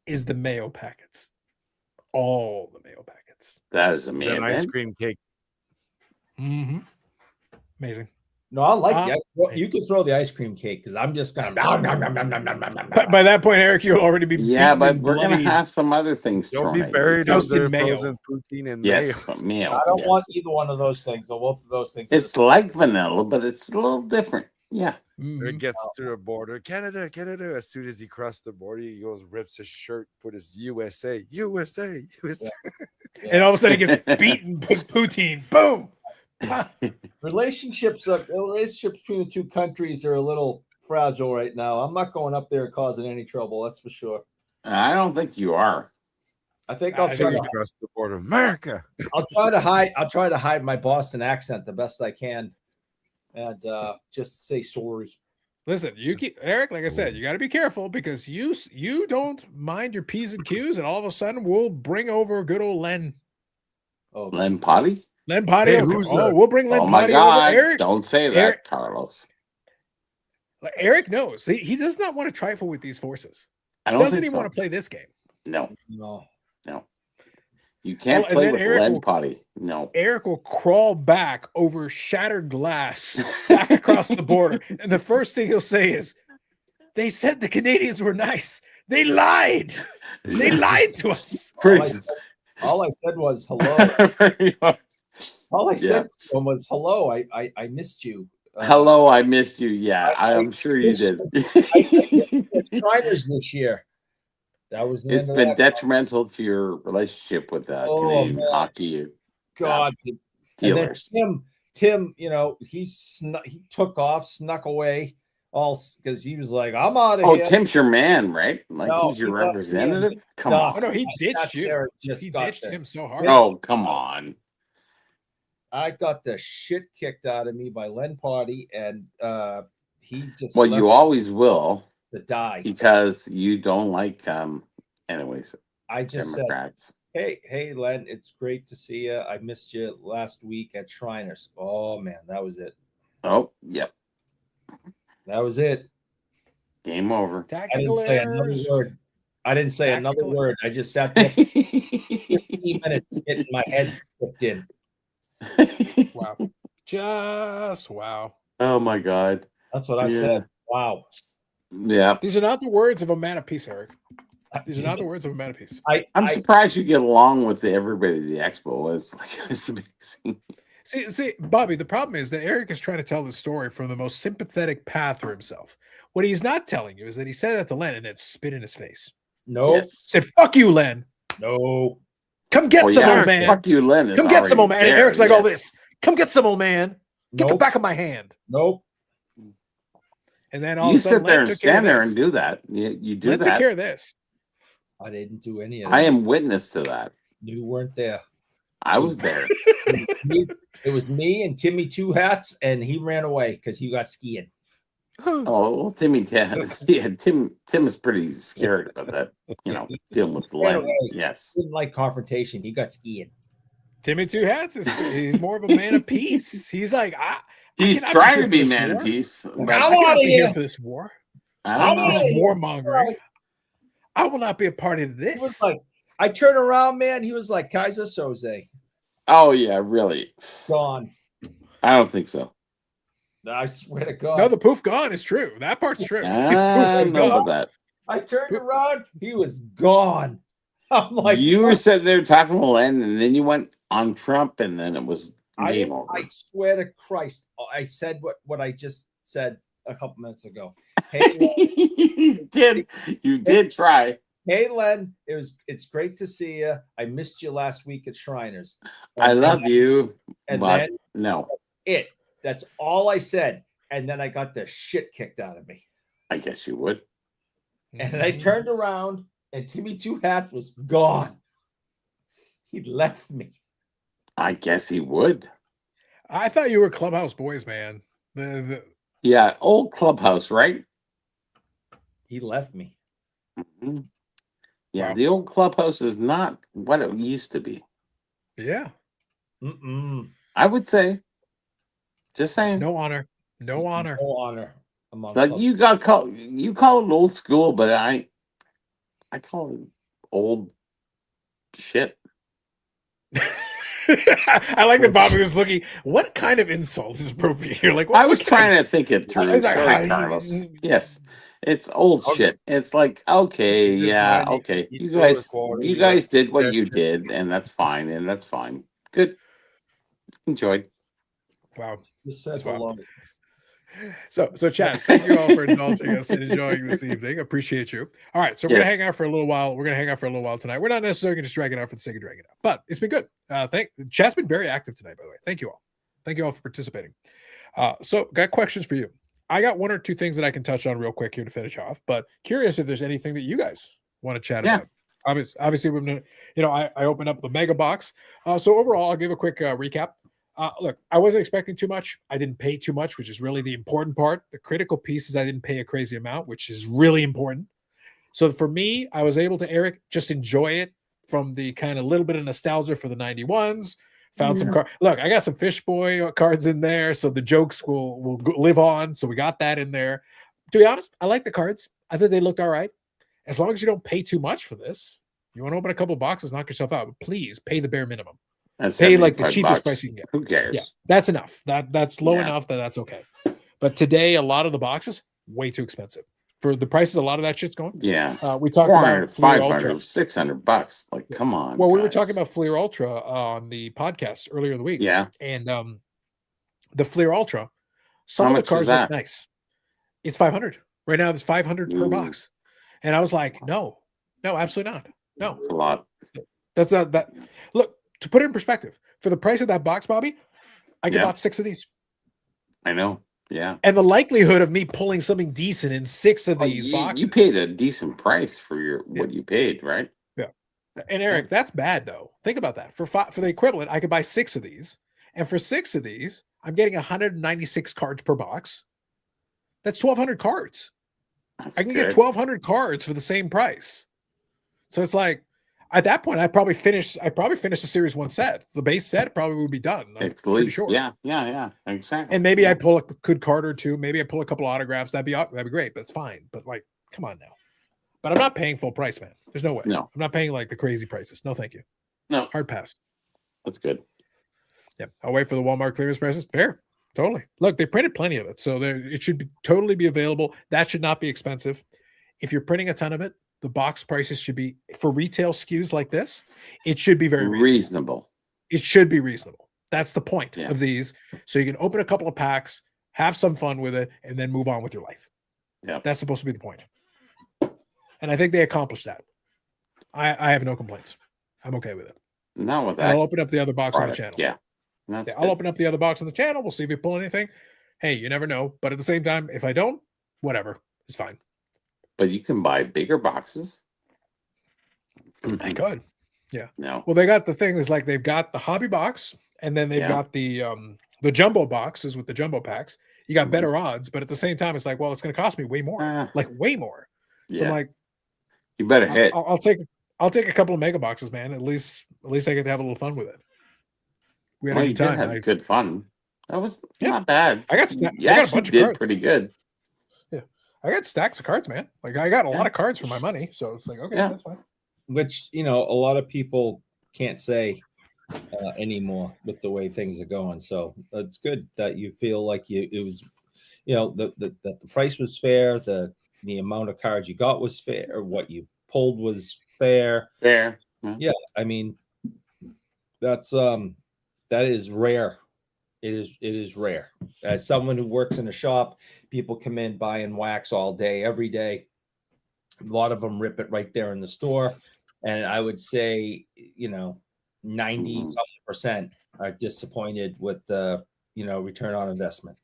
is the mayo packets. All the mayo packets. That is amazing. An ice cream cake. Mm-hmm. Amazing. no, I like that. You can throw the ice cream cake because I'm just gonna. But by that point, Eric, you'll already be Yeah, beaten but and we're going to bloodied. have some other things Don't thrown be at you. buried Toasted under mayo. frozen poutine and Yes, mayo. mayo. I don't yes. want either one of those things. So both of those things. It's like vanilla, but it's a little different. Yeah. Mhm. It gets to the border. Canada. As soon as he crossed the border, he goes, rips his shirt, put his USA. And all of a sudden he gets beaten with poutine. Boom. relationships between the two countries are a little fragile right now. I'm not going up there and causing any trouble. That's for sure. I don't think you are. I think I I'll think try, you to, Across the border, America. I'll try to hide. I'll try to hide my Boston accent the best I can, and just say sorry. Listen, you keep Eric, like I said, you got to be careful because you don't mind your P's and Q's, and all of a sudden we'll bring over good old Len Oh, Len Potty? Potty. Hey, who's that? We'll bring Len Oh my Potty God. over. Eric, Don't say that, Eric- Carlos. Eric knows he does not want to trifle with these forces. I don't Doesn't think even so. want to play this game. No, no. no. You can't and play then with Eric Len will- Potty. No. Eric will crawl back over shattered glass back across the border. And the first thing he'll say is, they said the Canadians were nice. They lied. They lied to us. All I said was hello. Pretty much. All I Yeah. said to him was hello. I missed you. Hello, I missed you. Yeah, I I'm sure you missed did. the Shriners this year. That was the It's end of been that. detrimental to your relationship with Oh, Canadian man. hockey God. And then dealers. Tim, he took off, snuck away, all because he was like, "I'm out of Oh, here." Tim's your man, right? Like No, he's your he wasn't. representative? Come No. Oh, on. no, he I ditched sat you. there and just He got ditched the- him so hard. Oh, come on. I got the shit kicked out of me by Len Potty, and he just Well, left you always will to die. because you don't like anyways, I just said, Democrats. hey, Len, it's great to see you. I missed you last week at Shriners. Oh man, that was it. Oh, yep. That was it. Game over. I Tactical didn't say another errors. word. I didn't say another Tactical- word. I just sat there 15 minutes getting my head kicked in. Wow. Just wow. Oh my God. That's what I Yeah. said. Wow. Yeah. These are not the words of a man of peace, Eric. These are not the words of a man of peace. I'm surprised you get along with everybody at the expo. It's like it's amazing. See, Bobby, the problem is that Eric is trying to tell the story from the most sympathetic path for himself. What he's not telling you is that he said that to Len and then spit in his face. No, Yes. Said, fuck you, Len. no. Come get Well, some, yeah, old man. Fuck you, Len. is Come get some, already old man. And there, Eric's like, all yes. this. Come get some, old man. Get the Nope. back of my hand. Nope. And then all You of a sudden, sit there Len and took care of stand there this. and do that. You do Len took that. care of this. I didn't do any of that. I am witness to that. You weren't there. I was there. It was me and Timmy Two Hats, and he ran away because he got skiing. Oh, well, Timmy, yeah, Tim is pretty scared about that. Dealing with Ran Len. away. Yes. Didn't like confrontation. He got skiing. Timmy Two Hats he's more of a man of peace. He's like, He's cannot trying here to for be this man war. of peace. I I'm cannot outta be here here. for this war. I don't know. I'm This outta is here. warmongering. I will not be a part of He this. was like, I turn around, man. He was like Kaiser Soze. Oh yeah, really? Gone. I don't think so. I swear to God. No, the poof gone is true. That part's true. His I poof is don't know gone. about that. I turned around. He was gone. I'm like, You were sitting there talking to Len, and then you went on Trump, and then it was Game over. I swear to Christ, I said what I just said a couple minutes ago. Hey, You did try. hey, Len, it's great to see you. I missed you last week at Shriners. I love you, And but then no. that's all I said. And then I got the shit kicked out of me. I guess you would. And I turned around and Timmy Two Hats was gone. He left me. I guess he would. I thought you were Clubhouse Boys, man. Yeah, old clubhouse, right? He left me. Mhm. Yeah, Wow. the old clubhouse is not what it used to be. Yeah. I would say. Just saying. No honor. No honor. No honor among Like club- you call it old school, but I call it old shit. I like that Bobby was looking. What kind of insult is appropriate here? Like, I was trying to think it through. I was like, Sorry, "Ah, Carlos. Yes, it's old shit. It's like, okay, You just yeah, might okay. need You to guys, record you it, guys did what yeah. you did, and that's fine. Good. Enjoyed. wow. Just said Wow. hello. So chat, thank you all for indulging us and enjoying this evening. Appreciate you. All right, so we're gonna Yes. hang out for a little while. We're gonna hang out for a little while tonight. We're not necessarily gonna just drag it out for the sake of dragging it out, but it's been good. Chat's been very active tonight, by the way. Thank you all. Thank you all for participating. So got questions for you. I got one or two things that I can touch on real quick here to finish off, but curious if there's anything that you guys want to chat Yeah. about. Obviously, we're gonna, I opened up the mega box. So overall, I'll give a quick recap. Look, I wasn't expecting too much. I didn't pay too much, which is really the important part. The critical piece is I didn't pay a crazy amount, which is really important. So for me, I was able to, Eric, just enjoy it from the kind of little bit of nostalgia for the 91s. Found some cards. Look, I got some Fish Boy cards in there, so the jokes will live on. So we got that in there. To be honest, I like the cards. I think they looked all right. As long as you don't pay too much for this, you want to open a couple of boxes, knock yourself out. But please pay the bare minimum. That's Pay like the $75 cheapest price you can get. Who cares? Yeah, that's enough. That's low Yeah. enough that's okay. But today, a lot of the boxes way too expensive for the prices. A lot of that shit's going. Yeah. We talked 400, about Fleer 500, Ultra. $600. Like, come on. Well, we were guys. talking about Fleer Ultra on the podcast earlier in the week. Yeah. And the Fleer Ultra, some How of the much is cards that? look nice. It's 500 right now. It's 500 per Ooh. box, and I was like, no, absolutely not. No, It's a lot. that's not that. Look, to put it in perspective, for the price of that box, Bobby, I could Yeah. bought 6 of these. I know. Yeah. And the likelihood of me pulling something decent in 6 of Oh, these boxes. you paid a decent price for what you paid, right? And Eric, that's bad though. Think about that. For the equivalent, I could buy 6 of these, and for 6 of these, I'm getting 196 cards per box. That's 1,200 cards. That's I can get good. 1,200 cards for the same price. So it's like, at that point, I probably finish the series 1 set. The base set probably would be done. I'm At pretty least, sure. yeah, exactly. And maybe yeah. I pull a good card or two. Maybe I pull a couple autographs. That'd be great. But it's fine. But like, come on now. But I'm not paying full price, man. There's no way. No. I'm not paying like the crazy prices. No, thank you. No, Hard pass. that's good. Yeah, I'll wait for the Walmart clearance prices. Fair, totally. Look, they printed plenty of it, so it should totally be available. That should not be expensive. If you're printing a ton of it, the box prices should be for retail SKUs like this. It should be very reasonable. It should be reasonable. That's the point Yeah. of these. So you can open a couple of packs, have some fun with it, and then move on with your life. Yeah. That's supposed to be the point. And I think they accomplished that. I have no complaints. I'm okay with it. Not with And that. I'll open up the other box product. on the channel. Yeah. That's Yeah, good. I'll open up the other box on the channel. We'll see if we pull anything. Hey, you never know. But at the same time, if I don't, whatever. It's fine. But you can buy bigger boxes. I could. Yeah. No. Well, they got the thing is like they've got the hobby box, and then they've Yeah. got the jumbo boxes with the jumbo packs. You got better odds, but at the same time, it's like, well, it's going to cost me way more, like way more. So Yeah. I'm like, You better hit. I'll take a couple of mega boxes, man. At least I get to have a little fun with it. We had Well, a you good did time. have good fun. That was Yeah. not bad. I got You I got a actually bunch of did cards. pretty good. I got stacks of cards, man. Like I got a Yeah. lot of cards for my money, so it's like, okay, Yeah. that's fine. Which, a lot of people can't say anymore with the way things are going. So it's good that you feel like it was, that the price was fair, the amount of cards you got was fair, or what you pulled was fair. Fair. Yeah, I mean, that is rare It is rare. As someone who works in a shop, people come in buying wax all day, every day. A lot of them rip it right there in the store, and I would say, 90% are disappointed with the, return on investment.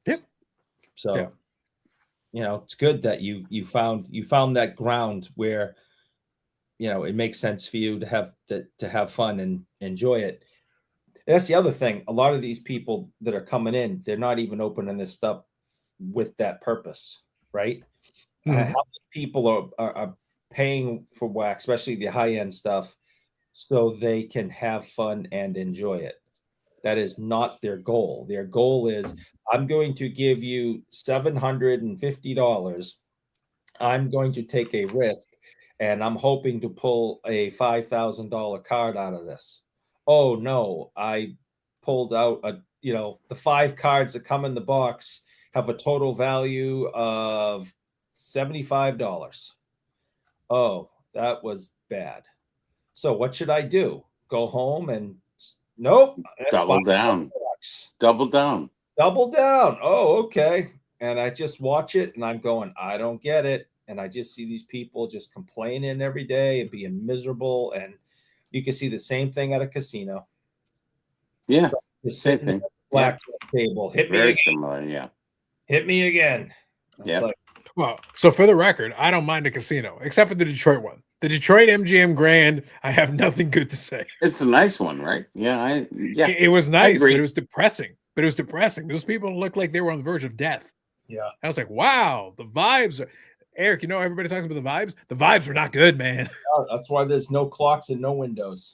Yep. So, it's good that you found that ground where, it makes sense for you to have fun and enjoy it. That's the other thing. A lot of these people that are coming in, they're not even opening this stuff with that purpose, right? Mhm. How many people are paying for wax, especially the high-end stuff, so they can have fun and enjoy it? That is not their goal. Their goal is, I'm going to give you $750. I'm going to take a risk, and I'm hoping to pull a $5,000 card out of this. Oh no, I pulled out the 5 cards that come in the box have a total value of $75. Oh, that was bad. So what should I do? Go home and nope. Double down. Double down. Double down. Oh, okay. And I just watch it and I'm going, I don't get it. And I just see these people just complaining every day and being miserable. And you can see the same thing at a casino. Yeah. Just Same sitting at thing. the blackjack table. Hit me Very again. similar. Yeah. Hit me again. It's Yeah. like, Well, so for the record, I don't mind a casino, except for the Detroit one. The Detroit MGM Grand, I have nothing good to say. It's a nice one, right? Yeah. It was nice, but agree. it was depressing. Those people looked like they were on the verge of death. yeah. I was like, wow, the vibes are. Eric, everybody talks about the vibes. The vibes were not good, man. That's why there's no clocks and no windows.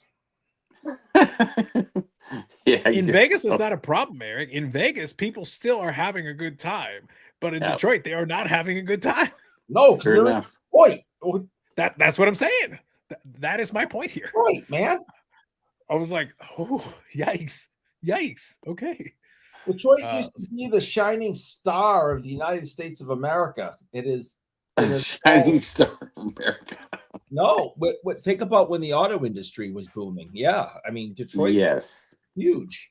Yeah. I In guess Vegas, so. it's not a problem, Eric. In Vegas, people still are having a good time, but in Yeah. Detroit, they are not having a good time. No, because Sure they're in enough. Detroit. That's what I'm saying. That is my point here. Detroit, man. I was like, oh, yikes. Okay. Detroit used to be the shining star of the United States of America. It is Shining Star of America. no. Think about when the auto industry was booming. Yeah, I mean Detroit, Yes. huge.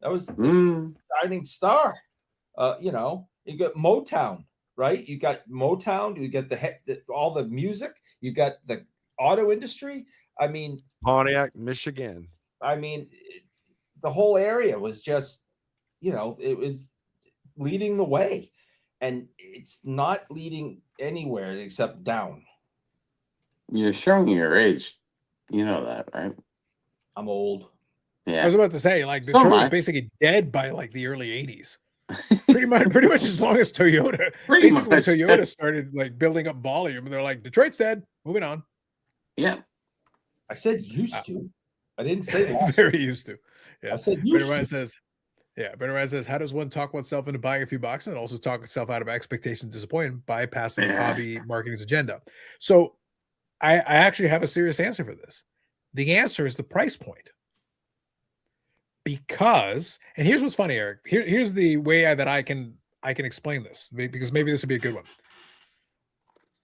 That was the Mm. shining star. You got Motown, right? You got Motown. You get all the music. You got the auto industry. I mean, Pontiac, Michigan. the whole area was just, it was leading the way, and it's not leading anywhere except down. You're showing your age. You know that, right? I'm old. I Yeah. was about to say, like, So Detroit am was I. basically dead by like the early 80s. Pretty much as long as Toyota. Pretty Basically, when much. Toyota started like building up volume, and they're like, Detroit's dead. Moving on. Yeah. I said used to. I didn't say that. Very used to. Yeah. I said Better used Ryan to. says, how does one talk oneself into buying a few boxes and also talk itself out of expectation disappointment, bypassing Yes. hobby marketing's agenda? So I actually have a serious answer for this. The answer is the price point. Because, and here's what's funny, Eric. Here's the way that I can explain this, because maybe this would be a good one.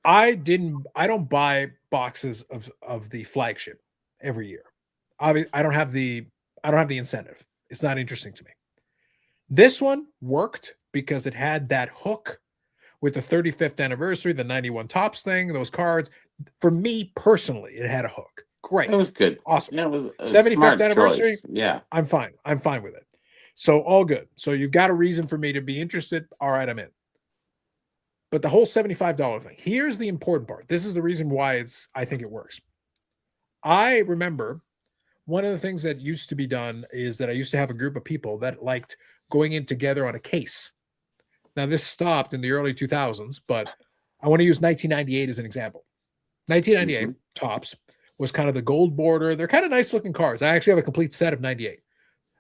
I don't buy boxes of the flagship every year. I don't have the incentive. It's not interesting to me. This one worked because it had that hook with the 35th anniversary, the 91 Tops thing, those cards. For me personally, it had a hook. Great. It was good. Awesome. Yeah, it was a 75th smart anniversary? choice. Yeah. I'm fine with it. So all good. So you've got a reason for me to be interested. All right, I'm in. But the whole $75 thing, here's the important part. This is the reason why I think it works. I remember one of the things that used to be done is that I used to have a group of people that liked going in together on a case. Now, this stopped in the early 2000s, but I want to use 1998 as an example. 1998 Tops was kind of the gold border. They're kind of nice looking cards. I actually have a complete set of 98.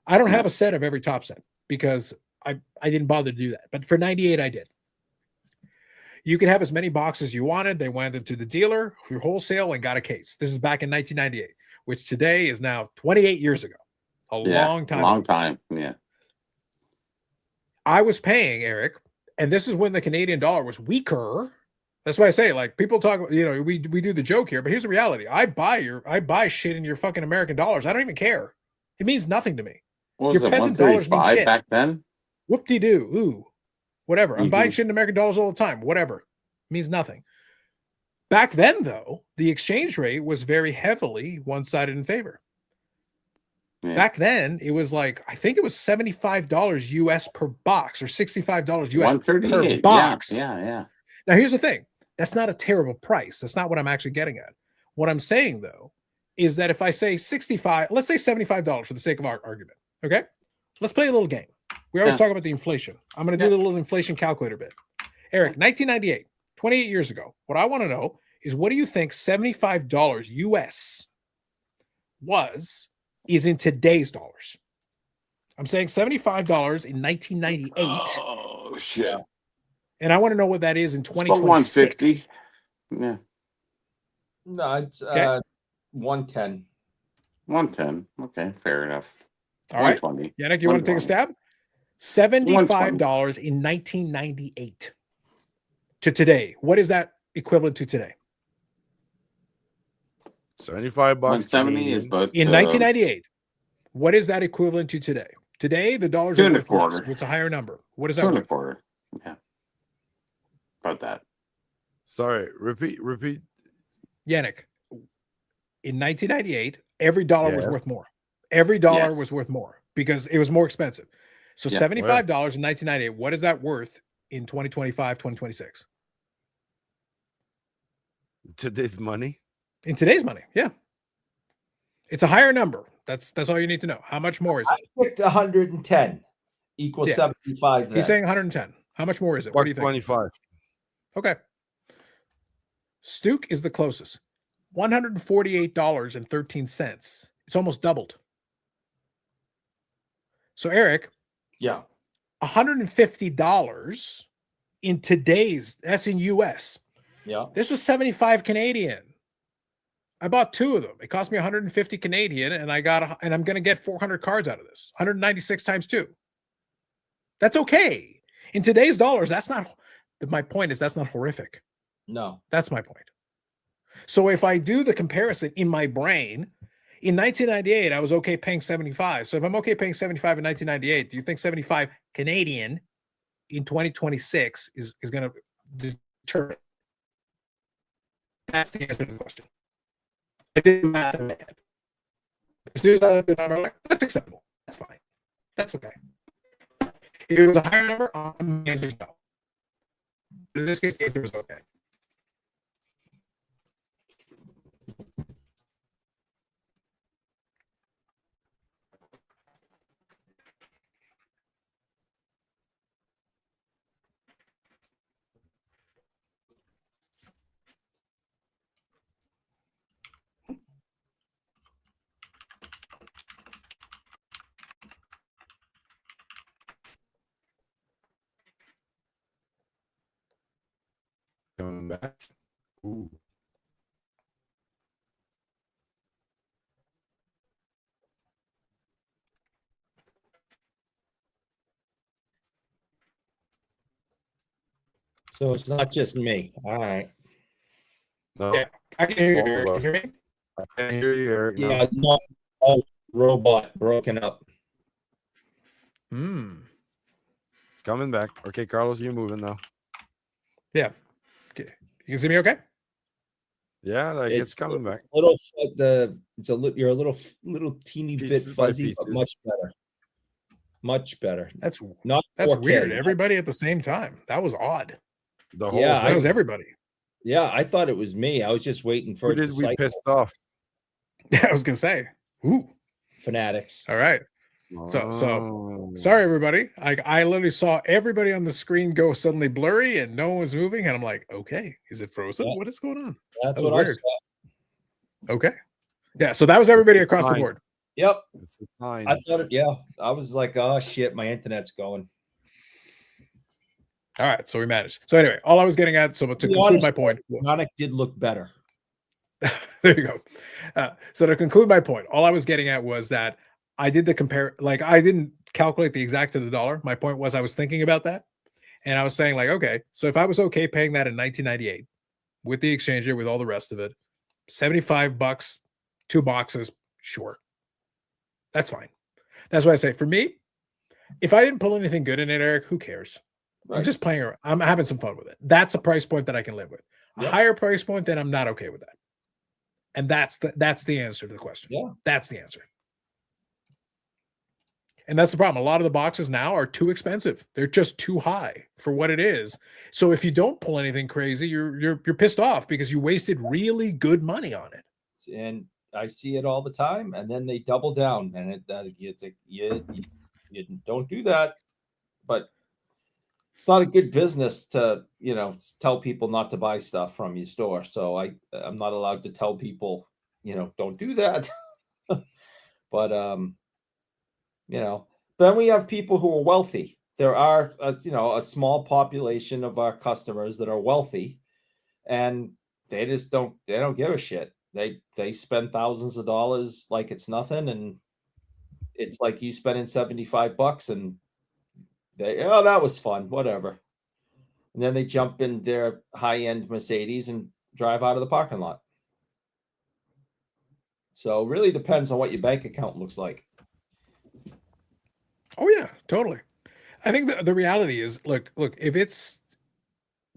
I don't have a set of every top set because I didn't bother to do that. But for 98, I did. You could have as many boxes as you wanted. They went into the dealer through wholesale and got a case. This is back in 1998, which today is now 28 years ago. Long time. Long time. Yeah. I was paying, Eric, and this is when the Canadian dollar was weaker. That's why I say, like, people talk, we do the joke here, but here's the reality. I buy shit in your fucking American dollars. I don't even care. It means nothing to me. What was Your it? peasant dollars mean 135 shit. back then? Whoop-de-doo. Ooh. Whatever. I'm buying Mhm. shit in American dollars all the time. Whatever. Means nothing. Back then, though, the exchange rate was very heavily one-sided in favor. Yeah. Back then, it was like, I think it was $75 US per box or $65 US per 138. box. Yeah. Now, here's the thing. That's not a terrible price. That's not what I'm actually getting at. What I'm saying, though, is that if I say 65, let's say $75 for the sake of our argument. Okay. Let's play a little game. We always Yeah. talk about the inflation. I'm going to do a little inflation calculator bit. Eric, 1998, 28 years ago. What I want to know is what do you think $75 US is in today's dollars? I'm saying $75 in 1998. Oh, shit. And I want to know what that is in It's about 2026. 150. Yeah. No, it's Okay. 110. 110. Okay, fair enough. All right. 120. Yannick, you want to take a 120. stab? $75 in 1998 to today. What is that equivalent to today? $75 170 is Canadian. about In 1998, what is that equivalent to today? Today, the dollars Two are and a worth less. quarter. What's a higher number? What is two that and a worth? quarter. Yeah. About that. Sorry, repeat. Yannick, in 1998, every dollar was Yes. worth more. Every dollar Yes. was worth more because it was more expensive. So Yeah. $75 in 1998, what is that worth in 2025, 2026? Today's money. In today's money, yeah. It's a higher number. That's all you need to know. How much more is it? Picked 110 equals Yeah. 75. Then. He's saying 110. How much more is it? What do you think? 125. Okay. Stuke is the closest. $148.13. It's almost doubled. So, Eric, Yeah. $150 in today's, that's in US. Yeah. This was 75 Canadian. I bought two of them. It cost me 150 Canadian, and I'm going to get 400 cards out of this. 196 times 2. That's okay. In today's dollars, that's not, my point is that's not horrific. No. That's my point. So if I do the comparison in my brain, in 1998, I was okay paying 75. So if I'm okay paying 75 in 1998, do you think 75 Canadian in 2026 is going to deter it? That's the answer to the question. I did math in my head. As soon as I looked at the number, I'm like, that's acceptable. That's fine. That's okay. If it was a higher number, the answer is no. But in this case, the answer was okay. Coming back. Ooh. So it's not just me. All right. No, Yeah, I can hear you. All Eric. of Can us. you hear me? I can't hear you, Eric. No. Yeah, it's not all robot broken up. Hmm. It's coming back. Okay, Carlos, you're moving now. Yeah. Okay. You can see me okay? Yeah, like it's coming back. Little you're a little teeny Pieces bit by fuzzy, but pieces. much better. Much better. That's Not that's 4K. weird. Everybody at the same time. That was odd. The whole Yeah, That was thing. everybody. Yeah, I thought it was me. I was just waiting for Who it to did we cycle. pissed off? I was gonna say. Ooh. Fanatics. All right. So Oh. sorry everybody. I literally saw everybody on the screen go suddenly blurry and no one was moving. And I'm like, okay, is it frozen? Yeah. What is going on? That's That was what I weird. saw. Okay. Yeah, so that was everybody across the Fine. board. Yep. It's a sign. I thought it, yeah. I was like, oh shit, my internet's going. All right, so we managed. So anyway, all I was getting at, so to be conclude honest, my point, Sonic did look better. there you go. So to conclude my point, all I was getting at was that I did the compare, like I didn't calculate the exact to the dollar. My point was I was thinking about that, and I was saying like, okay, so if I was okay paying that in 1998 with the exchange rate, with all the rest of it, $75, 2 boxes, sure, that's fine. That's why I say for me, if I didn't pull anything good in it, Eric, who cares? I'm Right. just playing around. I'm having some fun with it. That's a price point that I can live with. A Yep. higher price point, then I'm not okay with that. And that's the answer to the question. Yeah. That's the answer. And that's the problem. A lot of the boxes now are too expensive. They're just too high for what it is. So if you don't pull anything crazy, you're pissed off because you wasted really good money on it. And I see it all the time, and then they double down, and it's like you don't do that. But it's not a good business to tell people not to buy stuff from your store. So I'm not allowed to tell people don't do that. But then we have people who are wealthy. There are a small population of our customers that are wealthy, and they just don't give a shit. They spend thousands of dollars like it's nothing, and it's like you spending $75 and that was fun, whatever. And then they jump in their high-end Mercedes and drive out of the parking lot. So it really depends on what your bank account looks like. Oh yeah, totally. I think the reality is, look, if it's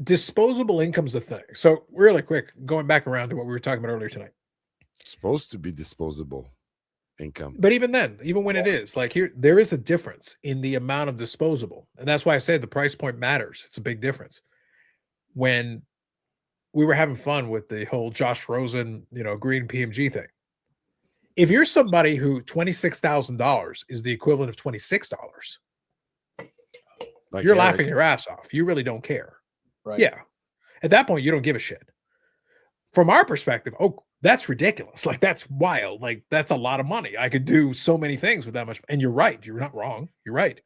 disposable income's the thing. So really quick, going back around to what we were talking about earlier tonight. Supposed to be disposable income. But even then, even when it is, like there is a difference in the amount of disposable. And that's why I said the price point matters. It's a big difference. When we were having fun with the whole Josh Rosen, green PMG thing. If you're somebody who $26,000 is the equivalent of $26, Like you're Eric. laughing your ass off. You really don't care. Right. Yeah. At that point, you don't give a shit. From our perspective, that's ridiculous. Like, that's wild. Like, that's a lot of money. I could do so many things with that much. And you're right. You're not wrong. You're right.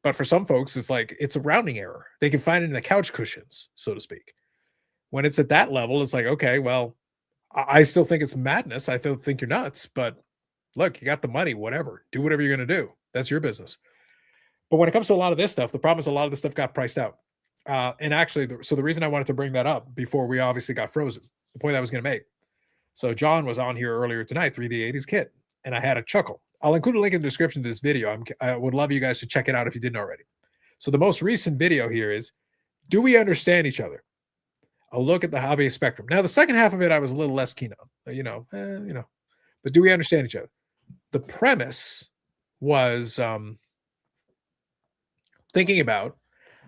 But for some folks, it's like, it's a rounding error. They can find it in the couch cushions, so to speak. When it's at that level, it's like, okay, well, I still think it's madness. I still think you're nuts. But look, you got the money, whatever. Do whatever you're going to do. That's your business. But when it comes to a lot of this stuff, the problem is a lot of this stuff got priced out. And actually, so the reason I wanted to bring that up before we obviously got frozen, the point I was going to make. So John was on here earlier tonight, 3D80s Kid, and I had a chuckle. I'll include a link in the description to this video. I would love you guys to check it out if you didn't already. So the most recent video here is, do we understand each other? A look at the hobbyist spectrum. Now, the second half of it, I was a little less keen on, but do we understand each other? The premise was thinking about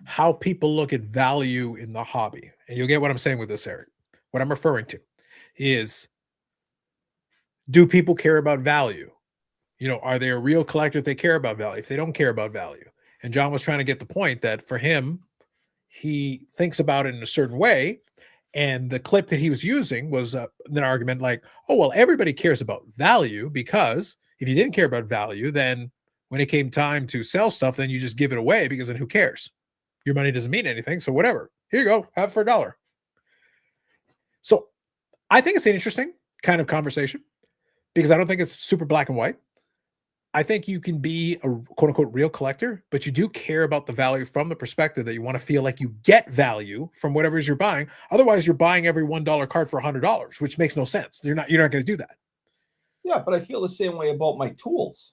how people look at value in the hobby. And you'll get what I'm saying with this, Eric. What I'm referring to is, do people care about value? Are they a real collector if they care about value? If they don't care about value? And John was trying to get the point that for him, he thinks about it in a certain way. And the clip that he was using was an argument like, oh, well, everybody cares about value, because if you didn't care about value, then when it came time to sell stuff, then you just give it away, because then who cares? Your money doesn't mean anything. So whatever, here you go, have it for $1. So I think it's an interesting kind of conversation, because I don't think it's super black and white. I think you can be a quote unquote real collector, but you do care about the value from the perspective that you want to feel like you get value from whatever it is you're buying. Otherwise, you're buying every $1 card for $100, which makes no sense. You're not going to do that. Yeah, but I feel the same way about my tools.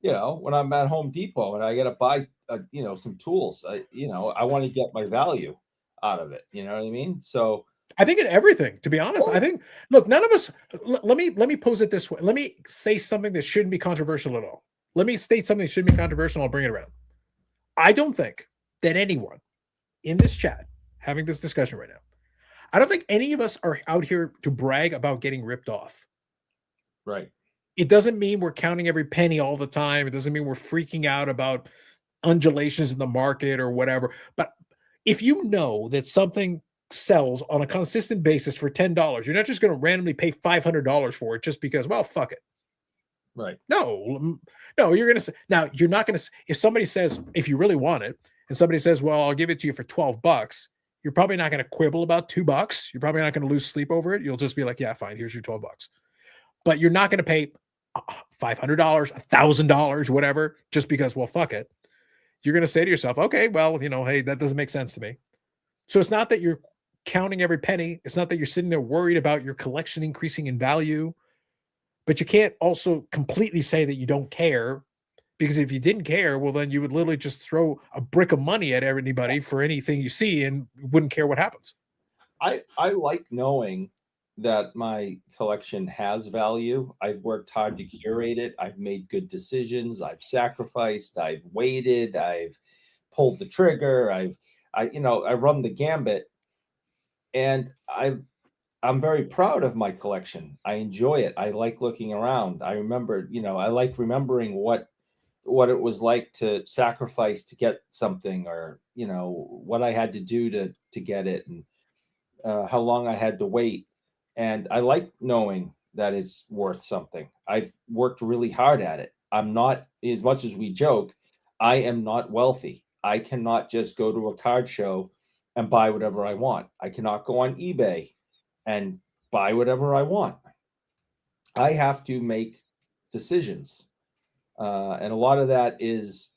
When I'm at Home Depot and I got to buy, some tools, I want to get my value out of it. You know what I mean? So I think in everything, to be honest, I think, look, none of us, let me pose it this way. Let me say something that shouldn't be controversial at all. Let me state something that shouldn't be controversial. I'll bring it around. I don't think that anyone in this chat having this discussion right now, I don't think any of us are out here to brag about getting ripped off. right. It doesn't mean we're counting every penny all the time. It doesn't mean we're freaking out about undulations in the market or whatever. But if you know that something sells on a consistent basis for $10, you're not just going to randomly pay $500 for it just because, well, fuck it. Right. No, you're going to say, now you're not going to, if somebody says, if you really want it, and somebody says, well, I'll give it to you for $12, you're probably not going to quibble about $2. You're probably not going to lose sleep over it. You'll just be like, yeah, fine, here's your $12. But you're not going to pay $500, $1,000, whatever, just because, well, fuck it. You're going to say to yourself, okay, well, hey, that doesn't make sense to me. So it's not that you're counting every penny. It's not that you're sitting there worried about your collection increasing in value. But you can't also completely say that you don't care, because if you didn't care, well, then you would literally just throw a brick of money at anybody for anything you see and wouldn't care what happens. I like knowing that my collection has value. I've worked hard to curate it. I've made good decisions. I've sacrificed. I've waited. I've pulled the trigger. I've run the gambit, and I'm very proud of my collection. I enjoy it. I like looking around. I remember, I like remembering what it was like to sacrifice to get something, or what I had to do to get it, and how long I had to wait. And I like knowing that it's worth something. I've worked really hard at it. I'm not, as much as we joke, I am not wealthy. I cannot just go to a card show and buy whatever I want. I cannot go on eBay and buy whatever I want. I have to make decisions. And a lot of that is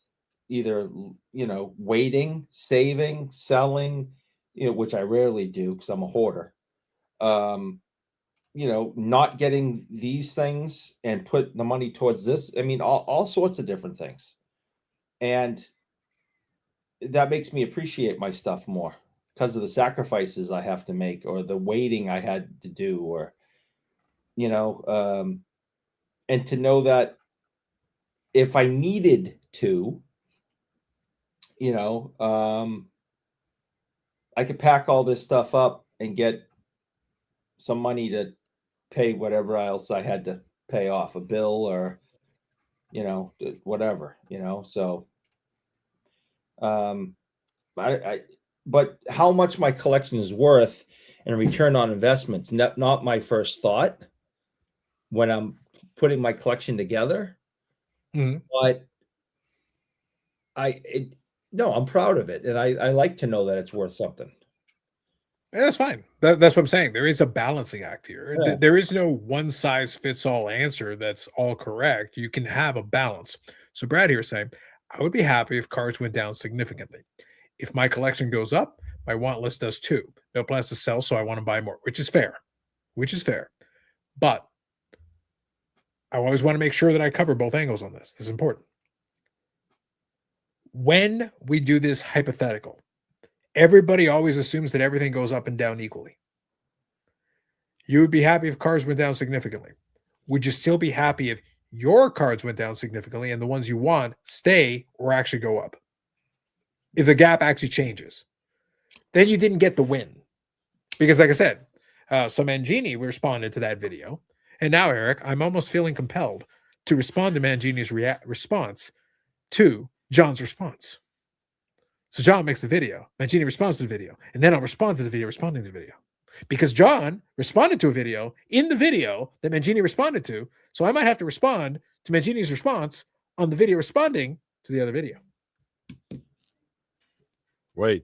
either, waiting, saving, selling, which I rarely do because I'm a hoarder. Not getting these things and put the money towards this. I mean, all sorts of different things. And that makes me appreciate my stuff more because of the sacrifices I have to make, or the waiting I had to do, or, and to know that if I needed to, I could pack all this stuff up and get some money to pay whatever else I had to pay off, a bill or, whatever, so, but how much my collection is worth and return on investments, not my first thought when I'm putting my collection together. But I'm proud of it, and I like to know that it's worth something. Yeah, that's fine. That's what I'm saying. There is a balancing act here. Yeah. There is no one size fits all answer that's all correct. You can have a balance. So Brad here is saying, I would be happy if cards went down significantly. If my collection goes up, my want list does too. No plans to sell, so I want to buy more, which is fair. But I always want to make sure that I cover both angles on this. This is important. When we do this hypothetical, everybody always assumes that everything goes up and down equally. You would be happy if cards went down significantly. Would you still be happy if your cards went down significantly and the ones you want stay or actually go up? If the gap actually changes, then you didn't get the win. Because like I said, so Mangini responded to that video. And now, Eric, I'm almost feeling compelled to respond to Mangini's response to John's response. So John makes the video, Mangini responds to the video, and then I'll respond to the video responding to the video. Because John responded to a video in the video that Mangini responded to, so I might have to respond to Mangini's response on the video responding to the other video. Wait.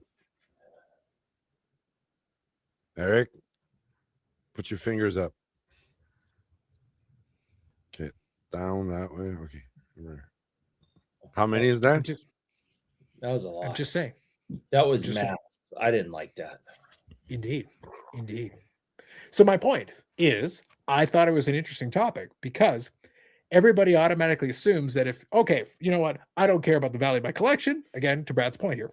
Eric, put your fingers up. Okay, down that way. Okay. How many is that? That was a lot. I'm just saying. That was math. I didn't like that. Indeed. So my point is, I thought it was an interesting topic because everybody automatically assumes that you know what? I don't care about the value of my collection. Again, to Brad's point here.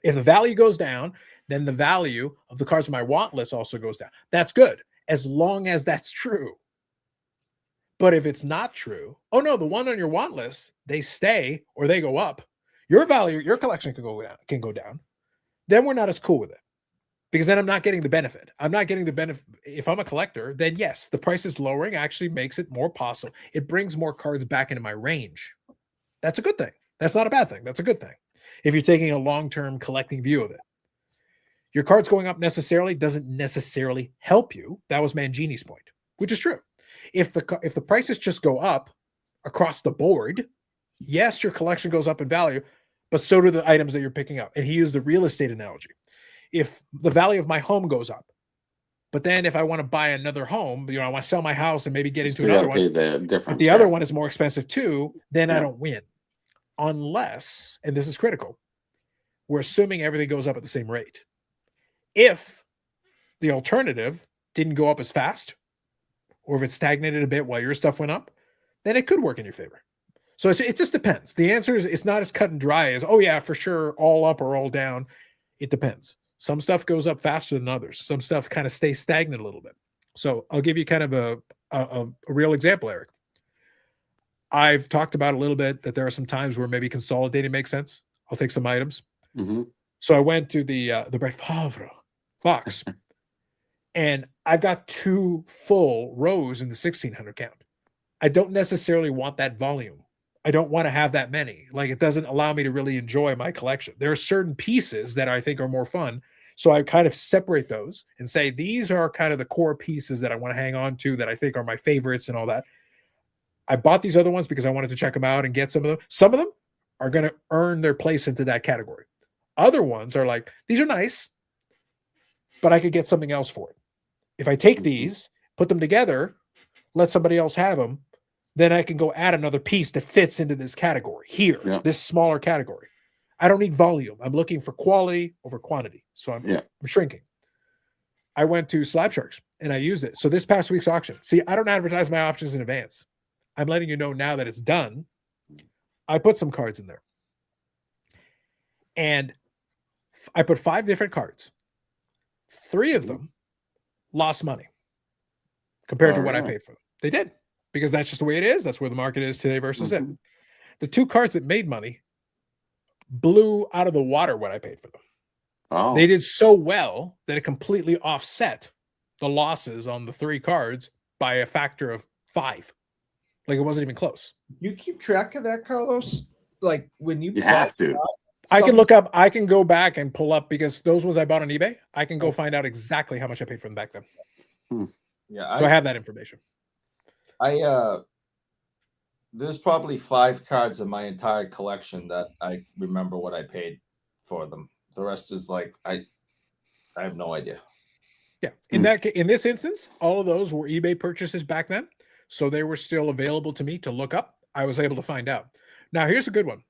If the value goes down, then the value of the cards on my want list also goes down. That's good, as long as that's true. But if it's not true, oh no, the one on your want list, they stay or they go up. Your value, your collection can go down. Then we're not as cool with it. Because then I'm not getting the benefit. I'm not getting the benefit. If I'm a collector, then yes, the price is lowering actually makes it more possible. It brings more cards back into my range. That's a good thing. That's not a bad thing. That's a good thing. If you're taking a long-term collecting view of it. Your cards going up necessarily doesn't necessarily help you. That was Mangini's point, which is true. If the prices just go up across the board, yes, your collection goes up in value, but so do the items that you're picking up. And he used the real estate analogy. If the value of my home goes up, but then if I want to buy another home, I want to sell my house and maybe get into another one, the other one is more expensive too, then I don't win. Unless, and this is critical, we're assuming everything goes up at the same rate. If the alternative didn't go up as fast, or if it stagnated a bit while your stuff went up, then it could work in your favor. So it just depends. The answer is it's not as cut and dry as, oh yeah, for sure, all up or all down. It depends. Some stuff goes up faster than others. Some stuff kind of stays stagnant a little bit. So I'll give you kind of a real example, Eric. I've talked about a little bit that there are some times where maybe consolidating makes sense. I'll take some items. Mhm. So I went to the Brett Favre box, and I've got 2 full rows in the 1600 count. I don't necessarily want that volume. I don't want to have that many. Like, it doesn't allow me to really enjoy my collection. There are certain pieces that I think are more fun. So I kind of separate those and say, these are kind of the core pieces that I want to hang on to that I think are my favorites and all that. I bought these other ones because I wanted to check them out and get some of them. Some of them are going to earn their place into that category. Other ones are like, these are nice, but I could get something else for it. If I take these, put them together, let somebody else have them, then I can go add another piece that fits into this category here, Yeah. this smaller category. I don't need volume. I'm looking for quality over quantity. So I'm shrinking. I went to Slab Sharks and I used it. So this past week's auction, see, I don't advertise my options in advance. I'm letting you know now that it's done. I put some cards in there. And I put 5 different cards. 3 of them lost money compared to what I paid for them. They did, because that's just the way it is. That's where the market is today versus it. The 2 cards that made money blew out of the water what I paid for them. Oh, They did so well that it completely offset the losses on the 3 cards by a factor of 5. Like, it wasn't even close. You keep track of that, Carlos? Like, when you you have to. I can look up, I can go back and pull up, because those ones I bought on eBay, I can go find out exactly how much I paid for them back then. Yeah, So I have that information. There's probably 5 cards in my entire collection that I remember what I paid for them. The rest is like I have no idea. Yeah. In this instance, all of those were eBay purchases back then. So they were still available to me to look up. I was able to find out. Now, here's a good one.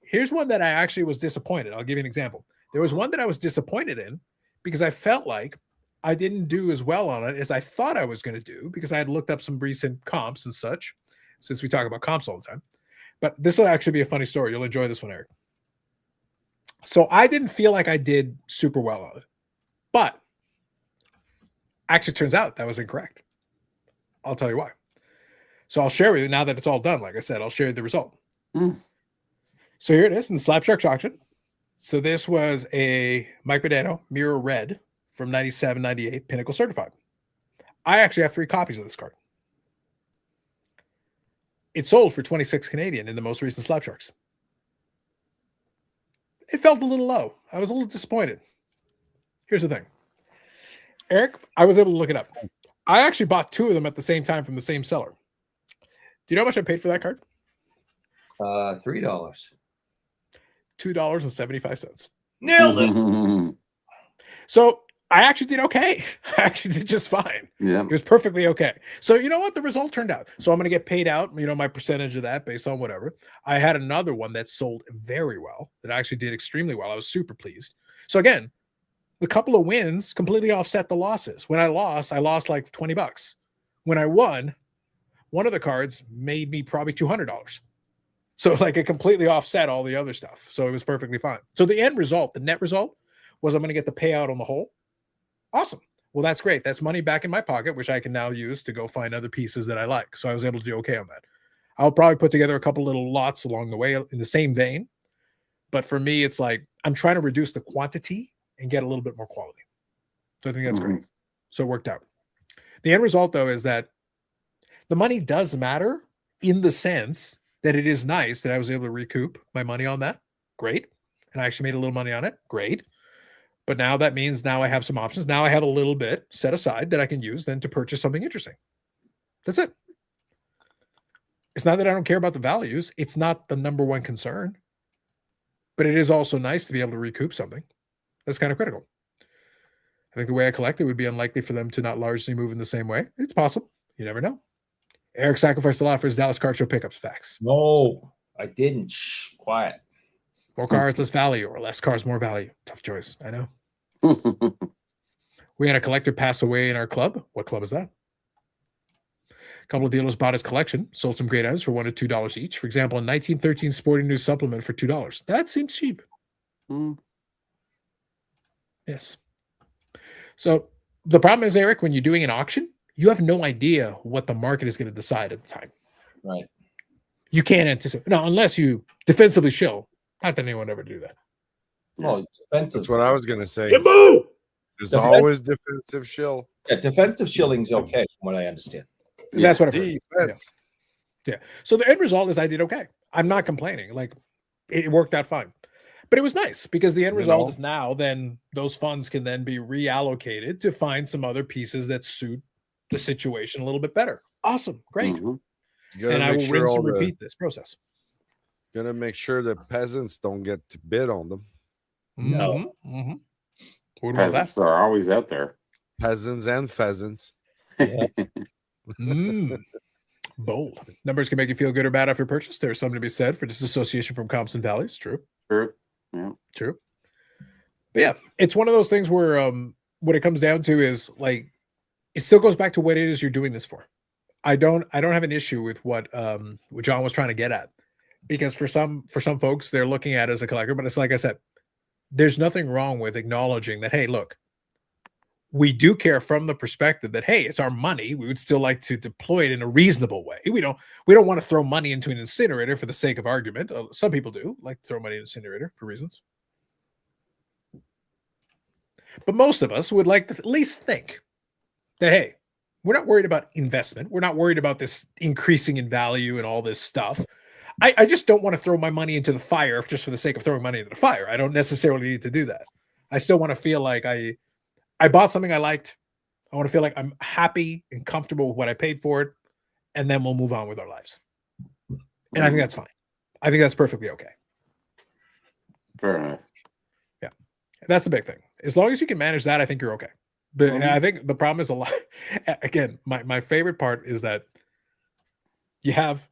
Here's one that I actually was disappointed. I'll give you an example. There was one that I was disappointed in because I felt like I didn't do as well on it as I thought I was going to do, because I had looked up some recent comps and such, since we talk about comps all the time. But this will actually be a funny story. You'll enjoy this one, Eric. So I didn't feel like I did super well on it, but actually turns out that was incorrect. I'll tell you why. So I'll share with you now that it's all done. Like I said, I'll share you the result. So here it is in the Slab Sharks auction. So this was a Mike Modano Mirror Red from 97, 98, Pinnacle certified. I actually have 3 copies of this card. It sold for 26 Canadian in the most recent Slab Sharks. It felt a little low. I was a little disappointed. Here's the thing. Eric, I was able to look it up. I actually bought 2 of them at the same time from the same seller. Do you know how much I paid for that card? $3. $2.75. Nailed it. So I actually did okay. I actually did just fine. Yeah. It was perfectly okay. So you know what? The result turned out. So I'm going to get paid out, my percentage of that based on whatever. I had another one that sold very well, that actually did extremely well. I was super pleased. So again, the couple of wins completely offset the losses. When I lost like $20. When I won, one of the cards made me probably $200. So like it completely offset all the other stuff. So it was perfectly fine. So the end result, the net result, was I'm going to get the payout on the whole. Awesome. Well, that's great. That's money back in my pocket, which I can now use to go find other pieces that I like. So I was able to do okay on that. I'll probably put together a couple little lots along the way in the same vein. But for me, it's like I'm trying to reduce the quantity and get a little bit more quality. So I think that's great. So it worked out. The end result, though, is that the money does matter in the sense that it is nice that I was able to recoup my money on that. Great. And I actually made a little money on it. Great. But now that means now I have some options. Now I have a little bit set aside that I can use then to purchase something interesting. That's it. It's not that I don't care about the values. It's not the number one concern. But it is also nice to be able to recoup something. That's kind of critical. I think the way I collect it would be unlikely for them to not largely move in the same way. It's possible. You never know. Eric sacrificed a lot for his Dallas Card Show pickups. Facts. No, I didn't. Shh, quiet. More cards, less value, or less cards, more value. Tough choice. I know. We had a collector pass away in our club. What club is that? couple of dealers bought his collection, sold some great items for $1 to $2 each. For example, a 1913 Sporting News supplement for $2. That seems cheap. Mm. Yes. So the problem is, Eric, when you're doing an auction, you have no idea what the market is going to decide at the time. Right. You can't anticipate. No, unless you defensively show. Not that anyone ever do that. Oh, defensive. That's what I was gonna say. Jimbo! There's Defense- always defensive shill. Yeah, defensive shilling's okay, from what I understand. That's what I've heard. Defense. Yeah. So the end result is I did okay. I'm not complaining. Like it worked out fine. But it was nice because the end result is now then those funds can then be reallocated to find some other pieces that suit the situation a little bit better. Awesome. Great. Mhm. You gotta And I make will sure rinse all and the- repeat this process. Gonna make sure the peasants don't get to bid on them. No. Mhm, mhm. What about that? Peasants are always out there. Peasants and pheasants. Mm. Bold. Numbers can make you feel good or bad after purchase. There's something to be said for disassociation from comps and values. True. True. Yeah. True. But yeah, it's one of those things where what it comes down to is like it still goes back to what it is you're doing this for. I don't have an issue with what John was trying to get at. Because for some folks, they're looking at it as a collector, but it's like I said, there's nothing wrong with acknowledging that, hey, look, we do care from the perspective that, hey, it's our money. We would still like to deploy it in a reasonable way. We don't want to throw money into an incinerator for the sake of argument. Some people do like to throw money in an incinerator for reasons. But most of us would like to at least think that, hey, we're not worried about investment. We're not worried about this increasing in value and all this stuff. I just don't want to throw my money into the fire just for the sake of throwing money into the fire. I don't necessarily need to do that. I still want to feel like I bought something I liked. I want to feel like I'm happy and comfortable with what I paid for it. And then we'll move on with our lives. And I think that's fine. I think that's perfectly okay. Fair enough. Yeah. That's the big thing. As long as you can manage that, I think you're okay. But I think the problem is a lot. Again, my favorite part is that you have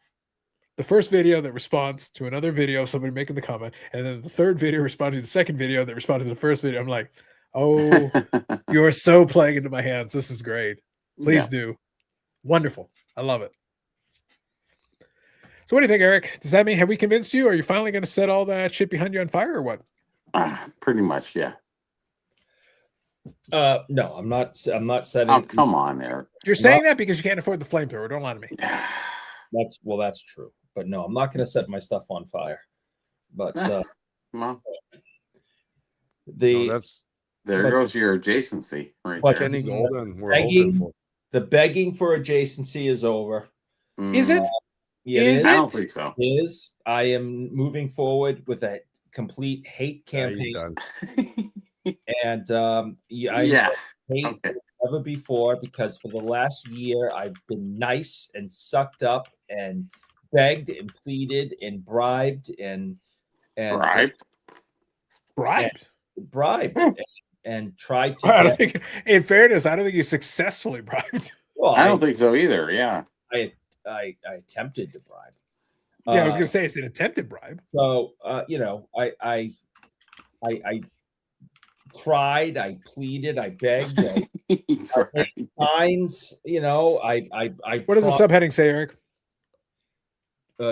the first video that responds to another video of somebody making the comment, and then the third video responding to the second video that responded to the first video. I'm like, oh, you are so playing into my hands. This is great. Please do. Wonderful. I love it. So what do you think, Eric? Does that mean, have we convinced you? Are you finally going to set all that shit behind you on fire or what? Pretty much, yeah. No, I'm not setting. Oh, come on, Eric. You're saying that because you can't afford the flamethrower. Don't lie to me. That's true. But no, I'm not going to set my stuff on fire. But Well, the that's there But- goes your adjacency right But there. Kenny Golden. We're begging- hoping for. the begging for adjacency is over. Is it? Yeah, Is I it? don't think so. It is. I am moving forward with a complete hate Yeah, he's campaign, done. and I Yeah. hate Okay. ever before because for the last year I've been nice and sucked up and begged and pleaded and bribed and Right. Bribed. and tried to. I don't get- think, in fairness, I don't think you successfully bribed. well, I don't think so either. Yeah. I attempted to bribe. Yeah, I was going to say it's an attempted bribe. So I cried, I pleaded, I begged, Right. signs. I What does the subheading say, Eric?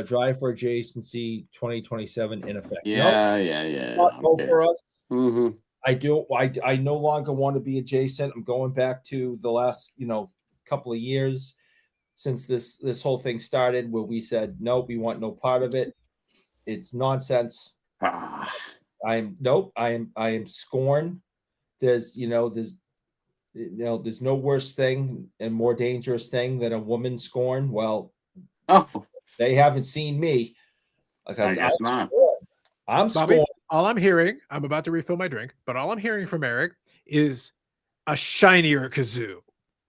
drive for adjacency 2027 in effect? Yeah, yeah. Not go Okay. for us. hmm I no longer want to be adjacent. I'm going back to the last couple of years since this whole thing started, where we said no, we want no part of it. It's nonsense. Ah, I am scorn. There's no worse thing and more dangerous thing than a woman scorn. Well, oh, they haven't seen me because I guess I'm not. scorned. I'm Bobby, scorned. all I'm hearing, I'm about to refill my drink, but all I'm hearing from Eric is a shinier kazoo,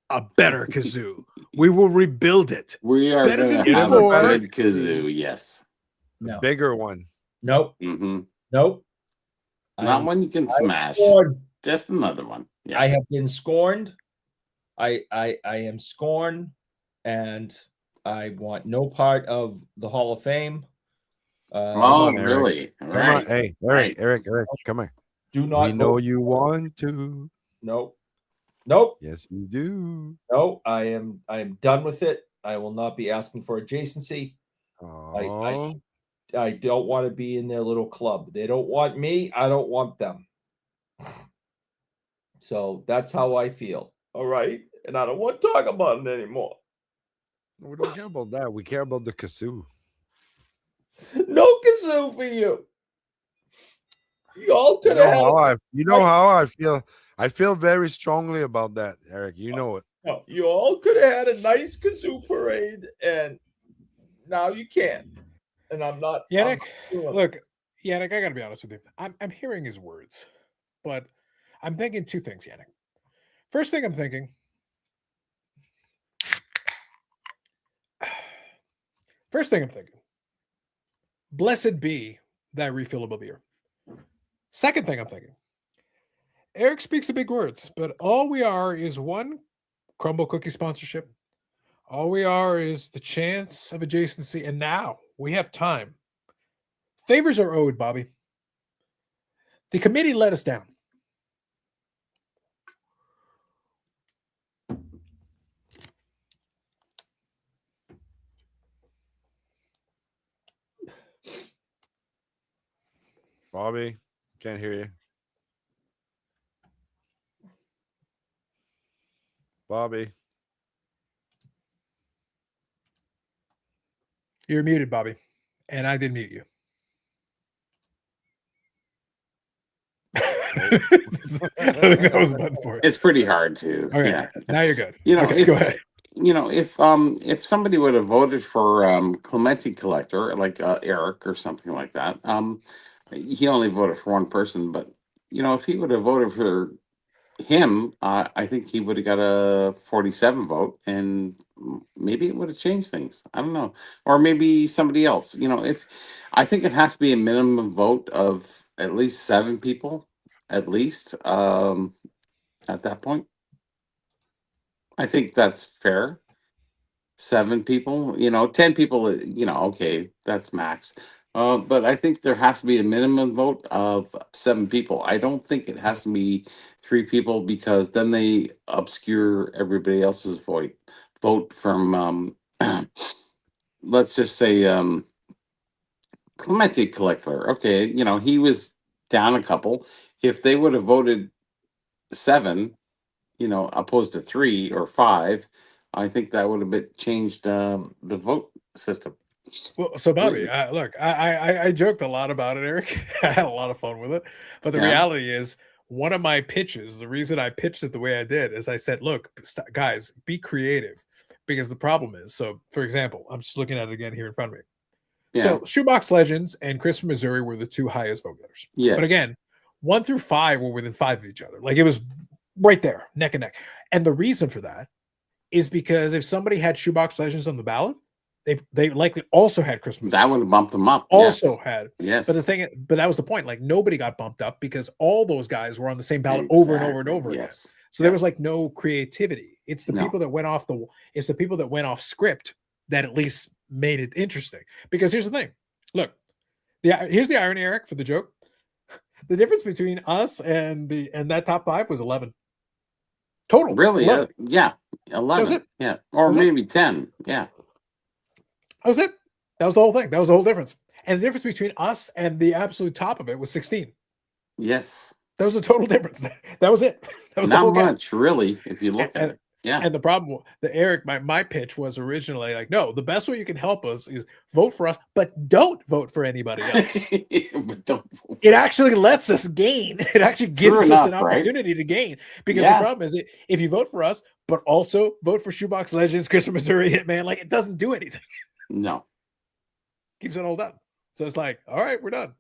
a better kazoo. We will rebuild it. we are Better going than to have before. a good kazoo. Yes. No, Bigger one. nope, hmm nope. Not I'm- one you can I'm smash. scorned. Just another one. Yeah. I have been scorned. I am scorned, and I want no part of the Hall of Fame. Oh, on, Eric. really? Come Right. on. Hey, Right. Eric, come on. do not We know vote. you want to. Nope. Yes, you do. No, I am done with it. I will not be asking for adjacency. Oh, I don't want to be in their little club. They don't want me. I don't want them. So that's how I feel. All right. And I don't want to talk about it anymore. we don't care about that. We care about the kazoo. No kazoo for you. You all You could know have how had how I feel. I feel very strongly about that, Eric. You know it. no, you all could have had a nice kazoo parade, and now you can't. And I'm not. Yannick, I'm not doing it. look, Yannick, I gotta be honest with you. I'm hearing his words, but I'm thinking two things, Yannick. First thing I'm thinking. Blessed be that refillable beer. Second thing I'm thinking. Eric speaks the big words, but all we are is one crumble cookie sponsorship. All we are is the chance of adjacency, and now we have time. Favors are owed, Bobby. The committee let us down. Bobby, can't hear you. Bobby. You're muted, Bobby, and I did mute you. I think that was the button for it. It's pretty hard to. Okay, Yeah. now you're good. You know, Okay, go ahead. if somebody would have voted for Clementi Collector, like Eric or something like that, he only voted for one person, but if he would have voted for him, I think he would have got a 47 vote, and maybe it would have changed things. I don't know, or maybe somebody else. If I think it has to be a minimum vote of at least 7 people, at least at that point. I think that's fair. 7 people, 10 people, okay, that's max. But I think there has to be a minimum vote of 7 people. I don't think it has to be 3 people, because then they obscure everybody else's vote from, let's just say, Clementi Collector. Okay, he was down a couple. If they would have voted 7, opposed to 3 or 5, I think that would have changed the vote system. Well, so Bobby, look, I joked a lot about it, Eric. I had a lot of fun with it, but the Yeah. reality is, one of my pitches, the reason I pitched it the way I did, is I said, "Look, guys, be creative," because the problem is, so for example, I'm just looking at it again here in front of me. Yeah. So, Shoebox Legends and Christopher Missouri were the 2 highest vote getters. Yes. But again, 1 through 5 were within 5 of each other. Like, it was right there, neck and neck. And the reason for that is because if somebody had Shoebox Legends on the ballot, they likely also had Christmas. That would have bumped them up. Also had. Yes. But that was the point. Like, nobody got bumped up because all those guys were on the same ballot over and over and over again. Yes. So there was like no creativity. It's the No. people that went off it's the people that went off script that at least made it interesting. Because here's the thing. Look, here's the irony, Eric, for the joke. The difference between us and that top 5 was 11 total. Really? 11. Yeah. 11. it. Yeah. Or That was it. maybe 10. Yeah. That was it. That was the whole thing. That was the whole difference. And the difference between us and the absolute top of it was 16. Yes. That was the total difference. That was it. That was the Not whole game. much, really, if you look at it. Yeah. And the problem, Eric, my pitch was originally like, no, the best way you can help us is vote for us, but don't vote for anybody else. But don't. It actually lets us gain. It actually gives True us an enough, right? opportunity to gain. Because Yeah. the problem is, if you vote for us, but also vote for Shoebox Legends, Christopher Missouri, Hitman, like, it doesn't do anything. No. Keeps it all done. So it's like, all right, we're done.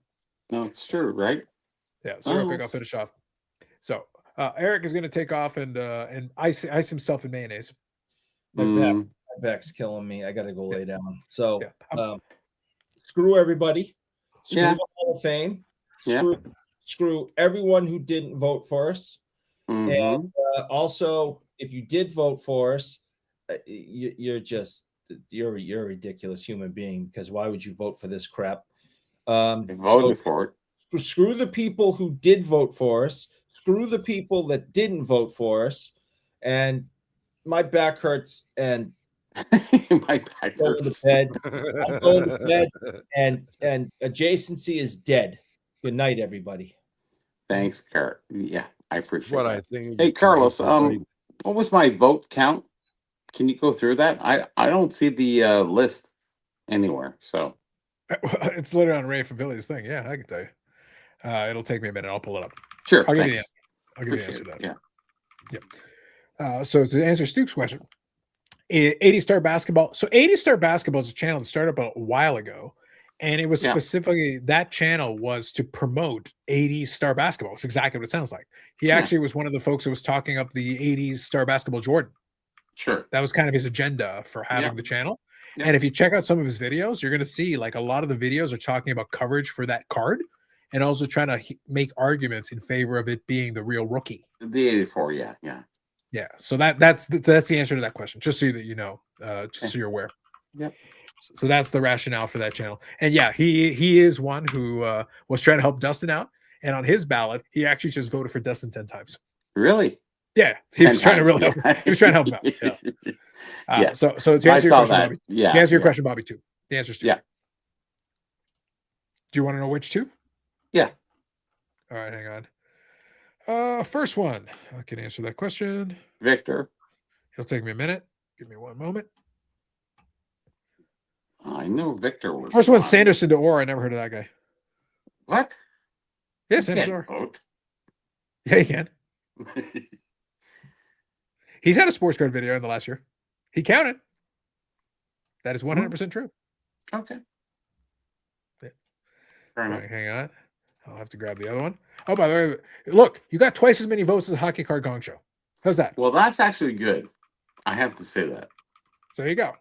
No, it's true, right? Yeah. So real Oh, quick, I'll finish off. So Eric is going to take off and ice himself in mayonnaise. My Mm. back's killing me. I gotta go lay down. So Yeah. screw everybody. Screw Yeah. the Hall of Fame. Yeah. Screw everyone who didn't vote for us. Mhm. And also, if you did vote for us, you're a ridiculous human being, because why would you vote for this crap? I voted So for it. screw the people who did vote for us. Screw the people that didn't vote for us. And my back hurts, and My back Going to hurts. bed. I'm going to bed, and adjacency is dead. Good night, everybody. Thanks, Car. Yeah, I appreciate What that. I think. Hey, Carlos, Right. what was my vote count? Can you go through that? I don't see the list anywhere. So It's literally on Ray Favilli's thing. Yeah, I can tell you. It'll take me a minute. I'll pull it up. sure, I'll give you the thanks. I'll give you the answer Appreciate to it. that. Yeah. So to answer Stuke's question, 80 Star Basketball. So 80 Star Basketball is a channel that started up a while ago, and it was Yeah. specifically that channel was to promote 80 Star Basketball. It's exactly what it sounds like. He Yeah. actually was one of the folks who was talking up the 80s Star Basketball Jordan. Sure. That was kind of his agenda for having Yeah. the channel. Yeah. And if you check out some of his videos, you're going to see like a lot of the videos are talking about coverage for that card and also trying to make arguments in favor of it being the real rookie. The 84. Yeah. Yeah. Yeah. So that's the answer to that question, just so that you know, just so you're aware. Yep. So that's the rationale for that channel. And yeah, he is one who was trying to help Dustin out. And on his ballot, he actually just voted for Dustin 10 times. Really? Yeah. He 10 was trying to times, really help. He was trying to help him out. Yeah. Yeah. So to I answer your saw question, that. Bobby, Yeah. to answer your yeah. question, Bobby, too. The answer's two. Yeah. Do you want to know which two? Yeah. All right, hang on. First one. I can answer that question. Victor. It'll take me a minute. Give me one moment. I know Victor was. First one, on. Sanderson DeOr. I never heard of that guy. What? Yeah, You Sanderson can't DeOr. vote. Yeah, he can. He's had a sports card video in the last year. He counted. That is 100% true. Okay. Yeah. Fair All enough. right, hang on. I'll have to grab the other one. Oh, by the way, look, you got twice as many votes as the Hockey Card Gong Show. How's that? Well, that's actually good. I have to say that. So there you go.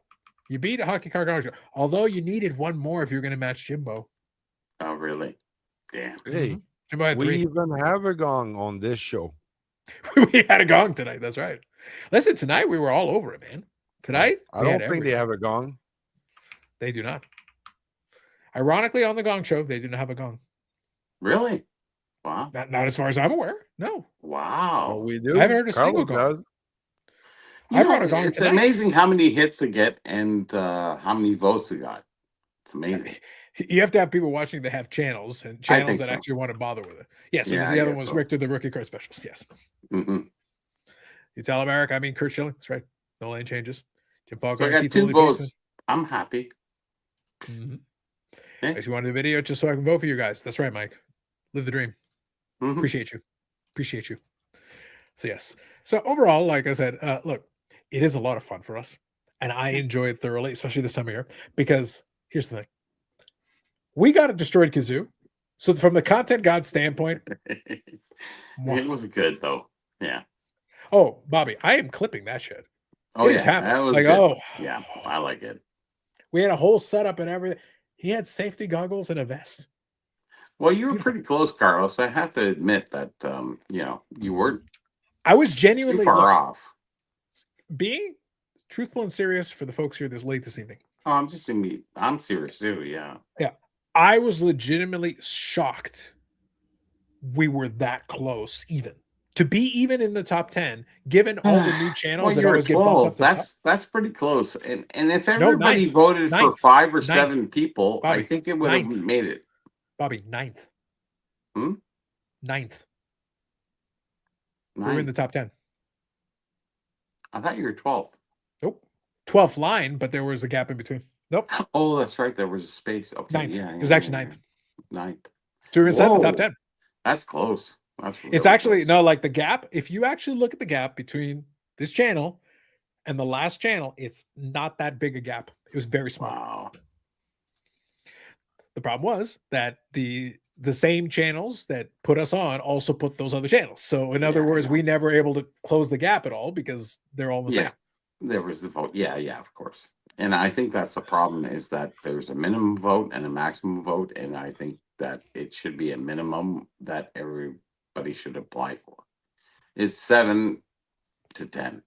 You beat a Hockey Card Gong Show. Although you needed one more if you were going to match Jimbo. Oh, really? Damn. Hey, Jimbo had we 3. even have a gong on this show. We had a gong tonight. That's right. Listen, tonight we were all over it, man. Tonight, I we had don't think they everything. have a gong. They do not. Ironically, on the Gong Show, they do not have a gong. Really? Wow. Not as far as I'm aware. No. Oh, Wow. we do. I haven't heard a single Carlos gong. You I know, brought a gong it's tonight. amazing how many hits they get and how many votes they got. It's amazing. You have to have people watching that have channels and channels think that so. actually want to bother with it. Yes, and Yeah, the I other guess one's so. Richter, the rookie card specialist. Yes. hmm You tell him, Eric. I mean, Kurt Schilling. That's right. No lane changes. Jim Falco. So I got Keith 2 Woolley votes. I'm happy. Mhm. Okay. If you wanted a video, just so I can vote for you guys. That's right, Mike. Live the dream. Mhm. Appreciate you. Appreciate you. So yes. So overall, like I said, look, it is a lot of fun for us, and I enjoy it thoroughly, especially this time of year. Because here's the thing: we got a destroyed kazoo. So from the content god standpoint, It was good though. Yeah. oh, Bobby, I am clipping that shit. Oh It yeah. is happening. That was Like, good. oh, Yeah. I like it. we had a whole setup and everything. He had safety goggles and a vest. Well, you were Beautiful. pretty close, Carlos. I have to admit that you weren't I was too genuinely far look, off. being truthful and serious for the folks here this late this evening. Oh, I'm serious too. Yeah. I was legitimately shocked we were that close, even to be even in the top 10, given all the new channels Well, that you were always get bumped up 12. to the top. That's pretty close. And if No, everybody ninth. voted for Ninth. 5 or Ninth. 7 people, I Bobby, think it would have ninth. made it. Bobby, 9th. Hmm? 9th. We were in 9. the top 10. I thought you were 12th. Nope. 12th line, but there was a gap in between. Nope. Oh, that's right. There was a space. Okay. 9th. Yeah. It was actually 9th. 9th. So we were inside the top Whoa. 10. That's close. That's It's really actually close. no, like the gap. If you actually look at the gap between this channel and the last channel, it's not that big a gap. It was very small. Wow. The problem was that the same channels that put us on also put those other channels. So in other Yeah, I words, know. we never able to close the gap at all because they're all the Yeah. same. There was the vote. Yeah, of course. And I think that's the problem is that there's a minimum vote and a maximum vote. And I think that it should be a minimum that everybody should apply for. It's 7 to 10.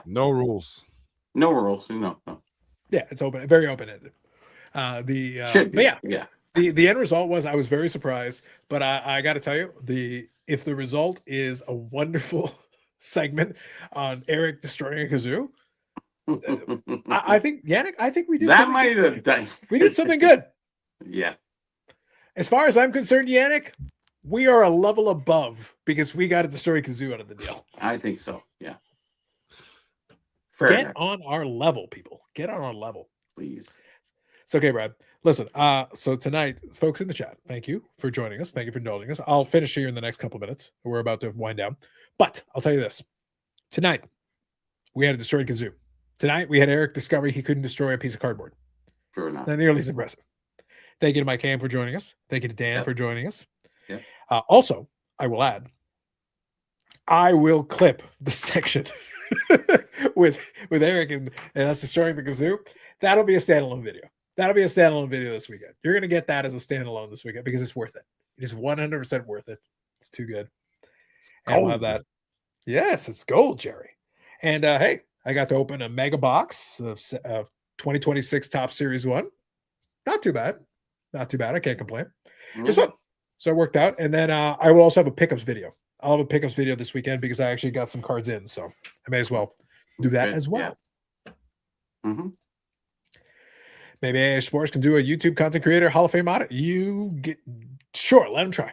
No rules. No rules. No. Yeah, it's open, very open-ended. Should be. But yeah, the end result was I was very surprised, but I got to tell you, if the result is a wonderful segment on Eric destroying a kazoo, I think Yannick. I think we did that something might good have today. done. We did something good. Yeah. As far as I'm concerned, Yannick, we are a level above because we got a destroy kazoo out of the deal. I think so. Yeah. Fair Get enough, on our level, people. Get on our level. please. It's okay, Brad. Listen, so tonight, folks in the chat, thank you for joining us. Thank you for indulging us. I'll finish here in the next couple of minutes. We're about to wind down. But I'll tell you this. Tonight, we had a destroyed kazoo. Tonight, we had Eric discover he couldn't destroy a piece of cardboard. Sure enough. Not nearly as impressive. Thank you to Mike Ham for joining us. Thank you to Dan Yep. for joining us. Yep. Also, I will add, I will clip the section with Eric and us destroying the kazoo. That'll be a standalone video. That'll be a standalone video this weekend. You're going to get that as a standalone this weekend because it's worth it. It is 100% worth it. It's too good. And we'll have that. Yes, it's gold, Jerry. And hey, I got to open a mega box of 2026 Top Series 1. Not too bad. Not too bad. I can't complain. It's fun. So it worked out. And then I will also have a pickups video. I'll have a pickups video this weekend because I actually got some cards in. So I may as well do that as well. Yeah. Mm-hmm. Maybe AH Sports can do a YouTube content creator Hall of Fame audit. Sure, let him try.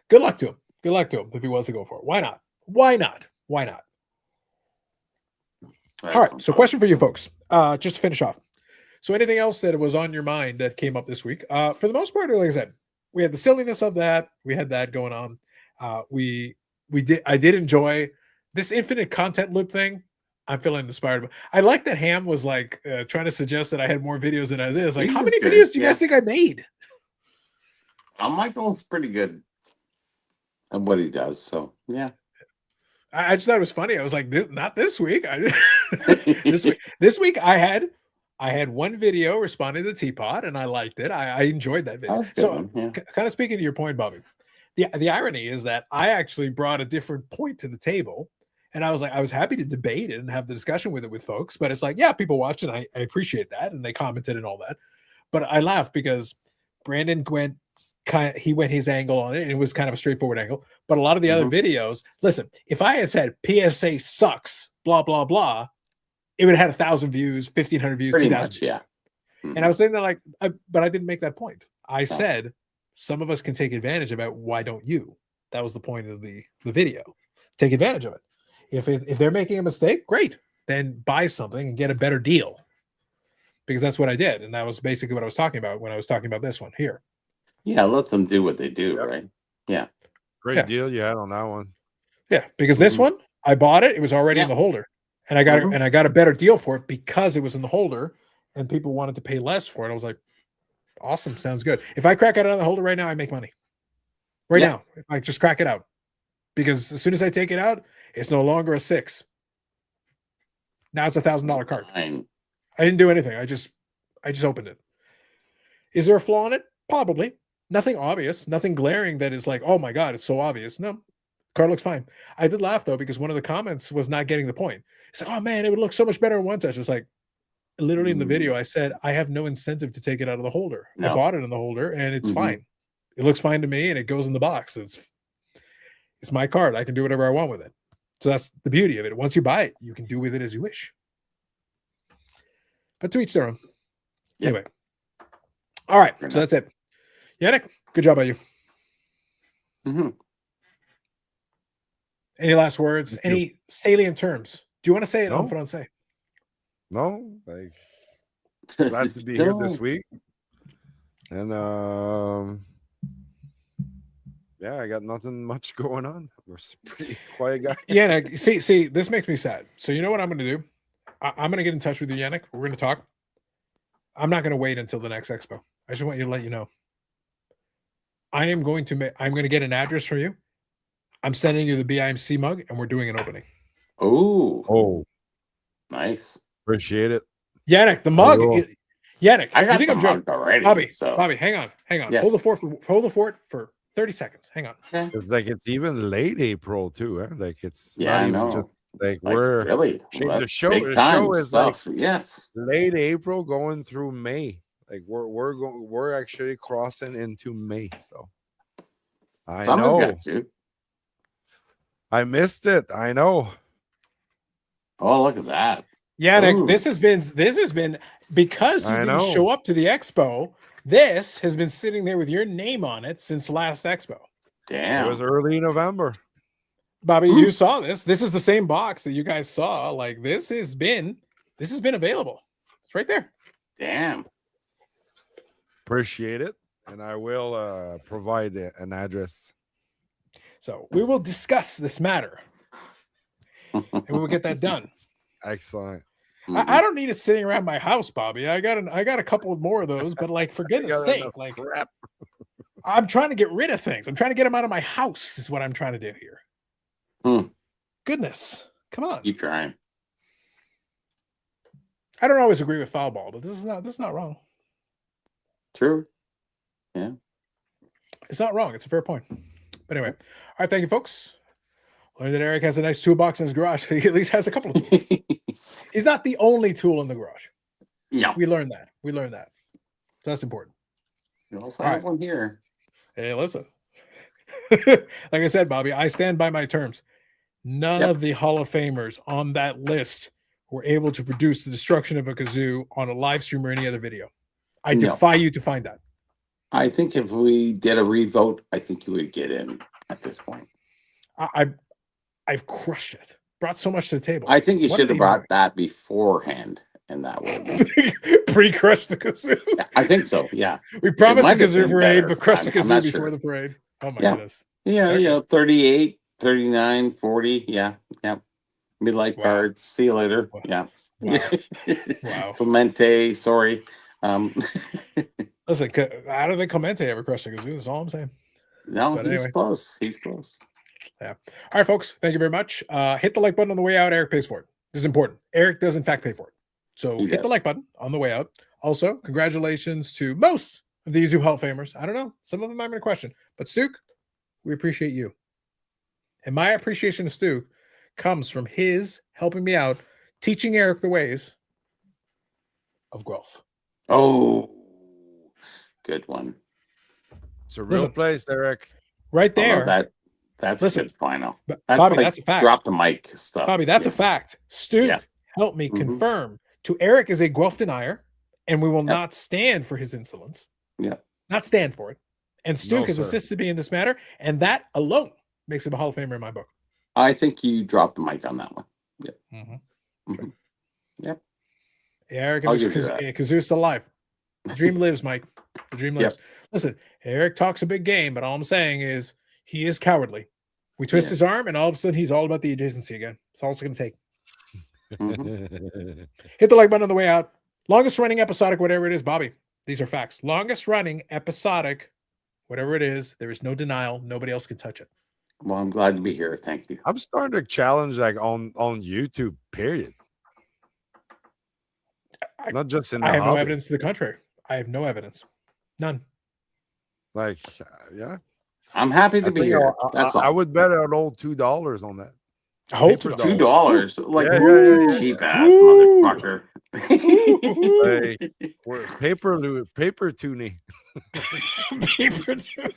Good luck to him. Good luck to him if he wants to go for it. Why not? Why not? Why not? All right. So question for you folks, just to finish off. So anything else that was on your mind that came up this week? For the most part, like I said, we had the silliness of that. We had that going on. I did enjoy this infinite content loop thing. I'm feeling inspired. I like that Ham was like trying to suggest that I had more videos than I did. It's like, how many videos do you guys think I made? Michael's pretty good at what he does. So yeah. I just thought it was funny. I was like, not this week. This week I had one video responding to Teapot, and I liked it. I enjoyed that video. So, kind of speaking to your point, Bobby, the irony is that I actually brought a different point to the table, and I was happy to debate it and have the discussion with it with folks. But it's like, yeah, people watched it. I appreciate that, and they commented and all that. But I laughed because Brandon went his angle on it, and it was kind of a straightforward angle. But a lot of the other videos, listen, if I had said PSA sucks, blah blah blah, it would have had 1,000 views, 1,500 views, 2,000. Yeah. And I was saying that but I didn't make that point. I said some of us can take advantage of it. Why don't you? That was the point of the video. Take advantage of it. If they're making a mistake, great. Then buy something and get a better deal. Because that's what I did. And that was basically what I was talking about when I was talking about this one here. Yeah, let them do what they do, right? Yeah. Great deal you had on that one. Yeah, because this one, I bought it. It was already in the holder. And I got a better deal for it because it was in the holder and people wanted to pay less for it. I was like, awesome. Sounds good. If I crack it out of the holder right now, I make money. Right now, if I just crack it out. Because as soon as I take it out, it's no longer a 6. Now it's $1,000 card. I didn't do anything. I just opened it. Is there a flaw in it? Probably. Nothing obvious. Nothing glaring that is like, oh my God, it's so obvious. No. Card looks fine. I did laugh though because one of the comments was not getting the point. It's like, oh man, it would look so much better in one touch. It's like, literally in the video, I said I have no incentive to take it out of the holder. I bought it in the holder, and it's fine. It looks fine to me, and it goes in the box. It's my card. I can do whatever I want with it. So that's the beauty of it. Once you buy it, you can do with it as you wish. But to each their own. Anyway, all right. So that's it. Yannick, good job by you. Any last words? Any salient terms? Do you want to say it on Francais? No, like glad to be here this week. And yeah, I got nothing much going on. We're a pretty quiet guy. Yannick, see, this makes me sad. So you know what I'm going to do? I'm going to get in touch with you, Yannick. We're going to talk. I'm not going to wait until the next expo. I just want you to let you know. I'm going to get an address for you. I'm sending you the BIMC mug, and we're doing an opening. Oh, nice. Appreciate it. Yannick, the mug. Yannick, I got you think the mug already. Bobby, hang on. Yes. Hold the fort for 30 seconds. Hang on. It's like it's even late April too. Like it's not even just like we're really the show is stuff. Like late April going through May. Like we're actually crossing into May. So I know. I missed it. I know. Oh, look at that. Yannick, Ooh. this has been because you I didn't know. show up to the expo. This has been sitting there with your name on it since last expo. Damn. It was early November. Bobby, you saw this. This is the same box that you guys saw. Like this has been available. It's right there. Damn. Appreciate it. And I will provide an address. So we will discuss this matter and we will get that done. Excellent. I don't need it sitting around my house, Bobby. I got a couple more of those, but like for goodness got sake, enough like crap. I'm trying to get rid of things. I'm trying to get them out of my house, is what I'm trying to do here. Goodness. Come on. Keep trying. I don't always agree with foul ball, but this is not wrong. True. It's not wrong. It's a fair point. But anyway, all right, thank you, folks. Learned that Eric has a nice toolbox in his garage. He at least has a couple of tools. He's not the only tool in the garage. Yeah. We learned that. So that's important. You also All have right. one here. Hey, listen. Like I said, Bobby, I stand by my terms. None of the Hall of Famers on that list were able to produce the destruction of a kazoo on a live stream or any other video. I No. defy you to find that. I think if we did a revote, I think you would get in at this point. I've crushed it. Brought so much to the table. I think you What should are have they brought that beforehand, and that would pre-crushed the kazoo. Yeah, I think so. Yeah. We promised the might have kazoo been parade, better. but crushed the I'm kazoo not before sure. the parade. Oh my Yeah. goodness. Yeah, Okay. 38, 39, 40. Yeah. Midlife Wow. cards. See you later. Wow. Yeah. Wow. Clemente, sorry. Listen, how do they Clemente ever crush the kazoo? That's all I'm saying. No, But he's anyway. close. He's close. Yeah. All right, folks. Thank you very much. Hit the like button on the way out. Eric pays for it. This is important. Eric does, in fact, pay for it. So He hit the does. like button on the way out. Also, congratulations to most of the YouTube Hall of Famers. I don't know. Some of them I'm going to question. But Stuke, we appreciate you. And my appreciation of Stuke comes from his helping me out, teaching Eric the ways of growth. Oh, good one. It's a real Listen. place, Eric. Right Oh, there. that's Listen. good final. But That's Bobby, like that's a fact. drop the mic stuff. Bobby, that's a fact. Stu Yeah. helped me Mhm. confirm to Eric is a Guelph denier, and we will Yep. not stand for his insolence. Yep. Not stand for it. And Stu No, has sir. assisted me in this matter, and that alone makes him a Hall of Famer in my book. I think you dropped the mic on that one. Mhm. Yep. Eric I'll and give you that. Kazoo's still alive. The dream lives, Mike. The dream lives. Listen, Eric talks a big game, but all I'm saying is he is cowardly. We twist Yeah. his arm, and all of a sudden he's all about the adjacency again. That's all it's going to take. Mhm. Hit the like button on the way out. Longest running episodic, whatever it is, Bobby. These are facts. Longest running episodic, whatever it is. There is no denial. Nobody else can touch it. Well, I'm glad to be here. Thank you. I'm starting to challenge like on YouTube, period. I- Not just in the I have no hobby. evidence to the contrary. I have no evidence. None. Like, yeah. I'm happy to I be think here. That's I all. would bet an old $2 on that. Hold Paper to $2. Like Yeah. cheap ass Ooh. motherfucker. Like, paper toonie. Paper too.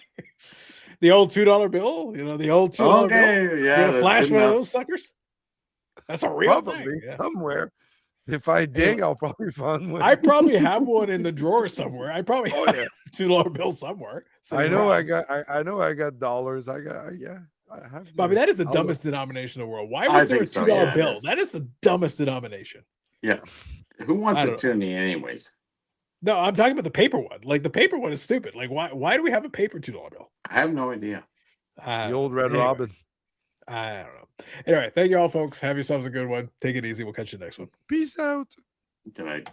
The old $2 bill. You know, the old $2 bill. Okay, You yeah. gonna that's flash good one of enough. those suckers? That's a real Probably thing. Yeah. somewhere. If I dig, I'll probably find one. I probably have one in the drawer somewhere. I probably Oh, have yeah. a $2 bill somewhere. I sitting know around. I know I got dollars. I have to. Bobby, that is the I'll dumbest denomination in the world. Why I was there a think so, $2 yeah, it bill? is. That is the dumbest denomination. Yeah. Who wants I a don't toonie anyways? No, I'm talking about the paper one. Like the paper one is stupid. Like why do we have a paper $2 bill? I have no idea. The old Red Anyway, Robin. I don't know. Anyway, thank you all, folks. Have yourselves a good one. Take it easy. We'll catch you next one. Peace out. Tonight.